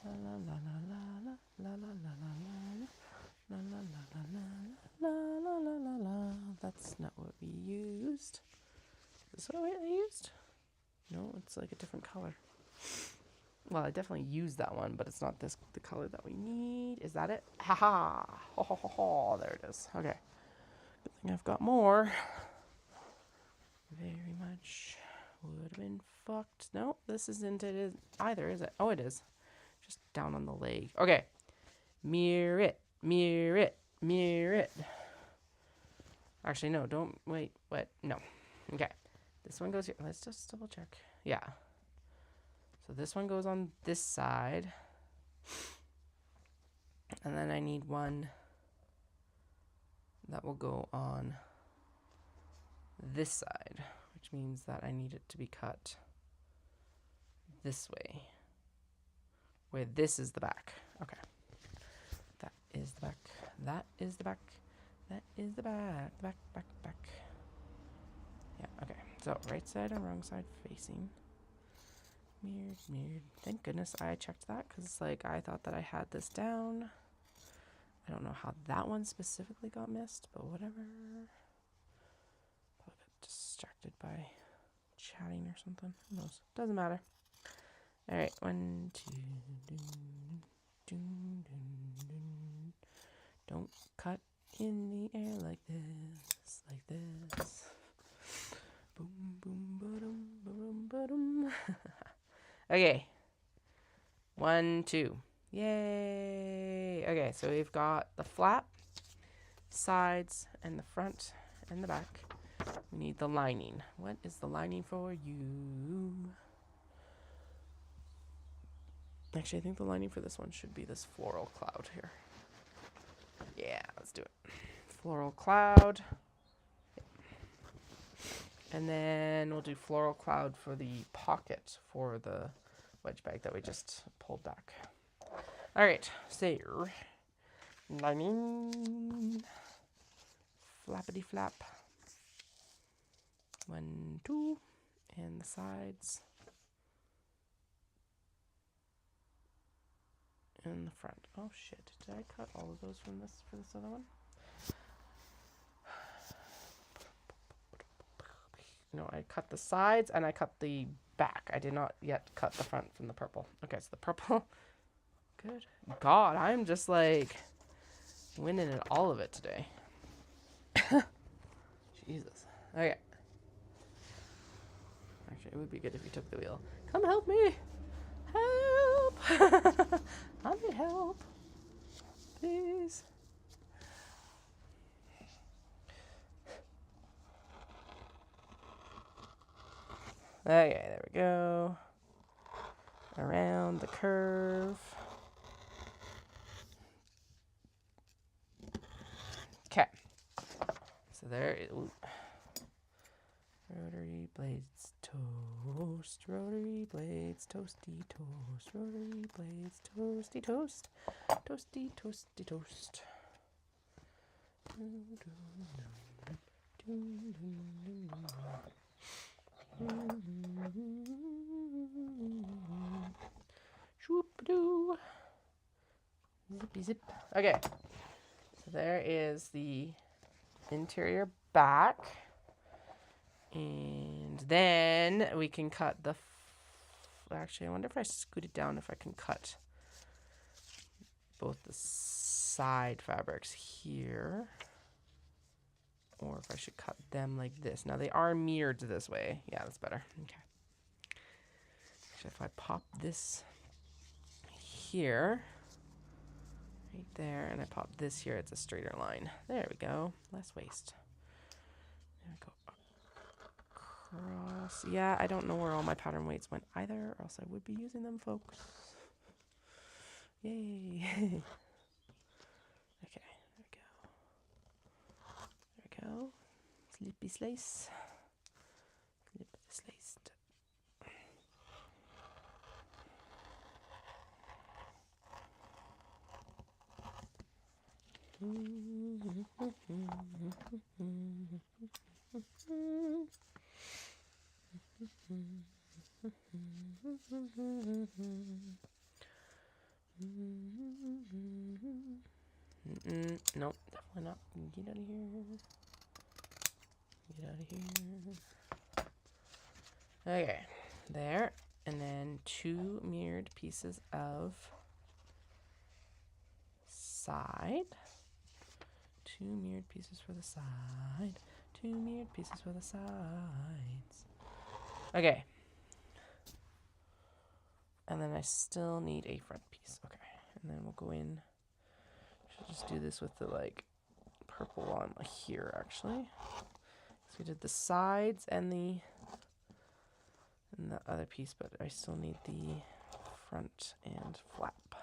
La la la la la la. La la la la la la. La la la la la. La la la la la. That's not what we used. Is this what I used? No, it's like a different color. Well, I definitely used that one, but it's not the color that we need. Is that it? Haha! Ho ho ho ho! There it is. Okay. Good thing I've got more. Very much would have been fucked. No, this isn't it either, is it? Oh, it is. Just down on the leg. Okay. Mirror it. Mirror it. Mirror it. Actually, no, don't. Wait, what? No. Okay. This one goes here. Let's just double check. Yeah. So this one goes on this side. And then I need one that will go on this side, which means that I need it to be cut this way, where this is the back. Okay. That is the back. That is the back. That is the back. The back. Yeah, okay. So right side and wrong side facing. Mirrored. Thank goodness I checked that, because like I thought that I had this down. I don't know how that one specifically got missed, but whatever. Probably got distracted by chatting or something. Who knows? Doesn't matter. All right, 1, 2. Don't cut in the air like this, like this. Boom, boom, ba-dum, ba-dum, ba-dum. Okay. 1, 2. Yay! Okay, so we've got the flap, sides, and the front and the back. We need the lining. What is the lining for you? Actually, I think the lining for this one should be this floral cloud here. Yeah, let's do it. Floral cloud. And then we'll do floral cloud for the pocket for the wedge bag that we just pulled back. All right, so lining, flappity flap, 1, 2, and the sides, and the front. Oh shit, did I cut all of those from this for this other one? No, I cut the sides and I cut the back. I did not yet cut the front from the purple. Okay, so the purple. Good God, I'm just like winning at all of it today. Jesus. Okay. Actually, it would be good if you took the wheel. Come help me. Help. I need help. Please. Okay, there we go. Around the curve. Okay. So there it is. Rotary blades toast. Rotary blades toasty toast. Rotary blades toasty toast. Toasty toasty toast. Shoop-a-doo. Zippy zip. Okay. So there is the interior back. And then we can cut the... Actually, I wonder if I scoot it down if I can cut both the side fabrics here. Or if I should cut them like this. Now, they are mirrored this way. Yeah, that's better. Okay. Actually, if I pop this here, right there, and I pop this here, it's a straighter line. There we go. Less waste. There we go. Across. Yeah, I don't know where all my pattern weights went either, or else I would be using them, folks. Yay. Okay, there we go. There we go. Slippy slice. Slippy sliced. Nope, definitely not. Get out of here. Get out of here. Okay, there. And then 2 mirrored pieces of side. 2 mirrored pieces for the side. 2 mirrored pieces for the sides. Okay. And then I still need a front piece. Okay. And then we'll go in. Should just do this with the like purple one here actually. So we did the sides and the other piece, but I still need the front and flap.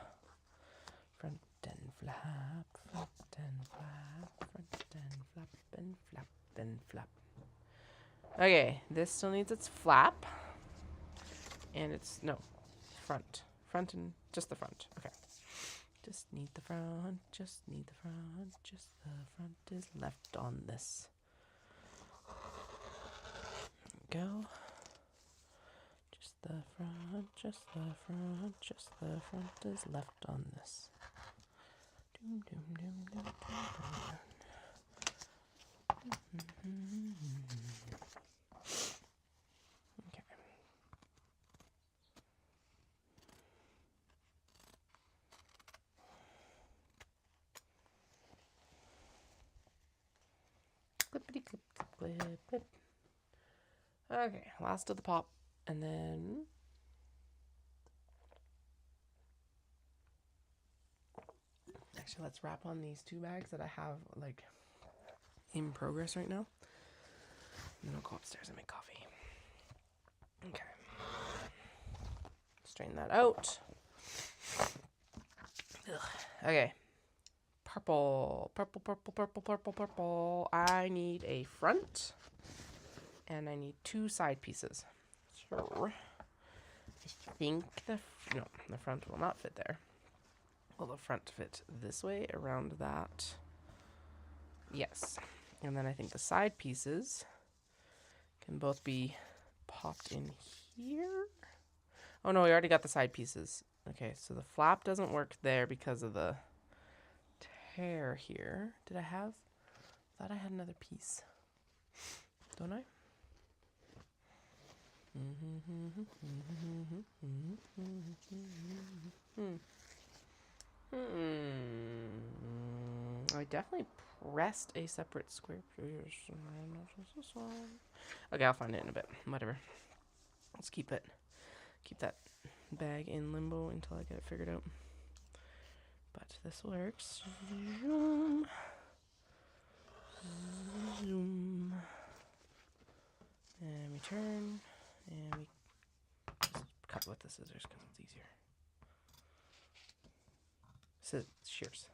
Front and flap, front and flap, front and flap, and flap, and flap. Okay, this still needs its flap. And it's, no, front. Front and just the front. Okay. Just need the front, just need the front, just the front is left on this. There we go. Just the front, just the front, just the front is left on this. Doom, doom, doom, doom, doom, doom. Okay. Clippity clip, clip, clip, clip. Okay, last of the pop, and then actually let's wrap on these 2 bags that I have like in progress right now. And then I'll go upstairs and make coffee. Okay. Strain that out. Ugh. Okay. Purple, purple, purple, purple, purple, purple. I need a front. And I need 2 side pieces. So I think the front will not fit there. Will the front fit this way around that? Yes. And then I think the side pieces can both be popped in here. Oh no, we already got the side pieces. Okay, so the flap doesn't work there because of the tear here. Did I have? I thought I had another piece. Don't I? I definitely pressed a separate square. Okay, I'll find it in a bit. Whatever. Let's keep that bag in limbo until I get it figured out. But this works. Zoom. Zoom. And we turn. And we just cut with the scissors because it's easier. Shears.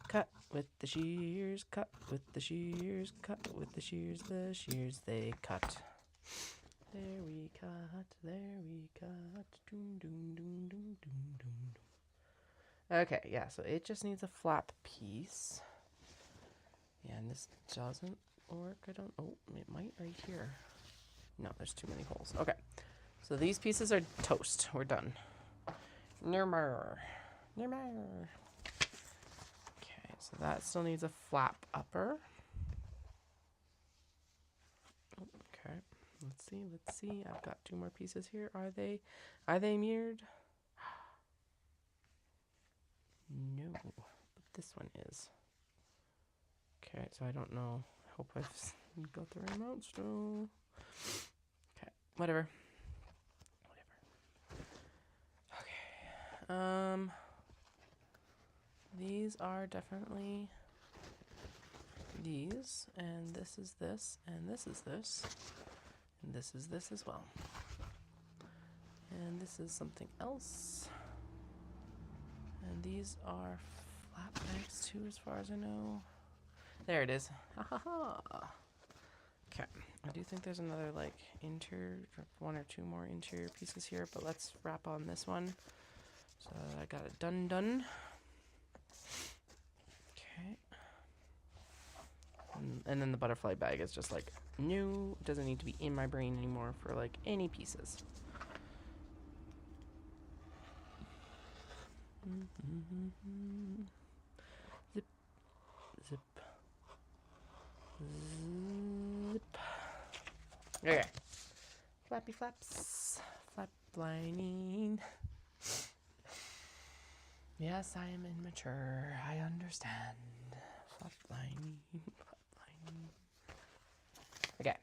Cut with the shears, cut with the shears, cut with the shears they cut. There we cut, there we cut. Doom, doom, doom, doom, doom, doom. Okay, yeah, so it just needs a flap piece. Yeah, and this doesn't work. Oh, it might right here. No, there's too many holes. Okay, so these pieces are toast. We're done. Nirmer. Okay, so that still needs a flap upper. Okay, let's see. I've got 2 more pieces here. Are they mirrored? No, but this one is. Okay, so I don't know. I hope I've got the right amount still. Okay, whatever. Okay. These are definitely these, and this is this, and this is this, and this is this as well. And this is something else. And these are flat bags too, as far as I know. There it is. Ha ha ha. Okay, I do think there's another like one or two more interior pieces here, but let's wrap on this one. So I got it done. Okay. And then the butterfly bag is just like, no, it doesn't need to be in my brain anymore for like any pieces. Zip, zip, zip. Okay. Flappy flaps, flap lining. Yes, I am immature. I understand. Flap lining, flap lining. Okay.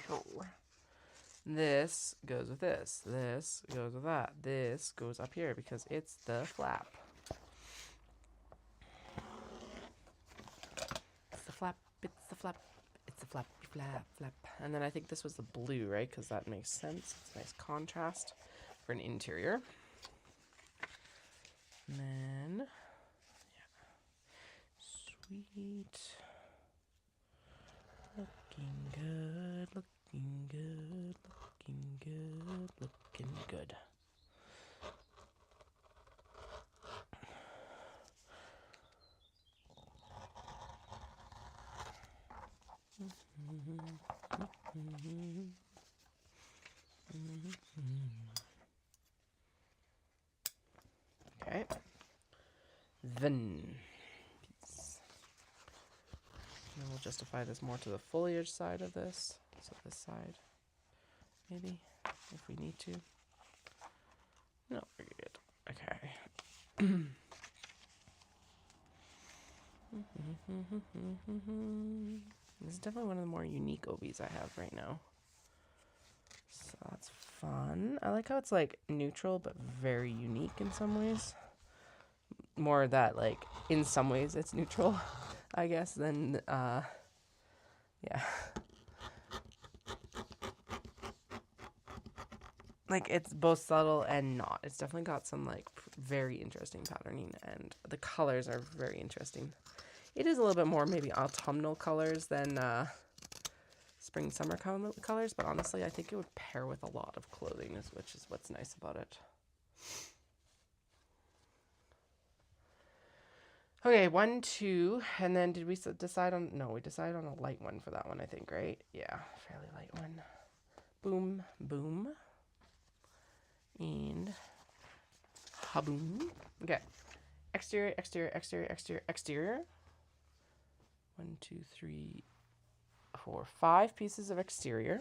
Sure. This goes with this. This goes with that. This goes up here because it's the flap. It's the flap. It's the flap. It's the flap. Flap. And then I think this was the blue, right? Because that makes sense. It's a nice contrast for an interior. And then, yeah. Sweet. Looking good. Looking good. Looking good. Looking good. Okay. Then we'll justify this more to the foliage side of this. So this side, maybe, if we need to. No, we're good. Okay. This is definitely one of the more unique obies I have right now. So that's fun. I like how it's like neutral but very unique in some ways. More that like in some ways it's neutral, I guess, than yeah. Like it's both subtle and not. It's definitely got some like very interesting patterning, and the colors are very interesting. It is a little bit more maybe autumnal colors than spring summer colors, but honestly I think it would pair with a lot of clothing, which is what's nice about it. Okay, 1, 2, and then did we decide on, no, we decided on a light one for that one, I think, right? Yeah, fairly light one. Boom, boom. And ha-boom. Okay, exterior, exterior, exterior, exterior, exterior. 1, 2, 3, 4, 5 pieces of exterior.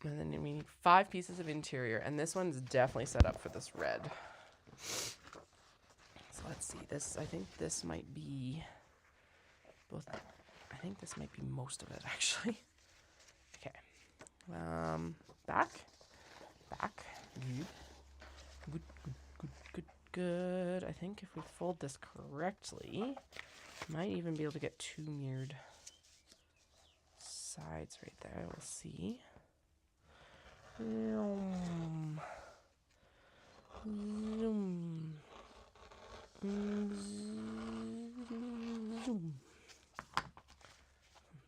And then we need 5 pieces of interior, and this one's definitely set up for this red. So let's see, this, I think this might be both, I think this might be most of it actually. Okay, back, good. I think if we fold this correctly, might even be able to get 2 mirrored sides right there, we'll see. Zoom.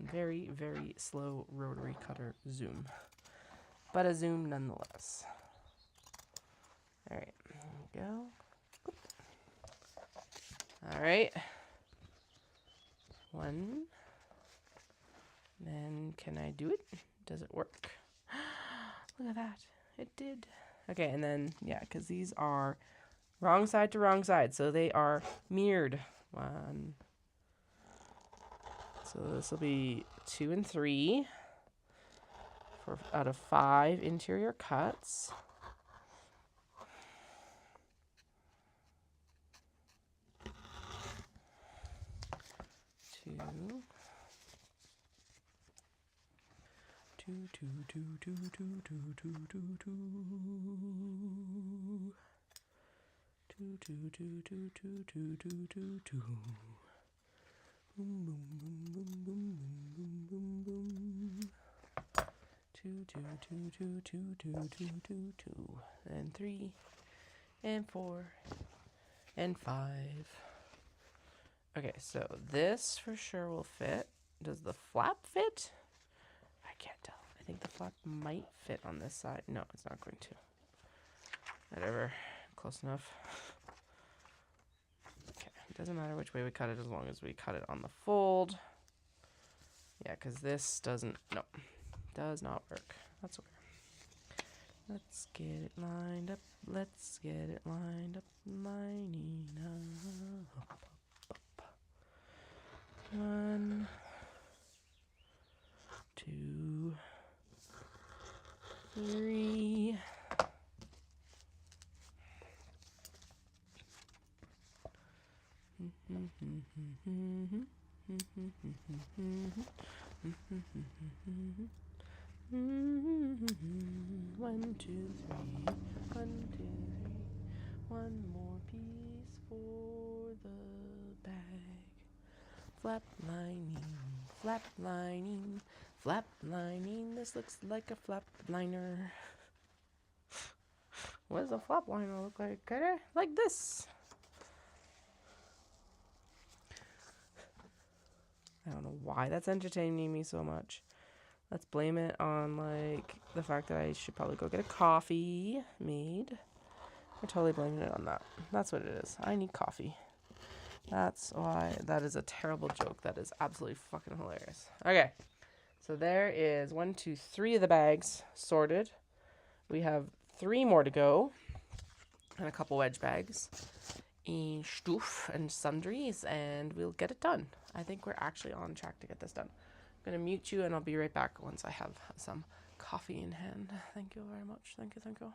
Very, very slow rotary cutter zoom, but a zoom nonetheless. All right, there we go. All right, 1. Then can I do it? Does it work? Look at that, it did. Okay, and then yeah, because these are wrong side to wrong side, so they are mirrored. 1. So this will be 2 and 3 for out of 5 interior cuts. 2. 2, 2, 2, 2, 2, 2, 2, 2, 2. 2, 2, 2, 2, 2, 2, 2, 2, 2. Boom, boom, boom, boom, boom, boom, boom, boom, boom. 2, 2, 2, 2, 2, 2, 2, 2, 2. And 3, and 4 and 5. Okay, so this for sure will fit. Does the flap fit? I can't tell. I think the flap might fit on this side. No, it's not going to. Whatever. Close enough. Okay, it doesn't matter which way we cut it as long as we cut it on the fold. Yeah, because this doesn't, no, does not work. That's okay. Let's get it lined up. Let's get it lined up. Lining up. 1, 2, 3. One, two, three. 1, 2, 3. One more piece for the bag. Flap lining, flap lining, flap lining. This looks like a flap liner. What does a flap liner look like? Kinda like this. I don't know why that's entertaining me so much. Let's blame it on, like, the fact that I should probably go get a coffee made. I'm totally blaming it on that. That's what it is. I need coffee. That's why. That is a terrible joke. That is absolutely fucking hilarious. Okay. So there is 1, 2, 3 of the bags sorted. We have 3 more to go. And a couple wedge bags. And stuff and sundries. And we'll get it done. I think we're actually on track to get this done. I'm going to mute you and I'll be right back once I have some coffee in hand. Thank you very much. Thank you, thank you.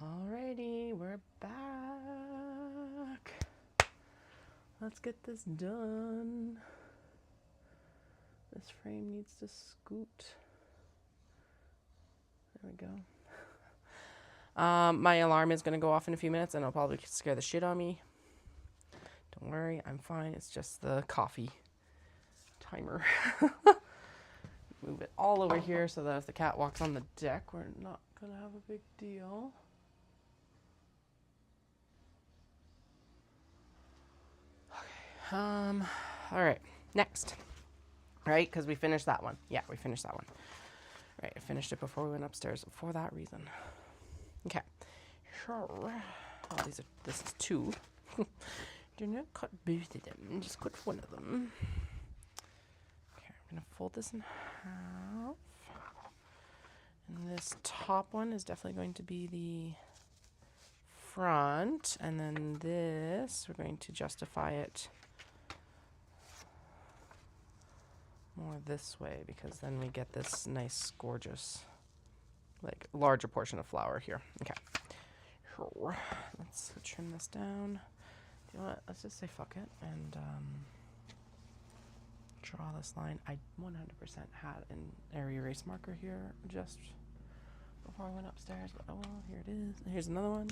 Alrighty, we're back. Let's get this done. This frame needs to scoot. There we go. My alarm is going to go off in a few minutes and it'll probably scare the shit out of me. Don't worry, I'm fine. It's just the coffee timer. Move it all over here so that if the cat walks on the deck, we're not going to have a big deal. Okay. All right. Next. Right? Because we finished that one. Yeah, we finished that one. Right. I finished it before we went upstairs for that reason. Okay. Sure. Oh, this is two. Do not cut both of them. Just cut one of them. Okay, I'm going to fold this in half. And this top one is definitely going to be the front. And then this, we're going to justify it more this way because then we get this nice, gorgeous, like larger portion of flower here. Okay. Sure. Let's trim this down. You know what? Let's just say fuck it and draw this line. I 100% had an area erase marker here just before I went upstairs, but oh well, here it is. Here's another one.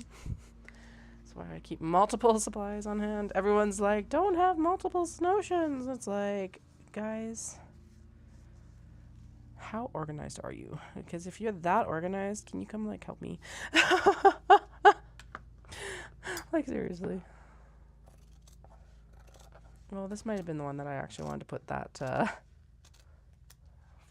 That's why I keep multiple supplies on hand. Everyone's like, don't have multiple notions. It's like, guys, how organized are you? Because if you're that organized, can you come like help me? Like seriously. Well, this might have been the one that I actually wanted to put that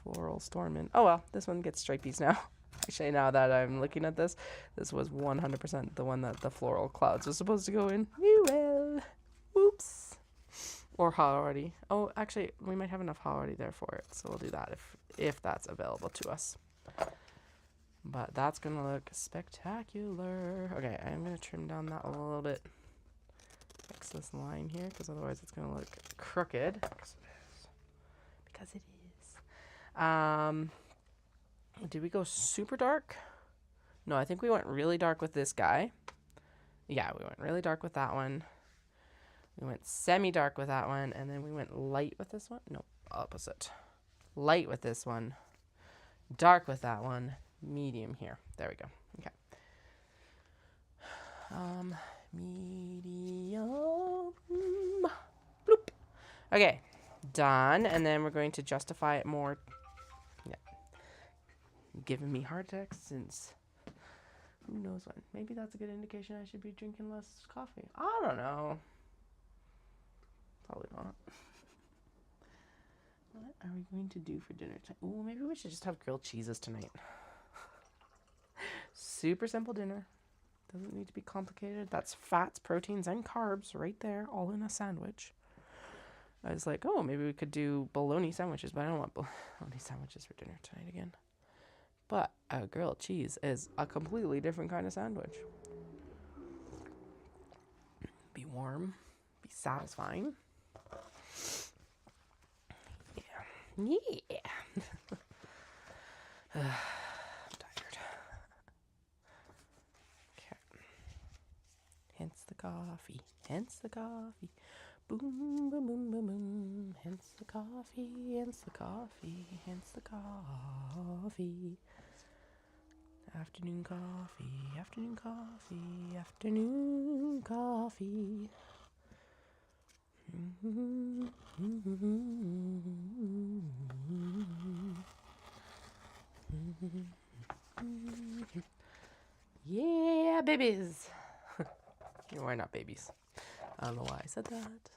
floral storm in. Oh well, this one gets stripies now. Actually, now that I'm looking at this, this was 100% the one that the floral clouds was supposed to go in. Well, whoops. Or Howdy. Oh, actually, we might have enough Howdy there for it, so we'll do that if that's available to us. But that's going to look spectacular. Okay, I'm going to trim down that a little bit. Fix this line here, because otherwise it's going to look crooked. Because it is. Did we go super dark? No, I think we went really dark with this guy. Yeah, we went really dark with that one. We went semi-dark with that one, and then we went light with this one. No, opposite. Light with this one. Dark with that one. Medium here. There we go. Okay. Medium. Bloop. Okay. Done. And then we're going to justify it more. Yeah. Giving me heart attacks since who knows when. Maybe that's a good indication I should be drinking less coffee. I don't know. Probably not. What are we going to do for dinner tonight? Oh, maybe we should just have grilled cheeses tonight. Super simple dinner. Doesn't need to be complicated. That's fats, proteins, and carbs right there, all in a sandwich. I was like, oh, maybe we could do bologna sandwiches, but I don't want bologna sandwiches for dinner tonight again. But a grilled cheese is a completely different kind of sandwich. Be warm, be satisfying. Yeah. I'm tired. Okay. Hence the coffee. Hence the coffee. Boom, boom, boom, boom, boom. Hence the coffee. Hence the coffee. Hence the coffee. Afternoon coffee. Afternoon coffee. Afternoon coffee. Yeah, babies. We're not babies. I don't know why I said that.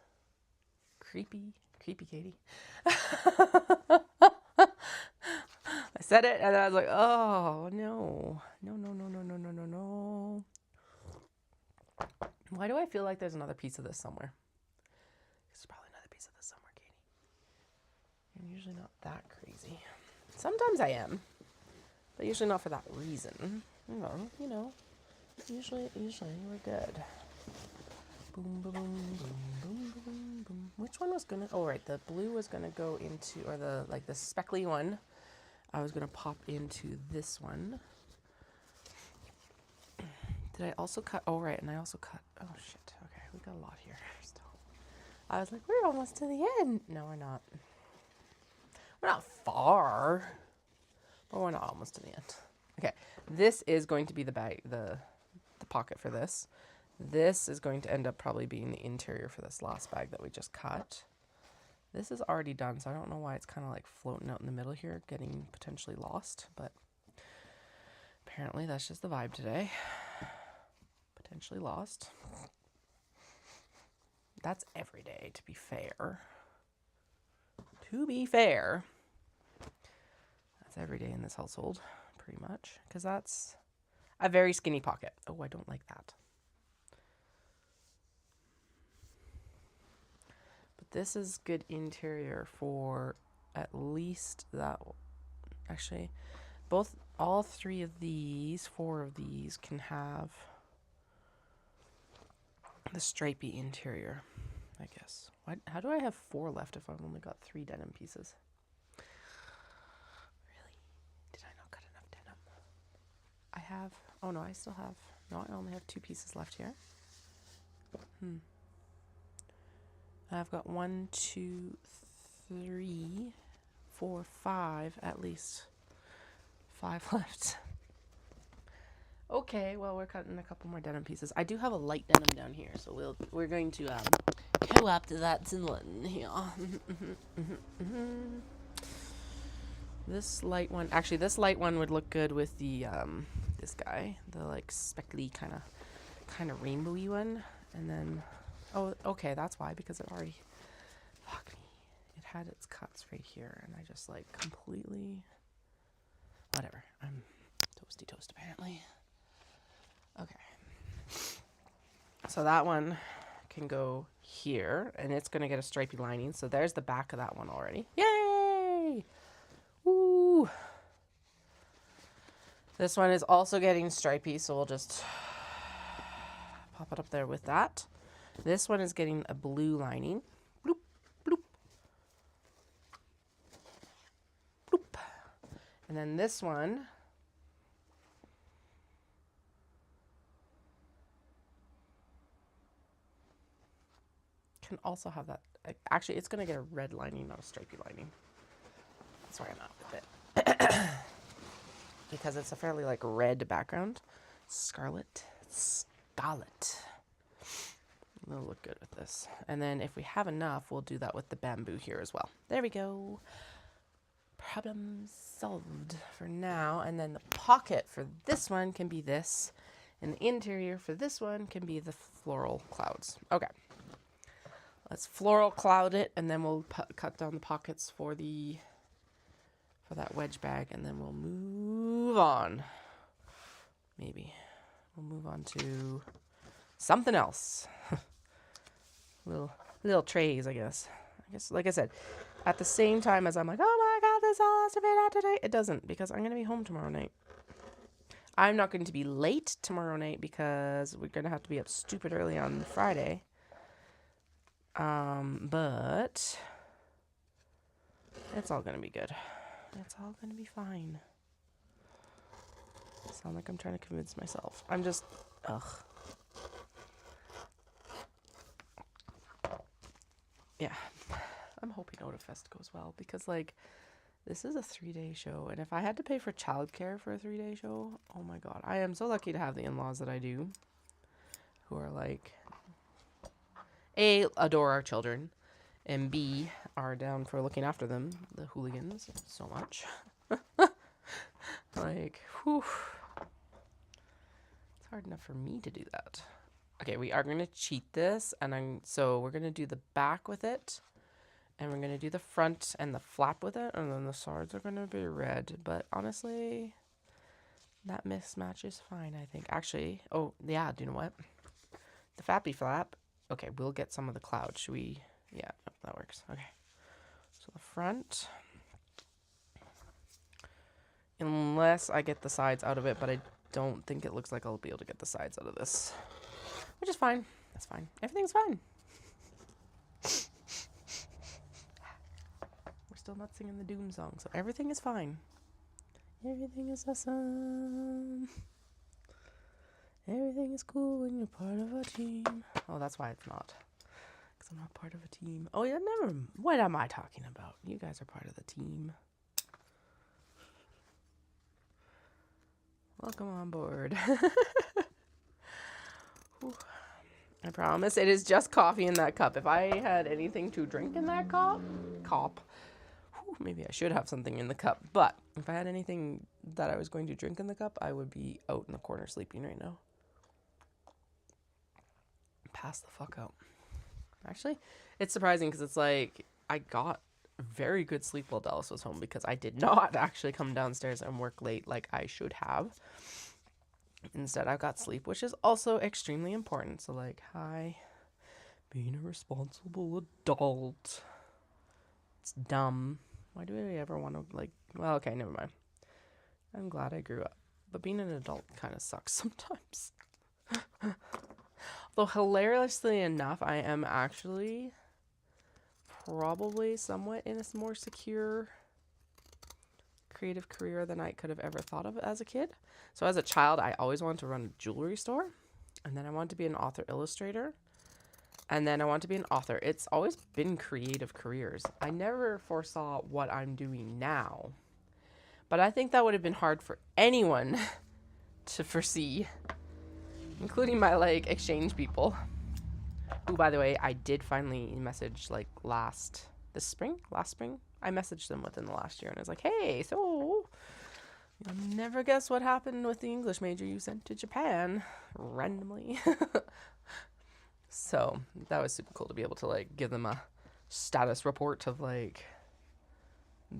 Creepy Katie. I said it and I was like, oh no. No. Why do I feel like there's another piece of this somewhere? There's probably another piece of this somewhere, Katie. I'm usually not that crazy. Sometimes I am, but usually not for that reason. You know. Usually we're good. Boom, boom, boom, boom, boom, boom. Which one was gonna? Oh, right. The blue was gonna go into, or the speckly one. I was gonna pop into this one. Did I also cut? Oh, right. And I also cut. Oh, shit. Okay. We got a lot here still. I was like, we're almost to the end. No, we're not. We're not far. But we're not almost to the end. Okay. This is going to be the bag, the pocket for this. This is going to end up probably being the interior for this last bag that we just cut. This is already done, so I don't know why it's kind of like floating out in the middle here, getting potentially lost, but apparently that's just the vibe today. Potentially lost. That's every day, to be fair. To be fair. That's every day in this household, pretty much, because that's a very skinny pocket. Oh, I don't like that. This is good interior for at least that. Actually, all 3 of these, 4 of these can have the stripy interior, I guess. How do I have 4 left if I've only got 3 denim pieces? Really? Did I not cut enough denim? I have, oh no, I still have, no, I only have 2 pieces left here. I've got 1, 2, 3, 4, 5, at least 5 left. Okay, well, we're cutting a couple more denim pieces. I do have a light denim down here, so we're going to co-opt that in one here. This light one, actually, this light one would look good with the this guy, the like speckly kind of rainbowy one, and then. Oh, okay, that's why, because it already, fuck me, it had its cuts right here, and I just, like, completely, whatever, I'm toasty toast, apparently. Okay, so that one can go here, and it's going to get a stripy lining, so there's the back of that one already. Yay! Woo! This one is also getting stripy, so we'll just pop it up there with that. This one is getting a blue lining. Bloop, bloop. Bloop. And then this one can also have that. Actually, it's going to get a red lining, not a stripy lining. That's where I'm at with it. Because it's a fairly like red background. Scarlet. It'll look good with this. And then if we have enough, we'll do that with the bamboo here as well. There we go. Problem solved for now. And then the pocket for this one can be this. And the interior for this one can be the floral clouds. Okay. Let's floral cloud it, and then we'll cut down the pockets for that wedge bag, and then we'll move on. Maybe. We'll move on to something else. little trays, I guess. Like I said, at the same time as I'm like, oh my god, this all has to be out today. It doesn't, because I'm going to be home tomorrow night. I'm not going to be late tomorrow night because we're going to have to be up stupid early on Friday. But it's all going to be good. It's all going to be fine. I sound like I'm trying to convince myself. I'm just, ugh. Yeah, I'm hoping Otafest goes well because, like, this is a 3-day show, and if I had to pay for childcare for a 3-day show, oh my god, I am so lucky to have the in-laws that I do, who are like, A, adore our children, and B, are down for looking after them, the hooligans, so much. Like, whew. It's hard enough for me to do that. Okay, we are going to cheat this, and so we're going to do the back with it, and we're going to do the front and the flap with it, and then the sides are going to be red, but honestly, that mismatch is fine, I think. Actually, oh, yeah, do you know what? The flappy flap, okay, we'll get some of the cloud. Should we? Yeah, that works. Okay, so the front, unless I get the sides out of it, but I don't think it looks like I'll be able to get the sides out of this. Which is fine. That's fine. Everything's fine. We're still not singing the Doom song, so everything is fine. Everything is awesome. Everything is cool when you're part of a team. Oh, that's why it's not. Because I'm not part of a team. Oh, yeah, never. What am I talking about? You guys are part of the team. Welcome on board. I promise it is just coffee in that cup. If I had anything to drink in that cup, maybe I should have something in the cup. But if I had anything that I was going to drink in the cup, I would be out in the corner sleeping right now. Pass the fuck out. Actually, it's surprising because it's like I got very good sleep while Dallas was home because I did not actually come downstairs and work late like I should have. Instead, I got sleep, which is also extremely important. So, like, hi, being a responsible adult. It's dumb. Why do I ever want to, like, well, okay, never mind. I'm glad I grew up. But being an adult kind of sucks sometimes. Though, hilariously enough, I am actually probably somewhat in a more secure creative career than I could have ever thought of as a kid. So as a child, I always wanted to run a jewelry store, and then I wanted to be an author illustrator, and then I wanted to be an author. It's always been creative careers. I never foresaw what I'm doing now, but I think that would have been hard for anyone to foresee, including my like exchange people. Who, by the way, I did finally message like last spring. I messaged them within the last year, and I was like, hey, so you'll never guess what happened with the English major you sent to Japan randomly. So that was super cool to be able to like give them a status report of like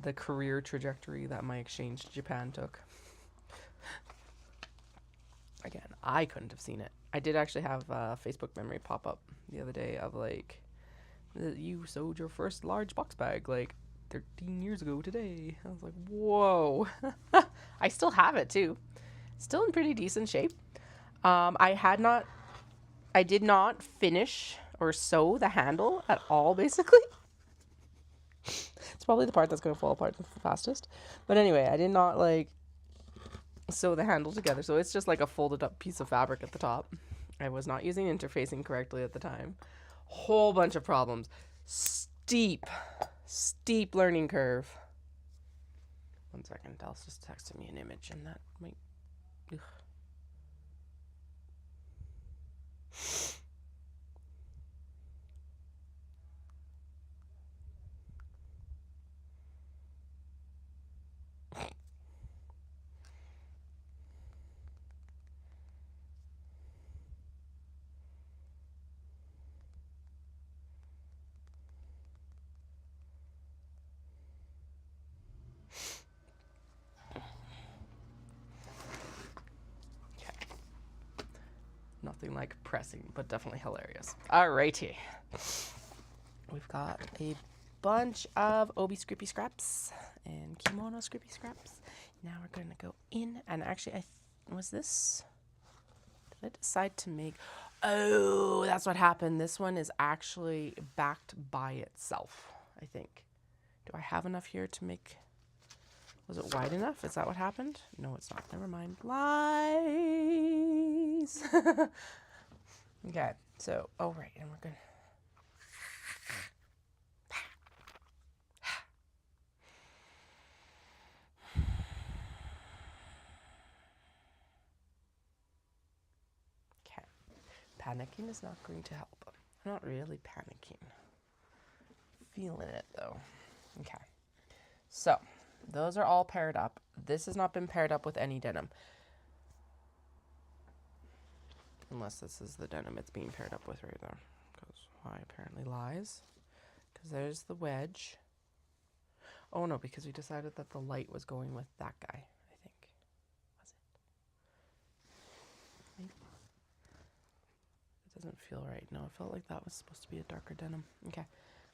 the career trajectory that my exchange to Japan took. Again, I couldn't have seen it. I did actually have a Facebook memory pop up the other day of like, you sewed your first large box bag like 13 years ago today. I was like, whoa. I still have it too. Still in pretty decent shape. I did not finish or sew the handle at all, basically. It's probably the part that's going to fall apart the fastest. But anyway, I did not like sew the handle together. So it's just like a folded up piece of fabric at the top. I was not using interfacing correctly at the time. Whole bunch of problems. Steep learning curve. 1 second, Dallas just texted me an image and that might... Ugh. Nothing like pressing, but definitely hilarious. Alrighty. We've got a bunch of obi scrippy scraps and kimono scrippy scraps. Now we're going to go in, and actually, did I decide to make... Oh, that's what happened. This one is actually backed by itself, I think. Do I have enough here to make... Was it wide enough? Is that what happened? No, it's not. Never mind. Lies. Okay, so, oh, right, and we're going to... Okay. Panicking is not going to help. I'm not really panicking. Feeling it, though. Okay. So... Those are all paired up. This has not been paired up with any denim. Unless this is the denim it's being paired up with right there. Because why apparently lies. Because there's the wedge. Oh no, because we decided that the light was going with that guy, I think. Was it? Maybe. It doesn't feel right. No, it felt like that was supposed to be a darker denim. Okay.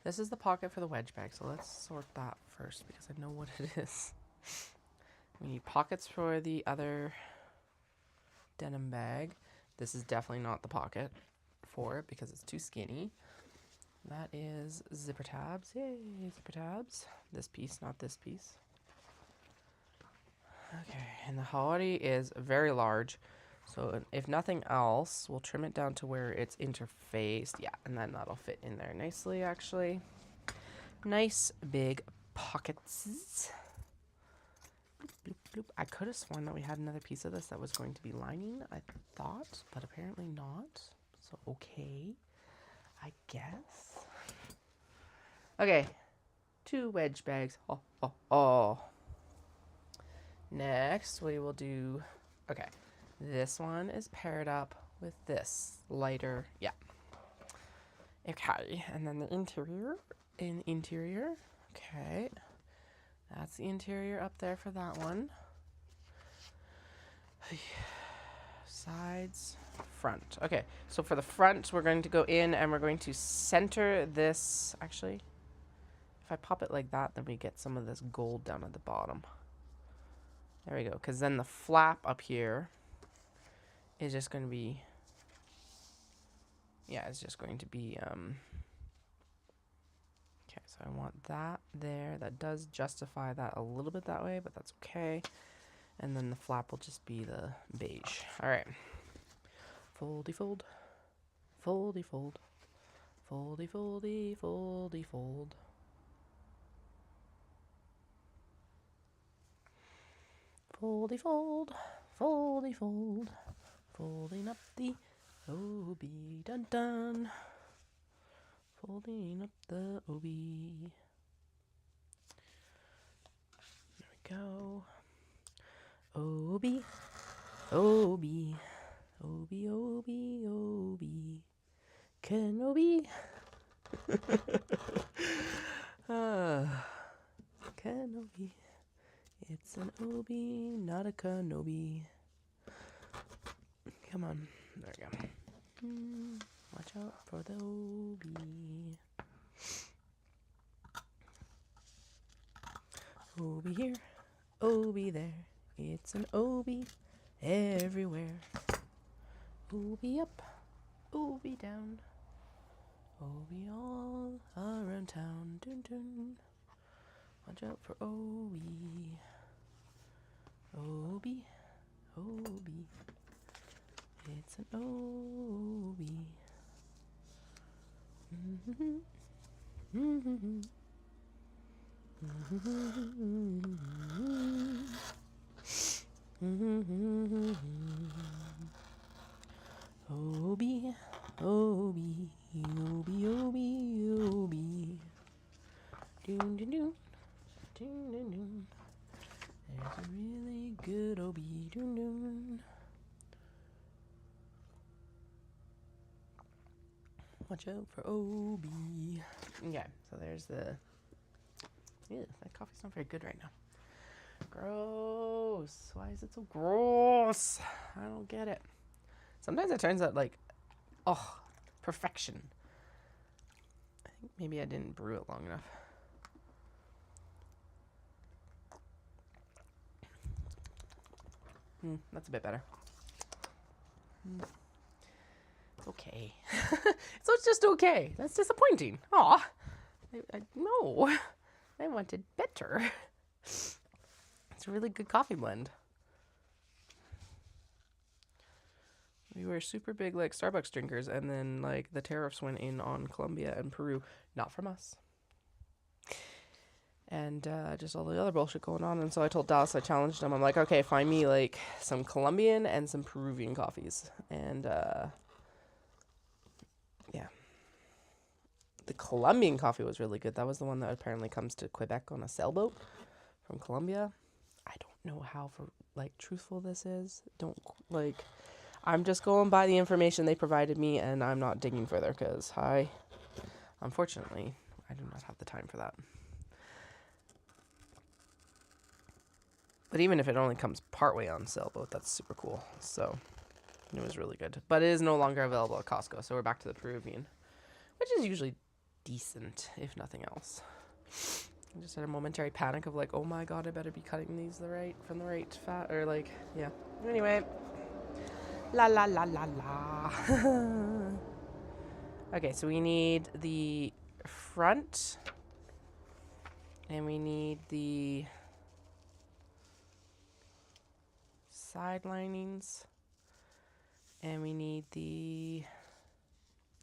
This is the pocket for the wedge bag, so let's sort that first because I know what it is. We need pockets for the other denim bag. This is definitely not the pocket for it because it's too skinny. That is zipper tabs. Yay, zipper tabs. This piece, not this piece. Okay, and the hoodie is very large. So if nothing else, we'll trim it down to where it's interfaced. Yeah, and then that'll fit in there nicely, actually. Nice big pockets. Bloop, bloop. I could have sworn that we had another piece of this that was going to be lining, I thought, but apparently not. So, okay, I guess. Okay, 2 wedge bags. Oh, oh, oh. Next, we will do, okay, this one is paired up with this lighter, yeah. Okay, and then the interior, okay. That's the interior up there for that one. Sides, front. Okay, so for the front, we're going to go in and we're going to center this. Actually, if I pop it like that, then we get some of this gold down at the bottom. There we go, because then the flap up here is just going to be, yeah, it's just going to be, okay, so I want that there. That does justify that a little bit that way, but that's okay. And then the flap will just be the beige. All right. Foldy fold. Foldy fold. Foldy foldy foldy fold. Foldy fold. Foldy fold. Folding up the OB. Dun dun. Folding up the OB. There we go. OB, OB, OB, OB, OB, Kenobi. Kenobi. It's an OB, not a Kenobi. Come on. There we go. Watch out for the OB. OB here, OB there. It's an OB everywhere. OB up, OB down. OB all around town. Dun dun. Watch out for OB. OB, OB. It's an OB. Mm-hmm. Mm-hmm. Mm-hmm. OB, OB, OB, OB, OB. Doon, doon, doon. Doon, doon, doon. There's a really good OB. Doon, doon. Watch out for OB. Okay, so there's the... Ew, that coffee's not very good right now. Gross. Why is it so gross? I don't get it. Sometimes it turns out like, oh, perfection. I think maybe I didn't brew it long enough. That's a bit better. It's okay. So it's just okay. That's disappointing. Aw. No. I wanted better. It's a really good coffee blend. We were super big like Starbucks drinkers, and then like the tariffs went in on Colombia and Peru, not from us. And just all the other bullshit going on. And so I told Dallas, I challenged him. I'm like, okay, find me like some Colombian and some Peruvian coffees. And yeah. The Colombian coffee was really good. That was the one that apparently comes to Quebec on a sailboat from Colombia. I don't know how truthful this is. I'm just going by the information they provided me, and I'm not digging further because unfortunately, I do not have the time for that. But even if it only comes partway on sailboat, that's super cool. So it was really good. But it is no longer available at Costco, so we're back to the Peruvian, which is usually decent, if nothing else. I just had a momentary panic of like, oh my god, I better be cutting these from the right fat, or like, yeah. Anyway, la la la la la. Okay, so we need the front, and we need the side linings, And we need the...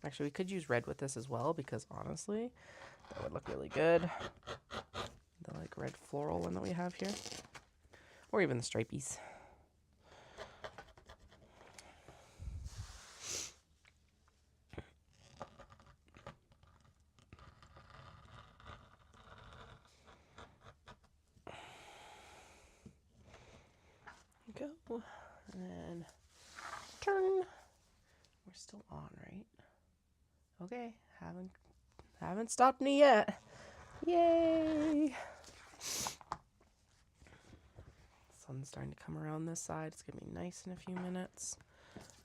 Actually, we could use red with this as well, because honestly, that would look really good. The like red floral one that we have here. Or even the stripies. Go. And then turn. We're still on, right? Okay, haven't stopped me yet. Yay! Sun's starting to come around this side. It's gonna be nice in a few minutes.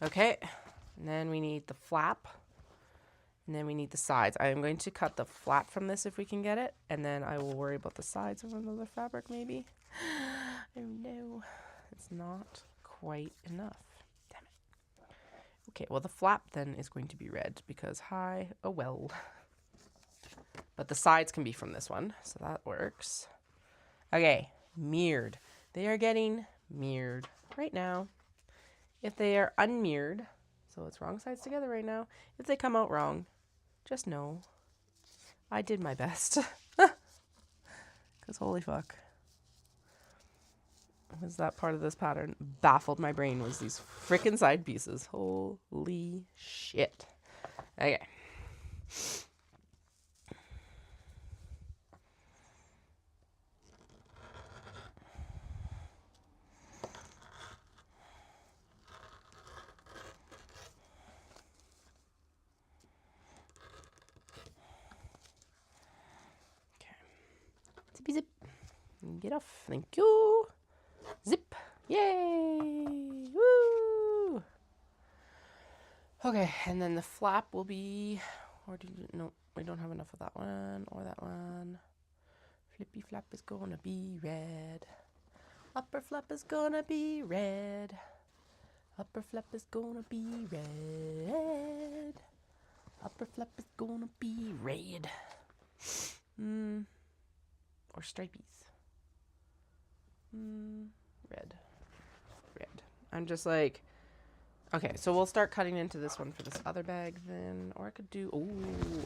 Okay, and then we need the flap, and then we need the sides. I am going to cut the flap from this if we can get it, and then I will worry about the sides of another fabric maybe. Oh no, it's not quite enough. Damn it. Okay, well the flap then is going to be red because oh well. But the sides can be from this one, so that works. Okay, mirrored. They are getting mirrored right now. If they are unmirrored, so it's wrong sides together right now, if they come out wrong, just know I did my best. Because holy fuck. Was that part of this pattern baffled my brain was these frickin' side pieces. Holy shit. Okay. Zippy zip. Get off. Thank you. Zip. Yay. Woo. Okay, and then the flap will be, no, we don't have enough of that one or that one. Flippy flap is gonna be red. Upper flap is gonna be red. Upper flap is gonna be red. Upper flap is gonna be red. Or stripies. Red. I'm just like, okay, so we'll start cutting into this one for this other bag then. Or I could do,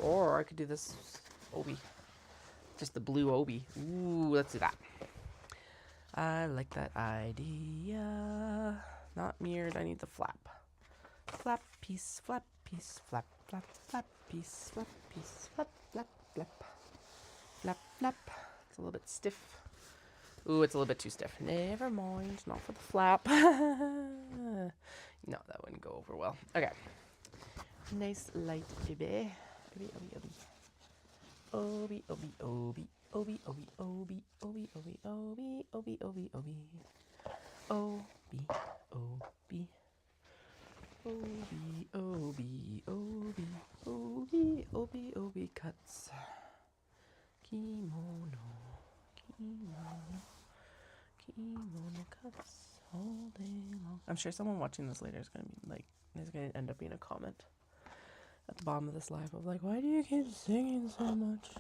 or I could do this obi. Just the blue obi. Ooh, let's do that. I like that idea. Not mirrored, I need the flap. Flap piece, flap piece, flap, flap, flap piece, flap piece, flap, flap, flap. Flap, flap. It's a little bit stiff. Ooh, it's a little bit too stiff. Never mind, not for the flap. No, that wouldn't go over well. Okay. Nice light baby. Obi, obi, obi. Obi, obi, obi, obi, obi, obi, obi, obi, obi. Obi, obi. Obi, obi, obi, obi, obi, obi cuts. Kimono cuts all day long. I'm sure someone watching this later is gonna be like, there's gonna end up being a comment at the bottom of this live of like, why do you keep singing so much?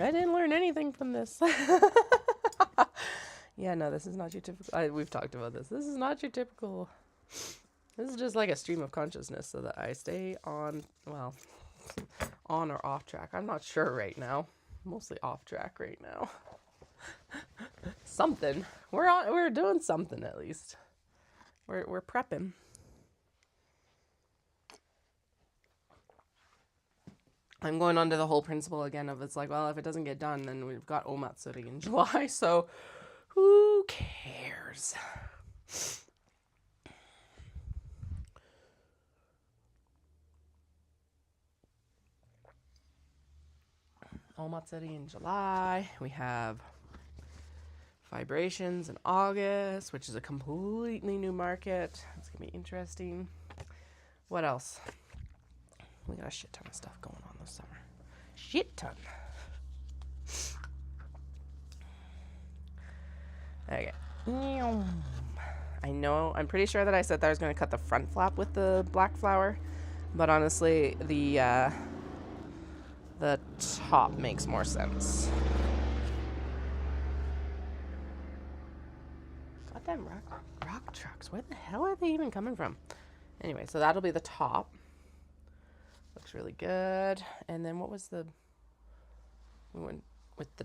I didn't learn anything from this. Yeah, no, this is not your typical. We've talked about this. This is not your typical. This is just like a stream of consciousness so that I stay on, well, on or off track. I'm not sure right now. Mostly off track right now. Something. We're doing something at least. We're prepping. I'm going on to the whole principle again of it's like, well, if it doesn't get done, then we've got Omatsuri in July, so who cares? Omatsuri in July. We have Vibrations in August, which is a completely new market. It's going to be interesting. What else? We got a shit ton of stuff going on this summer. Shit ton. Okay. I know, I'm pretty sure that I said that I was going to cut the front flap with the black flower, but honestly, the top makes more sense. Goddamn rock trucks. Where the hell are they even coming from? Anyway, so that'll be the top. Looks really good. And then what was the... We went with the...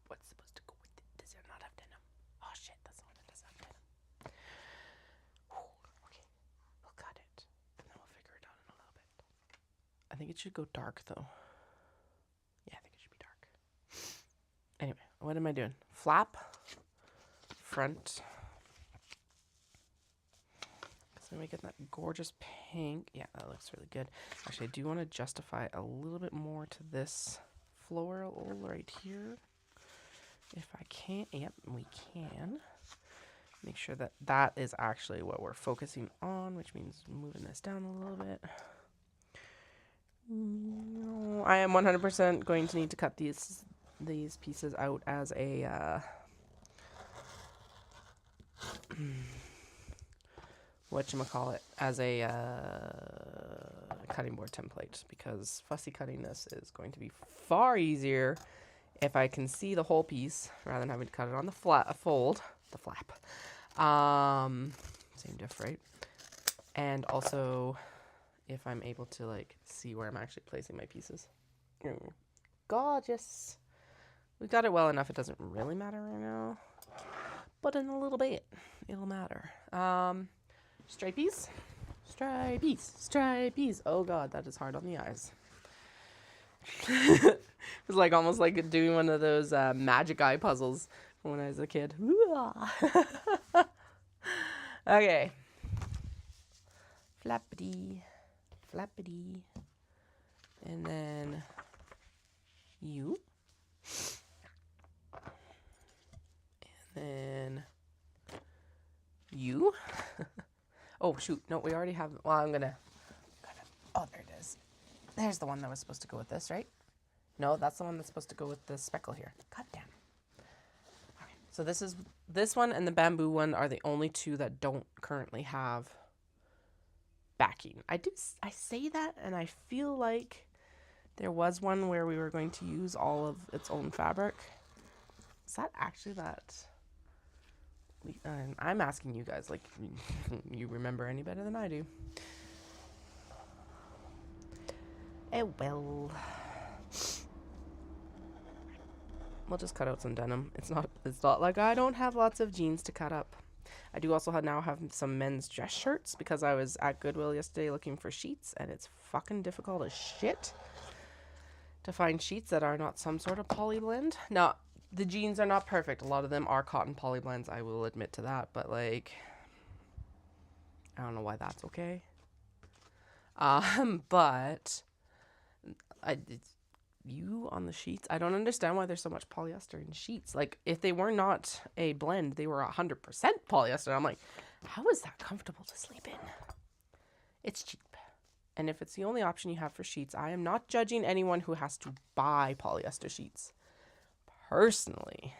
What's supposed to go with it? Does it not have denim? Oh shit, that's the one that doesn't have denim. Okay, we'll cut it. And then we'll figure it out in a little bit. I think it should go dark though. Yeah, I think it should be dark. Anyway, what am I doing? Flap. Front. So we get that gorgeous pink. Yeah, that looks really good. Actually, I do want to justify a little bit more to this floral right here. If I can. Yep, we can. Make sure that that is actually what we're focusing on, which means moving this down a little bit. I am 100% going to need to cut these pieces out as a whatchamacallit, as a cutting board template, because fussy cutting this is going to be far easier if I can see the whole piece rather than having to cut it on the flap. Same diff, right? And also if I'm able to like see where I'm actually placing my pieces. Gorgeous. We got it well enough it doesn't really matter right now, but in a little bit it'll matter. Stripies. Oh god, that is hard on the eyes. It was like almost like doing one of those magic eye puzzles when I was a kid. Okay. Flappity. And then you. And then you. Oh, shoot. No, we already have... Well, I'm gonna... Oh, there it is. There's the one that was supposed to go with this, right? No, that's the one that's supposed to go with the speckle here. God damn. Okay, so this one and the bamboo one are the only two that don't currently have backing. I say that, and I feel like there was one where we were going to use all of its own fabric. Is that actually that... I'm asking you guys, like, you remember any better than I do. Well. We'll just cut out some denim. It's not like I don't have lots of jeans to cut up. I do also now have some men's dress shirts because I was at Goodwill yesterday looking for sheets, and it's fucking difficult as shit to find sheets that are not some sort of poly blend. Now, the jeans are not perfect. A lot of them are cotton poly blends. I will admit to that, but like, I don't know why that's okay. But you on the sheets, I don't understand why there's so much polyester in sheets. Like, if they were not a blend, they were 100% polyester. I'm like, how is that comfortable to sleep in? It's cheap. And if it's the only option you have for sheets, I am not judging anyone who has to buy polyester sheets. Personally,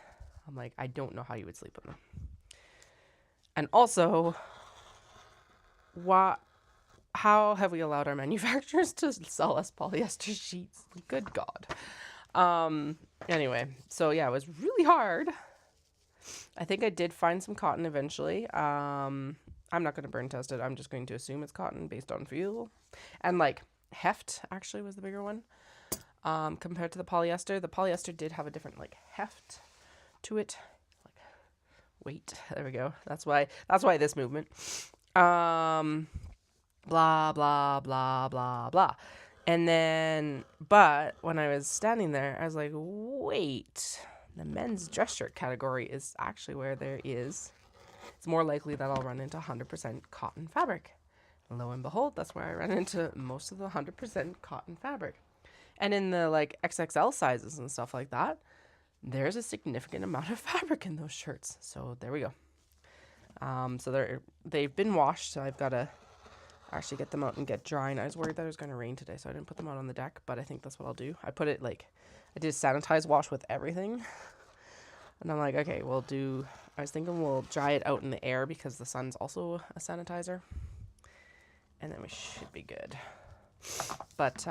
I'm like, I don't know how you would sleep in them. And also, how have we allowed our manufacturers to sell us polyester sheets? Good God. Anyway, so yeah, it was really hard. I think I did find some cotton eventually. I'm not going to burn test it. I'm just going to assume it's cotton based on feel. And like heft actually was the bigger one. Compared to the polyester. The polyester did have a different like heft to it. Like weight. There we go. That's why this movement. Blah, blah, blah, blah, blah. And then, but when I was standing there, I was like, wait, the men's dress shirt category is actually where there is, it's more likely that I'll run into 100% cotton fabric. And lo and behold, that's where I ran into most of the 100% cotton fabric. And in the like XXL sizes and stuff like that, there's a significant amount of fabric in those shirts. So there we go. So they've been washed, so I've got to actually get them out and get drying. I was worried that it was going to rain today, so I didn't put them out on the deck, but I think that's what I'll do. I did a sanitize wash with everything. And I'm like, okay, I was thinking we'll dry it out in the air because the sun's also a sanitizer. And then we should be good. But,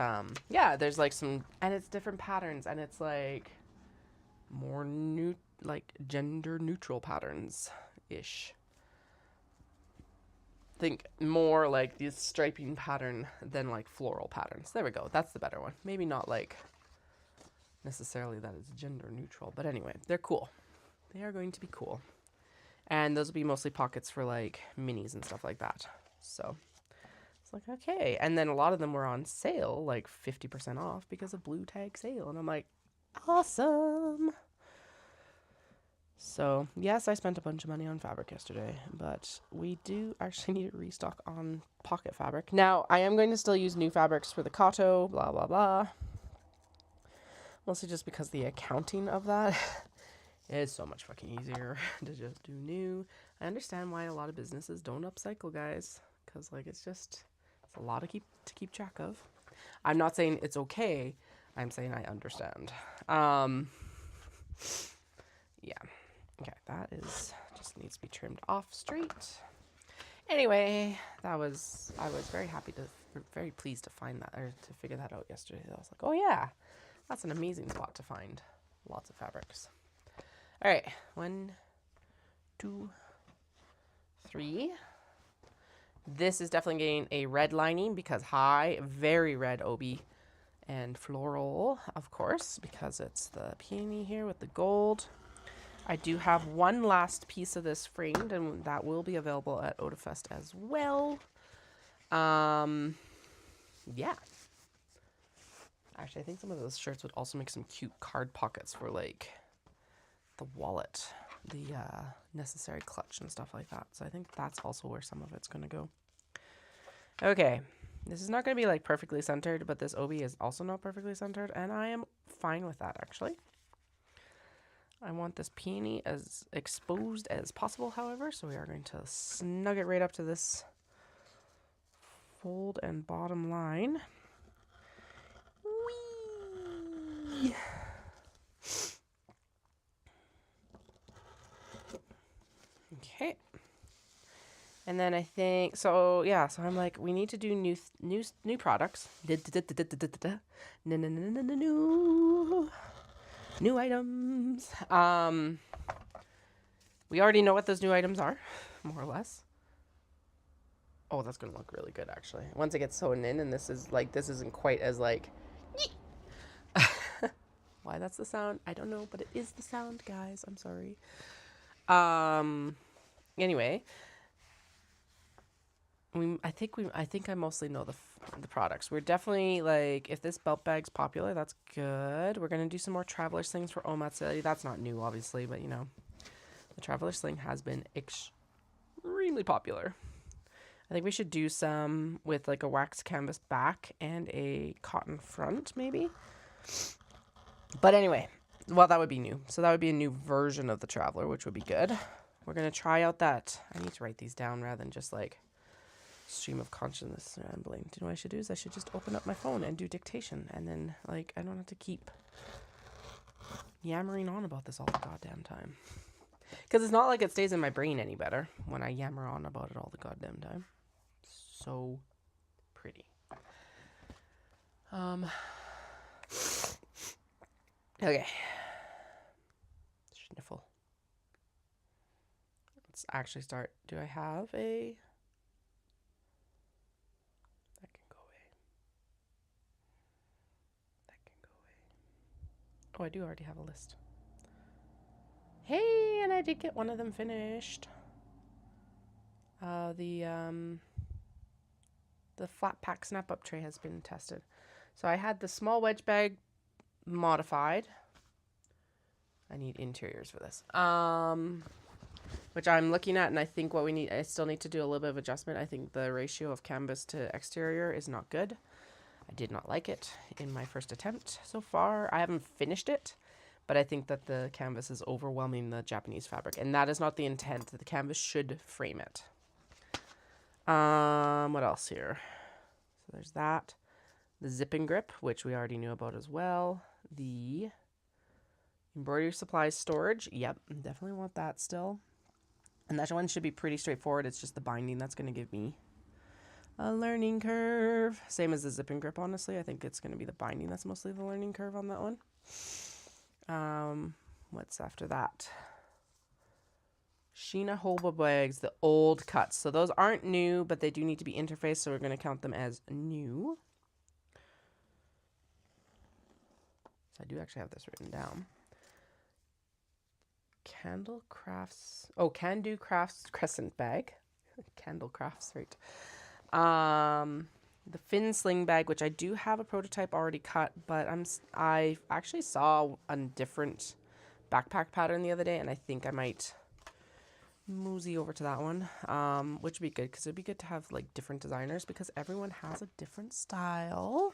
yeah, there's like some, and it's different patterns, and it's like more like gender neutral patterns ish. Think more like this striping pattern than like floral patterns. There we go. That's the better one. Maybe not like necessarily that it's gender neutral, but anyway, they're cool. They are going to be cool. And those will be mostly pockets for like minis and stuff like that. So it's like, okay. And then a lot of them were on sale, like 50% off because of blue tag sale. And I'm like, awesome. So, yes, I spent a bunch of money on fabric yesterday, but we do actually need to restock on pocket fabric. Now, I am going to still use new fabrics for the Kato, blah, blah, blah. Mostly just because the accounting of that is so much fucking easier to just do new. I understand why a lot of businesses don't upcycle, guys, because, like, it's a lot to keep track of. I'm not saying it's okay. I'm saying I understand. Yeah. Okay, that just needs to be trimmed off straight. Anyway, I was very pleased to find that, or to figure that out yesterday. I was like, oh yeah, that's an amazing spot to find lots of fabrics. All right, 1, 2, 3. This is definitely getting a red lining because very red obi and floral, of course, because it's the peony here with the gold. I do have one last piece of this framed, and that will be available at Otafest as well. Yeah. Actually, I think some of those shirts would also make some cute card pockets for, like, the wallet, the necessary clutch and stuff like that. So I think that's also where some of it's going to go. Okay. This is not going to be, like, perfectly centered, but this obi is also not perfectly centered, and I am fine with that, actually. I want this peony as exposed as possible, however, so we are going to snug it right up to this fold and bottom line. Whee! Okay. And then I think, so yeah, so I'm like, we need to do new products. New items. We already know what those new items are, more or less. Oh, that's gonna look really good, actually. Once it gets sewn in, and this isn't quite as like. Why that's the sound, I don't know, but it is the sound, guys. I'm sorry. Anyway, I think I mostly know the products. We're definitely, like, if this belt bag's popular, that's good. We're gonna do some more traveler slings for Omatsuri. That's not new, obviously, but you know, the traveler sling has been extremely popular. I think we should do some with like a wax canvas back and a cotton front, maybe. But anyway, well, that would be new. So that would be a new version of the traveler, which would be good. We're gonna try out that. I need to write these down rather than just like stream of consciousness rambling. Do you know what I should do? Is I should just open up my phone and do dictation, and then, like, I don't have to keep yammering on about this all the goddamn time. Because it's not like it stays in my brain any better when I yammer on about it all the goddamn time. So pretty. Okay. Sniffle. Let's actually start. Do I have a... That can go away. That can go away. Oh, I do already have a list. Hey, and I did get one of them finished. The flat pack snap up tray has been tested. So I had the small wedge bag modified. I need interiors for this. Which I'm looking at, and I think what we need, I still need to do a little bit of adjustment. I think the ratio of canvas to exterior is not good. I did not like it in my first attempt so far. I haven't finished it, but I think that the canvas is overwhelming the Japanese fabric, and that is not the intent. The canvas should frame it. What else here? So there's that. The zip and grip, which we already knew about as well. The embroidery supplies storage. Yep, definitely want that still. And that one should be pretty straightforward. It's just the binding that's going to give me a learning curve. Same as the zip and grip, honestly. I think it's going to be the binding that's mostly the learning curve on that one. What's after that? Sheena Hoba bags, the old cuts. So those aren't new, but they do need to be interfaced, so we're going to count them as new. So I do actually have this written down. Candle Crafts. Oh, Can Do Crafts Crescent bag. Candle Crafts, right. The Fin Sling bag, which I do have a prototype already cut, but I actually saw a different backpack pattern the other day, and I think I might mosey over to that one, which would be good, because it'd be good to have like different designers, because everyone has a different style.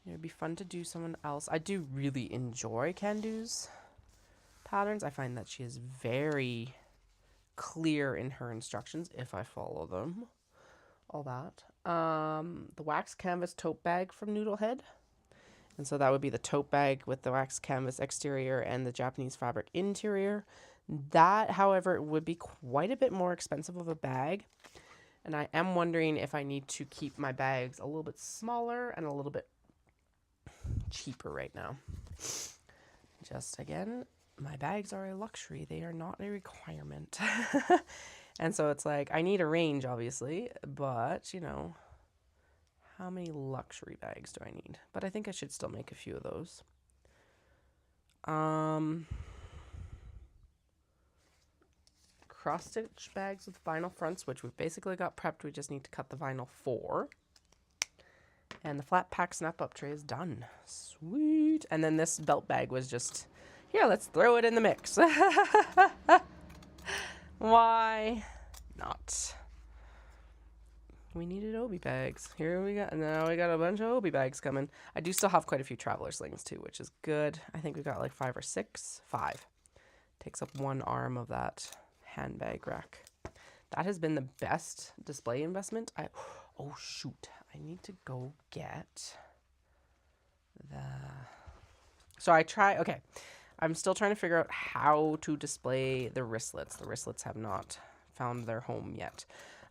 It'd be fun to do someone else. I do really enjoy Candu's patterns. I find that she is very clear in her instructions if I follow them. All that. The wax canvas tote bag from Noodlehead. And so that would be the tote bag with the wax canvas exterior and the Japanese fabric interior. That, however, would be quite a bit more expensive of a bag. And I am wondering if I need to keep my bags a little bit smaller and a little bit cheaper right now. Just again, my bags are a luxury. They are not a requirement. And so it's like, I need a range, obviously, but, you know, how many luxury bags do I need? But I think I should still make a few of those. Cross-stitch bags with vinyl fronts, which we've basically got prepped. We just need to cut the vinyl for. And the flat pack snap-up tray is done. Sweet. And then this belt bag was just, here, let's throw it in the mix. Why not? We needed Obi bags. Here we got, now we got a bunch of Obi bags coming. I do still have quite a few traveler slings too, which is good. I think we got like 5 or 6. 5. Takes up one arm of that handbag rack. That has been the best display investment. Oh shoot, I need to go get okay. I'm still trying to figure out how to display the wristlets. The wristlets have not found their home yet.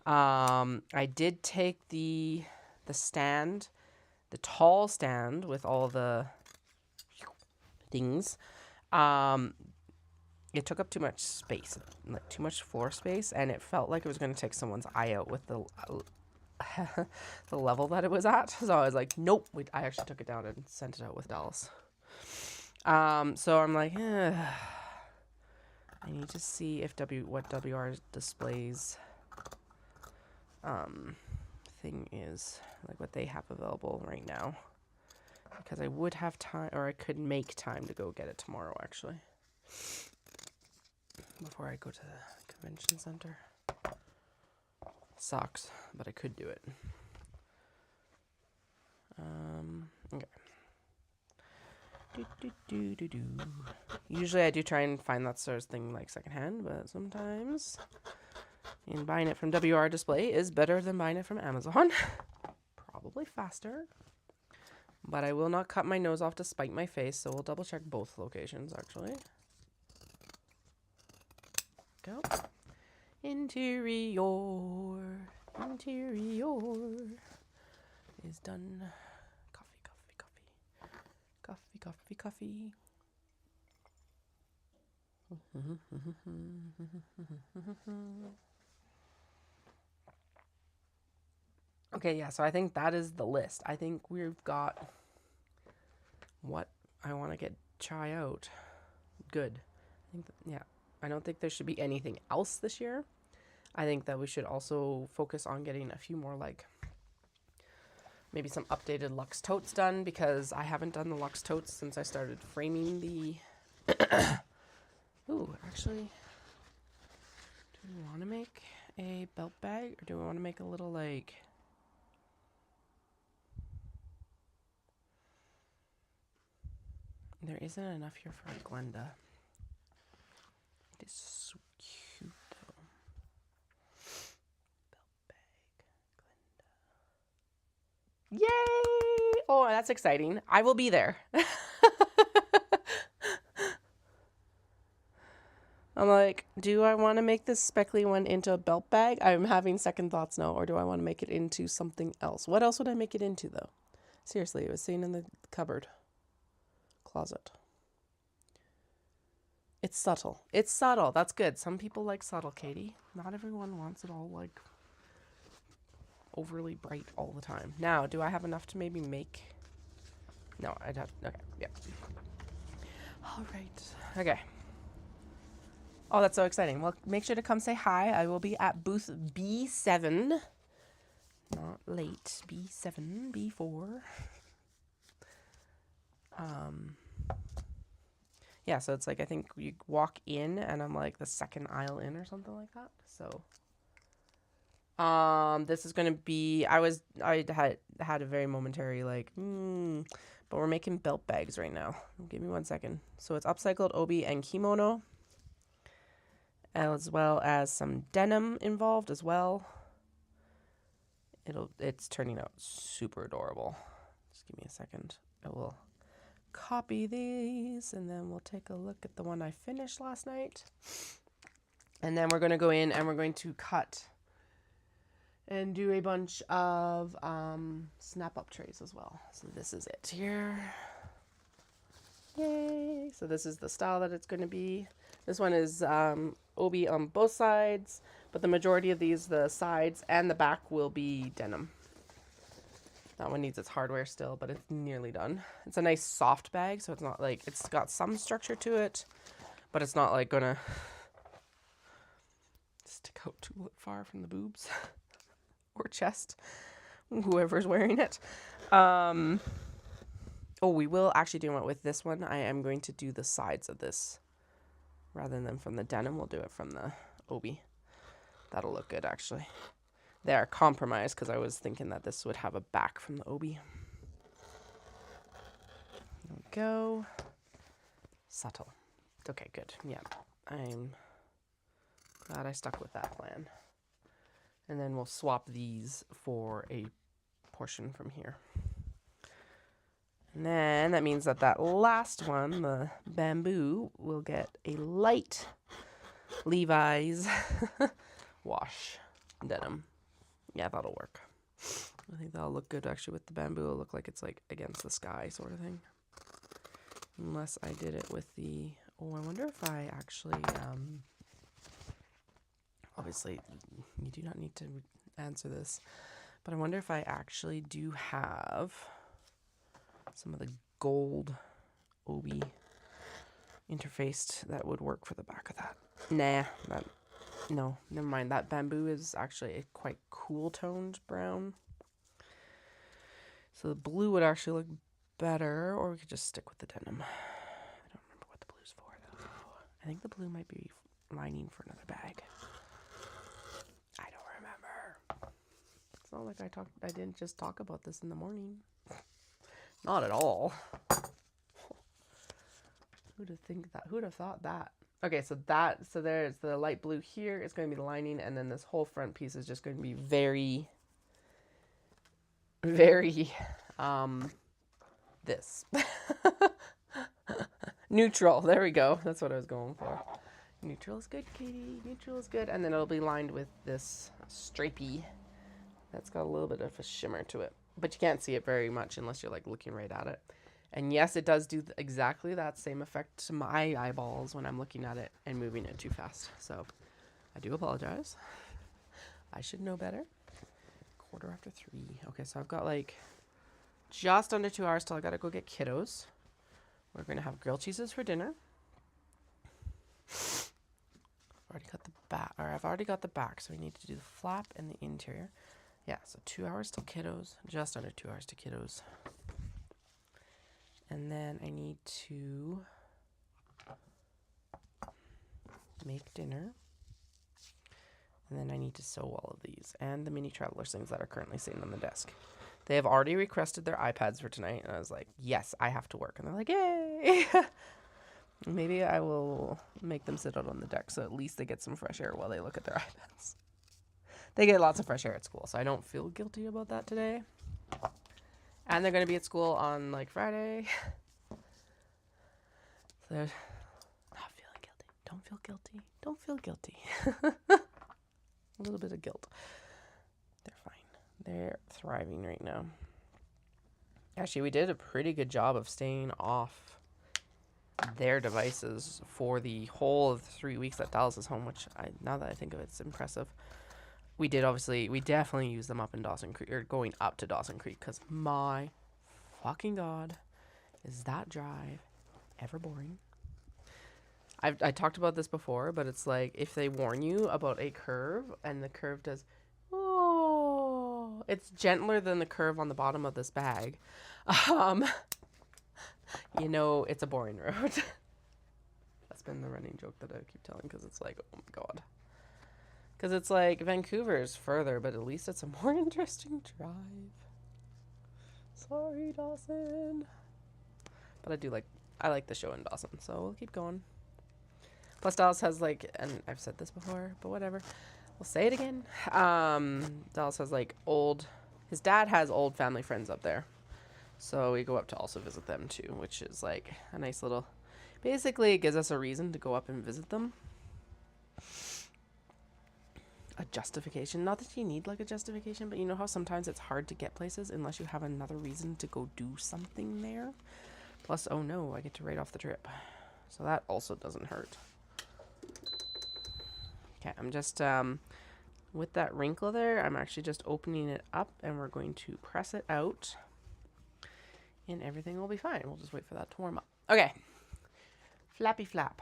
I did take the stand, the tall stand with all the things. It took up too much space, like too much floor space, and it felt like it was going to take someone's eye out with the the level that it was at. So I was like, nope. I actually took it down and sent it out with Dallas. So I'm like, I need to see if what WR displays thing is, like what they have available right now, because I would have time, or I could make time to go get it tomorrow actually, before I go to the convention center. Sucks, but I could do it. Okay. Usually I do try and find that sort of thing like secondhand, but sometimes buying it from WR Display is better than buying it from Amazon. Probably faster. But I will not cut my nose off to spite my face, so we'll double check both locations actually. Go. Interior is done. Coffee. Okay, yeah, so I think that is the list. I think we've got what I want to try out. Good. I don't think there should be anything else this year. I think that we should also focus on getting a few more, like, maybe some updated Luxe totes done, because I haven't done the Luxe totes since I started framing the... Ooh, actually, do we want to make a belt bag, or do we want to make a little, like... There isn't enough here for a Glenda. It is so cute, though. Belt bag, Glenda. Yay! Oh, that's exciting. I will be there. I'm like, do I want to make this speckly one into a belt bag? I'm having second thoughts now. Or do I want to make it into something else? What else would I make it into, though? Seriously, it was sitting in the cupboard. Closet. It's subtle. It's subtle. That's good. Some people like subtle, Katie. Not everyone wants it all like overly bright all the time. Now, do I have enough to maybe make... No, I'd have... Okay, yeah. All right. Okay. Oh, that's so exciting. Well, make sure to come say hi. I will be at booth B7. Not late. B7, B4. Yeah, so it's like, I think you walk in and I'm like the second aisle in or something like that. So, this is going to be, I had a very momentary like, but we're making belt bags right now. Give me 1 second. So it's upcycled obi and kimono, as well as some denim involved as well. It's turning out super adorable. Just give me a second. I will copy these and then we'll take a look at the one I finished last night. And then we're going to go in and we're going to cut and do a bunch of snap up trays as well. So this is it here. Yay. So this is the style that it's going to be. This one is obi on both sides, but the majority of these, the sides and the back, will be denim. That one needs its hardware still, but it's nearly done. It's a nice soft bag, so it's not like, it's got some structure to it, but it's not like gonna stick out too far from the boobs or chest, whoever's wearing it. Oh, we will actually do it with this one. I am going to do the sides of this rather than from the denim. We'll do it from the obi. That'll look good, actually. They are compromised because I was thinking that this would have a back from the obi. There we go. Subtle. Okay, good. Yeah, I'm glad I stuck with that plan. And then we'll swap these for a portion from here. And then that means that that last one, the bamboo, will get a light Levi's wash denim. Yeah, that'll work. I think that'll look good actually with the bamboo. It'll look like it's like against the sky sort of thing. Unless I did it with the... Oh, I wonder if I actually... Obviously, you do not need to answer this. But I wonder if I actually do have some of the gold obi interfaced that would work for the back of that. Nah, no, never mind. That bamboo is actually a quite cool toned brown. So the blue would actually look better, or we could just stick with the denim. I don't remember what the blue's for, though. I think the blue might be lining for another bag. I don't remember. It's not like I didn't just talk about this in the morning. Not at all. Who'd have thought that? Okay, so there's the light blue here. It's going to be the lining, and then this whole front piece is just going to be very, very, this. Neutral. There we go. That's what I was going for. Neutral is good, Katie. Neutral is good. And then it'll be lined with this stripey that's got a little bit of a shimmer to it. But you can't see it very much unless you're like looking right at it. And yes, it does do exactly that same effect to my eyeballs when I'm looking at it and moving it too fast. So I do apologize. I should know better. 3:15. Okay, so I've got like just under 2 hours till I gotta go get kiddos. We're gonna have grilled cheeses for dinner. I've already got the back, so we need to do the flap and the interior. Yeah, so 2 hours till kiddos, just under 2 hours to kiddos. And then I need to make dinner. And then I need to sew all of these and the mini traveler things that are currently sitting on the desk. They have already requested their iPads for tonight. And I was like, yes, I have to work. And they're like, yay. Maybe I will make them sit out on the deck so at least they get some fresh air while they look at their iPads. They get lots of fresh air at school, so I don't feel guilty about that today. And they're going to be at school on, like, Friday. So they're not feeling guilty. Don't feel guilty. Don't feel guilty. A little bit of guilt. They're fine. They're thriving right now. Actually, we did a pretty good job of staying off their devices for the whole of the 3 weeks that Dallas is home, which now that I think of it, it's impressive. We definitely use them up in Dawson Creek, or going up to Dawson Creek, because my fucking God, is that drive ever boring. I talked about this before, but it's like if they warn you about a curve and the curve does, oh, it's gentler than the curve on the bottom of this bag. You know, it's a boring road. That's been the running joke that I keep telling, because it's like, oh my God. Because it's like Vancouver's further, but at least it's a more interesting drive. Sorry, Dawson. But I like the show in Dawson, so we'll keep going. Plus Dallas has like, and I've said this before, but whatever. We'll say it again. Dallas has like his dad has old family friends up there. So we go up to also visit them too, which is like a nice little, basically it gives us a reason to go up and visit them. A justification. Not that you need like a justification, but you know how sometimes it's hard to get places unless you have another reason to go do something there. Plus, oh no, I get to write off the trip. So that also doesn't hurt. Okay, I'm just, with that wrinkle there, I'm actually just opening it up and we're going to press it out. And everything will be fine. We'll just wait for that to warm up. Okay. Flappy flap.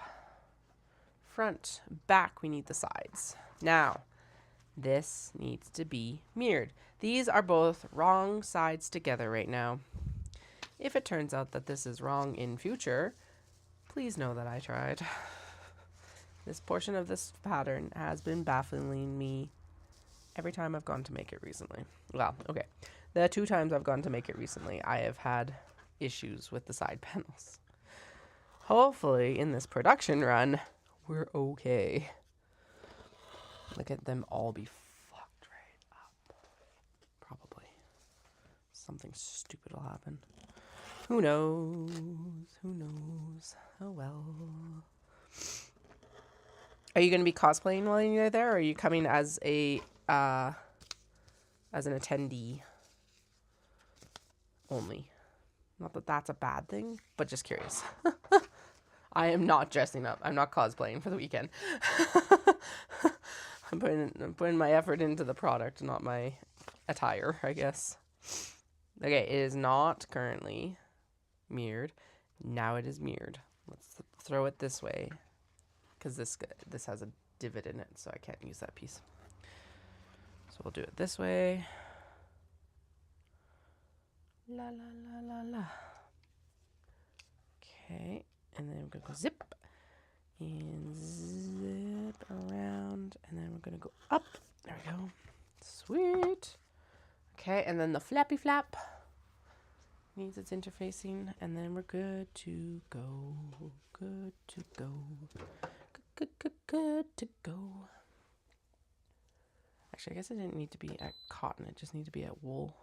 Front, back, we need the sides. Now, this needs to be mirrored. These are both wrong sides together right now. If it turns out that this is wrong in future, please know that I tried. This portion of this pattern has been baffling me every time I've gone to make it recently. Well, okay. The 2 times I've gone to make it recently, I have had issues with the side panels. Hopefully, in this production run, we're okay. Look at them all be fucked right up. Probably. Something stupid will happen. Who knows? Who knows? Oh well. Are you going to be cosplaying while you're there, or are you coming as an attendee only? Not that that's a bad thing, but just curious. I am not dressing up. I'm not cosplaying for the weekend. I'm putting my effort into the product, not my attire, I guess. Okay, it is not currently mirrored. Now it is mirrored. Let's throw it this way, because this has a divot in it, so I can't use that piece. So we'll do it this way. La la la la la. Okay, and then we're gonna go zip and zip around, and then we're gonna go up. There we go. Sweet. Okay, and then the flappy flap needs its interfacing, and then we're good to go. Good to go. Good to go. Actually, I guess it didn't need to be at cotton. It just needed to be at wool.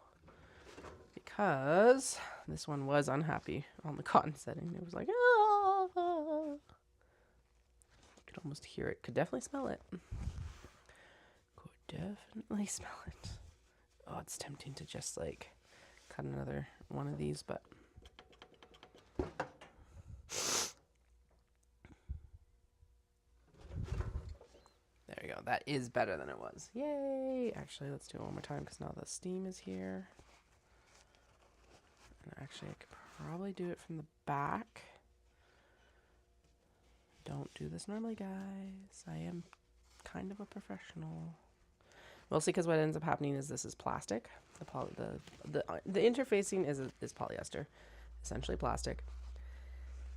Because this one was unhappy on the cotton setting. It was like, ah. Could almost hear it. Could definitely smell it. Could definitely smell it. Oh, it's tempting to just like cut another one of these, but there we go. That is better than it was. Yay! Actually, let's do it one more time because now the steam is here. And actually, I could probably do it from the back. Don't do this normally, guys. I am kind of a professional. Mostly because what ends up happening is this is plastic. The interfacing is polyester, essentially plastic.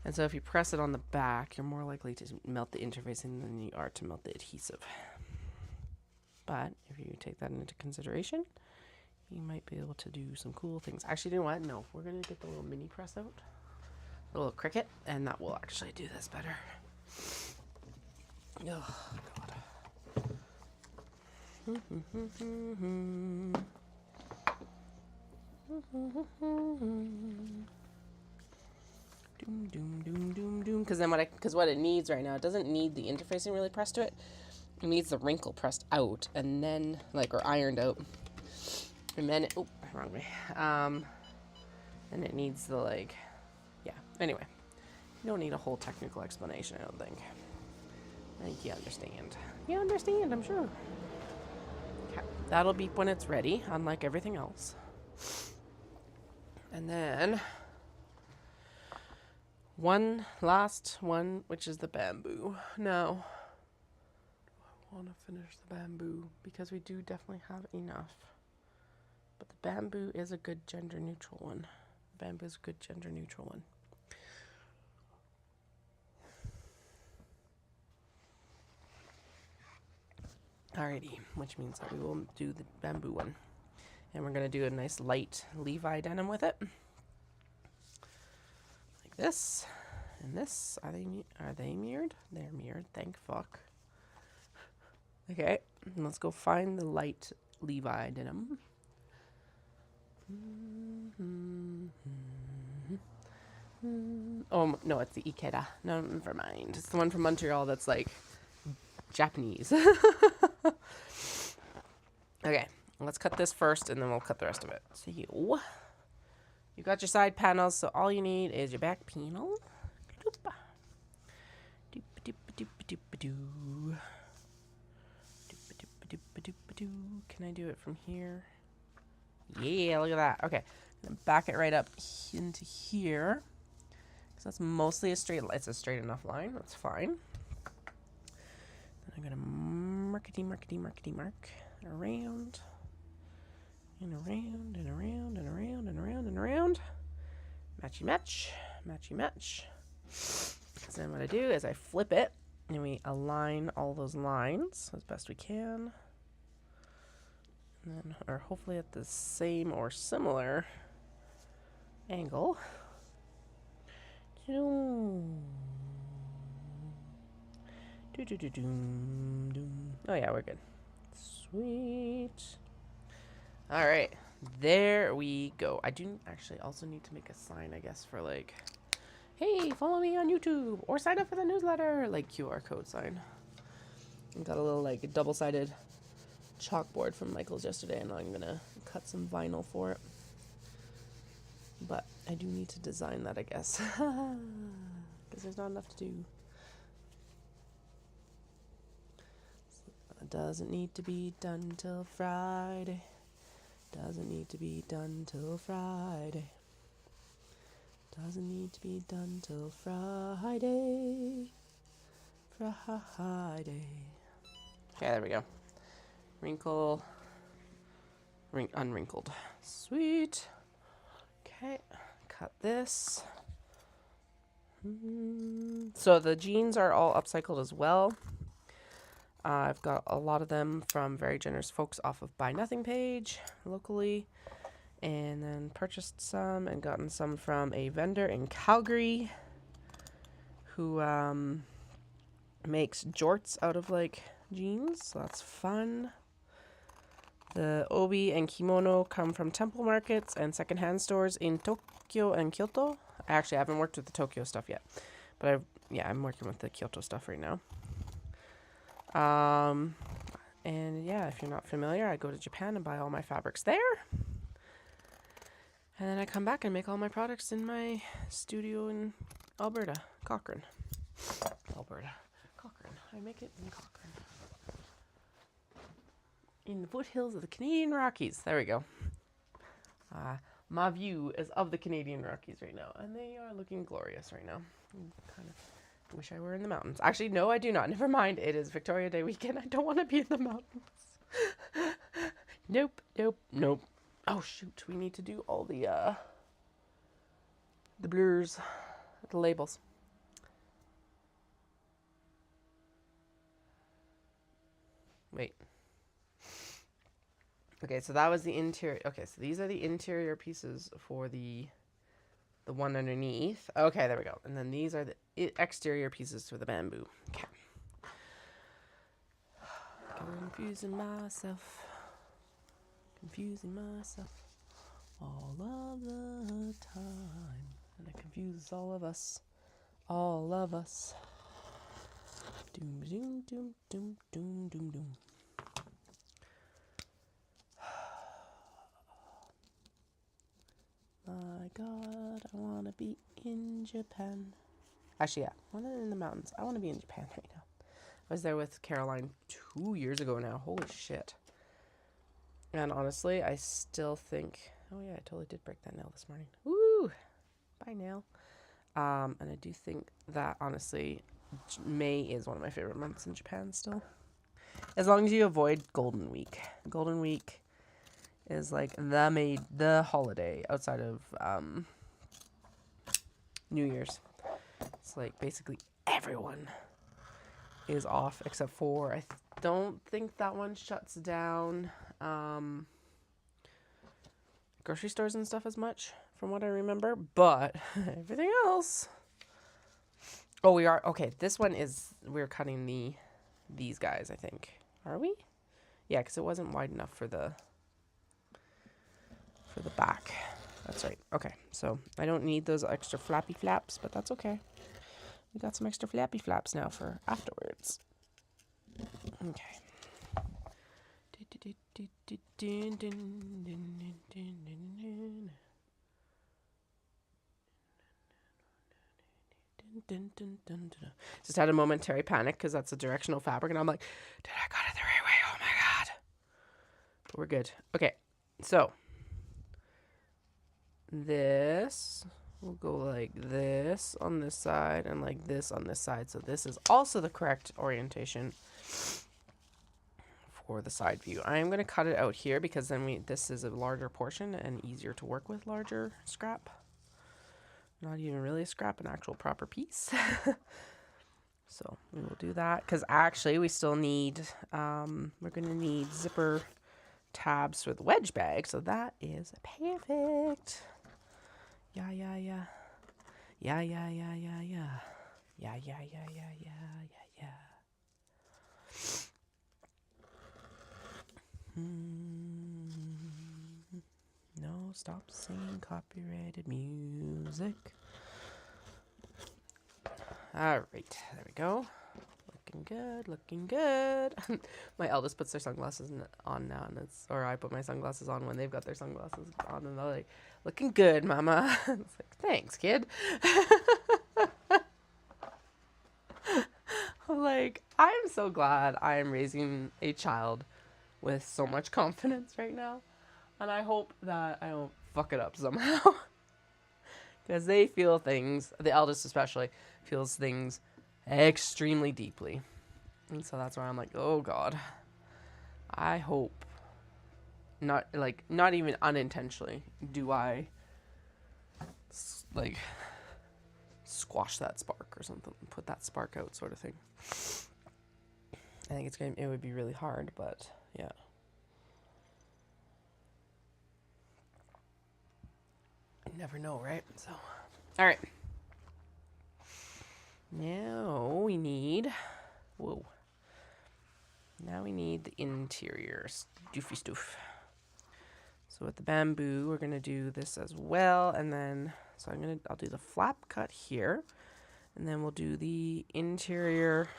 And so if you press it on the back, you're more likely to melt the interfacing than you are to melt the adhesive. But if you take that into consideration, you might be able to do some cool things. Actually, you know what? No, we're going to get the little mini press out. The little Cricut, and that will actually do this better. Oh, God. Doom, doom, doom, doom, doom. Because what it needs right now, it doesn't need the interfacing really pressed to it. It needs the wrinkle pressed out, and then, or ironed out. And then, wrong way. And it needs the, yeah. Anyway, You don't need a whole technical explanation, I don't think. I think you understand. You understand, I'm sure. Okay. That'll beep when it's ready, unlike everything else. And then one last one, which is the bamboo. Now, I want to finish the bamboo because we do definitely have enough. But the bamboo is a good gender neutral one. Bamboo is a good gender neutral one. Alrighty, which means that we will do the bamboo one. And we're going to do a nice light Levi denim with it. Like this. And this. Are they mirrored? They're mirrored, thank fuck. Okay, and let's go find the light Levi denim. Oh, no, it's the Ikeda. No, never mind. It's the one from Montreal that's like Japanese. Okay, let's cut this first and then we'll cut the rest of it. So you got your side panels, so all you need is your back panel. Can I do it from here? Yeah, look at that. Okay, back it right up into here. Because that's mostly it's a straight enough line. That's fine. Then I'm going to mark around and around and around and around and around and around. Matchy match. So then what I do is I flip it and we align all those lines as best we can. And then, or hopefully at the same or similar angle. Oh yeah, we're good. Sweet. All right, there we go. I do actually also need to make a sign, I guess, for like, hey, follow me on YouTube or sign up for the newsletter, like QR code sign. I got a little like double-sided chalkboard from Michael's yesterday, and I'm gonna cut some vinyl for it. But I do need to design that, I guess, because there's not enough to do. It doesn't need to be done till Friday. Doesn't need to be done till Friday. Doesn't need to be done till Friday. Friday. Okay, there we go. Wrinkle. Unwrinkled. Sweet. Okay, cut this. So the jeans are all upcycled as well. I've got a lot of them from very generous folks off of Buy Nothing page locally, and then purchased some and gotten some from a vendor in Calgary who makes jorts out of like jeans, so that's fun. The obi and kimono come from temple markets and secondhand stores in Tokyo and Kyoto. I haven't worked with the Tokyo stuff yet, but I'm working with the Kyoto stuff right now. And yeah, if you're not familiar, I go to Japan and buy all my fabrics there. And then I come back and make all my products in my studio in Alberta, Cochrane. I make it in Cochrane. In the foothills of the Canadian Rockies. There we go. My view is of the Canadian Rockies right now, and they are looking glorious right now. Kind of wish I were in the mountains. Actually, no, I do not. Never mind. It is Victoria Day weekend. I don't want to be in the mountains. Nope. Oh, shoot. We need to do all the blurs, the labels. Wait. Okay, so that was the interior. Okay, so these are the interior pieces for the one underneath. Okay, there we go. And then these are the exterior pieces for the bamboo. Okay. Confusing myself all of the time. And it confuses all of us. Doom, doom, doom, doom, doom, doom, doom. My God, I want to be in Japan. Actually, yeah, one in the mountains. I want to be in Japan right now. I was there with Caroline 2 years ago now. Holy shit. And honestly, I still think... Oh yeah, I totally did break that nail this morning. Woo! Bye, nail. And I do think that, honestly, May is one of my favorite months in Japan still. As long as you avoid Golden Week. Golden Week is like the holiday outside of New Year's. It's like basically everyone is off except for, I don't think that one shuts down grocery stores and stuff as much from what I remember, but everything else. Oh, we are, okay, this one is, we're cutting these guys, I think. Are we? Yeah, because it wasn't wide enough for the back. That's right. Okay, so I don't need those extra flappy flaps, but that's okay. We got some extra flappy flaps now for afterwards. Okay. Just had a momentary panic because that's a directional fabric, and I'm like, did I got it the right way? Oh my god. But we're good. Okay, so this will go like this on this side and like this on this side. So this is also the correct orientation for the side view. I am going to cut it out here because then this is a larger portion and easier to work with, larger scrap. Not even really a scrap, an actual proper piece. So we will do that because actually we still need, we're going to need zipper tabs for the wedge bag. So that is perfect. Yeah. Yeah. No, stop singing copyrighted music. All right, there we go. Looking good, looking good. My eldest puts their sunglasses on now, and or I put my sunglasses on when they've got their sunglasses on, and they're like, looking good, mama. It's like, thanks, kid. Like, I am so glad I am raising a child with so much confidence right now. And I hope that I don't fuck it up somehow. Because they feel things, the eldest especially, feels things extremely deeply. And so that's why I'm like, oh God. I hope, not even unintentionally, do I, like, squash that spark or something. Put that spark out sort of thing. I think it would be really hard, but yeah. You never know, right? So, all right. Now we need, now we need the interior doofy stuff. So with the bamboo, we're going to do this as well. And then, so I'll do the flap cut here. And then we'll do the interior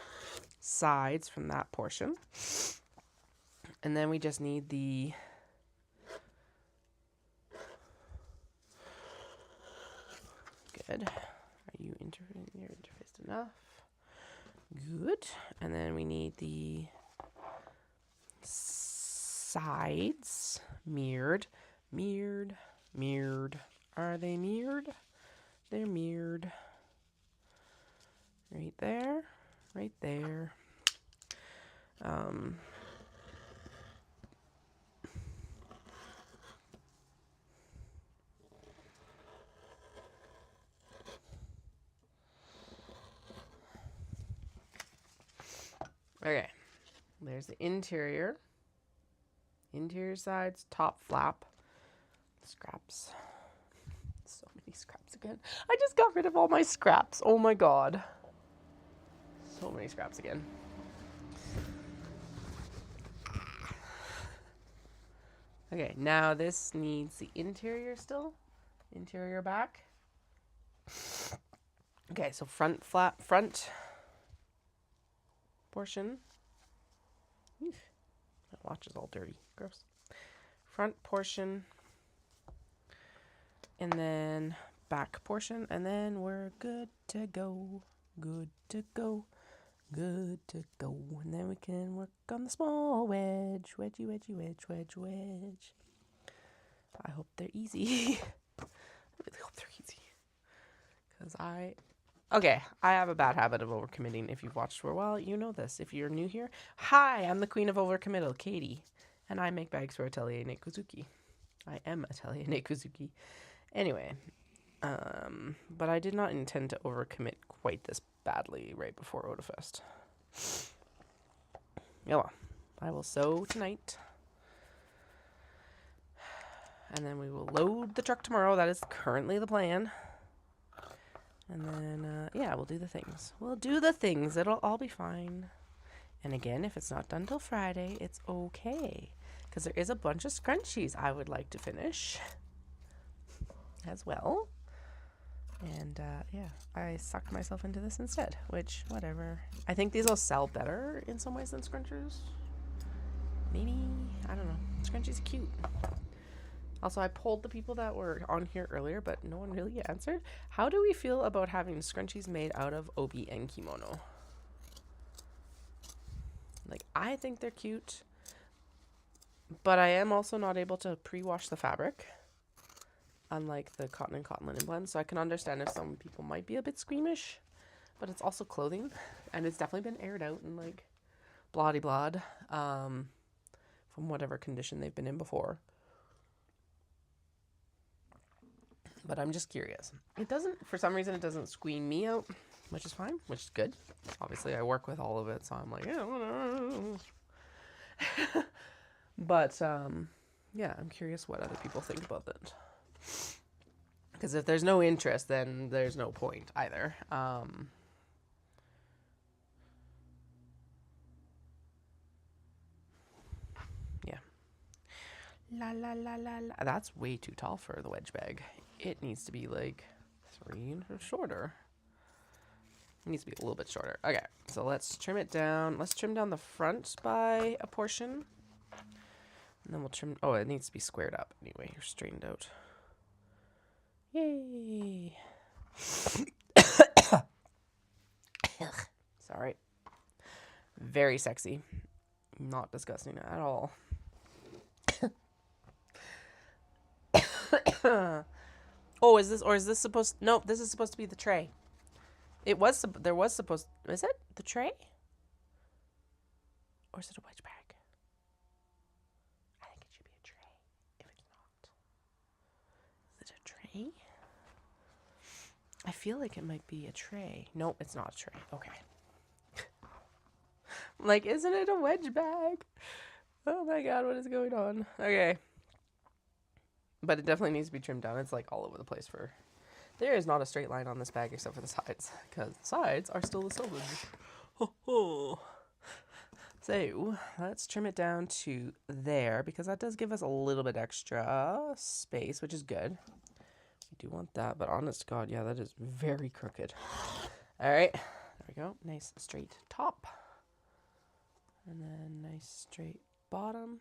sides from that portion. And then we just need the good. Are you interfaced enough? Good. And then we need the sides mirrored. Are they mirrored? They're mirrored. Right there. Okay, there's the interior sides, top flap, scraps. So many scraps again. I just got rid of all my scraps. Oh my God. So many scraps again. Okay, now this needs the interior still. Interior back. Okay, so front portion. Eesh, my watch is all dirty. Gross. Front portion. And then back portion, and then we're good to go. Good to go. Good to go. And then we can work on the small wedge. Wedgie, wedgie, wedge, wedge, wedge. I hope they're easy. I really hope they're easy. Because I have a bad habit of overcommitting. If you've watched for a while, you know this. If you're new here, hi, I'm the queen of overcommittal, Katie. And I make bags for Atelier Nekozuki. I am Atelier Nekozuki. Anyway, but I did not intend to overcommit quite this badly right before Otafest. Yeah, well, I will sew tonight. And then we will load the truck tomorrow. That is currently the plan. And then, yeah, we'll do the things. We'll do the things. It'll all be fine. And again, if it's not done till Friday, it's okay. Because there is a bunch of scrunchies I would like to finish as well. And, yeah, I sucked myself into this instead, which, whatever. I think these will sell better in some ways than scrunchies. Maybe, I don't know. Scrunchies are cute. Also, I polled the people that were on here earlier, but no one really answered. How do we feel about having scrunchies made out of obi and kimono? Like, I think they're cute, but I am also not able to pre-wash the fabric, unlike the cotton and cotton linen blend. So I can understand if some people might be a bit squeamish, but it's also clothing, and it's definitely been aired out and like blah-de-blah'd, from whatever condition they've been in before. But I'm just curious. It doesn't, for some reason, it doesn't squeam me out, which is fine, which is good. Obviously, I work with all of it, so I'm like, yeah, whatever. But, yeah, I'm curious what other people think about that. Because if there's no interest, then there's no point either. Yeah. La la la la la. That's way too tall for the wedge bag. It needs to be like 3 inches shorter. It needs to be a little bit shorter. Okay, so let's trim it down. Let's trim down the front by a portion. And then we'll trim... Oh, it needs to be squared up anyway. You're straightened out. Yay. Sorry. Very sexy. Not disgusting at all. Oh, is this supposed... Nope, this is supposed to be the tray. There was supposed... Is it the tray? Or is it a wedge bag? I think it should be a tray, if it's not. Is it a tray? I feel like it might be a tray. Nope, it's not a tray. Okay. Like, isn't it a wedge bag? Oh my god, what is going on? Okay. But it definitely needs to be trimmed down. It's like all over the place for... There is not a straight line on this bag except for the sides. Because the sides are still the silver. Ho ho. So, let's trim it down to there. Because that does give us a little bit extra space, which is good. We do want that. But honest to God, yeah, that is very crooked. Alright. There we go. Nice straight top. And then nice straight bottom.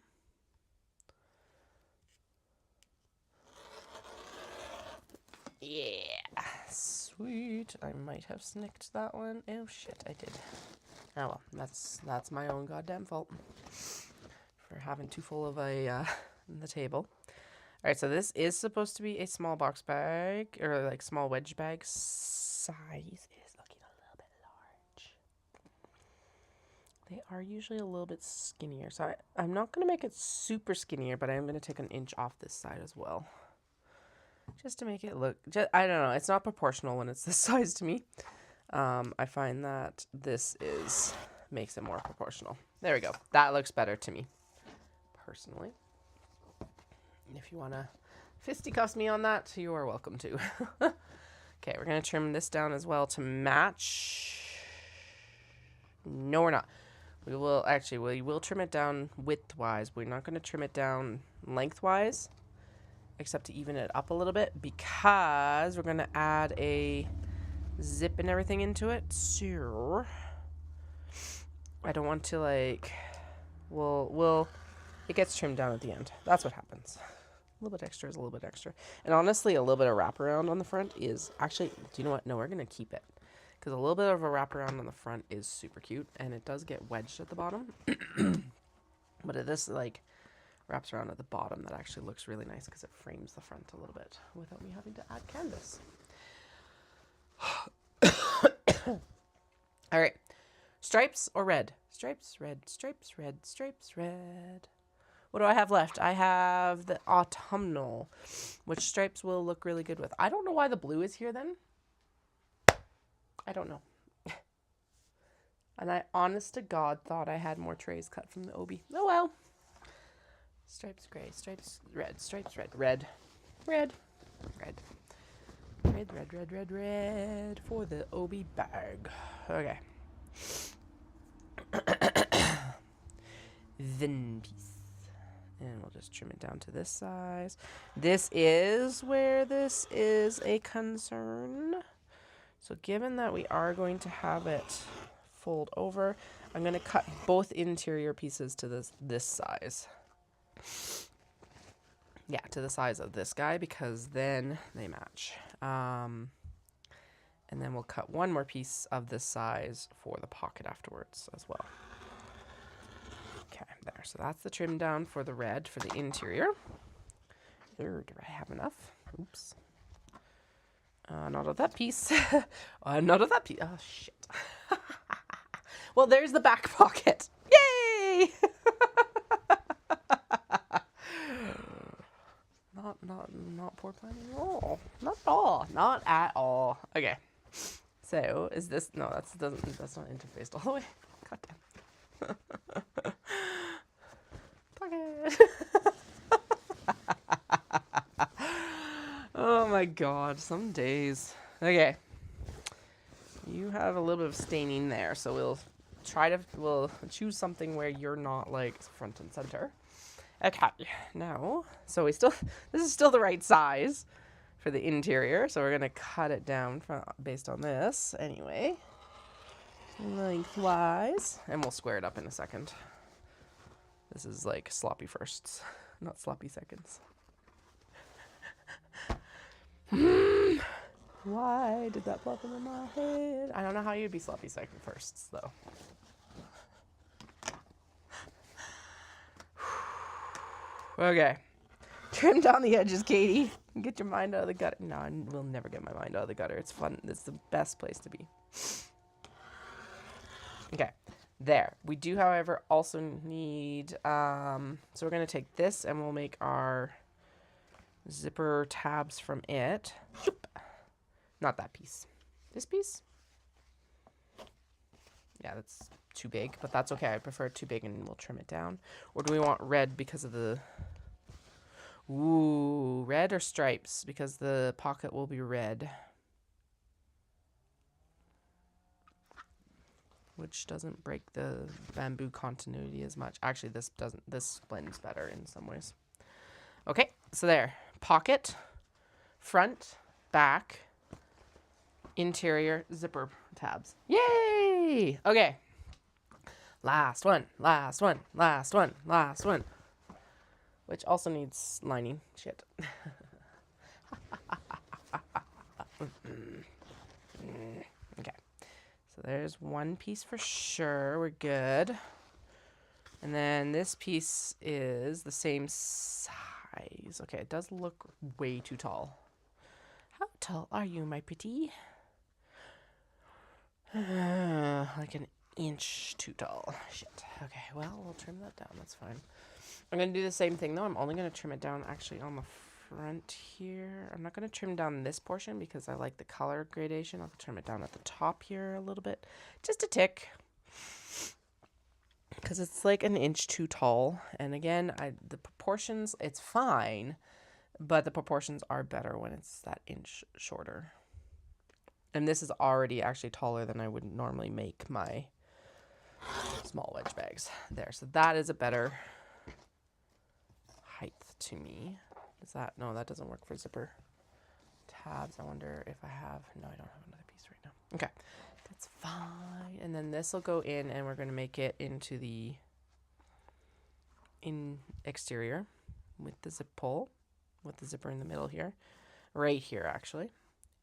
Yeah, sweet. I might have snicked that one. Oh shit, I did. Oh well, that's my own goddamn fault for having too full of the table. All right, so this is supposed to be a small box bag or like small wedge bag. Size is looking a little bit large. They are usually a little bit skinnier, so I'm not gonna make it super skinnier, but I am gonna take an inch off this side as well. Just to make it look, I don't know, it's not proportional when it's this size to me. I find that this makes it more proportional. There we go. That looks better to me, personally. If you want to fisticuffs me on that, you are welcome to. Okay, we're going to trim this down as well to match. No, we're not. We will trim it down widthwise. We're not going to trim it down lengthwise, except to even it up a little bit, because we're going to add a zip and everything into it. So I don't want to like, it gets trimmed down at the end. That's what happens. little bit extra is a little bit extra. And honestly, a little bit of wraparound on the front is actually, do you know what? No, we're going to keep it. Because a little bit of a wraparound on the front is super cute. And it does get wedged at the bottom. But this, like, wraps around at the bottom. That actually looks really nice because it frames the front a little bit without me having to add canvas. All right. Stripes or red? Stripes, red, stripes, red, stripes, red. What do I have left? I have the autumnal, which stripes will look really good with. I don't know why the blue is here then. I don't know. And I, honest to God, thought I had more trays cut from the Obi. Oh well. Stripes gray, stripes red, stripes red, red, red, red, red, red, red, red, red for the Obi bag. Okay. Then piece. And we'll just trim it down to this size. This is where this is a concern. So given that we are going to have it fold over, I'm going to cut both interior pieces to this size. Yeah, to the size of this guy, because then they match. And then we'll cut one more piece of this size for the pocket afterwards as well. Okay, there. So that's the trim down for the red for the interior. Do I have enough? Oops. Not of that piece. Not of that piece. Oh, shit. Well, there's the back pocket. Yay! Not poor planning at all. Not at all. Not at all. Okay. So is this? No, that's not interfaced all the way. God damn. Pocket. Oh my God. Some days. Okay. You have a little bit of staining there, so we'll choose something where you're not like front and center. Okay, now, so this is still the right size for the interior, so we're going to cut it down based on this anyway, lengthwise, and we'll square it up in a second. This is like sloppy firsts, not sloppy seconds. Why did that pop into my head? I don't know how you'd be sloppy second firsts, though. Okay. Trim down the edges, Katie. Get your mind out of the gutter. No, I will never get my mind out of the gutter. It's fun. It's the best place to be. Okay. There. We do, however, also need... so we're going to take this and we'll make our zipper tabs from it. Not that piece. This piece? Yeah, that's too big, but that's okay. I prefer it too big and we'll trim it down. Or do we want red because of the... Ooh, red or stripes? Because the pocket will be red. Which doesn't break the bamboo continuity as much. Actually, this blends better in some ways. Okay, so there. Pocket, front, back, interior, zipper tabs. Yay! Okay. Last one, last one, last one, last one. Which also needs lining. Shit. Okay. So there's one piece for sure. We're good. And then this piece is the same size. Okay, it does look way too tall. How tall are you, my pretty? Like an inch too tall. Shit. Okay, well, we'll trim that down. That's fine. I'm going to do the same thing, though. I'm only going to trim it down, actually, on the front here. I'm not going to trim down this portion because I like the color gradation. I'll trim it down at the top here a little bit. Just a tick. Because it's like an inch too tall. And again, the proportions, it's fine. But the proportions are better when it's that inch shorter. And this is already actually taller than I would normally make my small wedge bags. There, so that is a better height to me. Is that, no, that doesn't work for zipper tabs. I wonder if I have, no, I don't have another piece right now. Okay, that's fine. And then this will go in and we're going to make it into the exterior with the zip pull. with the zipper in the middle here. Right here, actually.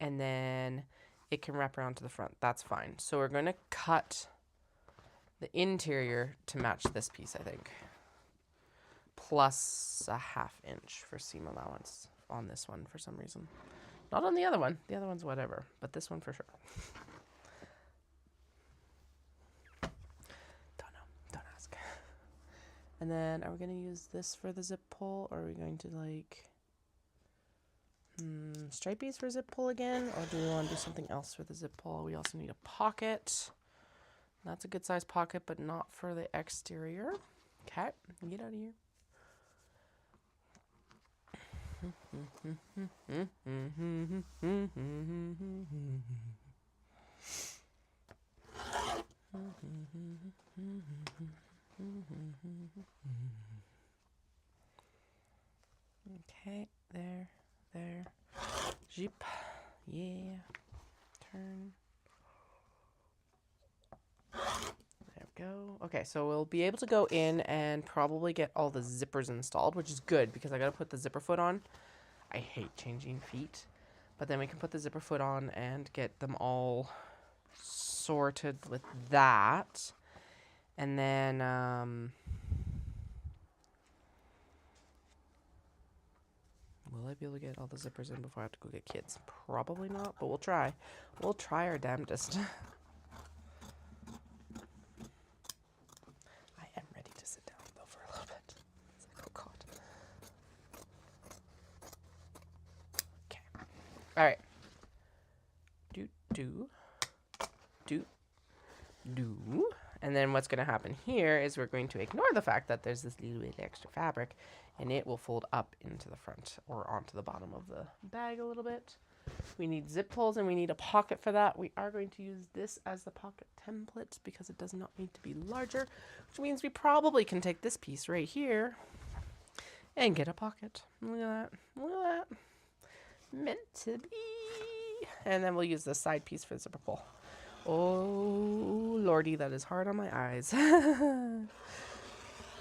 And then it can wrap around to the front. That's fine. So we're going to cut the interior to match this piece, I think. Plus a 1/2 inch for seam allowance on this one for some reason. Not on the other one. The other one's whatever, but this one for sure. Don't know. Don't ask. And then are we going to use this for the zip pull, or are we going to like stripies for zip pull again, or do we want to do something else for the zip pull? We also need a pocket. That's a good size pocket, but not for the exterior. Okay, get out of here. Okay, there. Jeep. Yeah. Turn. There we go. Okay, so we'll be able to go in and probably get all the zippers installed, which is good because I got to put the zipper foot on. I hate changing feet. But then we can put the zipper foot on and get them all sorted with that. And then will I be able to get all the zippers in before I have to go get kids? Probably not, but we'll try. We'll try our damnedest. I am ready to sit down, though, for a little bit. It's like, oh, God. Okay. All right. Do. And then what's going to happen here is we're going to ignore the fact that there's this little bit of extra fabric, and it will fold up into the front or onto the bottom of the bag a little bit. We need zip pulls and we need a pocket for that. We are going to use this as the pocket template because it does not need to be larger, which means we probably can take this piece right here and get a pocket. Look at that. Look at that. Meant to be. And then we'll use the side piece for the zipper pull. Oh, lordy, that is hard on my eyes. And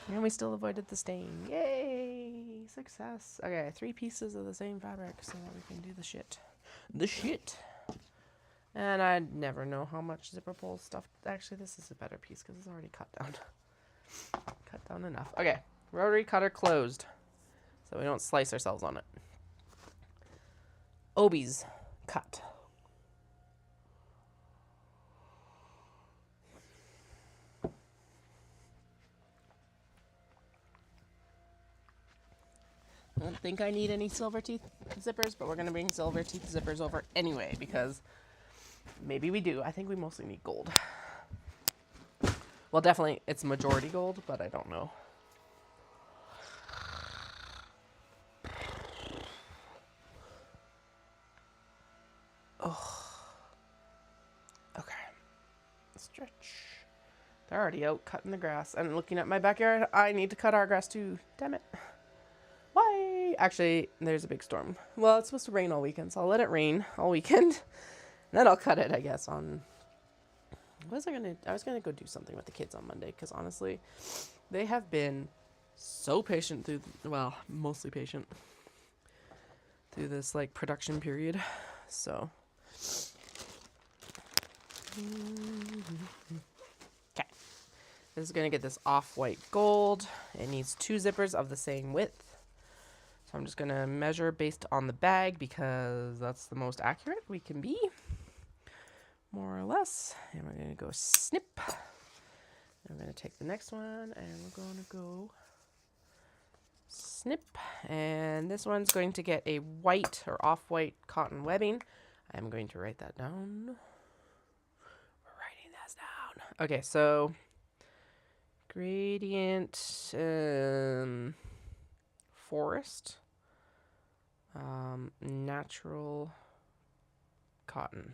we still avoided the stain. Yay! Success. Okay, 3 pieces of the same fabric so that we can do the shit. The shit. And I never know how much zipper pull stuff. Actually, this is a better piece because it's already cut down. Cut down enough. Okay, rotary cutter closed so we don't slice ourselves on it. Obies cut. I don't think I need any silver teeth zippers, but we're going to bring silver teeth zippers over anyway because maybe we do. I think we mostly need gold. Well, definitely it's majority gold, but I don't know. Oh. Okay. Stretch. They're already out cutting the grass. And looking at my backyard, I need to cut our grass too. Damn it. Why? Actually, there's a big storm. Well, it's supposed to rain all weekend, so I'll let it rain all weekend. And then I'll cut it, I guess, on... What was I gonna... I was gonna go do something with the kids on Monday, because honestly, they have been so patient through... Well, mostly patient through this, like, production period. So... Okay. This is gonna get this off-white gold. It needs 2 zippers of the same width. So I'm just going to measure based on the bag because that's the most accurate we can be, more or less. And we're going to go snip. And we're going to take the next one and we're going to go snip. And this one's going to get a white or off-white cotton webbing. I'm going to write that down. We're writing this down. Okay, so gradient... forest, natural cotton.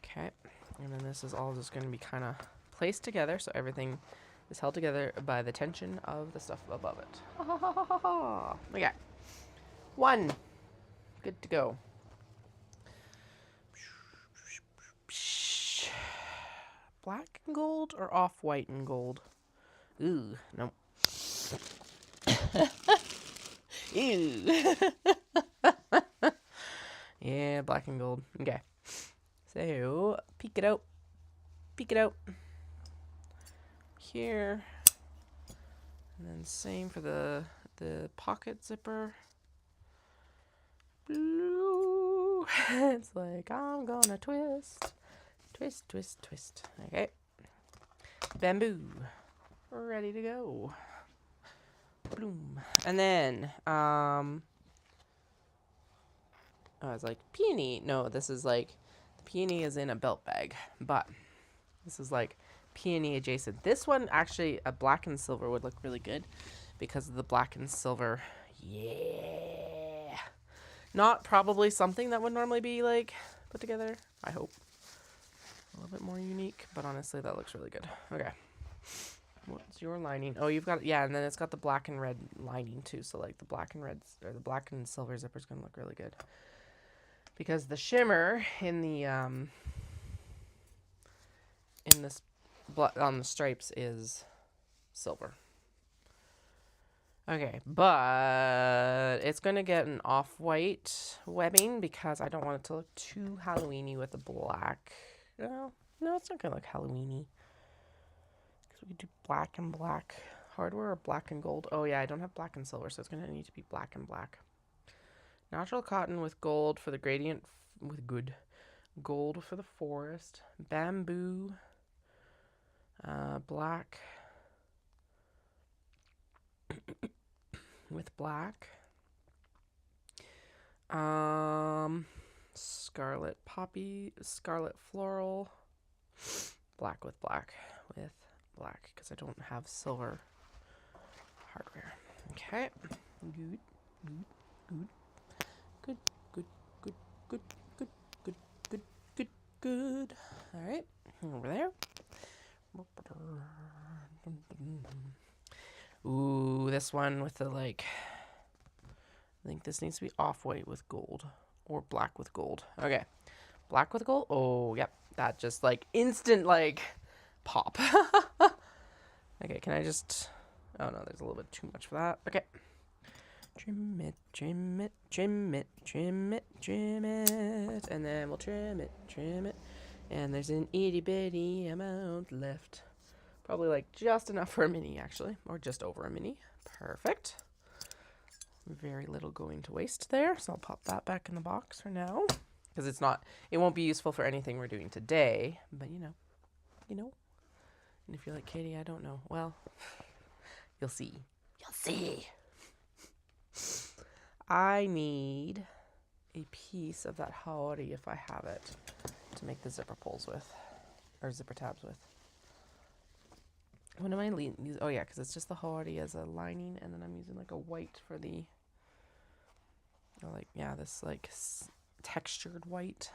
Okay, and then this is all just going to be kind of placed together so everything is held together by the tension of the stuff above it. Okay, 1, good to go. Black and gold or off-white and gold? Ooh, no. Ew. Yeah, black and gold. Okay. So, peek it out. Peek it out. Here. And then same for the pocket zipper. Blue. It's like, I'm gonna twist. Twist, twist, twist. Okay. Bamboo. Ready to go. Bloom. And then, I was like, peony. No, this is like, the peony is in a belt bag, but this is like peony adjacent. This one, actually, a black and silver would look really good because of the black and silver. Yeah. Not probably something that would normally be like put together, I hope. A little bit more unique, but honestly, that looks really good. Okay. What's your lining? Oh, you've got, yeah, and then it's got the black and red lining too. So like the black and reds, or the black and silver zipper is going to look really good. Because the shimmer in the, in this, on the stripes is silver. Okay, but it's going to get an off-white webbing because I don't want it to look too Halloween-y with the black. No, it's not going to look Halloween-y. We could do black and black hardware or black and gold. Oh yeah, I don't have black and silver, so it's going to need to be black and black. Natural cotton with gold for the gradient, with good gold for the forest. Bamboo, black with black. Scarlet poppy, scarlet floral, black with black with black because I don't have silver hardware. Okay. Good. All right. Over there. Ooh, this one with the like, I think this needs to be off-white with gold or black with gold. Okay. Black with gold. Oh, yep. That just like instant like pop. Okay, can I just... Oh, no, there's a little bit too much for that. Okay. Trim it, trim it, trim it, trim it, trim it. And then we'll trim it, trim it. And there's an itty-bitty amount left. Probably like just enough for a mini, actually. Or just over a mini. Perfect. Very little going to waste there. So I'll pop that back in the box for now. Because it's not... It won't be useful for anything we're doing today. But, you know. And if you're like, Katie, I don't know. Well, you'll see. You'll see. I need a piece of that haori, if I have it, to make the zipper pulls with. Or zipper tabs with. What am I using? Oh, yeah, because it's just the haori as a lining. And then I'm using like a white for the... Or like, yeah, this like textured white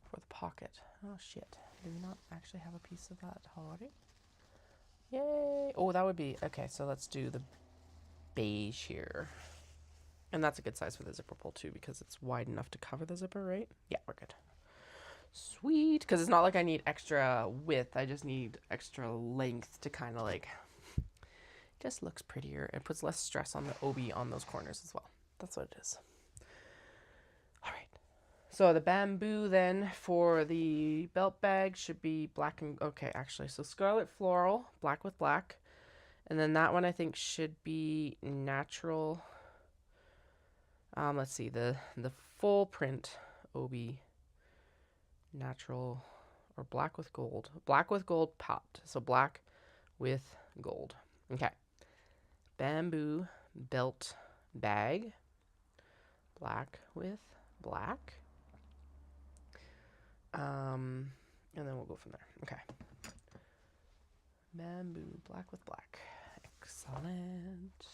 for the pocket. Oh, shit. Do we not actually have a piece of that haori? Yay! Oh, that would be... Okay, so let's do the beige here. And that's a good size for the zipper pull, too, because it's wide enough to cover the zipper, right? Yeah, we're good. Sweet! Because it's not like I need extra width. I just need extra length to kind of like... Just looks prettier. It puts less stress on the obi on those corners as well. That's what it is. All right. So the bamboo then for the belt bag should be black and... Okay, actually. So scarlet floral, black with black. And then that one I think should be natural. Let's see. The full print obi natural or black with gold. Black with gold popped. So black with gold. Okay. Bamboo belt bag. Black with black. And then we'll go from there. Okay. Bamboo, black with black. Excellent.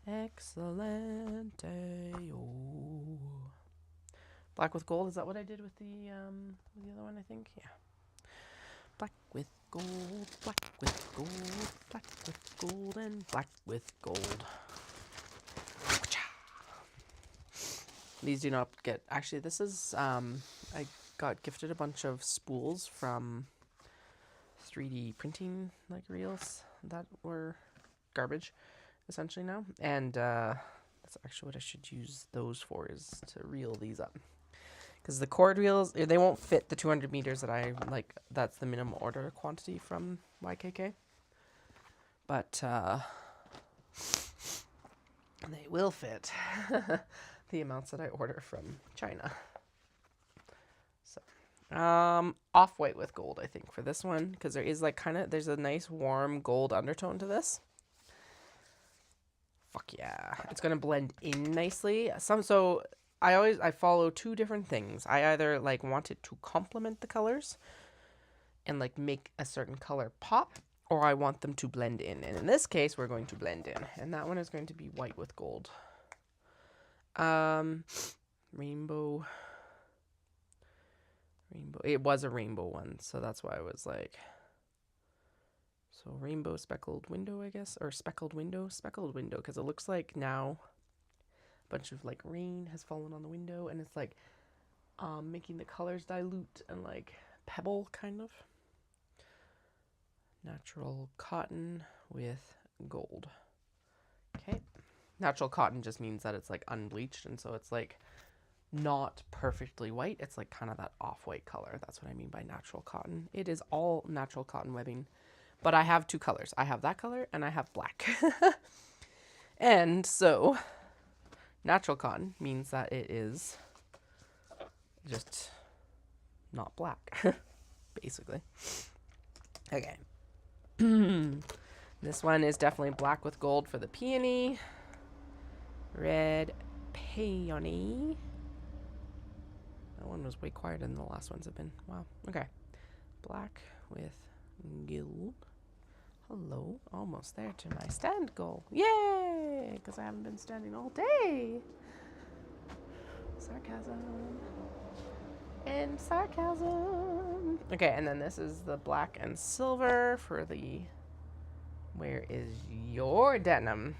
Excellent. Ayo. Black with gold. Is that what I did with the other one, I think? Yeah. Black with gold, black with gold, black with gold, and black with gold. These do not get... Actually, this is... I got gifted a bunch of spools from 3D printing like reels that were garbage. essentially now. And that's actually what I should use those for, is to reel these up. Because the cord reels, they won't fit the 200 meters that I like. That's the minimum order quantity from YKK. But they will fit the amounts that I order from China. So, off-white with gold, I think, for this one. Because there is like there's a nice warm gold undertone to this. Fuck yeah. It's going to blend in nicely. So I follow two different things. I either like want it to complement the colors and like make a certain color pop, or I want them to blend in. And in this case, we're going to blend in. And that one is going to be white with gold. Rainbow. It was a rainbow one, so that's why I was like... So rainbow speckled window, I guess, or speckled window, because it looks like now a bunch of like rain has fallen on the window, and it's like making the colors dilute and like pebble kind of. Natural cotton with gold. Okay. Natural cotton just means that it's like unbleached, and so it's like not perfectly white. It's like kind of that off-white color. That's what I mean by natural cotton. It is all natural cotton webbing. But I have two colors. I have that color and I have black. And so natural cotton means that it is just not black, basically. Okay. This one is definitely black with gold for the peony. Red peony. That one was way quieter than the last ones have been. Wow. Okay. Black with gold. Hello, almost there to my stand goal. Yay! Because I haven't been standing all day. Sarcasm. And sarcasm. Okay, and then this is the black and silver for the... Where is your denim?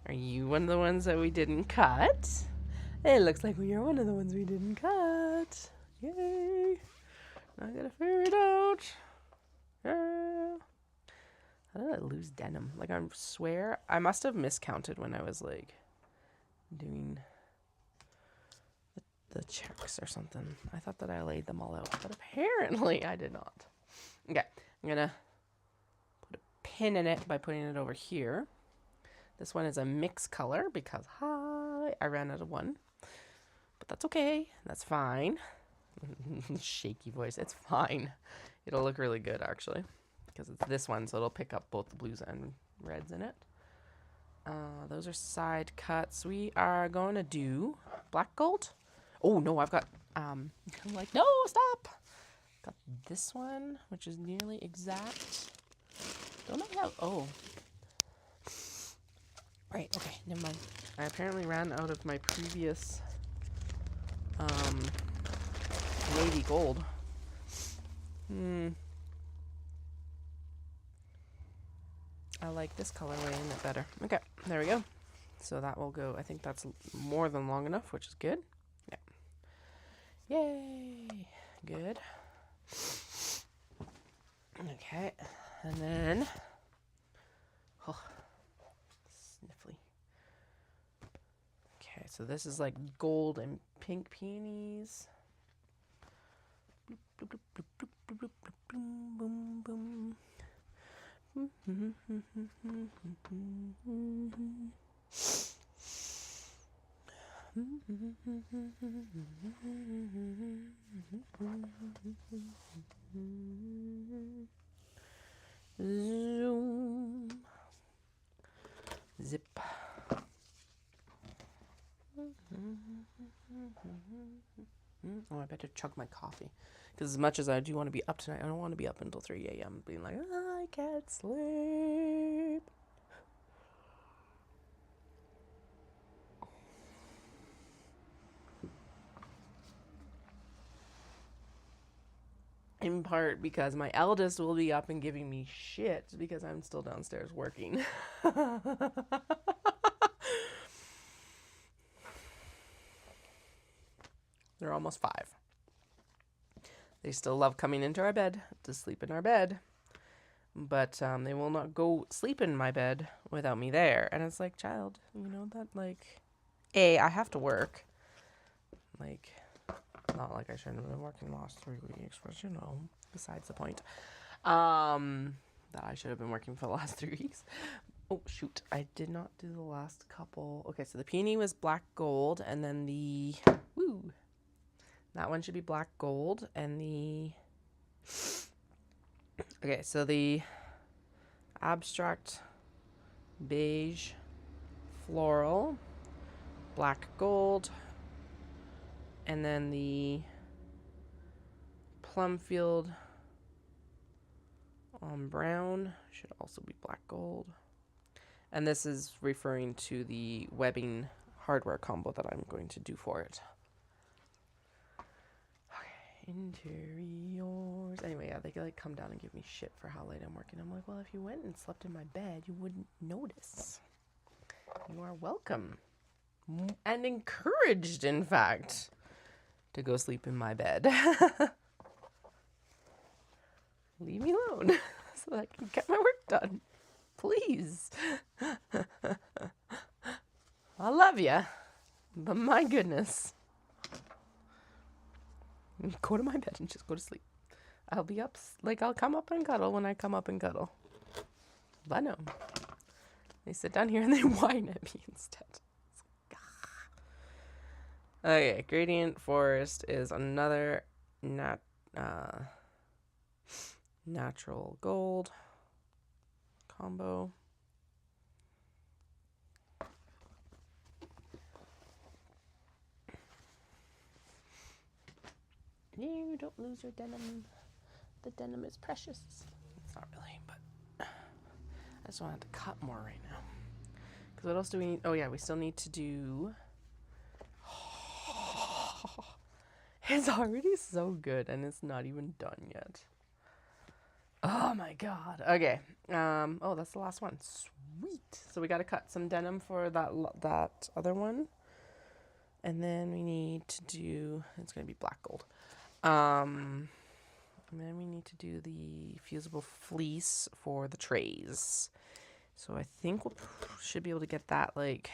Are you one of the ones that we didn't cut? It looks like you're one of the ones we didn't cut. Yay! I gotta figure it out. Yeah. How did I lose denim? Like, I swear, I must have miscounted when I was, like, doing the checks or something. I thought that I laid them all out, but apparently I did not. Okay, I'm gonna put a pin in it by putting it over here. This one is a mixed color because, I ran out of one. But that's okay. That's fine. Shaky voice. It's fine. It'll look really good, actually. Because it's this one, so it'll pick up both the blues and reds in it. Those are side cuts. We are going to do black gold. Oh, no, I've got, I'm like, no, stop. Got this one, which is nearly exact. Don't I have, oh. Right, okay, never mind. I apparently ran out of my previous, navy gold. I like this colorway in it better. Okay, there we go. So that will go, I think that's more than long enough, which is good. Yeah. Yay. Good. Okay, and then, oh, sniffly. Okay, so this is like gold and pink peonies. Bloop, bloop, bloop, bloop, bloop, bloop, bloop, boom, boom. Zoom. Zip. Oh, I better chug my coffee. Because as much as I do want to be up tonight, I don't want to be up until 3 a.m. being like, I can't sleep. In part because my eldest will be up and giving me shit because I'm still downstairs working. They're almost 5. They still love coming into our bed to sleep in our bed. but they will not go sleep in my bed without me there. And it's like, child, you know that, like, I have to work. Like, not like I shouldn't have been working the last 3 weeks, but you know, besides the point. That I should have been working for the last 3 weeks. Oh, shoot. I did not do the last couple. Okay, so the peony was black gold, and then that one should be black gold, and okay, so the abstract beige floral, black gold, and then the Plumfield brown should also be black gold. And this is referring to the webbing hardware combo that I'm going to do for it. Okay, interiors. Anyway, yeah, they like come down and give me shit for how late I'm working. I'm like, well, if you went and slept in my bed, you wouldn't notice. You are welcome. And encouraged, in fact, to go sleep in my bed. Leave me alone so that I can get my work done. Please. I love you, but my goodness. Go to my bed and just go to sleep. I'll be up, like, I'll come up and cuddle when I come up and cuddle. But no. They sit down here and they whine at me instead. Okay, Gradient Forest is another natural gold combo. No, don't lose your denim. The denim is precious. It's not really, but I just wanted to cut more right now. Because what else do we need? Oh yeah, we still need to do... It's already so good, and it's not even done yet. Oh my god. Okay. Oh, that's the last one. Sweet. So we got to cut some denim for that other one. And then we need to do, it's going to be black gold. And then we need to do the fusible fleece for the trays. So I think we should be able to get that, like,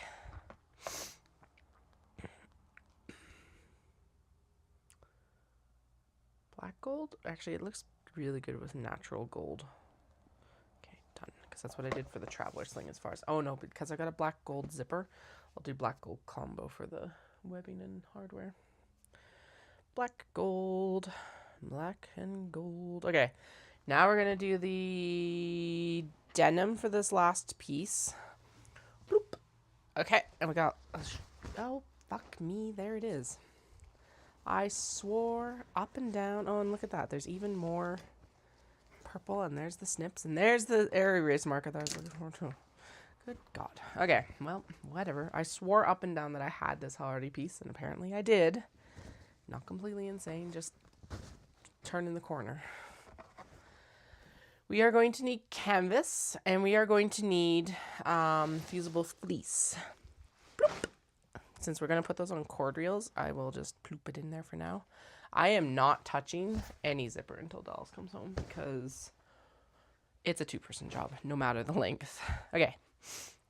black gold. Actually, it looks really good with natural gold. Okay, done. Because that's what I did for the traveler sling as far as... Oh, no, because I got a black gold zipper. I'll do black gold combo for the webbing and hardware. Black gold. Black and gold. Okay, now we're going to do the denim for this last piece. Bloop. Okay, and we got... Oh, fuck me. There it is. I swore up and down. Oh, and look at that. There's even more purple, and there's the snips, and there's the air erase marker that I was looking for too. Good God. Okay, well, whatever. I swore up and down that I had this already piece, and apparently I did. Not completely insane, just turning the corner. We are going to need canvas, and we are going to need fusible fleece. Bloop. Since we're going to put those on cord reels, I will just ploop it in there for now. I am not touching any zipper until Dallas comes home because it's a two-person job, no matter the length. Okay,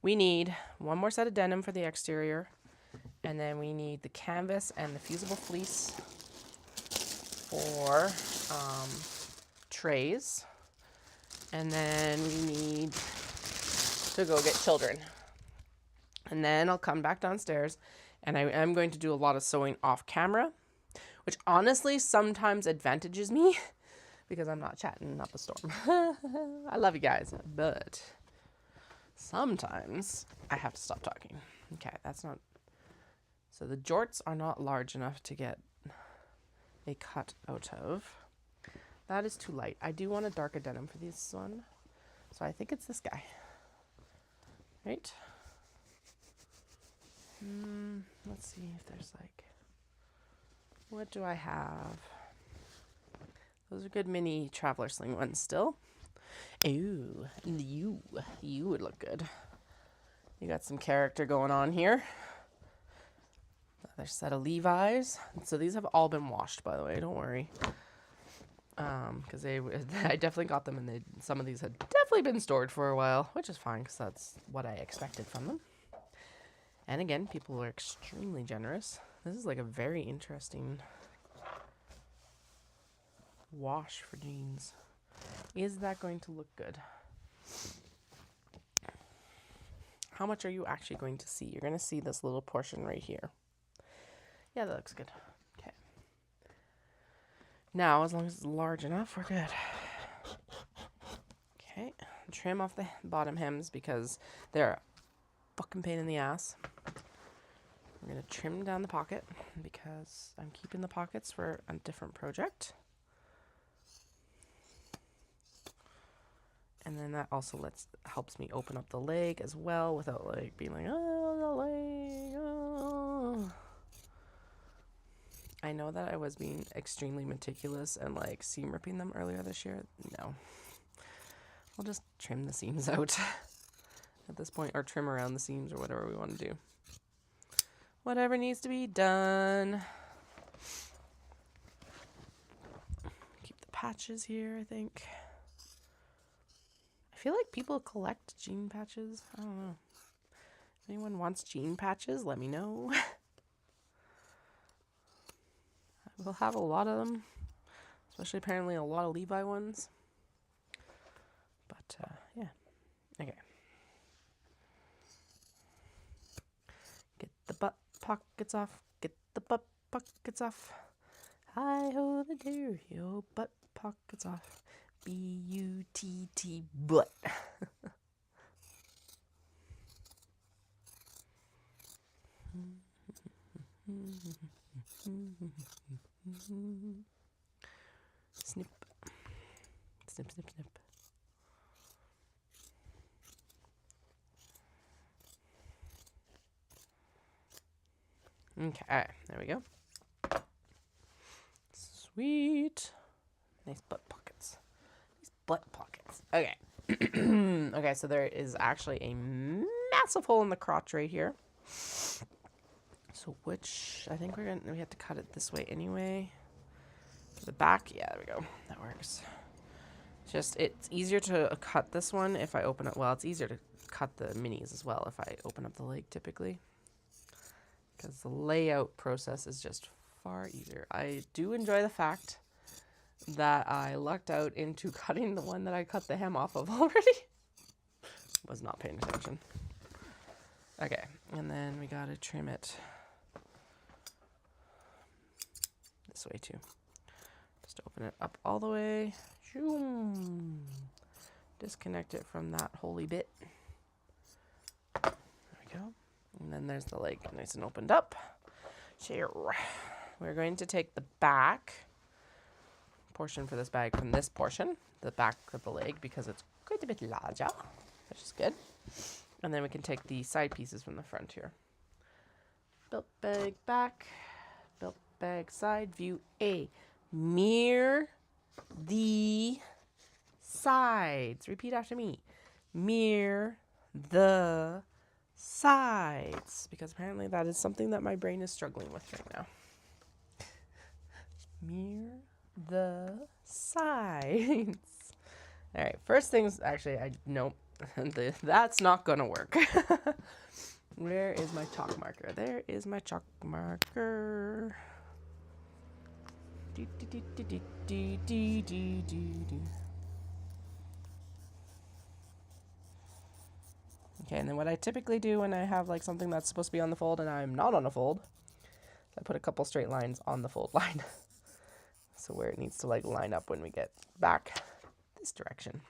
we need one more set of denim for the exterior, and then we need the canvas and the fusible fleece for trays. And then we need to go get children. And then I'll come back downstairs, and I am going to do a lot of sewing off camera, which honestly sometimes advantages me because I'm not chatting up a storm. I love you guys, but sometimes I have to stop talking. Okay, that's not... So the jorts are not large enough to get a cut out of. That is too light. I do want a darker denim for this one, so I think it's this guy. Right? Let's see if there's like... What do I have? Those are good mini traveler sling ones still. Ooh, you would look good. You got some character going on here. Another set of Levi's. So these have all been washed, by the way. Don't worry. because I definitely got them, and some of these had definitely been stored for a while, which is fine because that's what I expected from them. And again, people are extremely generous. This is like a very interesting wash for jeans. Is that going to look good? How much are you actually going to see? You're going to see this little portion right here. Yeah, that looks good. Okay. Now, as long as it's large enough, we're good. Okay. Trim off the bottom hems because they're a fucking pain in the ass. We're going to trim down the pocket because I'm keeping the pockets for a different project. And then that also helps me open up the leg as well without like being like, oh, the leg, oh. I know that I was being extremely meticulous and like seam ripping them earlier this year. No. We'll just trim the seams out at this point, or trim around the seams or whatever we want to do. Whatever needs to be done. Keep the patches here, I think. I feel like people collect jean patches. I don't know. If anyone wants jean patches, let me know. We'll have a lot of them, especially apparently a lot of Levi ones. But yeah, okay. Get the butt pockets off. Get the butt pockets off. Hi ho the dear, yo butt pockets off. B-U-T-T butt. Snip. Snip, snip, snip. Okay, alright, there we go. Sweet. Nice butt pockets. These butt pockets. Okay. Okay, so there is actually a massive hole in the crotch right here. So which, I think we have to cut it this way anyway. The back, yeah, there we go. That works. It's easier to cut this one if I open it. Well, it's easier to cut the minis as well if I open up the leg typically. Because the layout process is just far easier. I do enjoy the fact that I lucked out into cutting the one that I cut the hem off of already. Was not paying attention. Okay, and then we gotta trim it this way too. Just open it up all the way. Shoom. Disconnect it from that holy bit. There we go. And then there's the leg nice and opened up. Here. We're going to take the back portion for this bag from this portion, the back of the leg, because it's quite a bit larger, which is good. And then we can take the side pieces from the front here. Belt bag back, belt bag side, view A. Mirror the sides. Repeat after me. Mirror the sides. Because apparently that is something that my brain is struggling with right now. Mirror the sides. All right, first things, actually, nope, that's not gonna work. Where is my chalk marker? There is my chalk marker. Okay, and then what I typically do when I have like something that's supposed to be on the fold and I'm not on a fold, I put a couple straight lines on the fold line. So where it needs to like line up when we get back this direction.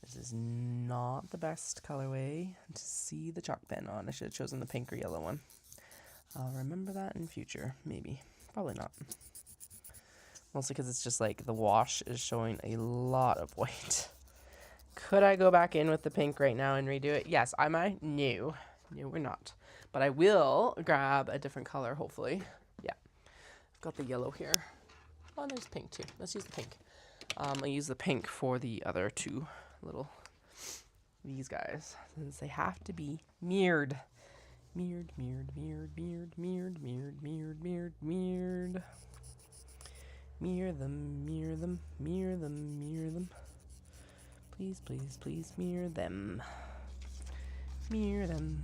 This is not the best colorway to see the chalk pen on. I should have chosen the pink or yellow one. I'll remember that in future, maybe. Probably not. Mostly because it's just like the wash is showing a lot of white. Could I go back in with the pink right now and redo it? Yes, I might. No, we're not. But I will grab a different color, hopefully. Yeah, I've got the yellow here. Oh, there's pink too. Let's use the pink. I'll use the pink for the other two little these guys, since they have to be mirrored. Mirrored, mirrored, mirrored, mirrored, mirrored, mirrored, mirrored, mirrored, mirrored. Mirror them, mirror them, mirror them, mirror them. Please, please, please mirror them. Mirror them,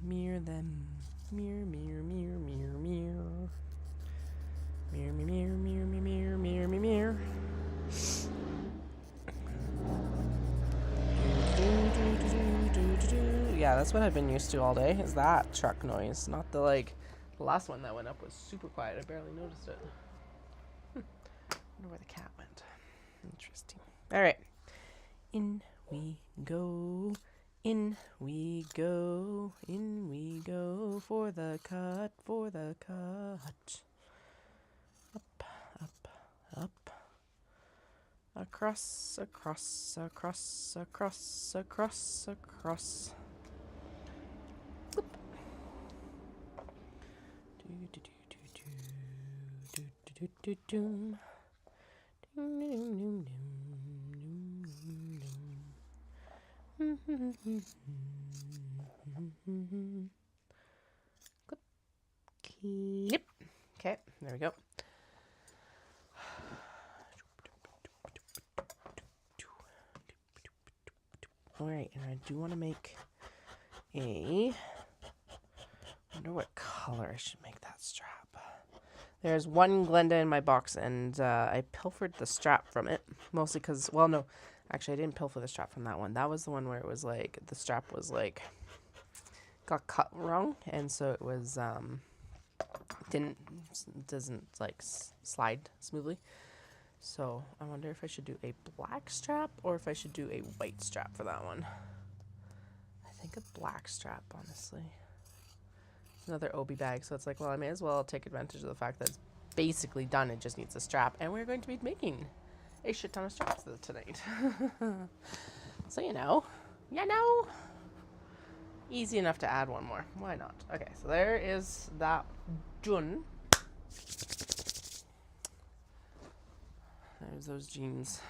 mirror them. Mirror, mirror, mirror, mirror, mirror. Mirror, mirror, mirror, mirror, mirror, mirror, mirror. Yeah, that's what I've been used to all day, is that truck noise. Not the, like, the last one that went up was super quiet. I barely noticed it. Wonder where the cat went. Interesting. All right. In we go. In we go. In we go for the cut, for the cut. Up, up, up. Across, across, across, across, across, across. Whoop. Do do do do do do do do do. Clip. Okay, there we go. All right, and I do want to make a, I wonder what color I should make that strap. There's one Glenda in my box, and I pilfered the strap from it, mostly because, well, no, actually, I didn't pilfer the strap from that one. That was the one where it was like, the strap was like, got cut wrong, and so it was, doesn't like slide smoothly. So I wonder if I should do a black strap or if I should do a white strap for that one. I think a black strap, honestly. Another Obi bag, so it's like, well, I may as well take advantage of the fact that it's basically done. It just needs a strap, and we're going to be making a shit ton of straps tonight. So, you know, easy enough to add one more. Why not? Okay, so there is that done. There's those jeans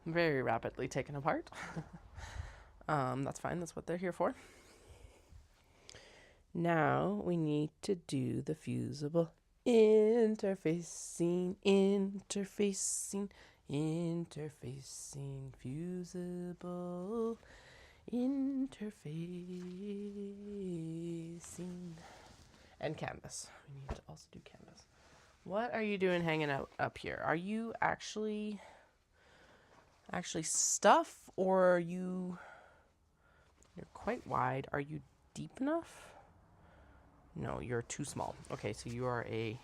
very rapidly taken apart. That's fine. That's what they're here for. Now we need to do the fusible interfacing, fusible interfacing, and canvas. We need to also do canvas. What are you doing hanging out up here? Are you actually stuff, or are you're quite wide? Are you deep enough? No, you're too small. Okay, so you are a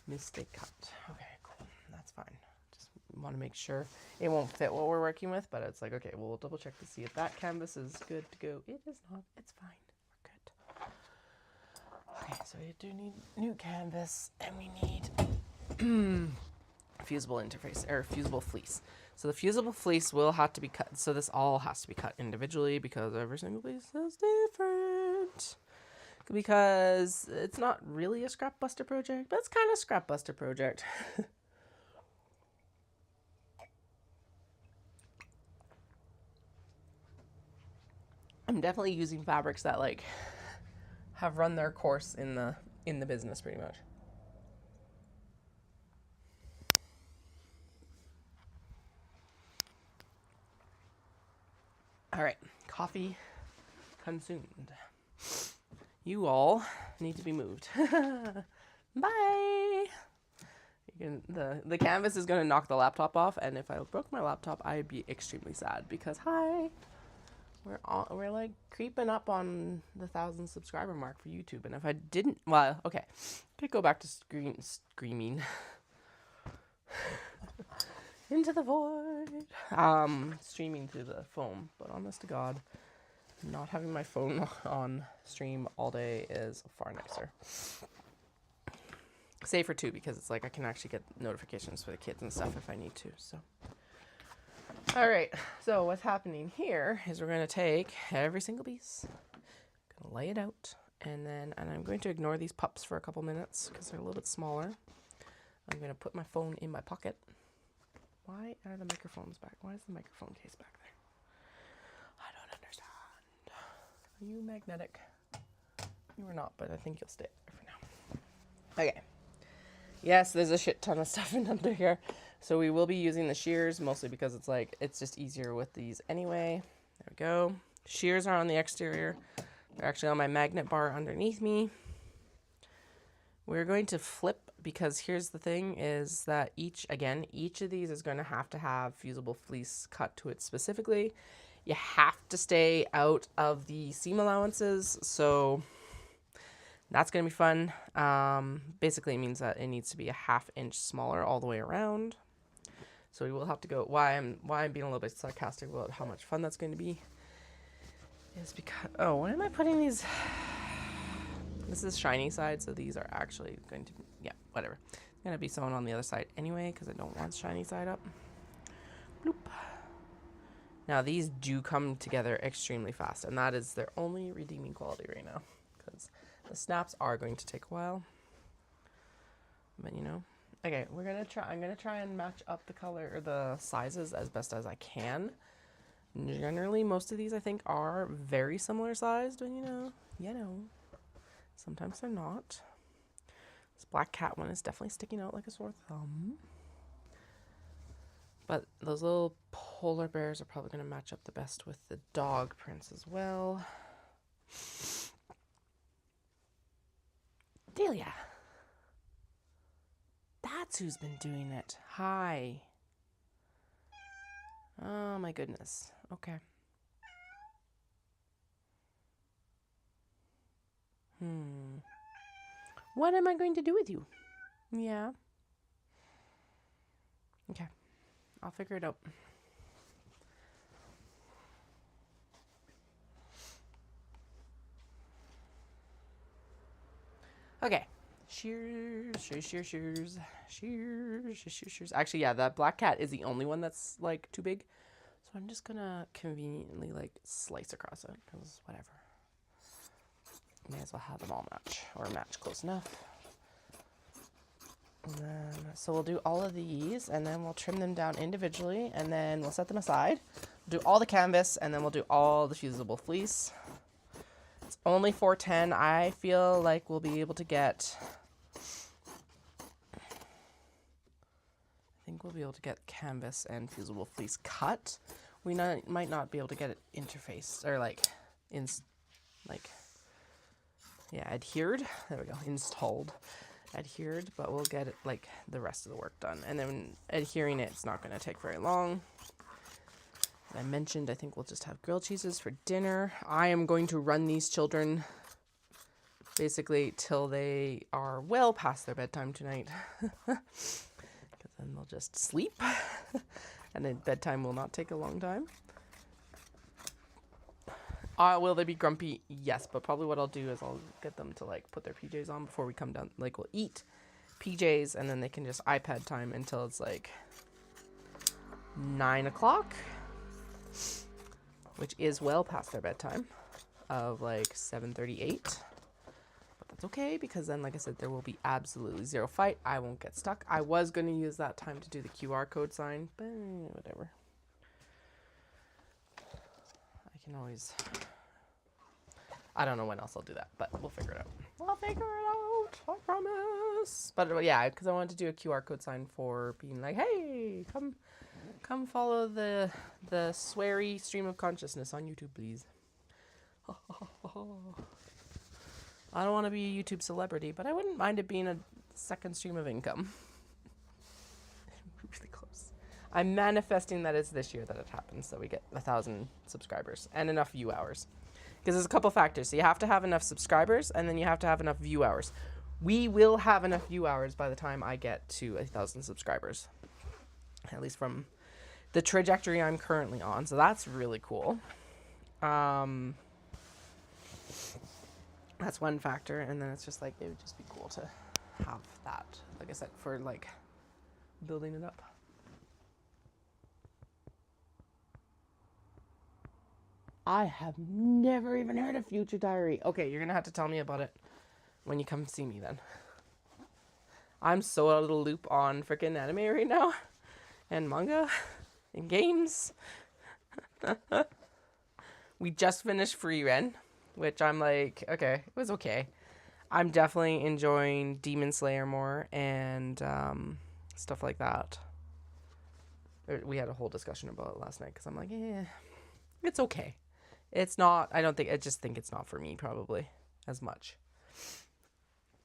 mistake cut. Okay, cool. That's fine. Just want to make sure it won't fit what we're working with, but it's like, okay, we'll double check to see if that canvas is good to go. It is not. It's fine. We're good. Okay, so we do need new canvas, and we need fusible interface, or fusible fleece. So the fusible fleece will have to be cut. So this all has to be cut individually because every single piece is different. Because it's not really a scrap buster project, but it's kind of a scrap buster project. I'm definitely using fabrics that like have run their course in the business pretty much. All right, coffee consumed. You all need to be moved. Bye. The canvas is going to knock the laptop off, and if I broke my laptop, I'd be extremely sad because we're like creeping up on the 1,000 subscriber mark for YouTube, and if I didn't, well, okay, I could go back to screaming into the void, streaming through the phone, but honest to God, not having my phone on stream all day is far nicer. Safer too, because it's like I can actually get notifications for the kids and stuff if I need to. So, all right. So what's happening here is we're going to take every single piece, gonna lay it out, and I'm going to ignore these pups for a couple minutes because they're a little bit smaller. I'm going to put my phone in my pocket. Why are the microphones back? Why is the microphone case back there? Are you magnetic? You are not, but I think you'll stay there for now. Okay. Yes, there's a shit ton of stuff in under here. So we will be using the shears, mostly because it's like, it's just easier with these anyway. There we go. Shears are on the exterior. They're actually on my magnet bar underneath me. We're going to flip, because here's the thing, is that each of these is going to have fusible fleece cut to it specifically. You have to stay out of the seam allowances, so that's going to be fun. Basically, it means that it needs to be a 1/2 inch smaller all the way around. So we will have to go, why I'm being a little bit sarcastic about how much fun that's going to be is because, oh, why am I putting these? This is shiny side, so these are actually going to, yeah, whatever. It's going to be sewn on the other side anyway, because I don't want shiny side up. Bloop. Now, these do come together extremely fast, and that is their only redeeming quality right now, because the snaps are going to take a while. But, you know. Okay, I'm going to try and match up the color, or the sizes as best as I can. Generally, most of these, I think, are very similar sized, but, you know. Sometimes they're not. This black cat one is definitely sticking out like a sore thumb. But those little polar bears are probably going to match up the best with the dog prints as well. Delia. That's who's been doing it. Hi. Oh my goodness. Okay. What am I going to do with you? Yeah. Okay. I'll figure it out. Okay. Shears. Actually, yeah, that black cat is the only one that's, like, too big. So I'm just gonna conveniently, like, slice across it, because whatever. May as well have them all match, or match close enough. And then, so we'll do all of these, and then we'll trim them down individually, and then we'll set them aside. We'll do all the canvas, and then we'll do all the fusible fleece. It's only $4.10. I feel like we'll be able to get, canvas and fusible fleece cut. We might not be able to get it interfaced, or adhered. There we go, installed. Adhered, but we'll get it, like, the rest of the work done. And then adhering it's not going to take very long. As I mentioned, I think we'll just have grilled cheeses for dinner. I am going to run these children basically till they are well past their bedtime tonight. Because then they'll just sleep. And then bedtime will not take a long time. Will they be grumpy? Yes, but probably what I'll do is I'll get them to, like, put their PJs on before we come down. Like, we'll eat PJs, and then they can just iPad time until it's, like, 9 o'clock, which is well past their bedtime of, like, 7:38. But that's okay, because then, like I said, there will be absolutely zero fight. I won't get stuck. I was going to use that time to do the QR code sign, but whatever. Can always, I don't know when else I'll do that, but we'll figure it out. I'll figure it out, I promise. But yeah, because I wanted to do a QR code sign for being like, hey, come follow the sweary stream of consciousness on YouTube, please. I don't want to be a YouTube celebrity, but I wouldn't mind it being a second stream of income. Really close. I'm manifesting that it's this year that it happens, so we get 1,000 subscribers and enough view hours. Because there's a couple factors. So you have to have enough subscribers, and then you have to have enough view hours. We will have enough view hours by the time I get to 1,000 subscribers. At least from the trajectory I'm currently on. So that's really cool. That's one factor. And then it's just like, it would just be cool to have that, like I said, for, like, building it up. I have never even heard of Future Diary. Okay, you're going to have to tell me about it when you come see me then. I'm so out of the loop on freaking anime right now. And manga. And games. We just finished Free Ren. which I'm like, okay, it was okay. I'm definitely enjoying Demon Slayer more and stuff like that. We had a whole discussion about it last night because I'm like, it's okay. It's not, I just think it's not for me probably as much.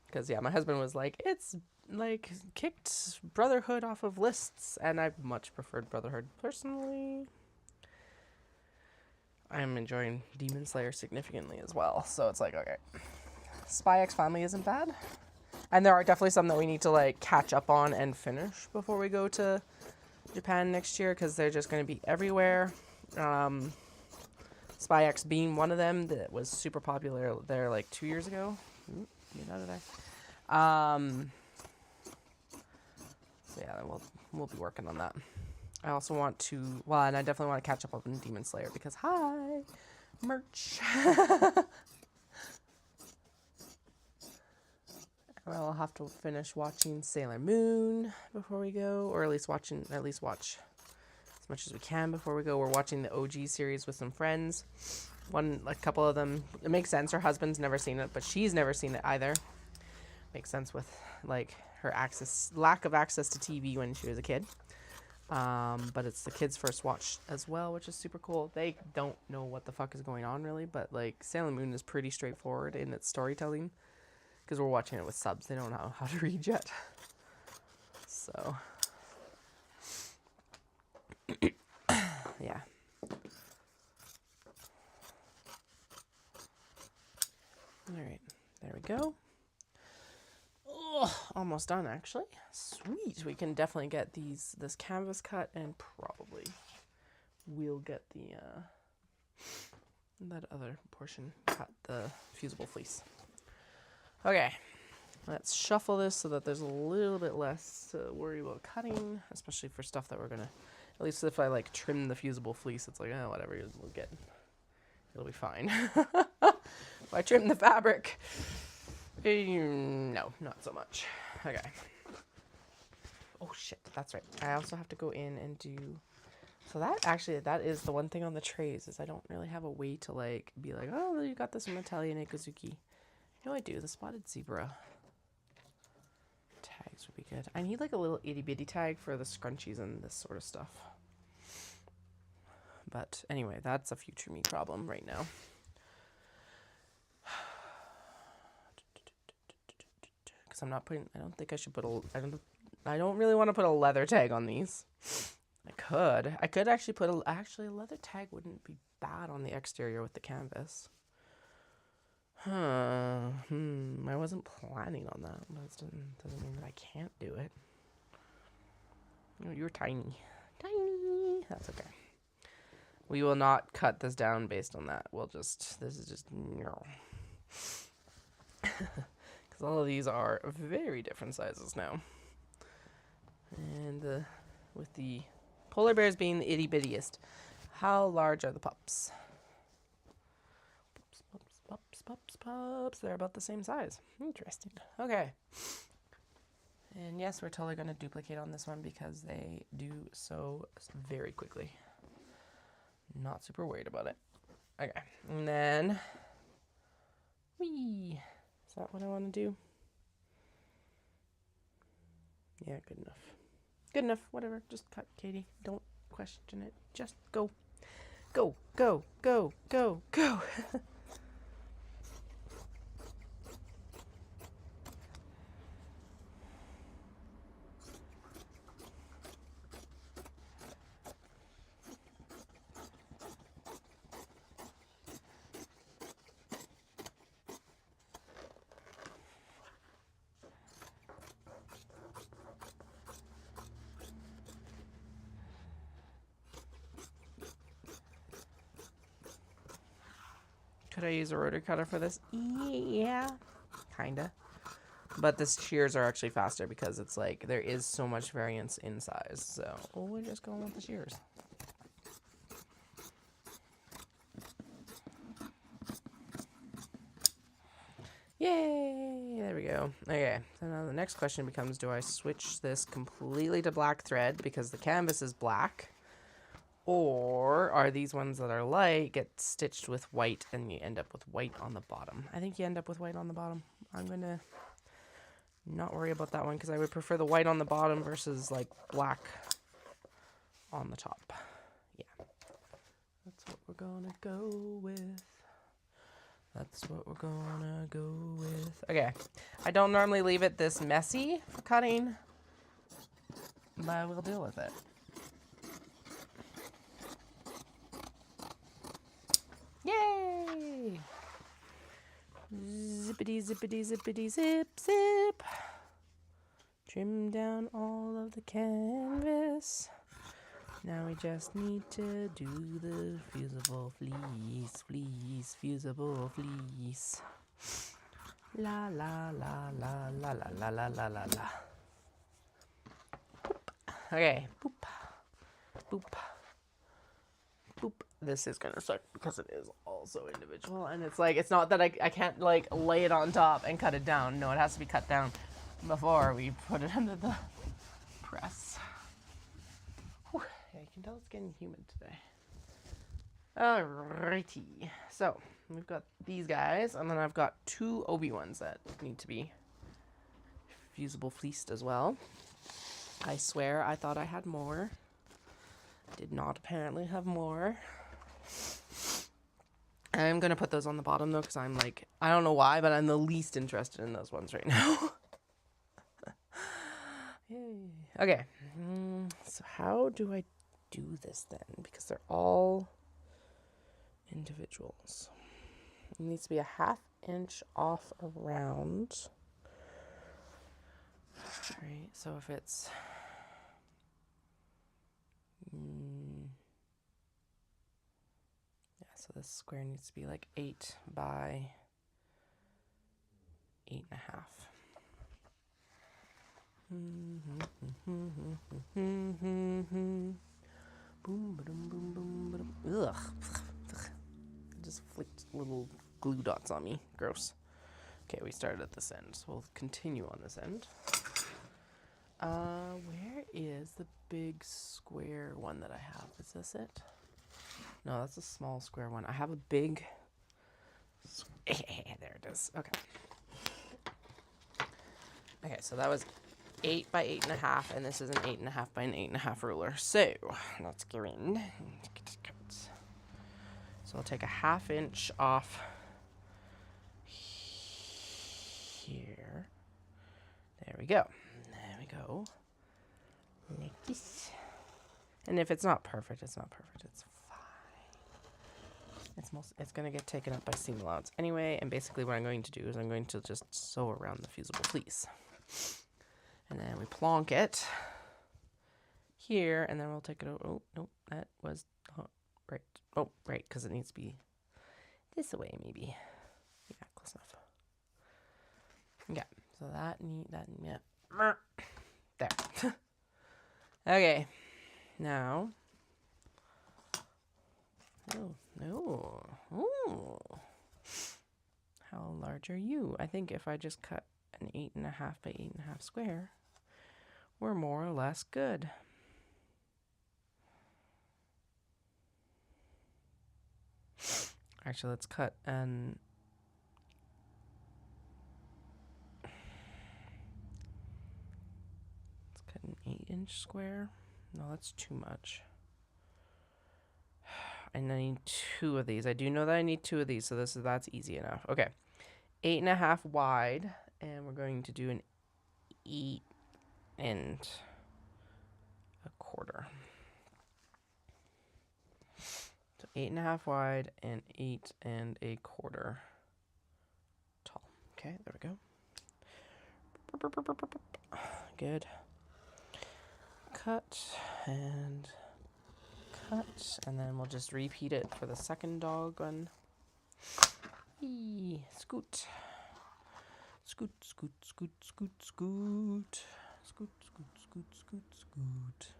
Because, yeah, my husband was like, it's like kicked Brotherhood off of lists, and I've much preferred Brotherhood personally. I'm enjoying Demon Slayer significantly as well, so it's like, okay. Spy X Family isn't bad. And there are definitely some that we need to like catch up on and finish before we go to Japan next year, because they're just going to be everywhere. Spy X being one of them that was super popular there like 2 years ago. Get out of there. So yeah, we'll be working on that. I also want to, well, and I definitely want to catch up on Demon Slayer because hi, merch. I'll have to finish watching Sailor Moon before we go, or at least watch as much as we can before we go. We're watching the OG series with some friends. A couple of them, it makes sense. Her husband's never seen it, but she's never seen it either. Makes sense with like her lack of access to TV when she was a kid. But it's the kids' first watch as well, which is super cool. They don't know what the fuck is going on really, but like Sailor Moon is pretty straightforward in its storytelling because we're watching it with subs. They don't know how to read yet. So, yeah. All right, there we go. Oh, almost done actually. Sweet. We can definitely get this canvas cut, and probably we'll get the that other portion cut, the fusible fleece. Okay, let's shuffle this so that there's a little bit less to worry about cutting, especially for stuff that we're gonna, at least if I like trim the fusible fleece, it's like, oh, whatever, we'll get, it'll be fine. If I trim the fabric, no, not so much. Okay. Oh shit, that's right. I also have to go in and do, so that is the one thing on the trays, is I don't really have a way to like be like, oh, you got this from Italian Ikuzuki. No, I do. The spotted zebra tags would be good. I need like a little itty bitty tag for the scrunchies and this sort of stuff. But anyway, that's a future me problem right now. Because I'm not putting, I don't think I should put I don't really want to put a leather tag on these. I could actually put a leather tag wouldn't be bad on the exterior with the canvas. I wasn't planning on that. That doesn't mean that I can't do it. Oh, you're tiny. Tiny. That's okay. We will not cut this down based on that. This is just, because all of these are very different sizes now. And with the polar bears being the itty bittiest, how large are the pups? Pups. They're about the same size. Interesting. Okay. And yes, we're totally going to duplicate on this one because they do so very quickly. Not super worried about it. Okay. And then, is that what I want to do? Yeah, good enough. Good enough. Whatever. Just cut, Katie. Don't question it. Just go. Go, go, go, go, go. Could I use a rotary cutter for this? Yeah, kinda. But the shears are actually faster because it's like there is so much variance in size. So we're just going with the shears. Yay! There we go. Okay, so now the next question becomes, do I switch this completely to black thread because the canvas is black? Or are these ones that are light get stitched with white and you end up with white on the bottom? I think you end up with white on the bottom. I'm going to not worry about that one because I would prefer the white on the bottom versus like black on the top. Yeah. That's what we're going to go with. That's what we're going to go with. Okay. I don't normally leave it this messy for cutting, but we'll deal with it. Yay! Zippity, zippity, zippity, zip, zip. Trim down all of the canvas. Now we just need to do the fusible fleece, fleece, fusible fleece. La la la la la la la la la la la. Okay, boop, boop, boop. This is gonna suck because it is also individual, and it's like, it's not that I can't like lay it on top and cut it down. No, it has to be cut down before we put it under the press. Whew. Yeah, you can tell it's getting humid today. Alrighty, so we've got these guys, and then I've got 2 obi ones that need to be fusible fleeced as well. I swear I thought I had more. Did not apparently have more. I'm going to put those on the bottom though, because I'm like, I don't know why, but I'm the least interested in those ones right now. Yay. Okay. So how do I do this then? Because they're all individuals. It needs to be a 1/2 inch off around. Right. So if it's yeah, so this square needs to be like 8 by 8.5. Boom, boom, boom, boom, boom. Ugh. I just flicked little glue dots on me. Gross. Okay, we started at this end, so we'll continue on this end. Where is the big square one that I have? Is this it? No, that's a small square one. I have a big... There it is. Okay. Okay, so that was 8 by 8.5, and this is an 8.5 by an 8.5 ruler. So, let's go in. So I'll take a 1/2 inch off here. There we go. There we go. Like this. And if it's not perfect, it's not perfect. It's fine. It's going to get taken up by seam allowance anyway, and basically what I'm going to do is I'm going to just sew around the fusible fleece. And then we plonk it here, and then we'll take it over. Oh, nope, that was not right. Oh, right, because it needs to be this way, maybe. Yeah, close enough. Okay, so yeah. There. Okay, now. Oh, no. Ooh. How large are you? I think if I just cut an 8.5 by 8.5 square, we're more or less good. Actually, let's cut an 8-inch square. No, that's too much. And I need 2 of these. I do know that I need 2 of these, so that's easy enough. Okay, 8.5 wide, and we're going to do an 8 and a quarter. So 8.5 wide and 8 and a quarter tall. Okay, there we go. Good. Cut and cut, and then we'll just repeat it for the second dog one. Scoot. Scoot, scoot, scoot, scoot, scoot. Scoot, scoot, scoot, scoot, scoot.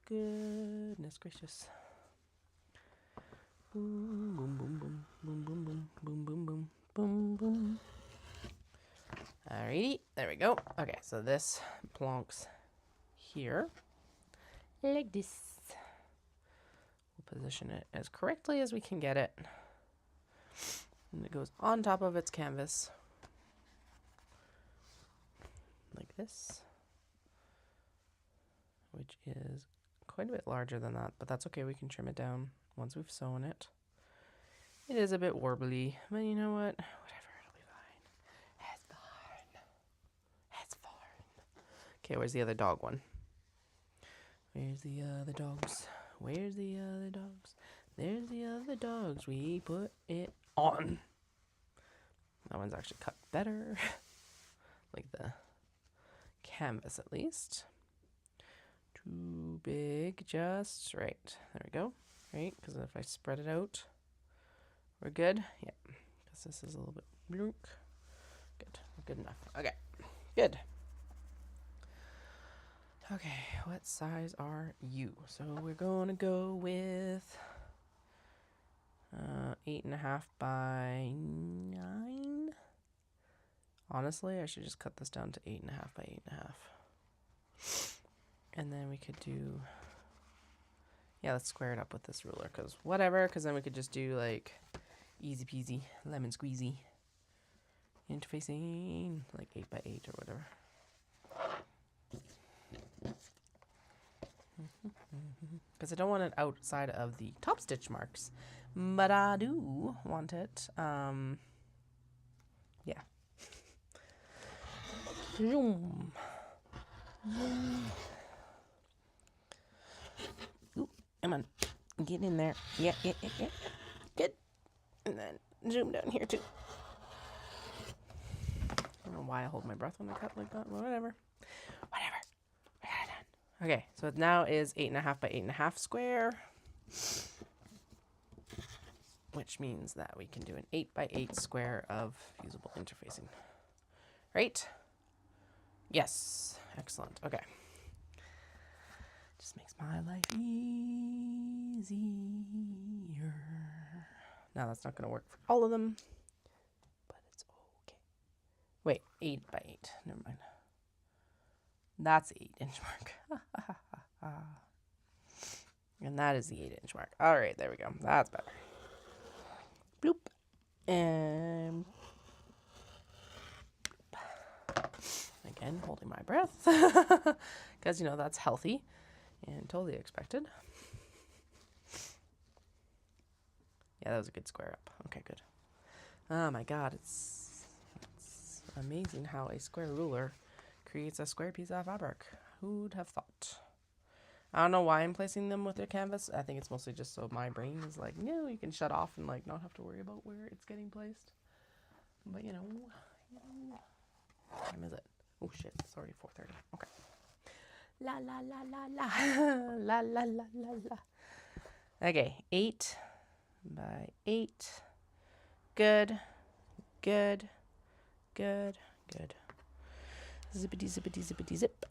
Goodness gracious. Boom, boom, boom, boom, boom, boom, boom, boom, boom, boom, boom, boom. Alrighty, there we go. Okay, so this plonks here, like this. position it as correctly as we can get it. And it goes on top of its canvas. Like this. Which is quite a bit larger than that, but that's okay. We can trim it down once we've sewn it. It is a bit warbly, but you know what? Whatever, it'll be fine. It's fine. It's fine. Okay, where's the other dog one? Where's the other dogs? Where's the other dogs? There's the other dogs. We put it on. That one's actually cut better. Like the canvas at least. Too big, just right. There we go. Right, because if I spread it out, we're good. Yeah, because this is a little bit good. Good enough. Okay, good. Okay, what size are you? So we're gonna go with 8.5 by 9. Honestly, I should just cut this down to 8.5 by 8.5. And then we could do, yeah, let's square it up with this ruler, because whatever, because then we could just do like easy peasy, lemon squeezy interfacing, like 8 by 8 or whatever. Because I don't want it outside of the top stitch marks, but I do want it, yeah. Zoom. Ooh, come on, get in there. Yeah, good. And then zoom down here too. I don't know why I hold my breath when I cut like that. Whatever. I got it done. Okay, so it now is 8.5 by 8.5 square, which means that we can do an 8 by 8 square of fusible interfacing. Right? Yes. Excellent. Okay. Just makes my life easier. Now that's not going to work for all of them, but it's okay. Wait, 8 by 8. Never mind. That's the 8-inch mark. And that is the 8-inch mark. All right, there we go. That's better. Bloop. And again, holding my breath. Because, you know, that's healthy and totally expected. Yeah, that was a good square up. Okay, good. Oh my God, it's amazing how a square ruler creates a square piece of fabric. Who'd have thought? I don't know why I'm placing them with their canvas. I think it's mostly just so my brain is like, no, you can shut off and like not have to worry about where it's getting placed. But you know, what time is it? Oh shit, it's already 4:30. Okay. La la la la la la la la la la. Okay, 8 by 8. Good, good, good, good. Zippity zippity zippity zip.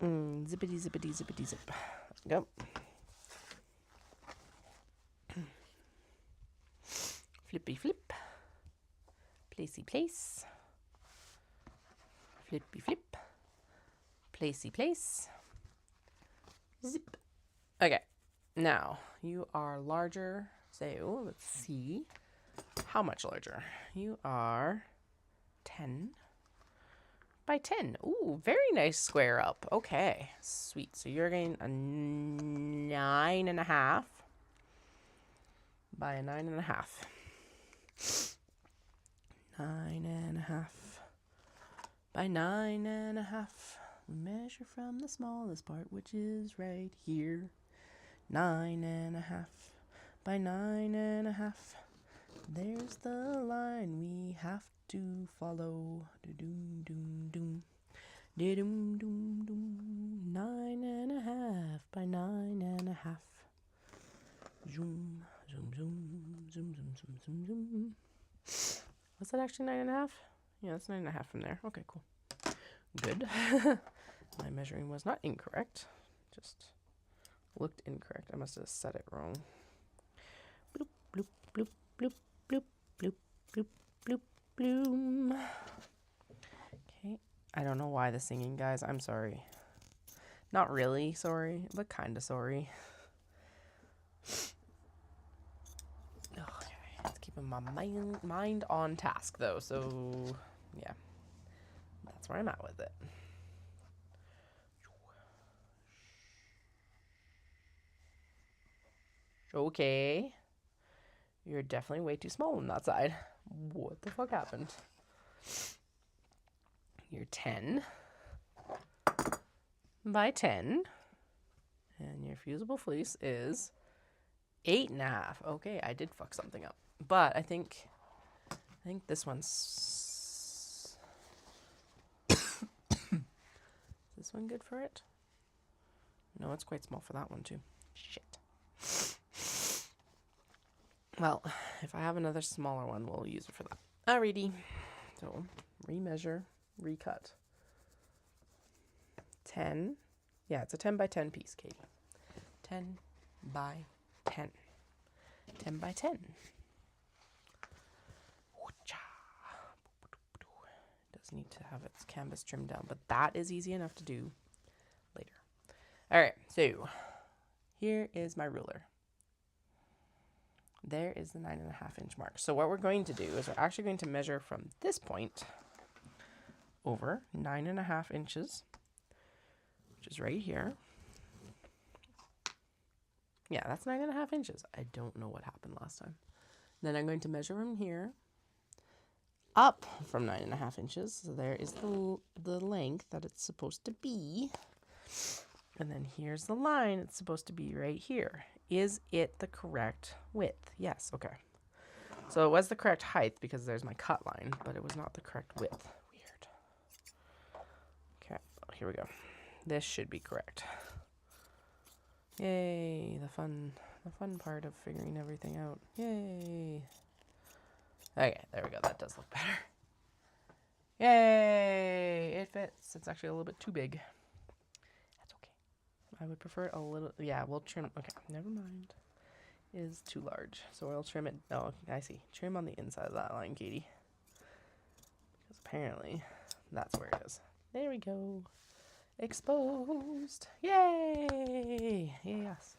Zippity zippity zippity zip. Go. Flippy flip. Placey place. Flippy flip. Placey place. Zip. Okay. Now, you are larger. So, let's see. How much larger? You are 10 by 10. Ooh, very nice square up. Okay, sweet. So you're getting a 9.5 by a 9.5. 9.5 by 9.5. We measure from the smallest part, which is right here. 9.5 by 9.5. There's the line we have to follow. Do-doom-doom-doom. Do-doom-doom-doom. 9.5 by 9.5. Zoom, zoom, zoom, zoom, zoom, zoom, zoom, zoom. Was that actually 9.5? Yeah, that's 9.5 from there. Okay, cool. Good. My measuring was not incorrect. Just looked incorrect. I must have set it wrong. Bloop, bloop, bloop, bloop, bloop, bloop, bloop, bloop, bloom. Okay. I don't know why the singing, guys. I'm sorry. Not really sorry, but kind of sorry. my mind on task though, so yeah, that's where I'm at with it. Okay, you're definitely way too small on that side. What the fuck happened? You're 10 by 10, and your fusible fleece is 8.5. Okay, I did fuck something up, but I think this one's this one good for it? No, it's quite small for that one too. Shit. Well, if I have another smaller one, we'll use it for that. Alrighty. So, remeasure, recut. 10. Yeah, it's a 10 by 10 piece, Katie. 10 by 10. 10 by 10. It does need to have its canvas trimmed down, but that is easy enough to do later. Alright, so here is my ruler. There is the 9.5 inch mark. So what we're going to do is we're actually going to measure from this point over 9.5 inches, which is right here. Yeah, that's 9.5 inches. I don't know what happened last time. Then I'm going to measure from here up from 9.5 inches. So there is the length that it's supposed to be. And then here's the line it's supposed to be right here. Is it the correct width? Yes, okay. So it was the correct height because there's my cut line, but it was not the correct width. Weird. Okay, here we go. This should be correct. Yay, the fun part of figuring everything out. Yay. Okay, there we go. That does look better. Yay, it fits. It's actually a little bit too big. I would prefer it a little, yeah, we'll trim, okay, never mind. Is too large, so I'll trim it, oh, I see. Trim on the inside of that line, Katie. Because apparently, that's where it is. There we go. Exposed. Yay! Yes.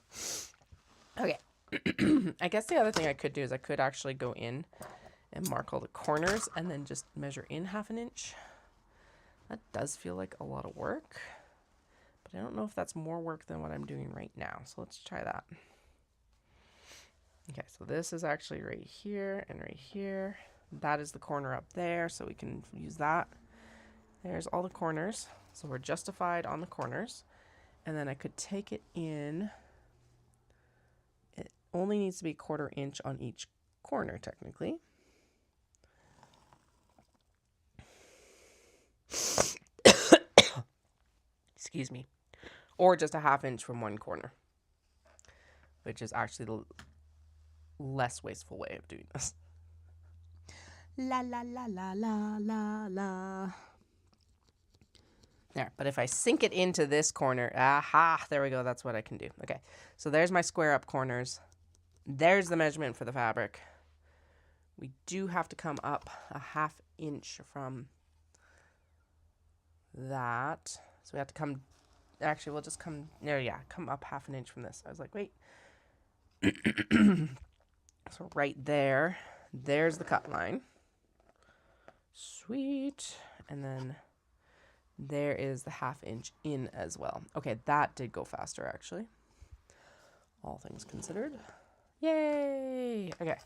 Okay. I guess the other thing I could do is I could actually go in and mark all the corners and then just measure in 1/2 inch. That does feel like a lot of work. But I don't know if that's more work than what I'm doing right now. So let's try that. Okay, so this is actually right here and right here. That is the corner up there, so we can use that. There's all the corners. So we're justified on the corners. And then I could take it in. It only needs to be 1/4 inch on each corner, technically. Excuse me. Or just a 1/2 inch from one corner, which is actually the less wasteful way of doing this. La la la la la la la. There, but if I sink it into this corner, aha, there we go, that's what I can do. Okay, so there's my square up corners. There's the measurement for the fabric. We do have to come up a 1/2 inch from that. So we have to come, actually we'll just come, there, yeah, come up 1/2 inch from this. I was like, wait. So right there, there's the cut line. Sweet. And then there is the 1/2 inch in as well. Okay, that did go faster actually. All things considered. Yay! Okay.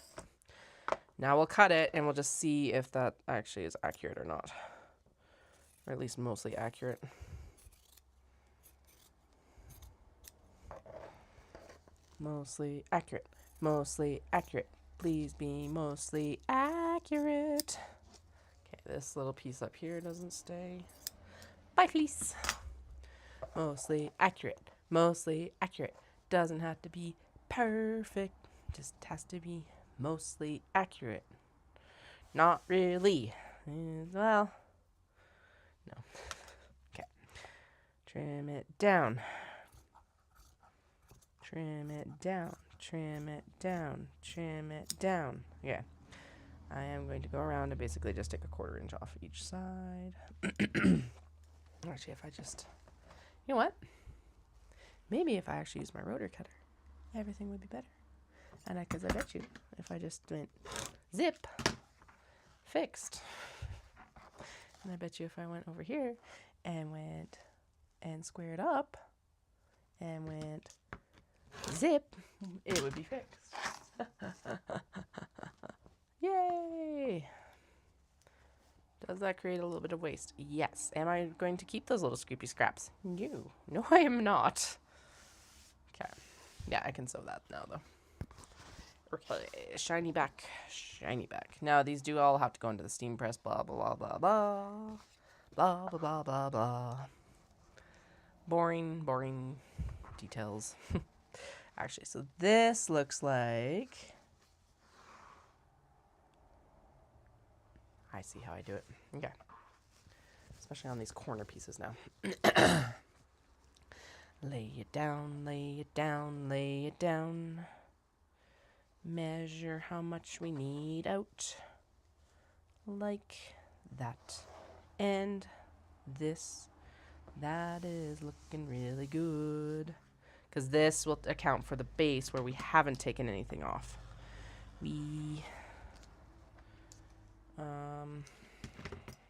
Now we'll cut it and we'll just see if that actually is accurate or not. Or at least mostly accurate. Mostly accurate. Mostly accurate. Please be mostly accurate. Okay, this little piece up here doesn't stay. Bye, fleece. Mostly accurate. Mostly accurate. Doesn't have to be perfect. Just has to be mostly accurate. Not really. Well, no. Okay. Trim it down. Trim it down. Trim it down. Trim it down. Yeah. I am going to go around and basically just take a 1/4 inch off each side. Actually, if I just, you know what? Maybe if I actually use my rotor cutter, everything would be better. And because I bet you, if I just went Zip. Fixed. And I bet you if I went over here and went and squared up and went zip, it would be fixed. Yay! Does that create a little bit of waste? Yes. Am I going to keep those little scrappy scraps? No. No, I am not. Okay. Yeah, I can sew that now, though. Okay. Shiny back. Shiny back. Now, these do all have to go into the steam press. Blah, blah, blah, blah, blah. Blah, blah, blah, blah, blah. Boring, boring details. Actually, so this looks like... I see how I do it. Okay. Especially on these corner pieces now. Lay it down, lay it down, lay it down. Measure how much we need out. Like that. And this. That is looking really good. Because this will account for the base where we haven't taken anything off.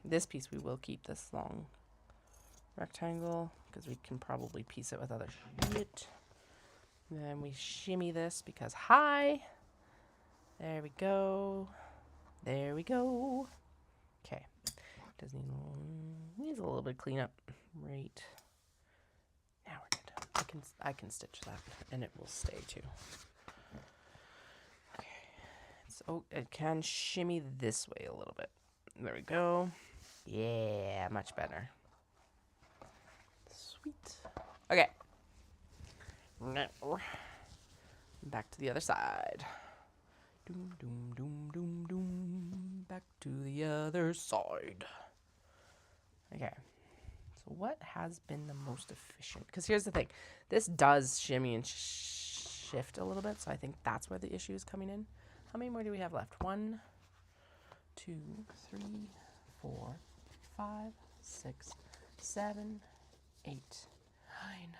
This piece we will keep, this long rectangle, because we can probably piece it with other shit. Then we shimmy this because hi. There we go. There we go. Okay. Does needs a little bit of cleanup. Right. Now we're good. I can stitch that and it will stay too. Okay. So it can shimmy this way a little bit. There we go. Yeah, much better. Sweet. Okay. Now, back to the other side. Doom, doom, doom, doom, doom. Back to the other side. Okay. So what has been the most efficient? Because here's the thing. This does shimmy and shift a little bit, so I think that's where the issue is coming in. How many more do we have left? 1, 2, 3, 4, 5, 6, 7, 8, 9,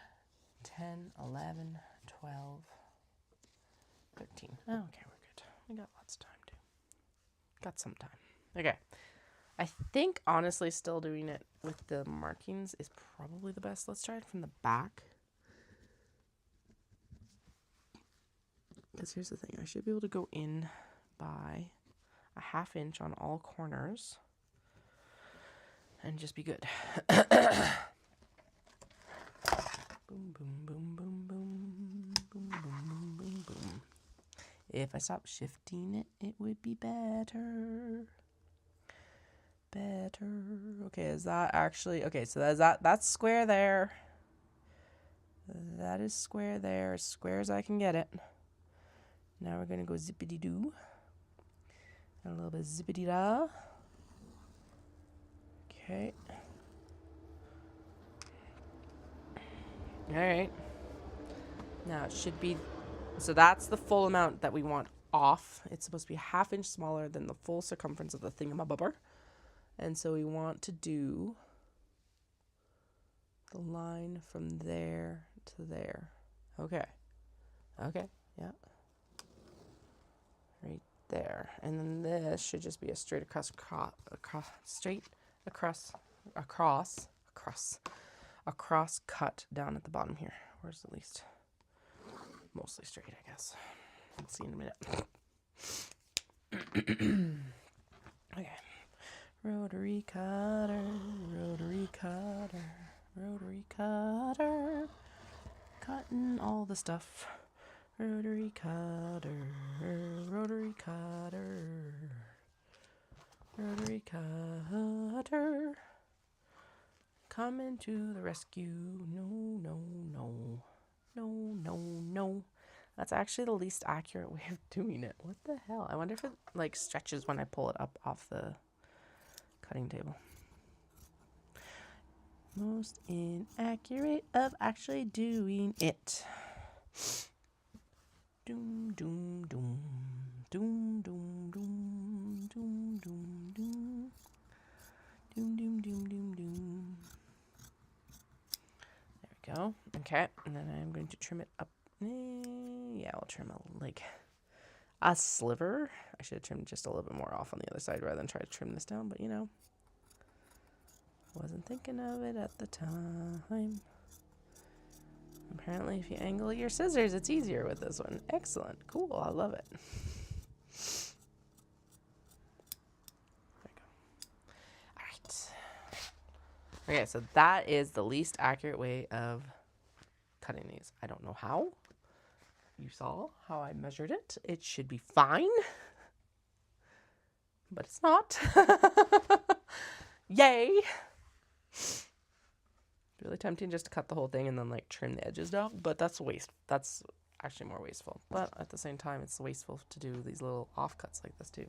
10, 11, 12, 13. Oh, okay, we're good. We got lots of time too. Got some time. Okay. I think honestly still doing it with the markings is probably the best. Let's try it from the back. Because here's the thing. I should be able to go in by a 1/2 inch on all corners and just be good. Boom, boom, boom, boom, boom, boom, boom, boom, boom. If I stop shifting it, it would be better. Better. Okay, is that actually... Okay, so that's square there. That is square there. As square as I can get it. Now we're going to go zippity-doo. And a little bit zippity-da. Okay. Alright. Now it should be... So that's the full amount that we want off. It's supposed to be a 1/2 inch smaller than the full circumference of the thingamabobber. And so we want to do the line from there to there. Okay. Okay. Yeah. Right there. And then this should just be a straight across cut down at the bottom here. Where's the least? Mostly straight, I guess. We'll see in a minute. Okay. Rotary cutter, rotary cutter, rotary cutter, cutting all the stuff. Rotary cutter, rotary cutter, rotary cutter, coming to the rescue. No, no, no, no, no, no. That's actually the least accurate way of doing it. What the hell? I wonder if it like stretches when I pull it up off the cutting table. Most inaccurate of actually doing it. Doom, doom, doom. Doom, doom, doom. Doom, doom, doom. Doom, doom, doom, doom, doom. There we go. Okay, and then I'm going to trim it up. Yeah, I'll trim like a sliver I should have trimmed just a little bit more off on the other side rather than try to trim this down, but you know, wasn't thinking of it at the time. Apparently, if you angle your scissors, it's easier with this one. Excellent. Cool. I love it. There you go. All right. Okay, so that is the least accurate way of cutting these. I don't know how. You saw how I measured it. It should be fine. But it's not. Yay! Really tempting just to cut the whole thing and then like trim the edges down, but that's waste. That's actually more wasteful. But at the same time, it's wasteful to do these little offcuts like this too.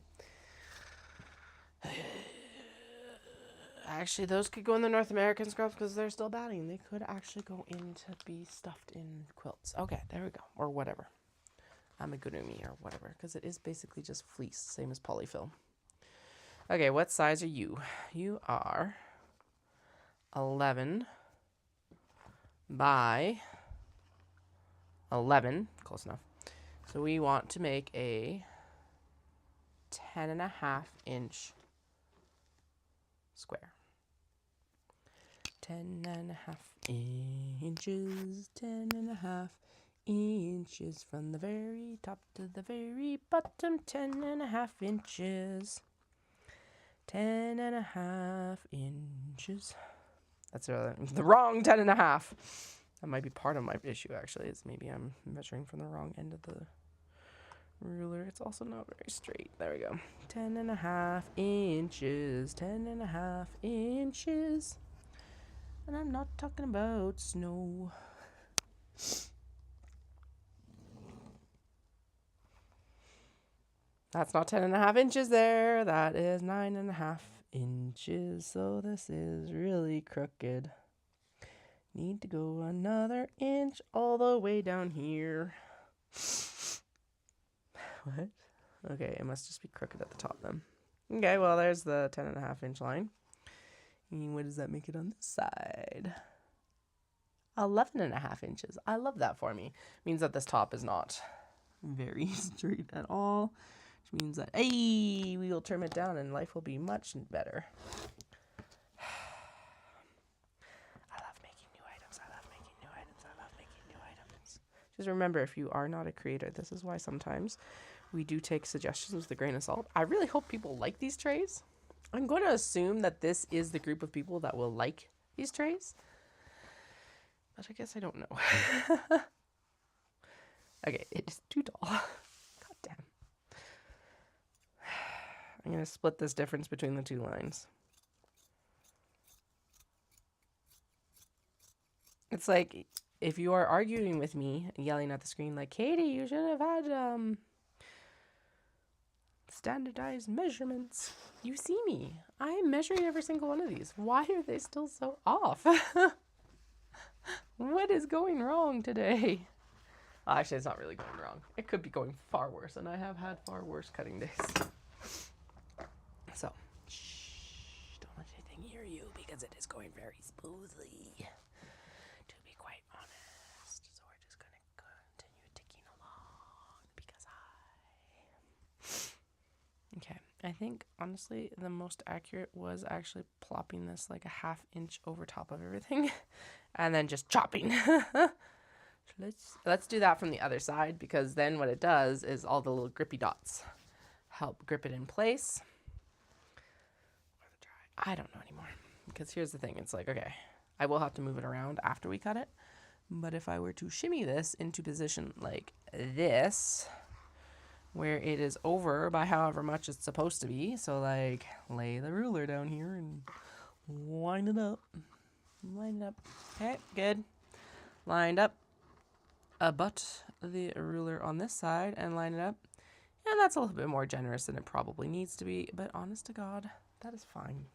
Actually, those could go in the North American scraps because they're still batting. They could actually go in to be stuffed in quilts. Okay, there we go. Or whatever. Amigurumi or whatever, because it is basically just fleece, same as polyfill. Okay, what size are you? You are 11 by 11, close enough. So we want to make a 10.5-inch square. 10.5 inches, 10.5 inches from the very top to the very bottom, 10.5 inches. 10.5 inches. That's the wrong 10.5. That might be part of my issue, actually, is maybe I'm measuring from the wrong end of the ruler. It's also not very straight. There we go. 10.5 inches. 10.5 inches. And I'm not talking about snow. That's not 10.5 inches there. That is 9.5 inches. So this is really crooked. Need to go another inch all the way down here. What? Okay, it must just be crooked at the top then. Okay, well, there's the 10.5-inch line. And what does that make it on this side? 11.5 inches. I love that for me. Means that this top is not very straight at all. Which means that, hey, we will trim it down and life will be much better. I love making new items. I love making new items. I love making new items. Just remember, if you are not a creator, this is why sometimes we do take suggestions with a grain of salt. I really hope people like these trays. I'm going to assume that this is the group of people that will like these trays. But I guess I don't know. Okay, it is too tall. God damn. I'm going to split this difference between the two lines. It's like if you are arguing with me, yelling at the screen like, Katie, you should have had standardized measurements. You see me. I am measuring every single one of these. Why are they still so off? What is going wrong today? Actually, it's not really going wrong. It could be going far worse, and I have had far worse cutting days. So, shh, don't let anything hear you because it is going very smoothly, to be quite honest. So we're just going to continue ticking along because Okay, I think, honestly, the most accurate was actually plopping this like a 1/2 inch over top of everything and then just chopping. Let's do that from the other side, because then what it does is all the little grippy dots help grip it in place. I don't know anymore, because here's the thing. It's like, okay, I will have to move it around after we cut it. But if I were to shimmy this into position like this, where it is over by however much it's supposed to be. So like lay the ruler down here and line it up. Line it up. Okay, good. Lined up. Butt the ruler on this side and line it up. And that's a little bit more generous than it probably needs to be, but honest to God, that is fine.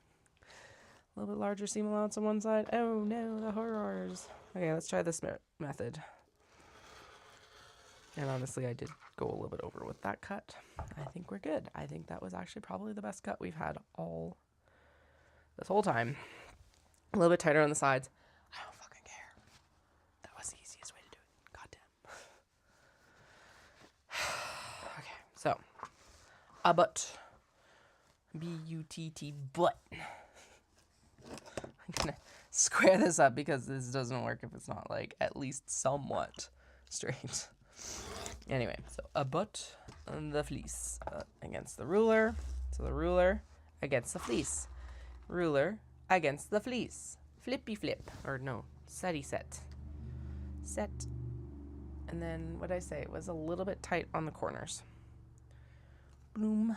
A little bit larger seam allowance on one side. Oh no, the horrors. Okay, let's try this method. And honestly, I did go a little bit over with that cut. I think we're good. I think that was actually probably the best cut we've had all this whole time. A little bit tighter on the sides. I don't fucking care. That was the easiest way to do it. Goddamn. Okay, so A butt. B-U-T-T, butt. I'm gonna square this up because this doesn't work if it's not like at least somewhat straight. Anyway, so a butt and the fleece against the ruler. So the ruler against the fleece. Ruler against the fleece. Flippy flip. Or no, setty set. Set. And then what did I say? It was a little bit tight on the corners. Bloom.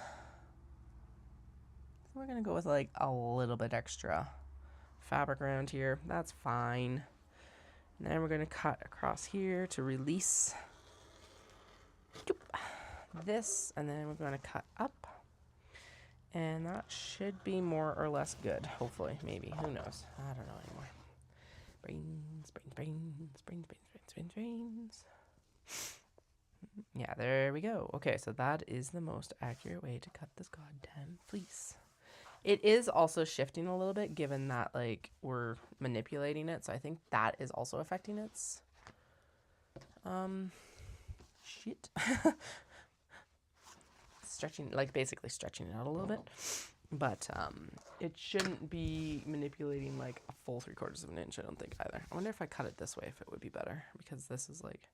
So we're going to go with like a little bit extra fabric around here. That's fine. And then we're going to cut across here to release this. And then we're going to cut up. And that should be more or less good. Hopefully, maybe. Who knows? I don't know anymore. Brains, brains, brains, brains, brains, brains, brains, brains. Yeah, there we go. Okay, so that is the most accurate way to cut this goddamn fleece. It is also shifting a little bit given that, like, we're manipulating it. So I think that is also affecting its, shit. Stretching, like, basically stretching it out a little bit. But, it shouldn't be manipulating, like, a full 3/4 of an inch, I don't think, either. I wonder if I cut it this way, if it would be better. Because this is, like,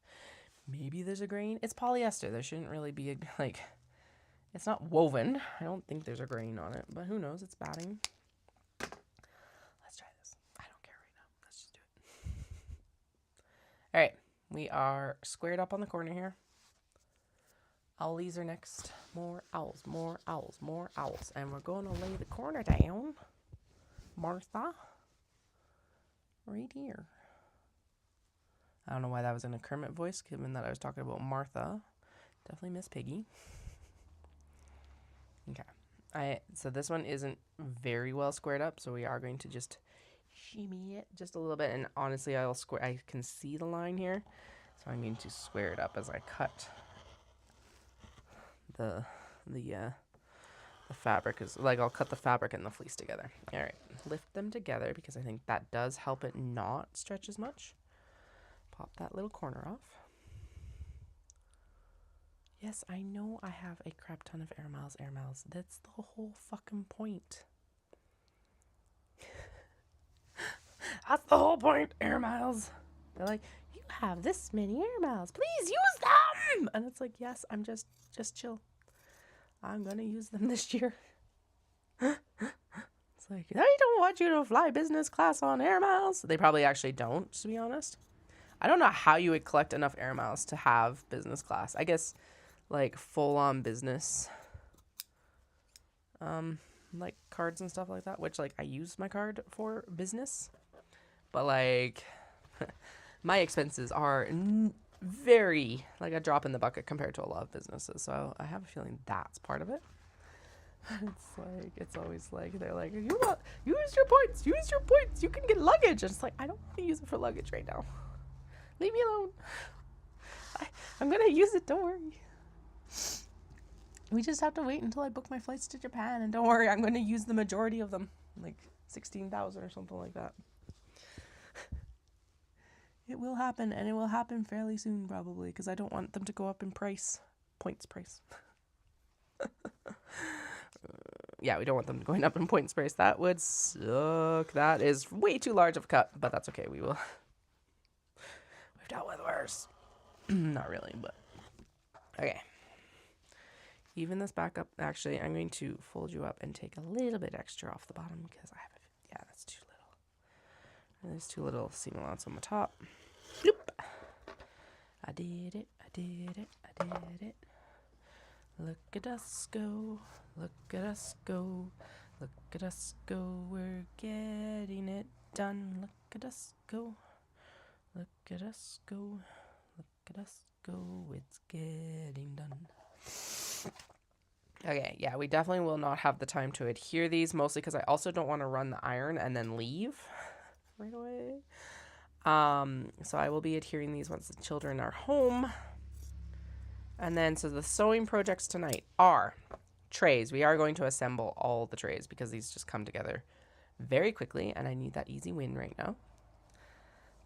maybe there's a grain. It's polyester. There shouldn't really be, a, like... It's not woven. I don't think there's a grain on it, but who knows? It's batting. Let's try this. I don't care right now. Let's just do it. All right. We are squared up on the corner here. Owlies are next. More owls, more owls, more owls. And we're going to lay the corner down. Martha. Right here. I don't know why that was in a Kermit voice, given that I was talking about Martha. Definitely Miss Piggy. Okay, so this one isn't very well squared up, so we are going to just shimmy it just a little bit. And honestly, I can see the line here, so I'm going to square it up as I cut the fabric. I'll cut the fabric and the fleece together. All right, lift them together because I think that does help it not stretch as much. Pop that little corner off. Yes, I know I have a crap ton of air miles. That's the whole fucking point. That's the whole point, air miles. They're like, you have this many air miles. Please use them. And it's like, yes, I'm just chill. I'm going to use them this year. It's like, I don't want you to fly business class on air miles. They probably actually don't, to be honest. I don't know how you would collect enough air miles to have business class. I guess... like full-on business like cards and stuff like that, which like I use my card for business, but like my expenses are very like a drop in the bucket compared to a lot of businesses, so I have a feeling that's part of it. It's always like they're like, use your points, you can get luggage, and it's like, I don't want to use it for luggage right now, leave me alone. I'm gonna use it, don't worry. We just have to wait until I book my flights to Japan, and don't worry, I'm going to use the majority of them, like 16,000 or something like that. It will happen, and it will happen fairly soon, probably, because I don't want them to go up in price. Points price. Yeah, we don't want them going up in points price. That would suck. That is way too large of a cut, but that's okay. We've dealt with worse. Not really, but okay. Even this back up. Actually, I'm going to fold you up and take a little bit extra off the bottom because I have that's too little. And there's too little seam allowance on the top. Bloop. I did it. Look at us go. Look at us go. Look at us go. We're getting it done. Look at us go. Look at us go. Look at us go. It's getting done. Okay, yeah, we definitely will not have the time to adhere these, mostly because I also don't want to run the iron and then leave right away. So I will be adhering these once the children are home. And then, so the sewing projects tonight are trays. We are going to assemble all the trays because these just come together very quickly, and I need that easy win right now.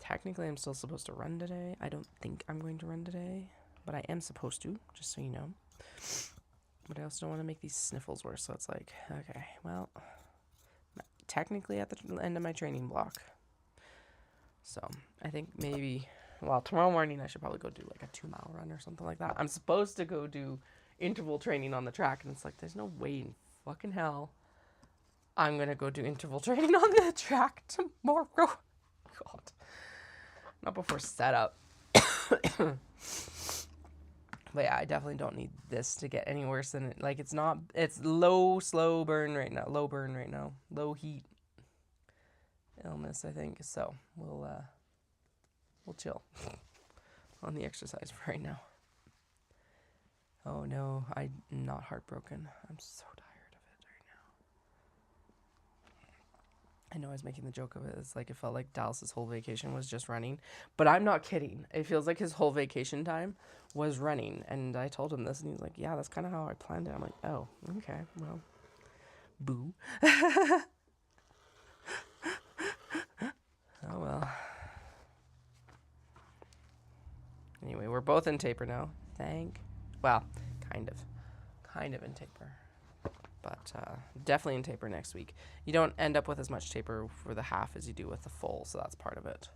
Technically, I'm still supposed to run today. I don't think I'm going to run today, but I am supposed to, just so you know. But I also don't want to make these sniffles worse, so it's like, okay, well, technically at the end of my training block. So I think maybe, well, tomorrow morning I should probably go do like a 2-mile run or something like that. I'm supposed to go do interval training on the track, and it's like, there's no way in fucking hell I'm going to go do interval training on the track tomorrow. God. Not before setup. But yeah, I definitely don't need this to get any worse than it. Like, it's not, it's low burn right now. Low heat illness, I think. So we'll chill on the exercise for right now. Oh no, I'm not heartbroken. I'm so tired of it right now. I know I was making the joke of it. It's like, it felt like Dallas's whole vacation was just running, but I'm not kidding. It feels like his whole vacation time was running. And I told him this and he's like, yeah, that's kind of how I planned it. I'm like, oh, okay, well, boo. Oh well. Anyway, we're both in taper now. Well, kind of in taper, but definitely in taper next week. You don't end up with as much taper for the half as you do with the full, so that's part of it.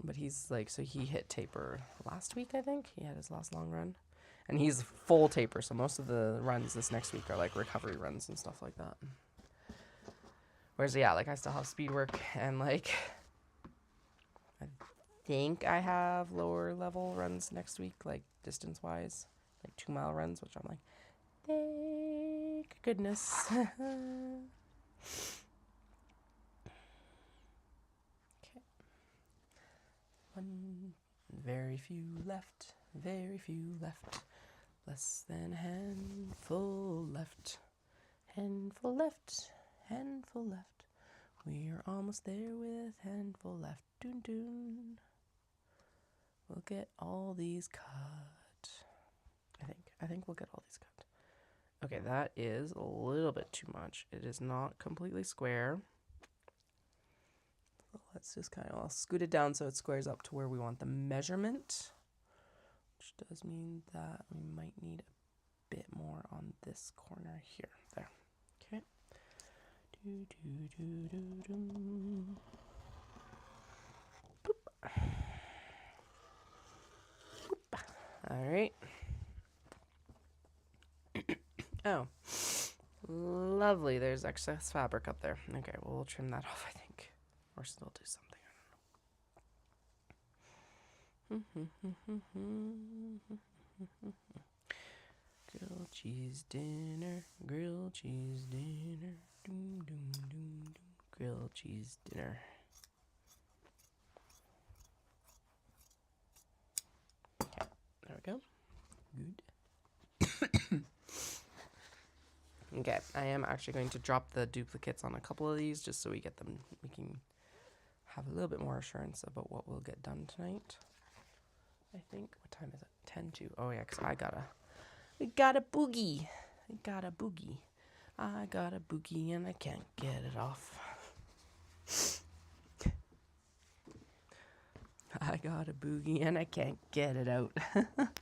But he's like, so he hit taper last week, I think. He had his last long run, and he's full taper, so most of the runs this next week are like recovery runs and stuff like that. Whereas, yeah, like I still have speed work, and like I think I have lower level runs next week, like distance wise, like 2-mile runs, which I'm like, thank goodness. Okay. Very few left, less than a handful left, handful left. We are almost there with handful left. Doon doon. We'll get all these cut. I think we'll get all these cut. Okay, that is a little bit too much. It is not completely square. So let's just I'll scoot it down so it squares up to where we want the measurement, which does mean that we might need a bit more on this corner here. There. Okay. Boop. Boop. All right. Oh, lovely. There's excess fabric up there. Okay, well, we'll trim that off, I think. Or still do something. I don't know. Grilled cheese dinner. Grilled cheese dinner. Doom, doom, doom, doom. Grilled cheese dinner. Okay, there we go. Good. Okay, I am actually going to drop the duplicates on a couple of these just so we get them, we can have a little bit more assurance about what we'll get done tonight. I think, what time is it? 10 to, oh yeah, because I got a boogie. I got a boogie and I can't get it off. I got a boogie and I can't get it out.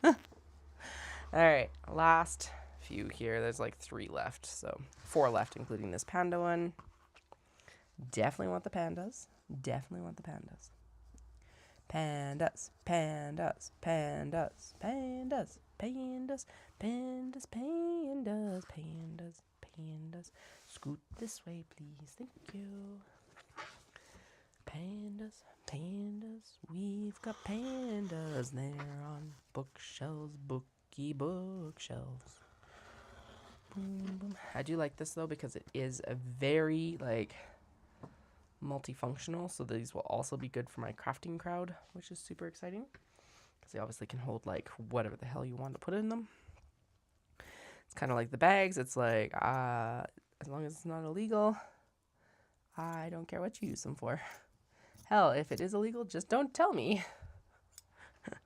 All right, last few here. There's like 3 left, so 4 left, including this panda one. Definitely want the pandas. Pandas, pandas, pandas, pandas, pandas, pandas, pandas, pandas, pandas. Scoot this way, please. Thank you. Pandas, pandas. We've got pandas there on bookshelves, bookshelves. Boom, boom. I do like this though because it is a very like multifunctional, so these will also be good for my crafting crowd, which is super exciting because they obviously can hold like whatever the hell you want to put in them. It's kind of like the bags. It's like as long as it's not illegal, I don't care what you use them for. Hell, if it is illegal, just don't tell me.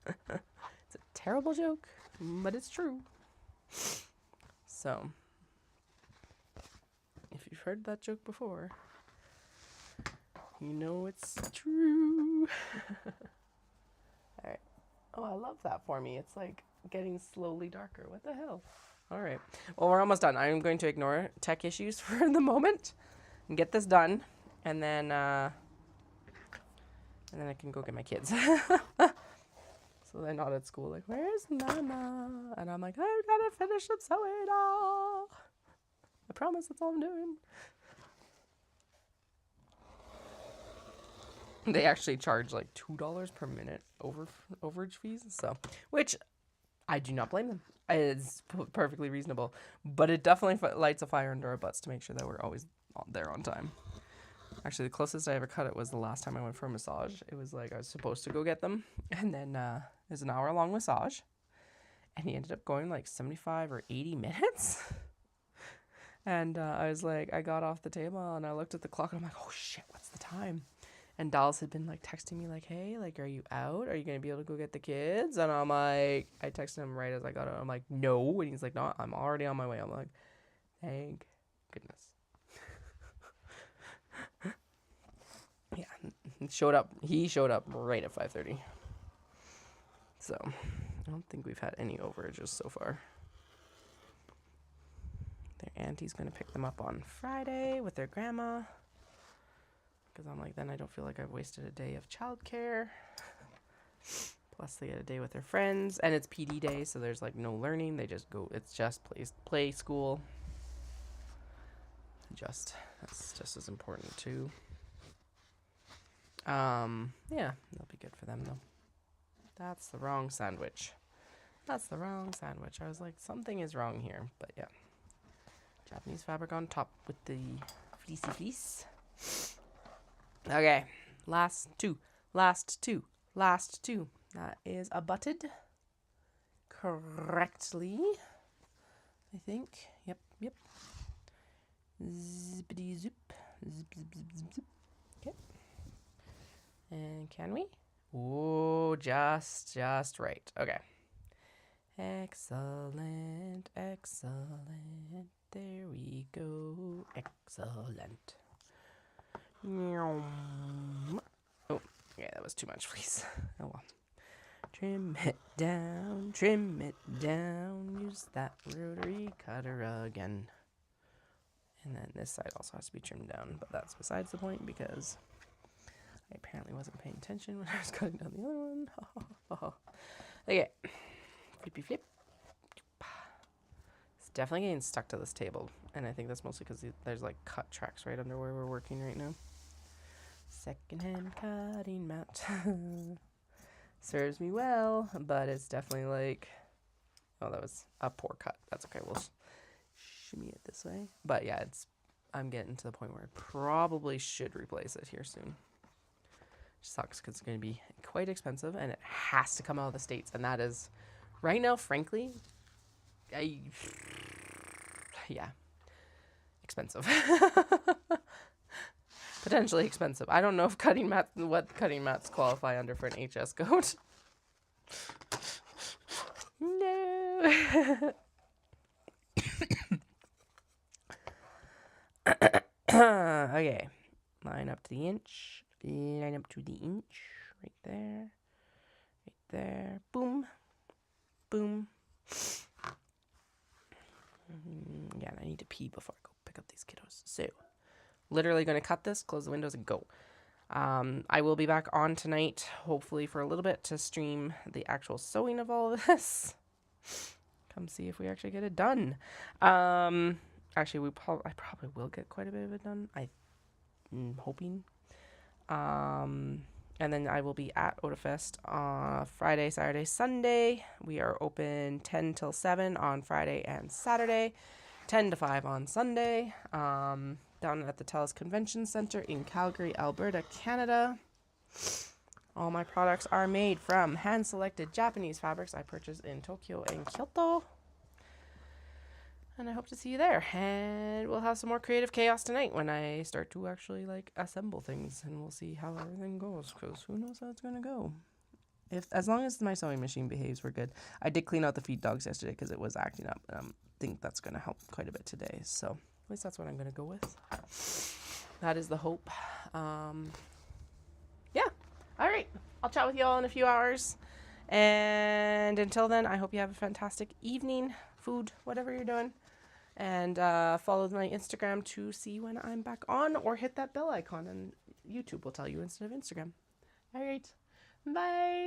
It's a terrible joke, but it's true. So, if you've heard that joke before, you know it's true. Alright. Oh, I love that for me. It's like getting slowly darker. What the hell? All right. Well, we're almost done. I'm going to ignore tech issues for the moment and get this done, and then I can go get my kids. So they're not at school. Like, where's Nana? And I'm like, I've got to finish up sewing. I promise that's all I'm doing. They actually charge like $2 per minute overage fees. So, which I do not blame them. It's perfectly reasonable. But it definitely lights a fire under our butts to make sure that we're always there on time. Actually, the closest I ever cut it was the last time I went for a massage. It was like I was supposed to go get them. And then it was an hour-long massage. And he ended up going like 75 or 80 minutes. And I was like, I got off the table and I looked at the clock and I'm like, oh shit, what's the time? And Dallas had been like texting me like, hey, like, are you out? Are you going to be able to go get the kids? And I'm like, I texted him right as I got out. I'm like, no. And he's like, no, I'm already on my way. I'm like, thank goodness. Yeah, he showed up right at 5:30. So I don't think we've had any overages so far. Their auntie's going to pick them up on Friday with their grandma. Because I'm like, then I don't feel like I've wasted a day of childcare. Plus they get a day with their friends. And it's PD day, so there's like no learning. They just go, it's just play school. That's just as important too. Yeah, that'll be good for them though. That's the wrong sandwich. I was like, something is wrong here, but yeah. Japanese fabric on top with the fleecy fleece. Okay, last two. That is abutted correctly, I think. Yep. Zippity zip. Zip. Okay. And can we? Oh, just right. Okay. Excellent. There we go. Excellent. Oh, yeah, that was too much, please. Oh well. Trim it down. Use that rotary cutter again. And then this side also has to be trimmed down, but that's besides the point because I apparently wasn't paying attention when I was cutting down the other one. Okay. Flippy flip. It's definitely getting stuck to this table, and I think that's mostly because there's like cut tracks right under where we're working right now. Secondhand cutting mat. Serves me well, but it's definitely like, oh, that was a poor cut. That's okay. We'll shimmy it this way. But yeah, I'm getting to the point where I probably should replace it here soon. Sucks because it's going to be quite expensive, and it has to come out of the States, and that is right now, frankly, expensive. Potentially expensive. I don't know if what cutting mats qualify under for an HS code. No. Okay. Line up to the inch. Right there. Boom. Yeah, and I need to pee before I go pick up these kiddos. So, literally going to cut this, close the windows, and go. I will be back on tonight, hopefully for a little bit, to stream the actual sewing of all of this. Come see if we actually get it done. Actually, I probably will get quite a bit of it done. I'm hoping. And then I will be at Otafest Friday, Saturday, Sunday. We are open 10 till 7 on Friday and Saturday, 10 to 5 on Sunday, down at the Telus Convention Centre in Calgary, Alberta, Canada. All my products are made from hand-selected Japanese fabrics I purchased in Tokyo and Kyoto. And I hope to see you there. And we'll have some more creative chaos tonight when I start to actually assemble things, and we'll see how everything goes, because who knows how it's going to go. As long as my sewing machine behaves, we're good. I did clean out the feed dogs yesterday because it was acting up, and I think that's going to help quite a bit today. So at least that's what I'm going to go with. That is the hope. Yeah. All right. I'll chat with you all in a few hours. And until then, I hope you have a fantastic evening food, whatever you're doing. And follow my Instagram to see when I'm back on, or hit that bell icon and YouTube will tell you instead of Instagram. All right. Bye.